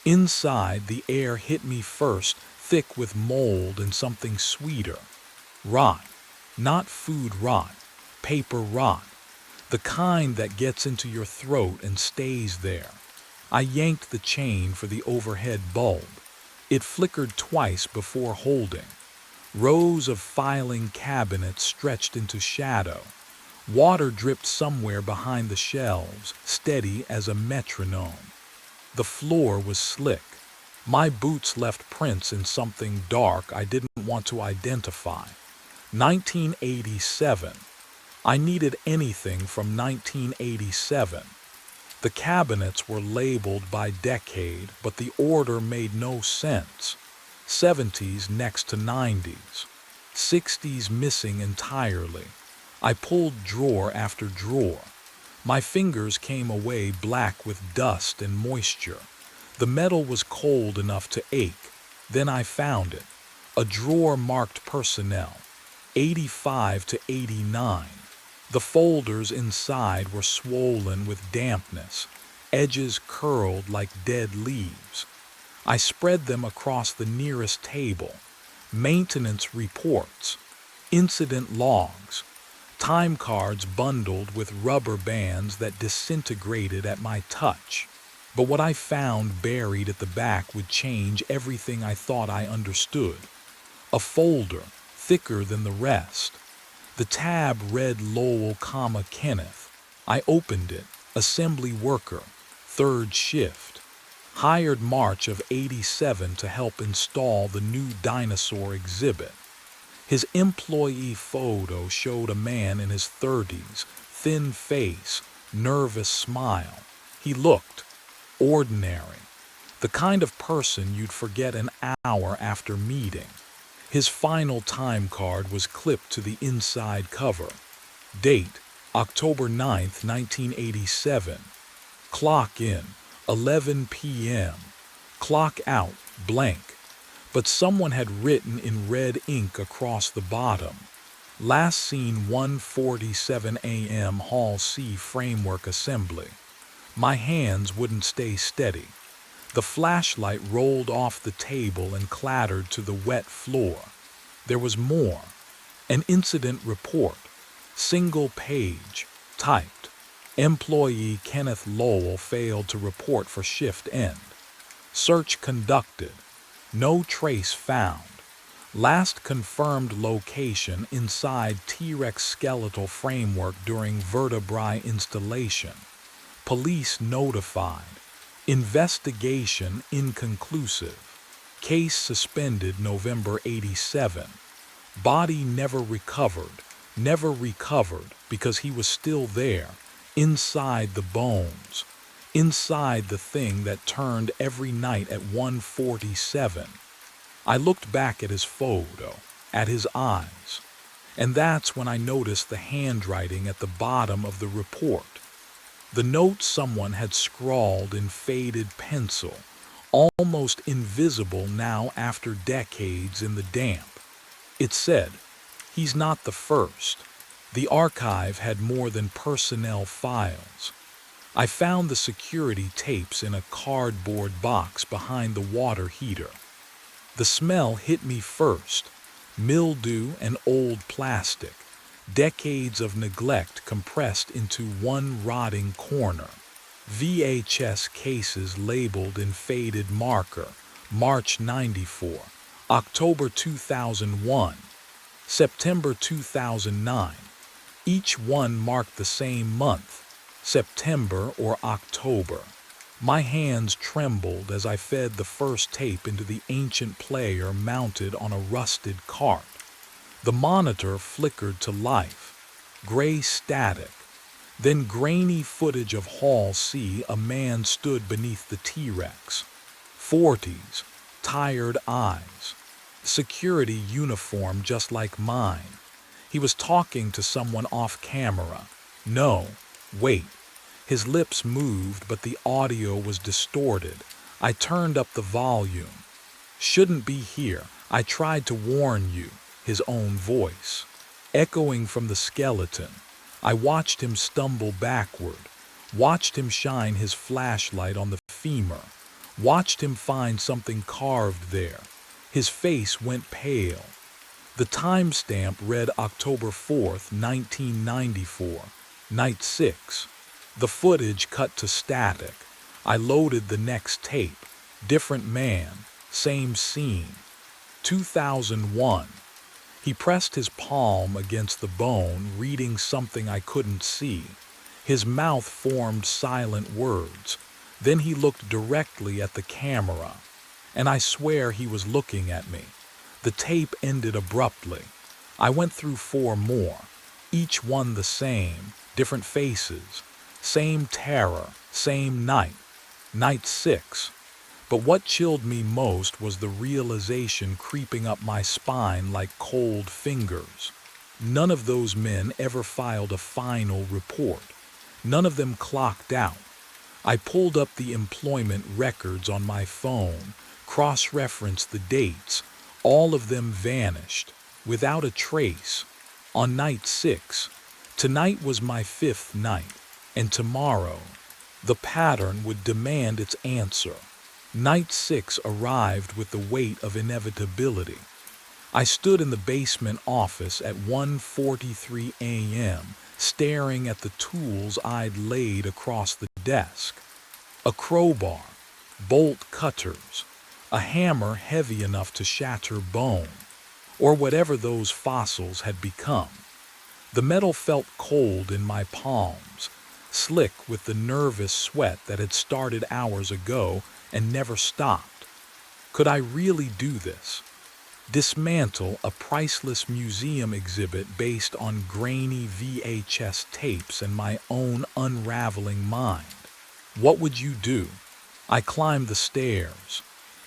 Inside, the air hit me first, thick with mold and something sweeter. Rot. Not food rot, paper rot. The kind that gets into your throat and stays there. I yanked the chain for the overhead bulb. It flickered twice before holding. Rows of filing cabinets stretched into shadow. Water dripped somewhere behind the shelves, steady as a metronome. The floor was slick. My boots left prints in something dark I didn't want to identify. 1987. I needed anything from 1987. The cabinets were labeled by decade, but the order made no sense. 70s next to 90s. 60s missing entirely. I pulled drawer after drawer. My fingers came away black with dust and moisture. The metal was cold enough to ache. Then I found it. A drawer marked personnel. 85 to 89. The folders inside were swollen with dampness, edges curled like dead leaves. I spread them across the nearest table. Maintenance reports, incident logs, time cards bundled with rubber bands that disintegrated at my touch. But what I found buried at the back would change everything I thought I understood. A folder, thicker than the rest. The tab read Lowell, Kenneth. I opened it. Assembly worker, third shift. Hired March of '87 to help install the new dinosaur exhibit. His employee photo showed a man in his 30s, thin face, nervous smile. He looked ordinary. The The kind of person you'd forget an hour after meeting. His final time card was clipped to the inside cover. Date, October 9th, 1987. Clock in, 11 p.m. Clock out, blank. But someone had written in red ink across the bottom. Last seen 1:47 a.m. Hall C framework assembly. My hands wouldn't stay steady. The flashlight rolled off the table and clattered to the wet floor. There was more. An incident report. Single page. Typed. Employee Kenneth Lowell failed to report for shift end. Search conducted. No trace found. Last confirmed location inside T-Rex skeletal framework during vertebrae installation. Police notified. Investigation inconclusive. Case suspended November 87. Body never recovered because he was still there, inside the bones, inside the thing that turned every night at 1:47. I looked back at his photo, at his eyes, and that's when I noticed the handwriting at the bottom of the report. The note someone had scrawled in faded pencil, almost invisible now after decades in the damp. It said, "He's not the first." The archive had more than personnel files. I found the security tapes in a cardboard box behind the water heater. The smell hit me first. Mildew and old plastic. Decades of neglect compressed into one rotting corner. VHS cases labeled in faded marker. March '94, October 2001, September 2009. Each one marked the same month, September or October. My hands trembled as I fed the first tape into the ancient player mounted on a rusted cart. The monitor flickered to life. Gray static. Then grainy footage of Hall C. A man stood beneath the T-Rex. 40s. Tired eyes. Security uniform just like mine. He was talking to someone off camera. No, wait. His lips moved, but the audio was distorted. I turned up the volume. "Shouldn't be here. I tried to warn you." His own voice. Echoing from the skeleton. I watched him stumble backward. Watched him shine his flashlight on the femur. Watched him find something carved there. His face went pale. The timestamp read October 4th, 1994, night 6. The footage cut to static. I loaded the next tape. Different man, same scene. 2001. He pressed his palm against the bone, reading something I couldn't see. His mouth formed silent words. Then he looked directly at the camera. And I swear he was looking at me. The tape ended abruptly. I went through 4 more. Each one the same, different faces. Same terror, same night. Night 6. But what chilled me most was the realization creeping up my spine like cold fingers. None of those men ever filed a final report. None of them clocked out. I pulled up the employment records on my phone, cross-referenced the dates. All of them vanished, without a trace. On night 6, tonight was my 5th night, and tomorrow, the pattern would demand its answer. Night 6 arrived with the weight of inevitability. I stood in the basement office at 1:43 a.m., staring at the tools I'd laid across the desk. A crowbar, bolt cutters, a hammer heavy enough to shatter bone, or whatever those fossils had become. The metal felt cold in my palms, slick with the nervous sweat that had started hours ago and never stopped. Could I really do this? Dismantle a priceless museum exhibit based on grainy VHS tapes and my own unraveling mind? What would you do? I climbed the stairs.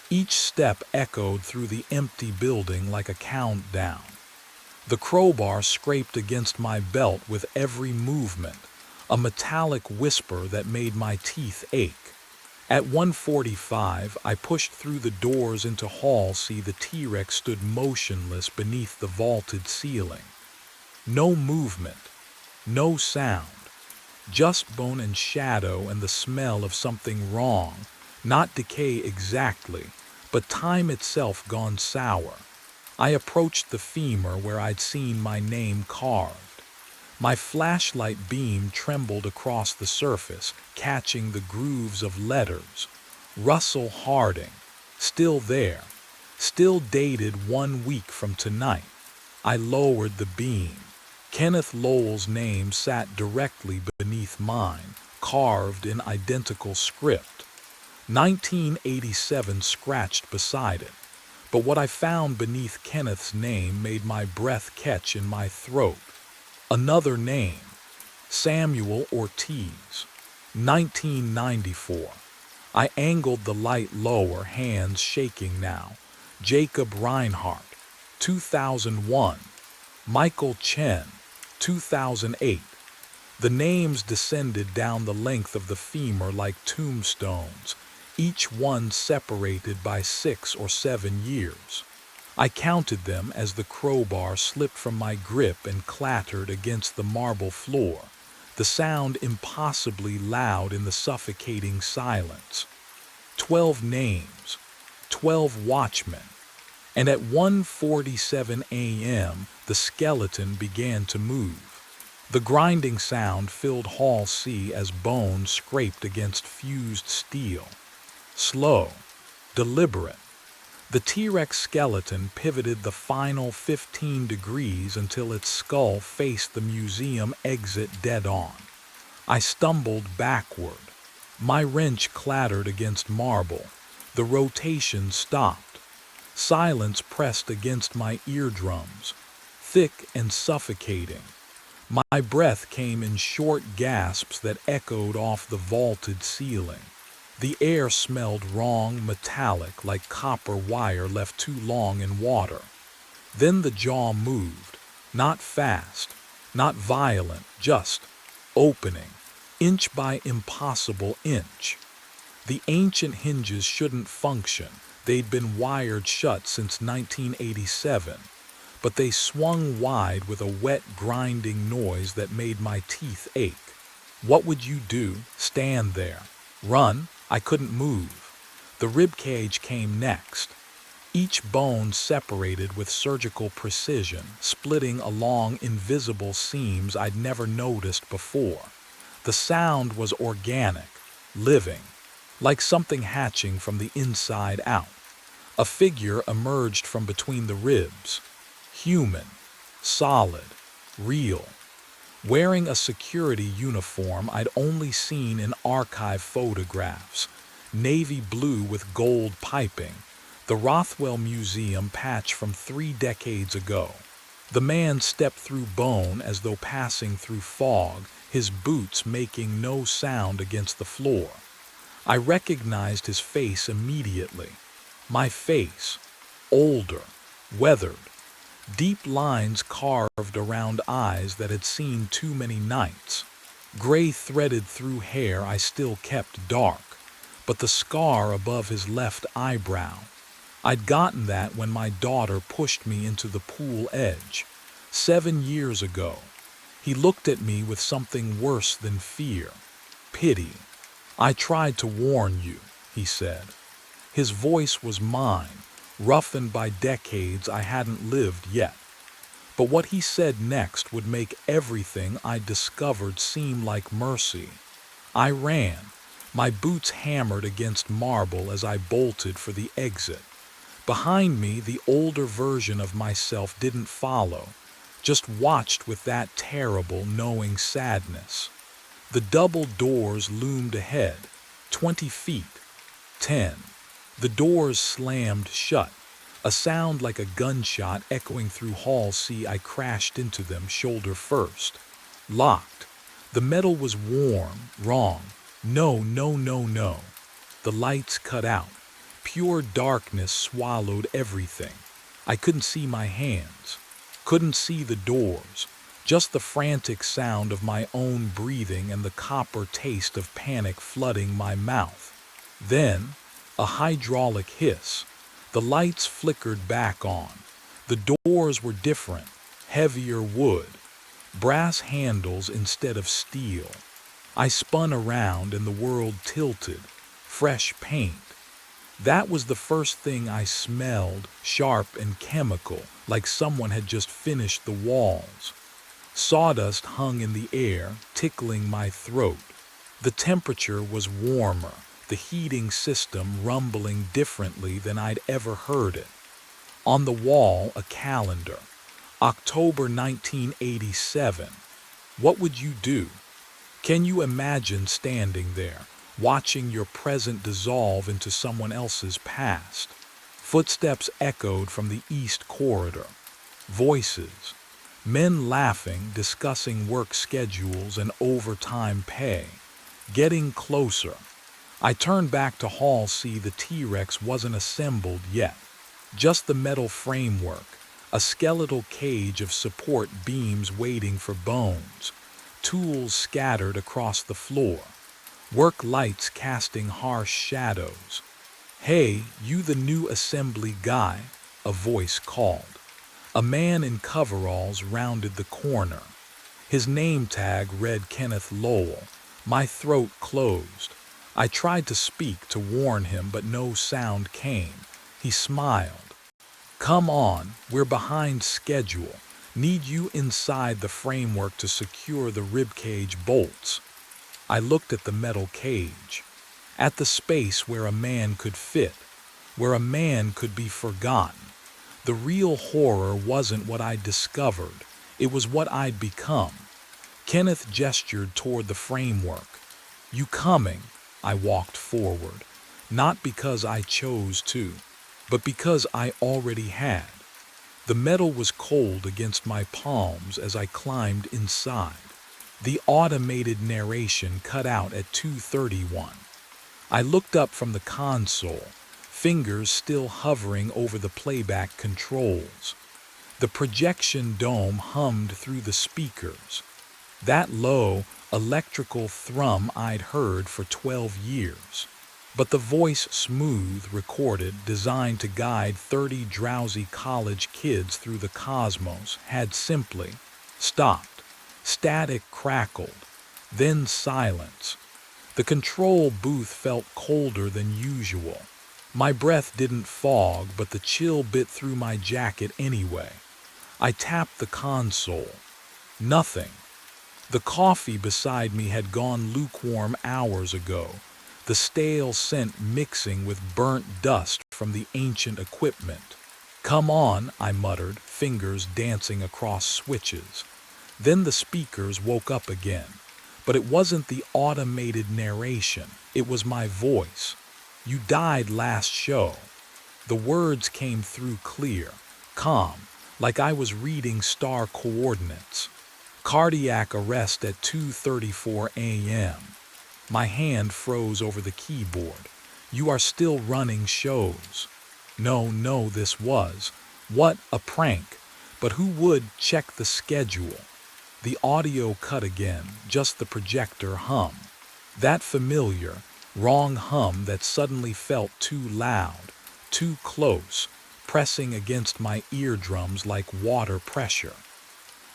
Each step echoed through the empty building like a countdown. The crowbar scraped against my belt with every movement, a metallic whisper that made my teeth ache. At 1:45, I pushed through the doors into Hall C. The T-Rex stood motionless beneath the vaulted ceiling. No movement, no sound, just bone and shadow and the smell of something wrong, not decay exactly, but time itself gone sour. I approached the femur where I'd seen my name carved. My flashlight beam trembled across the surface, catching the grooves of letters. Russell Harding, still there, still dated 1 week from tonight. I lowered the beam. Kenneth Lowell's name sat directly beneath mine, carved in identical script. 1987 scratched beside it, but what I found beneath Kenneth's name made my breath catch in my throat. Another name, Samuel Ortiz, 1994. I angled the light lower, hands shaking now. Jacob Reinhardt, 2001. Michael Chen, 2008. The names descended down the length of the femur like tombstones, each one separated by 6 or 7 years. I counted them as the crowbar slipped from my grip and clattered against the marble floor, the sound impossibly loud in the suffocating silence. 12 names, 12 watchmen, and at 1:47 a.m. the skeleton began to move. The grinding sound filled Hall C as bones scraped against fused steel. Slow, deliberate. The T-Rex skeleton pivoted the final 15 degrees until its skull faced the museum exit dead on. I stumbled backward. My wrench clattered against marble. The rotation stopped. Silence pressed against my eardrums, thick and suffocating. My breath came in short gasps that echoed off the vaulted ceiling. The air smelled wrong, metallic, like copper wire left too long in water. Then the jaw moved, not fast, not violent, just opening, inch by impossible inch. The ancient hinges shouldn't function. They'd been wired shut since 1987, but they swung wide with a wet, grinding noise that made my teeth ache. What would you do? Stand there? Run? I couldn't move. The ribcage came next. Each bone separated with surgical precision, splitting along invisible seams I'd never noticed before. The sound was organic, living, like something hatching from the inside out. A figure emerged from between the ribs. Human, solid, real. Wearing a security uniform I'd only seen in archive photographs. Navy blue with gold piping. The Rothwell Museum patch from 3 decades ago. The man stepped through bone as though passing through fog, his boots making no sound against the floor. I recognized his face immediately. My face, older, weathered, deep lines carved around eyes that had seen too many nights. Gray threaded through hair I still kept dark, but the scar above his left eyebrow. I'd gotten that when my daughter pushed me into the pool edge, 7 years ago. He looked at me with something worse than fear, pity. I tried to warn you, he said. His voice was mine, roughened by decades I hadn't lived yet. But what he said next would make everything I discovered seem like mercy. I ran, my boots hammered against marble as I bolted for the exit. Behind me, the older version of myself didn't follow, just watched with that terrible, knowing sadness. The double doors loomed ahead, 20 feet, 10. The doors slammed shut, a sound like a gunshot echoing through Hall C. I crashed into them shoulder first. Locked. The metal was warm, wrong. No, no, no, no. The lights cut out. Pure darkness swallowed everything. I couldn't see my hands, couldn't see the doors, just the frantic sound of my own breathing and the copper taste of panic flooding my mouth. Then, a hydraulic hiss. The lights flickered back on. The doors were different, heavier wood, brass handles instead of steel. I spun around and the world tilted. Fresh paint. That was the first thing I smelled, sharp and chemical, like someone had just finished the walls. Sawdust hung in the air, tickling my throat. The temperature was warmer, the heating system rumbling differently than I'd ever heard it. On the wall, a calendar. October 1987. What would you do? Can you imagine standing there, watching your present dissolve into someone else's past? Footsteps echoed from the east corridor. Voices. Men laughing, discussing work schedules and overtime pay. Getting closer. I turned back to Hall C. The T-Rex wasn't assembled yet. Just the metal framework, a skeletal cage of support beams waiting for bones. Tools scattered across the floor. Work lights casting harsh shadows. "Hey, you the new assembly guy," a voice called. A man in coveralls rounded the corner. His name tag read Kenneth Lowell. My throat closed. I tried to speak to warn him, but no sound came. He smiled. "Come on, we're behind schedule. Need you inside the framework to secure the ribcage bolts." I looked at the metal cage, at the space where a man could fit, where a man could be forgotten. The real horror wasn't what I'd discovered, it was what I'd become. Kenneth gestured toward the framework. "You coming?" I walked forward, not because I chose to, but because I already had. The metal was cold against my palms as I climbed inside. The automated narration cut out at 2:31. I looked up from the console, fingers still hovering over the playback controls. The projection dome hummed through the speakers. That low, electrical thrum I'd heard for 12 years. But the voice smooth, recorded, designed to guide 30 drowsy college kids through the cosmos, had simply stopped. Static crackled, then silence. The control booth felt colder than usual. My breath didn't fog, but the chill bit through my jacket anyway. I tapped the console. Nothing. The coffee beside me had gone lukewarm hours ago, the stale scent mixing with burnt dust from the ancient equipment. "Come on," I muttered, fingers dancing across switches. Then the speakers woke up again. But it wasn't the automated narration, it was my voice. "You died last show." The words came through clear, calm, like I was reading star coordinates. "Cardiac arrest at 2:34 a.m. My hand froze over the keyboard. "You are still running shows." No, this was. What a prank. But who would check the schedule? The audio cut again, just the projector hum. That familiar, wrong hum that suddenly felt too loud, too close, pressing against my eardrums like water pressure.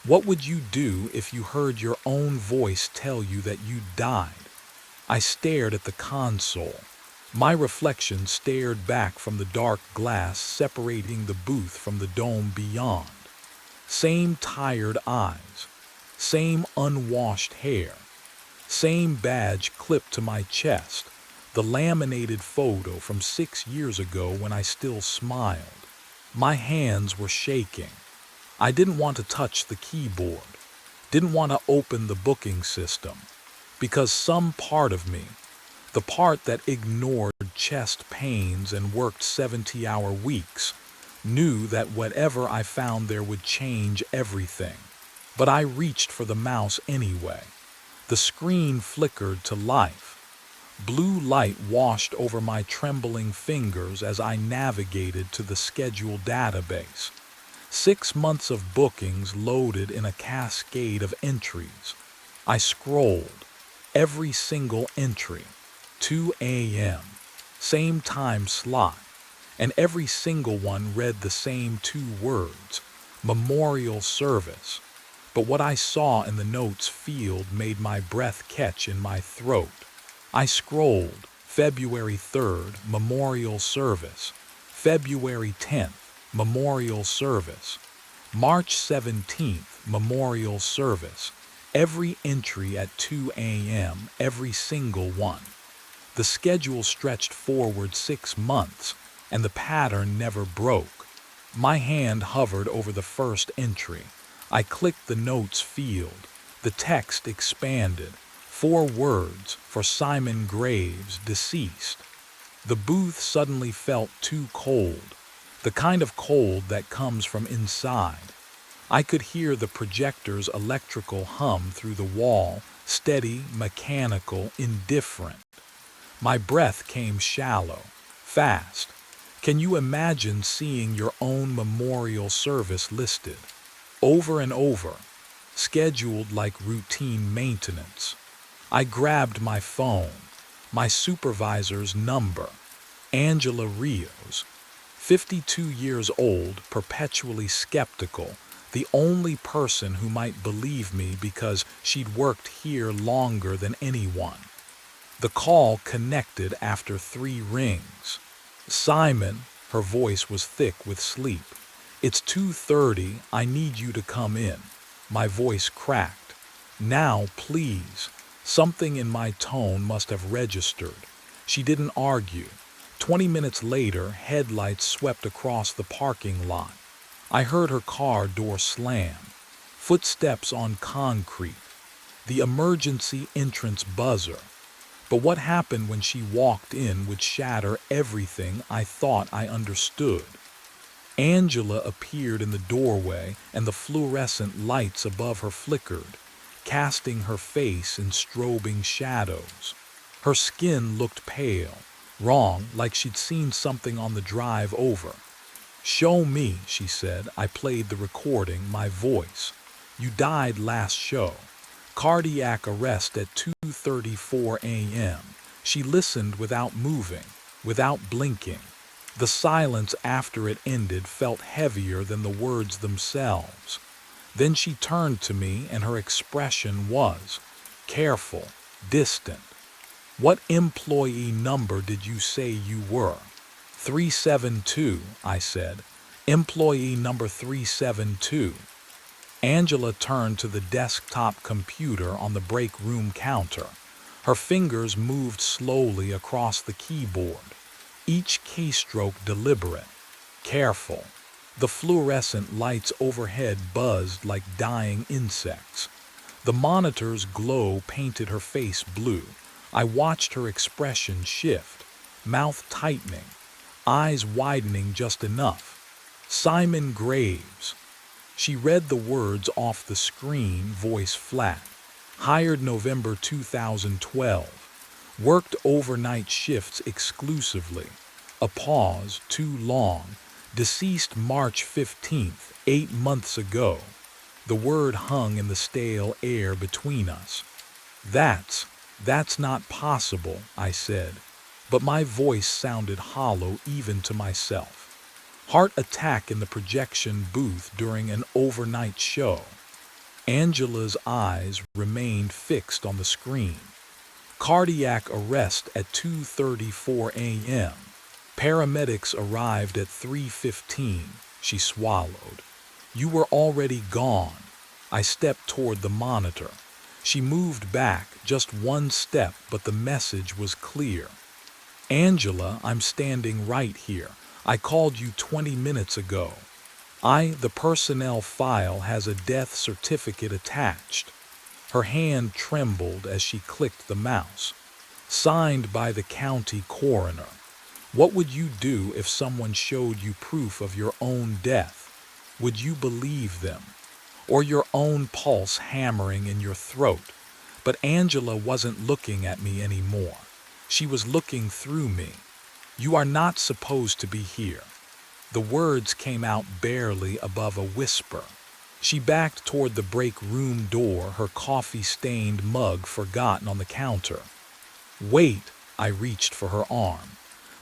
What would you do if you heard your own voice tell you that you died? I stared at the console. My reflection stared back from the dark glass separating the booth from the dome beyond. Same tired eyes. Same unwashed hair. Same badge clipped to my chest. The laminated photo from 6 years ago when I still smiled. My hands were shaking. I didn't want to touch the keyboard. Didn't want to open the booking system. Because some part of me, the part that ignored chest pains and worked 70-hour weeks, knew that whatever I found there would change everything. But I reached for the mouse anyway. The screen flickered to life. Blue light washed over my trembling fingers as I navigated to the schedule database. 6 months of bookings loaded in a cascade of entries. I scrolled. Every single entry. 2 a.m. Same time slot. And every single one read the same 2 words. Memorial service. But what I saw in the notes field made my breath catch in my throat. I scrolled. February 3rd, memorial service. February 10th, memorial service. March 17th, memorial service. Every entry at 2 a.m., every single one. The schedule stretched forward 6 months, and the pattern never broke. My hand hovered over the first entry. I clicked the notes field. The text expanded. 4 words for Simon Graves, deceased. The booth suddenly felt too cold, the kind of cold that comes from inside. I could hear the projector's electrical hum through the wall, steady, mechanical, indifferent. My breath came shallow, fast. Can you imagine seeing your own memorial service listed? Over and over, scheduled like routine maintenance. I grabbed my phone, my supervisor's number, Angela Rios, 52 years old, perpetually skeptical, the only person who might believe me because she'd worked here longer than anyone. The call connected after 3 rings. Simon, her voice was thick with sleep. It's 2:30, I need you to come in. My voice cracked. Now, please. Something in my tone must have registered. She didn't argue. 20 minutes later, headlights swept across the parking lot. I heard her car door slam. Footsteps on concrete. The emergency entrance buzzer. But what happened when she walked in would shatter everything I thought I understood. Angela appeared in the doorway, and the fluorescent lights above her flickered, casting her face in strobing shadows. Her skin looked pale, wrong, like she'd seen something on the drive over. "Show me," she said. I played the recording, my voice. "You died last show. Cardiac arrest at 2:34 a.m. She listened without moving, without blinking. The silence after it ended felt heavier than the words themselves. Then she turned to me, and her expression was careful, distant. "What employee number did you say you were?" 372, I said. "Employee number 372. Angela turned to the desktop computer on the break room counter. Her fingers moved slowly across the keyboard, each keystroke deliberate, careful. The fluorescent lights overhead buzzed like dying insects. The monitor's glow painted her face blue. I watched her expression shift, mouth tightening, eyes widening just enough. "Simon Graves." She read the words off the screen, voice flat. "Hired November 2012. Worked overnight shifts exclusively." A pause, too long. "Deceased March 15th, 8 months ago." The word hung in the stale air between us. That's not possible," I said, but my voice sounded hollow even to myself. Heart attack in the projection booth during an overnight show. Angela's eyes remained fixed on the screen. "Cardiac arrest at 2:34 a.m. Paramedics arrived at 3:15, she swallowed. "You were already gone." I stepped toward the monitor. She moved back, just one step, but the message was clear. "Angela, I'm standing right here. I called you 20 minutes ago. The personnel file has a death certificate attached." Her hand trembled as she clicked the mouse. "Signed by the county coroner." What would you do if someone showed you proof of your own death? Would you believe them? Or your own pulse hammering in your throat? But Angela wasn't looking at me anymore. She was looking through me. "You are not supposed to be here." The words came out barely above a whisper. She backed toward the break room door, her coffee-stained mug forgotten on the counter. "Wait!" I reached for her arm.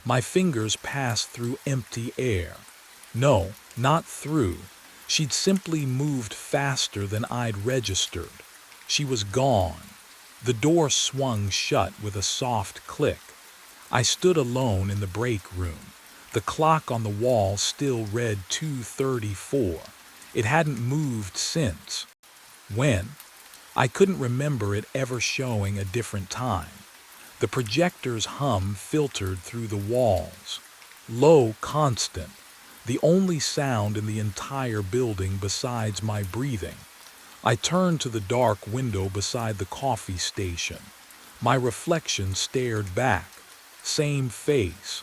My fingers passed through empty air. No, not through. She'd simply moved faster than I'd registered. She was gone. The door swung shut with a soft click. I stood alone in the break room. The clock on the wall still read 2:34. It hadn't moved since. When? I couldn't remember it ever showing a different time. The projector's hum filtered through the walls. Low, constant. The only sound in the entire building besides my breathing. I turned to the dark window beside the coffee station. My reflection stared back. Same face.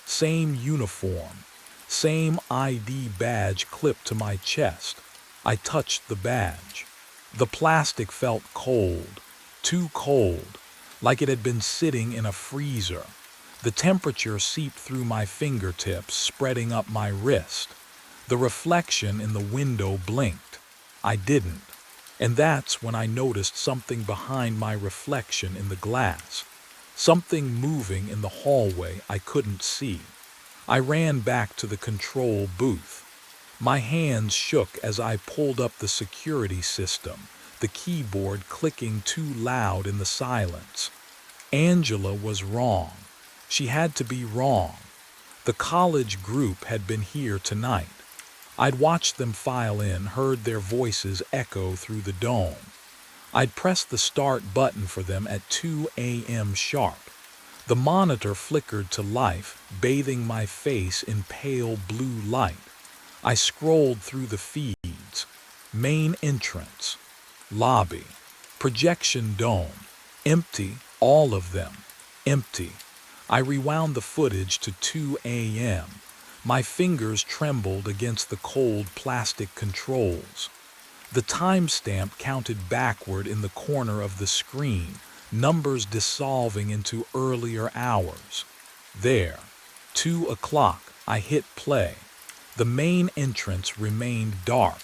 Same uniform. Same ID badge clipped to my chest. I touched the badge. The plastic felt cold. Too cold. Like it had been sitting in a freezer. The temperature seeped through my fingertips, spreading up my wrist. The reflection in the window blinked. I didn't. And that's when I noticed something behind my reflection in the glass. Something moving in the hallway I couldn't see. I ran back to the control booth. My hands shook as I pulled up the security system, the keyboard clicking too loud in the silence. Angela was wrong. She had to be wrong. The college group had been here tonight. I'd watched them file in, heard their voices echo through the dome. I'd pressed the start button for them at 2 a.m. sharp. The monitor flickered to life, bathing my face in pale blue light. I scrolled through the feeds. Main entrance. Lobby. Projection dome. Empty, all of them. Empty. I rewound the footage to 2 a.m. My fingers trembled against the cold plastic controls. The timestamp counted backward in the corner of the screen, numbers dissolving into earlier hours. There, 2 o'clock, I hit play. The main entrance remained dark.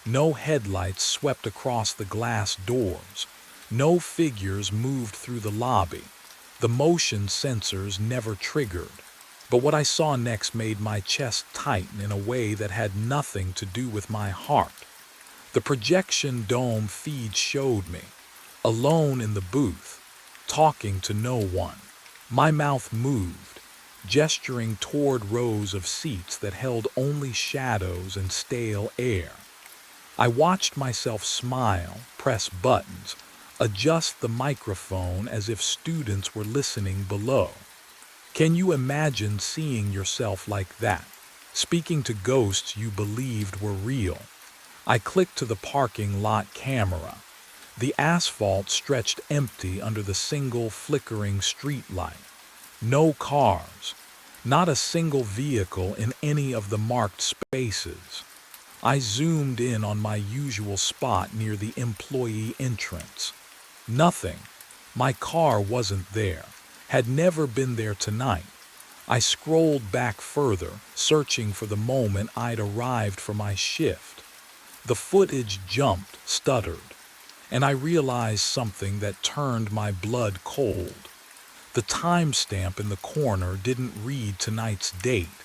No headlights swept across the glass doors. No figures moved through the lobby. The motion sensors never triggered. But what I saw next made my chest tighten in a way that had nothing to do with my heart. The projection dome feed showed me, alone in the booth, talking to no one. My mouth moved, gesturing toward rows of seats that held only shadows and stale air. I watched myself smile, press buttons, adjust the microphone as if students were listening below. Can you imagine seeing yourself like that, speaking to ghosts you believed were real? I clicked to the parking lot camera. The asphalt stretched empty under the single flickering streetlight. No cars, not a single vehicle in any of the marked spaces. I zoomed in on my usual spot near the employee entrance. Nothing. My car wasn't there. Had never been there tonight. I scrolled back further, searching for the moment I'd arrived for my shift. The footage jumped, stuttered, and I realized something that turned my blood cold. The timestamp in the corner didn't read tonight's date.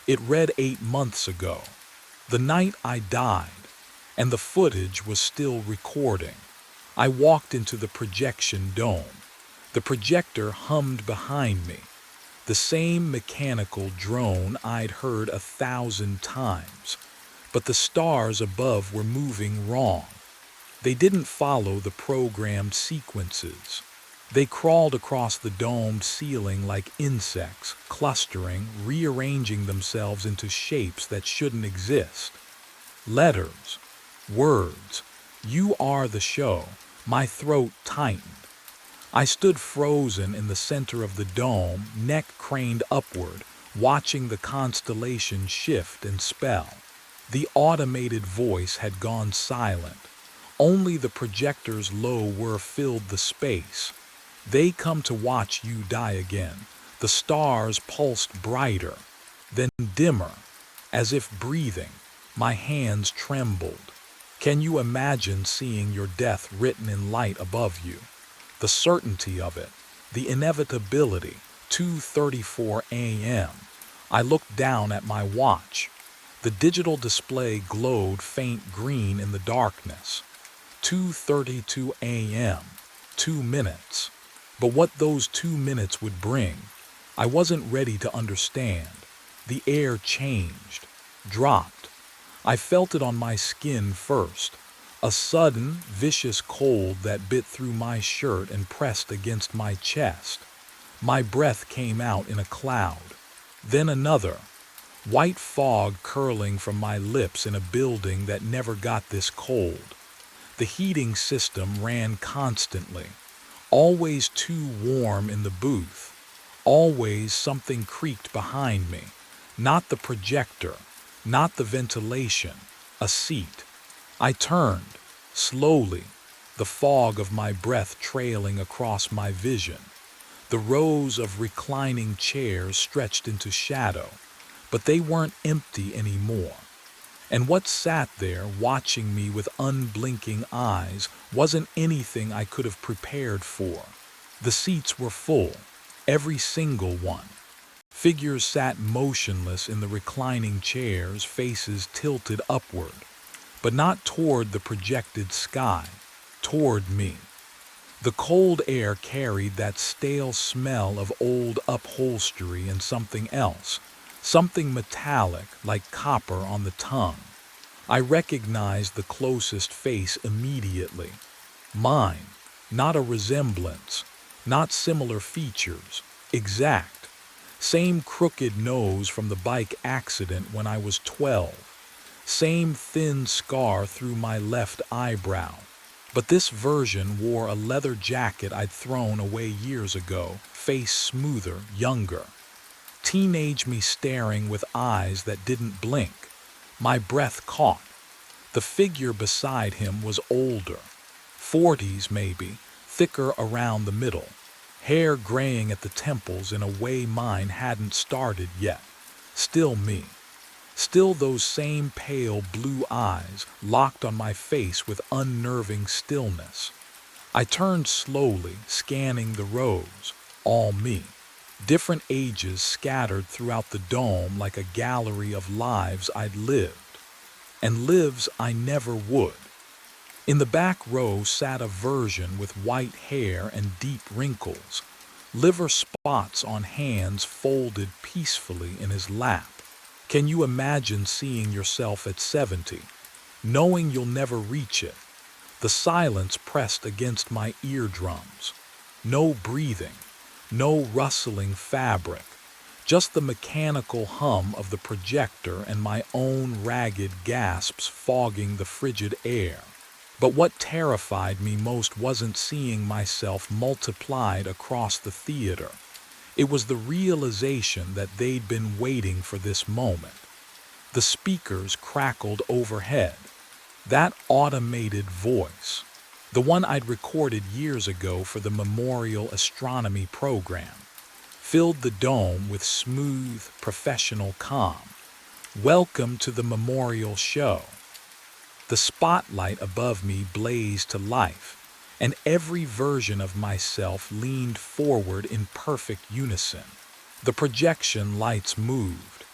It read 8 months ago, the night I died, and the footage was still recording. I walked into the projection dome. The projector hummed behind me, the same mechanical drone I'd heard 1,000 times, but the stars above were moving wrong. They didn't follow the programmed sequences. They crawled across the domed ceiling like insects, clustering, rearranging themselves into shapes that shouldn't exist. Letters, words, "You are the show." My throat tightened. I stood frozen in the center of the dome, neck craned upward, watching the constellation shift and spell. The automated voice had gone silent. Only the projector's low whir filled the space. They come to watch you die again. The stars pulsed brighter, then dimmer, as if breathing. My hands trembled. Can you imagine seeing your death written in light above you? The certainty of it, the inevitability. 2:34 a.m. I looked down at my watch. The digital display glowed faint green in the darkness. 2:32 a.m. 2 minutes. But what those 2 minutes would bring, I wasn't ready to understand. The air changed, dropped. I felt it on my skin first. A sudden, vicious cold that bit through my shirt and pressed against my chest. My breath came out in a cloud. Then another. White fog curling from my lips in a building that never got this cold. The heating system ran constantly. Always too warm in the booth. Always something creaked behind me. Not the projector, not the ventilation, a seat. I turned, slowly, the fog of my breath trailing across my vision. The rows of reclining chairs stretched into shadow, but they weren't empty anymore. And what sat there watching me with unblinking eyes wasn't anything I could have prepared for. The seats were full, every single one. Figures sat motionless in the reclining chairs, faces tilted upward, but not toward the projected sky, toward me. The cold air carried that stale smell of old upholstery and something else, something metallic like copper on the tongue. I recognized the closest face immediately. Mine, not a resemblance, not similar features, exact. Same crooked nose from the bike accident when I was 12. Same thin scar through my left eyebrow. But this version wore a leather jacket I'd thrown away years ago, face smoother, younger. Teenage me staring with eyes that didn't blink. My breath caught. The figure beside him was older. 40s maybe, thicker around the middle. Hair graying at the temples in a way mine hadn't started yet. Still me. Still those same pale blue eyes locked on my face with unnerving stillness. I turned slowly, scanning the rows. All me. Different ages scattered throughout the dome like a gallery of lives I'd lived. And lives I never would. In the back row sat a version with white hair and deep wrinkles, liver spots on hands folded peacefully in his lap. Can you imagine seeing yourself at 70, knowing you'll never reach it? The silence pressed against my eardrums. No breathing, no rustling fabric, just the mechanical hum of the projector and my own ragged gasps fogging the frigid air. But what terrified me most wasn't seeing myself multiplied across the theater. It was the realization that they'd been waiting for this moment. The speakers crackled overhead. That automated voice, the one I'd recorded years ago for the Memorial Astronomy program, filled the dome with smooth, professional calm. Welcome to the memorial show. The spotlight above me blazed to life, and every version of myself leaned forward in perfect unison. The projection lights moved,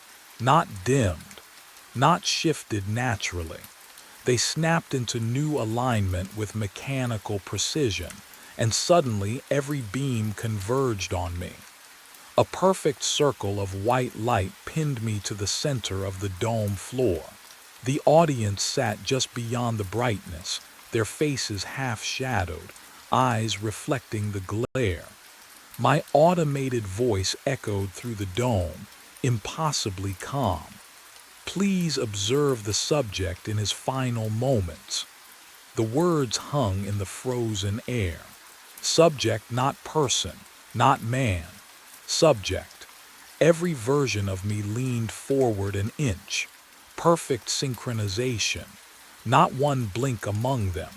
not dimmed, not shifted naturally. They snapped into new alignment with mechanical precision, and suddenly every beam converged on me. A perfect circle of white light pinned me to the center of the dome floor. The audience sat just beyond the brightness, their faces half-shadowed, eyes reflecting the glare. My automated voice echoed through the dome, impossibly calm. Please observe the subject in his final moments. The words hung in the frozen air. Subject, not person, not man. Subject. Every version of me leaned forward an inch. Perfect synchronization. Not one blink among them.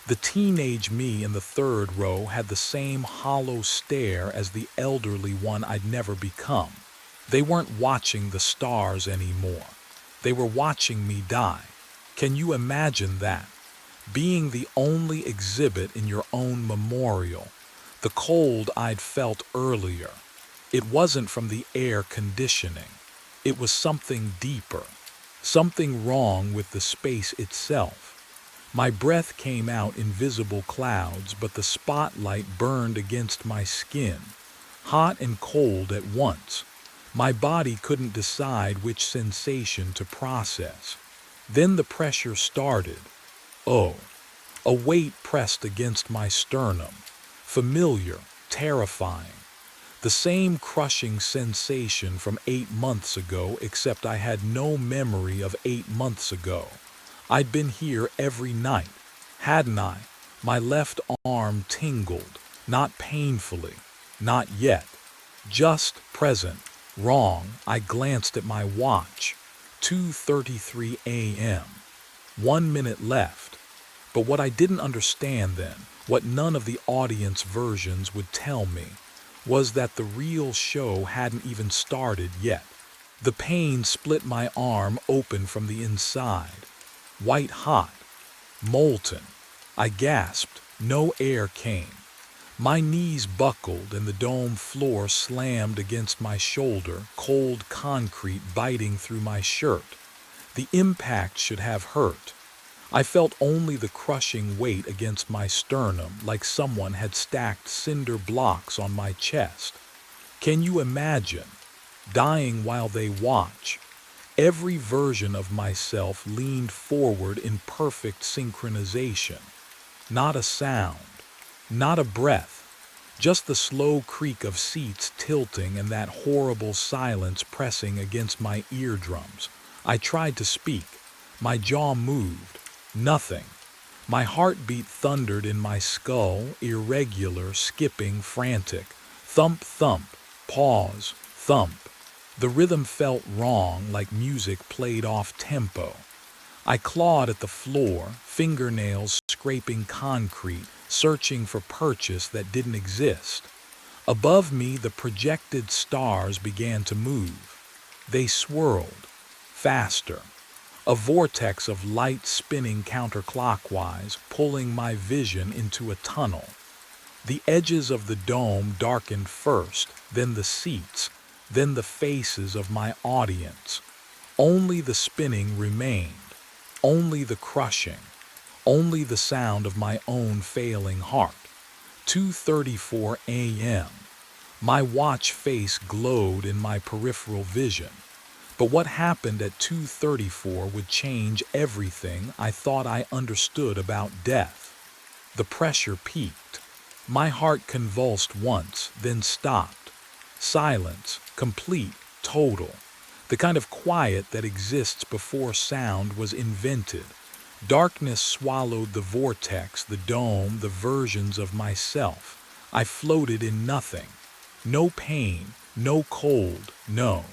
The teenage me in the third row had the same hollow stare as the elderly one I'd never become. They weren't watching the stars anymore. They were watching me die. Can you imagine that? Being the only exhibit in your own memorial. The cold I'd felt earlier. It wasn't from the air conditioning. It was something deeper. Something wrong with the space itself. My breath came out in visible clouds, but the spotlight burned against my skin, hot and cold at once. My body couldn't decide which sensation to process. Then the pressure started. Oh, a weight pressed against my sternum. Familiar, terrifying. The same crushing sensation from 8 months ago, except I had no memory of 8 months ago. I'd been here every night, hadn't I? My left arm tingled, not painfully, not yet, just present. Wrong. I glanced at my watch. 2:33 a.m. 1 minute left. But what I didn't understand then, what none of the audience versions would tell me, was that the real show hadn't even started yet. The pain split my arm open from the inside. White hot. Molten. I gasped. No air came. My knees buckled and the dome floor slammed against my shoulder, cold concrete biting through my shirt. The impact should have hurt. I felt only the crushing weight against my sternum, like someone had stacked cinder blocks on my chest. Can you imagine? Dying while they watch. Every version of myself leaned forward in perfect synchronization. Not a sound. Not a breath. Just the slow creak of seats tilting and that horrible silence pressing against my eardrums. I tried to speak. My jaw moved. Nothing. My heartbeat thundered in my skull, irregular, skipping, frantic. Thump, thump. Pause. Thump. The rhythm felt wrong, like music played off tempo. I clawed at the floor, fingernails scraping concrete, searching for purchase that didn't exist. Above me, the projected stars began to move. They swirled. Faster. A vortex of light spinning counterclockwise, pulling my vision into a tunnel. The edges of the dome darkened first, then the seats, then the faces of my audience. Only the spinning remained. Only the crushing. Only the sound of my own failing heart. 2:34 a.m. My watch face glowed in my peripheral vision. But what happened at 2:34 would change everything I thought I understood about death. The pressure peaked. My heart convulsed once, then stopped. Silence, complete, total. The kind of quiet that exists before sound was invented. Darkness swallowed the vortex, the dome, the versions of myself. I floated in nothing. No pain, no cold, no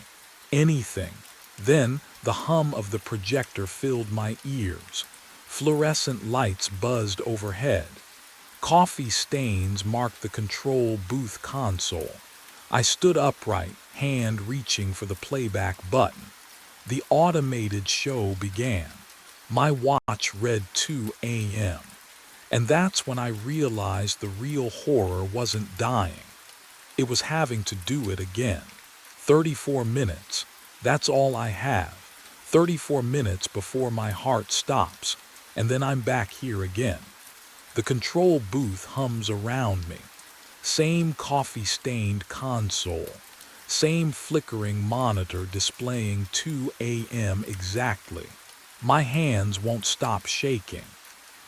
anything. Then the hum of the projector filled my ears. Fluorescent lights buzzed overhead. Coffee stains marked the control booth console. I stood upright, hand reaching for the playback button. The automated show began. My watch read 2 a.m. And that's when I realized the real horror wasn't dying. It was having to do it again. 34 minutes. That's all I have. 34 minutes before my heart stops, and then I'm back here again. The control booth hums around me. Same coffee-stained console. Same flickering monitor displaying 2 a.m. exactly. My hands won't stop shaking.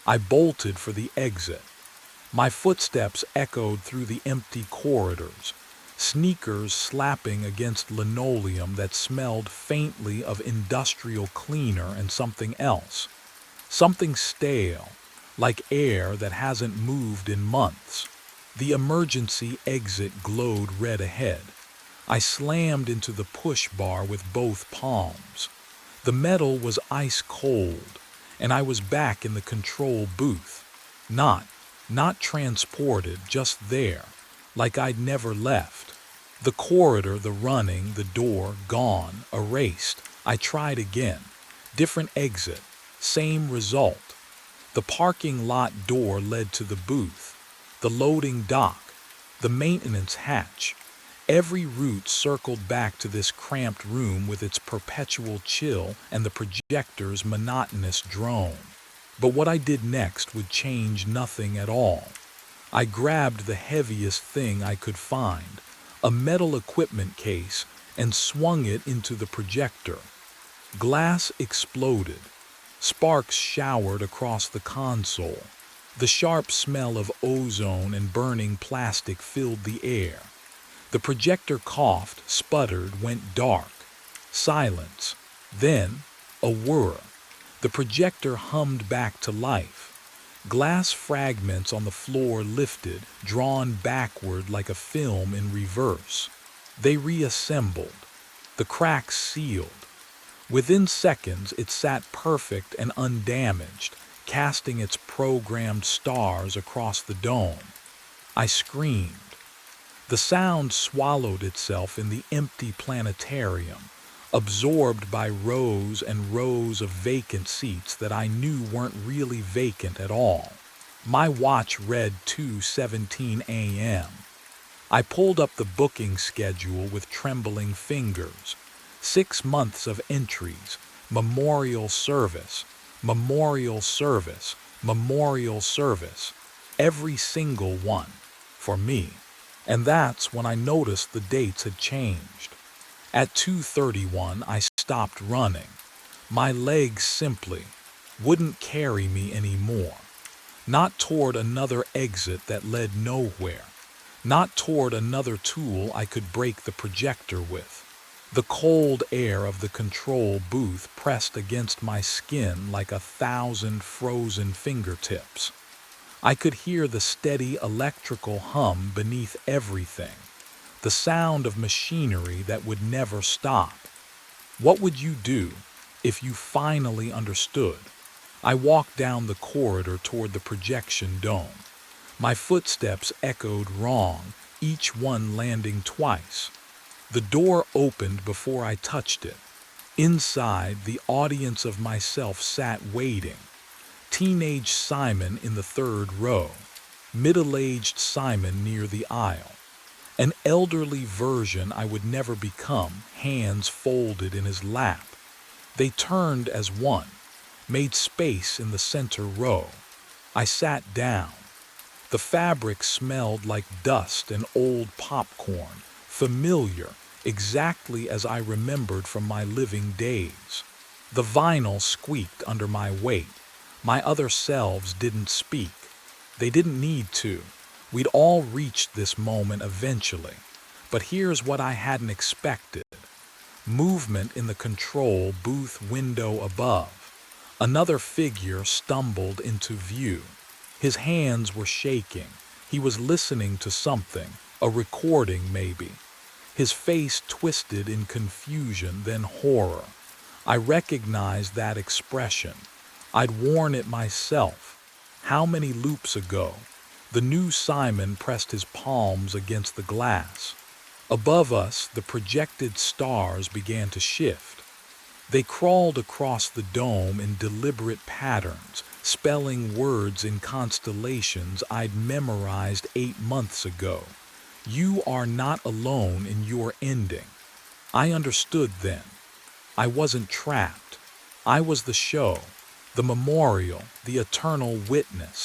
I bolted for the exit. My footsteps echoed through the empty corridors, sneakers slapping against linoleum that smelled faintly of industrial cleaner and something else. Something stale, like air that hasn't moved in months. The emergency exit glowed red ahead. I slammed into the push bar with both palms. The metal was ice cold, and I was back in the control booth. Not, not transported, just there, like I'd never left. The corridor, the running, the door, gone, erased. I tried again. Different exit, same result. The parking lot door led to the booth, the loading dock, the maintenance hatch. Every route circled back to this cramped room with its perpetual chill and the projector's monotonous drone. But what I did next would change nothing at all. I grabbed the heaviest thing I could find, a metal equipment case, and swung it into the projector. Glass exploded. Sparks showered across the console. The sharp smell of ozone and burning plastic filled the air. The projector coughed, sputtered, went dark. Silence. Then, a whir. The projector hummed back to life. Glass fragments on the floor lifted, drawn backward like a film in reverse. They reassembled. The cracks sealed. Within seconds, it sat perfect and undamaged, casting its programmed stars across the dome. I screamed. The sound swallowed itself in the empty planetarium, absorbed by rows and rows of vacant seats that I knew weren't really vacant at all. My watch read 2:17 a.m. I pulled up the booking schedule with trembling fingers. 6 months of entries, memorial service, memorial service, memorial service, every single one, for me. And that's when I noticed the dates had changed. At 2:31, I stopped running. My legs simply wouldn't carry me anymore. Not toward another exit that led nowhere. Not toward another tool I could break the projector with. The cold air of the control booth pressed against my skin like 1,000 frozen fingertips. I could hear the steady electrical hum beneath everything, the sound of machinery that would never stop. What would you do if you finally understood? I walked down the corridor toward the projection dome. My footsteps echoed wrong, each one landing twice. The door opened before I touched it. Inside, the audience of myself sat waiting. Teenage Simon in the third row, middle-aged Simon near the aisle, an elderly version I would never become, hands folded in his lap. They turned as one, made space in the center row. I sat down. The fabric smelled like dust and old popcorn, familiar, exactly as I remembered from my living days. The vinyl squeaked under my weight. My other selves didn't speak. They didn't need to. We'd all reached this moment eventually. But here's what I hadn't expected. Movement in the control booth window above. Another figure stumbled into view. His hands were shaking. He was listening to something, a recording maybe. His face twisted in confusion, then horror. I recognized that expression. I'd worn it myself. How many loops ago? The new Simon pressed his palms against the glass. Above us, the projected stars began to shift. They crawled across the dome in deliberate patterns, spelling words in constellations I'd memorized 8 months ago. You are not alone in your ending. I understood then. I wasn't trapped. I was the show, the memorial, the eternal witness.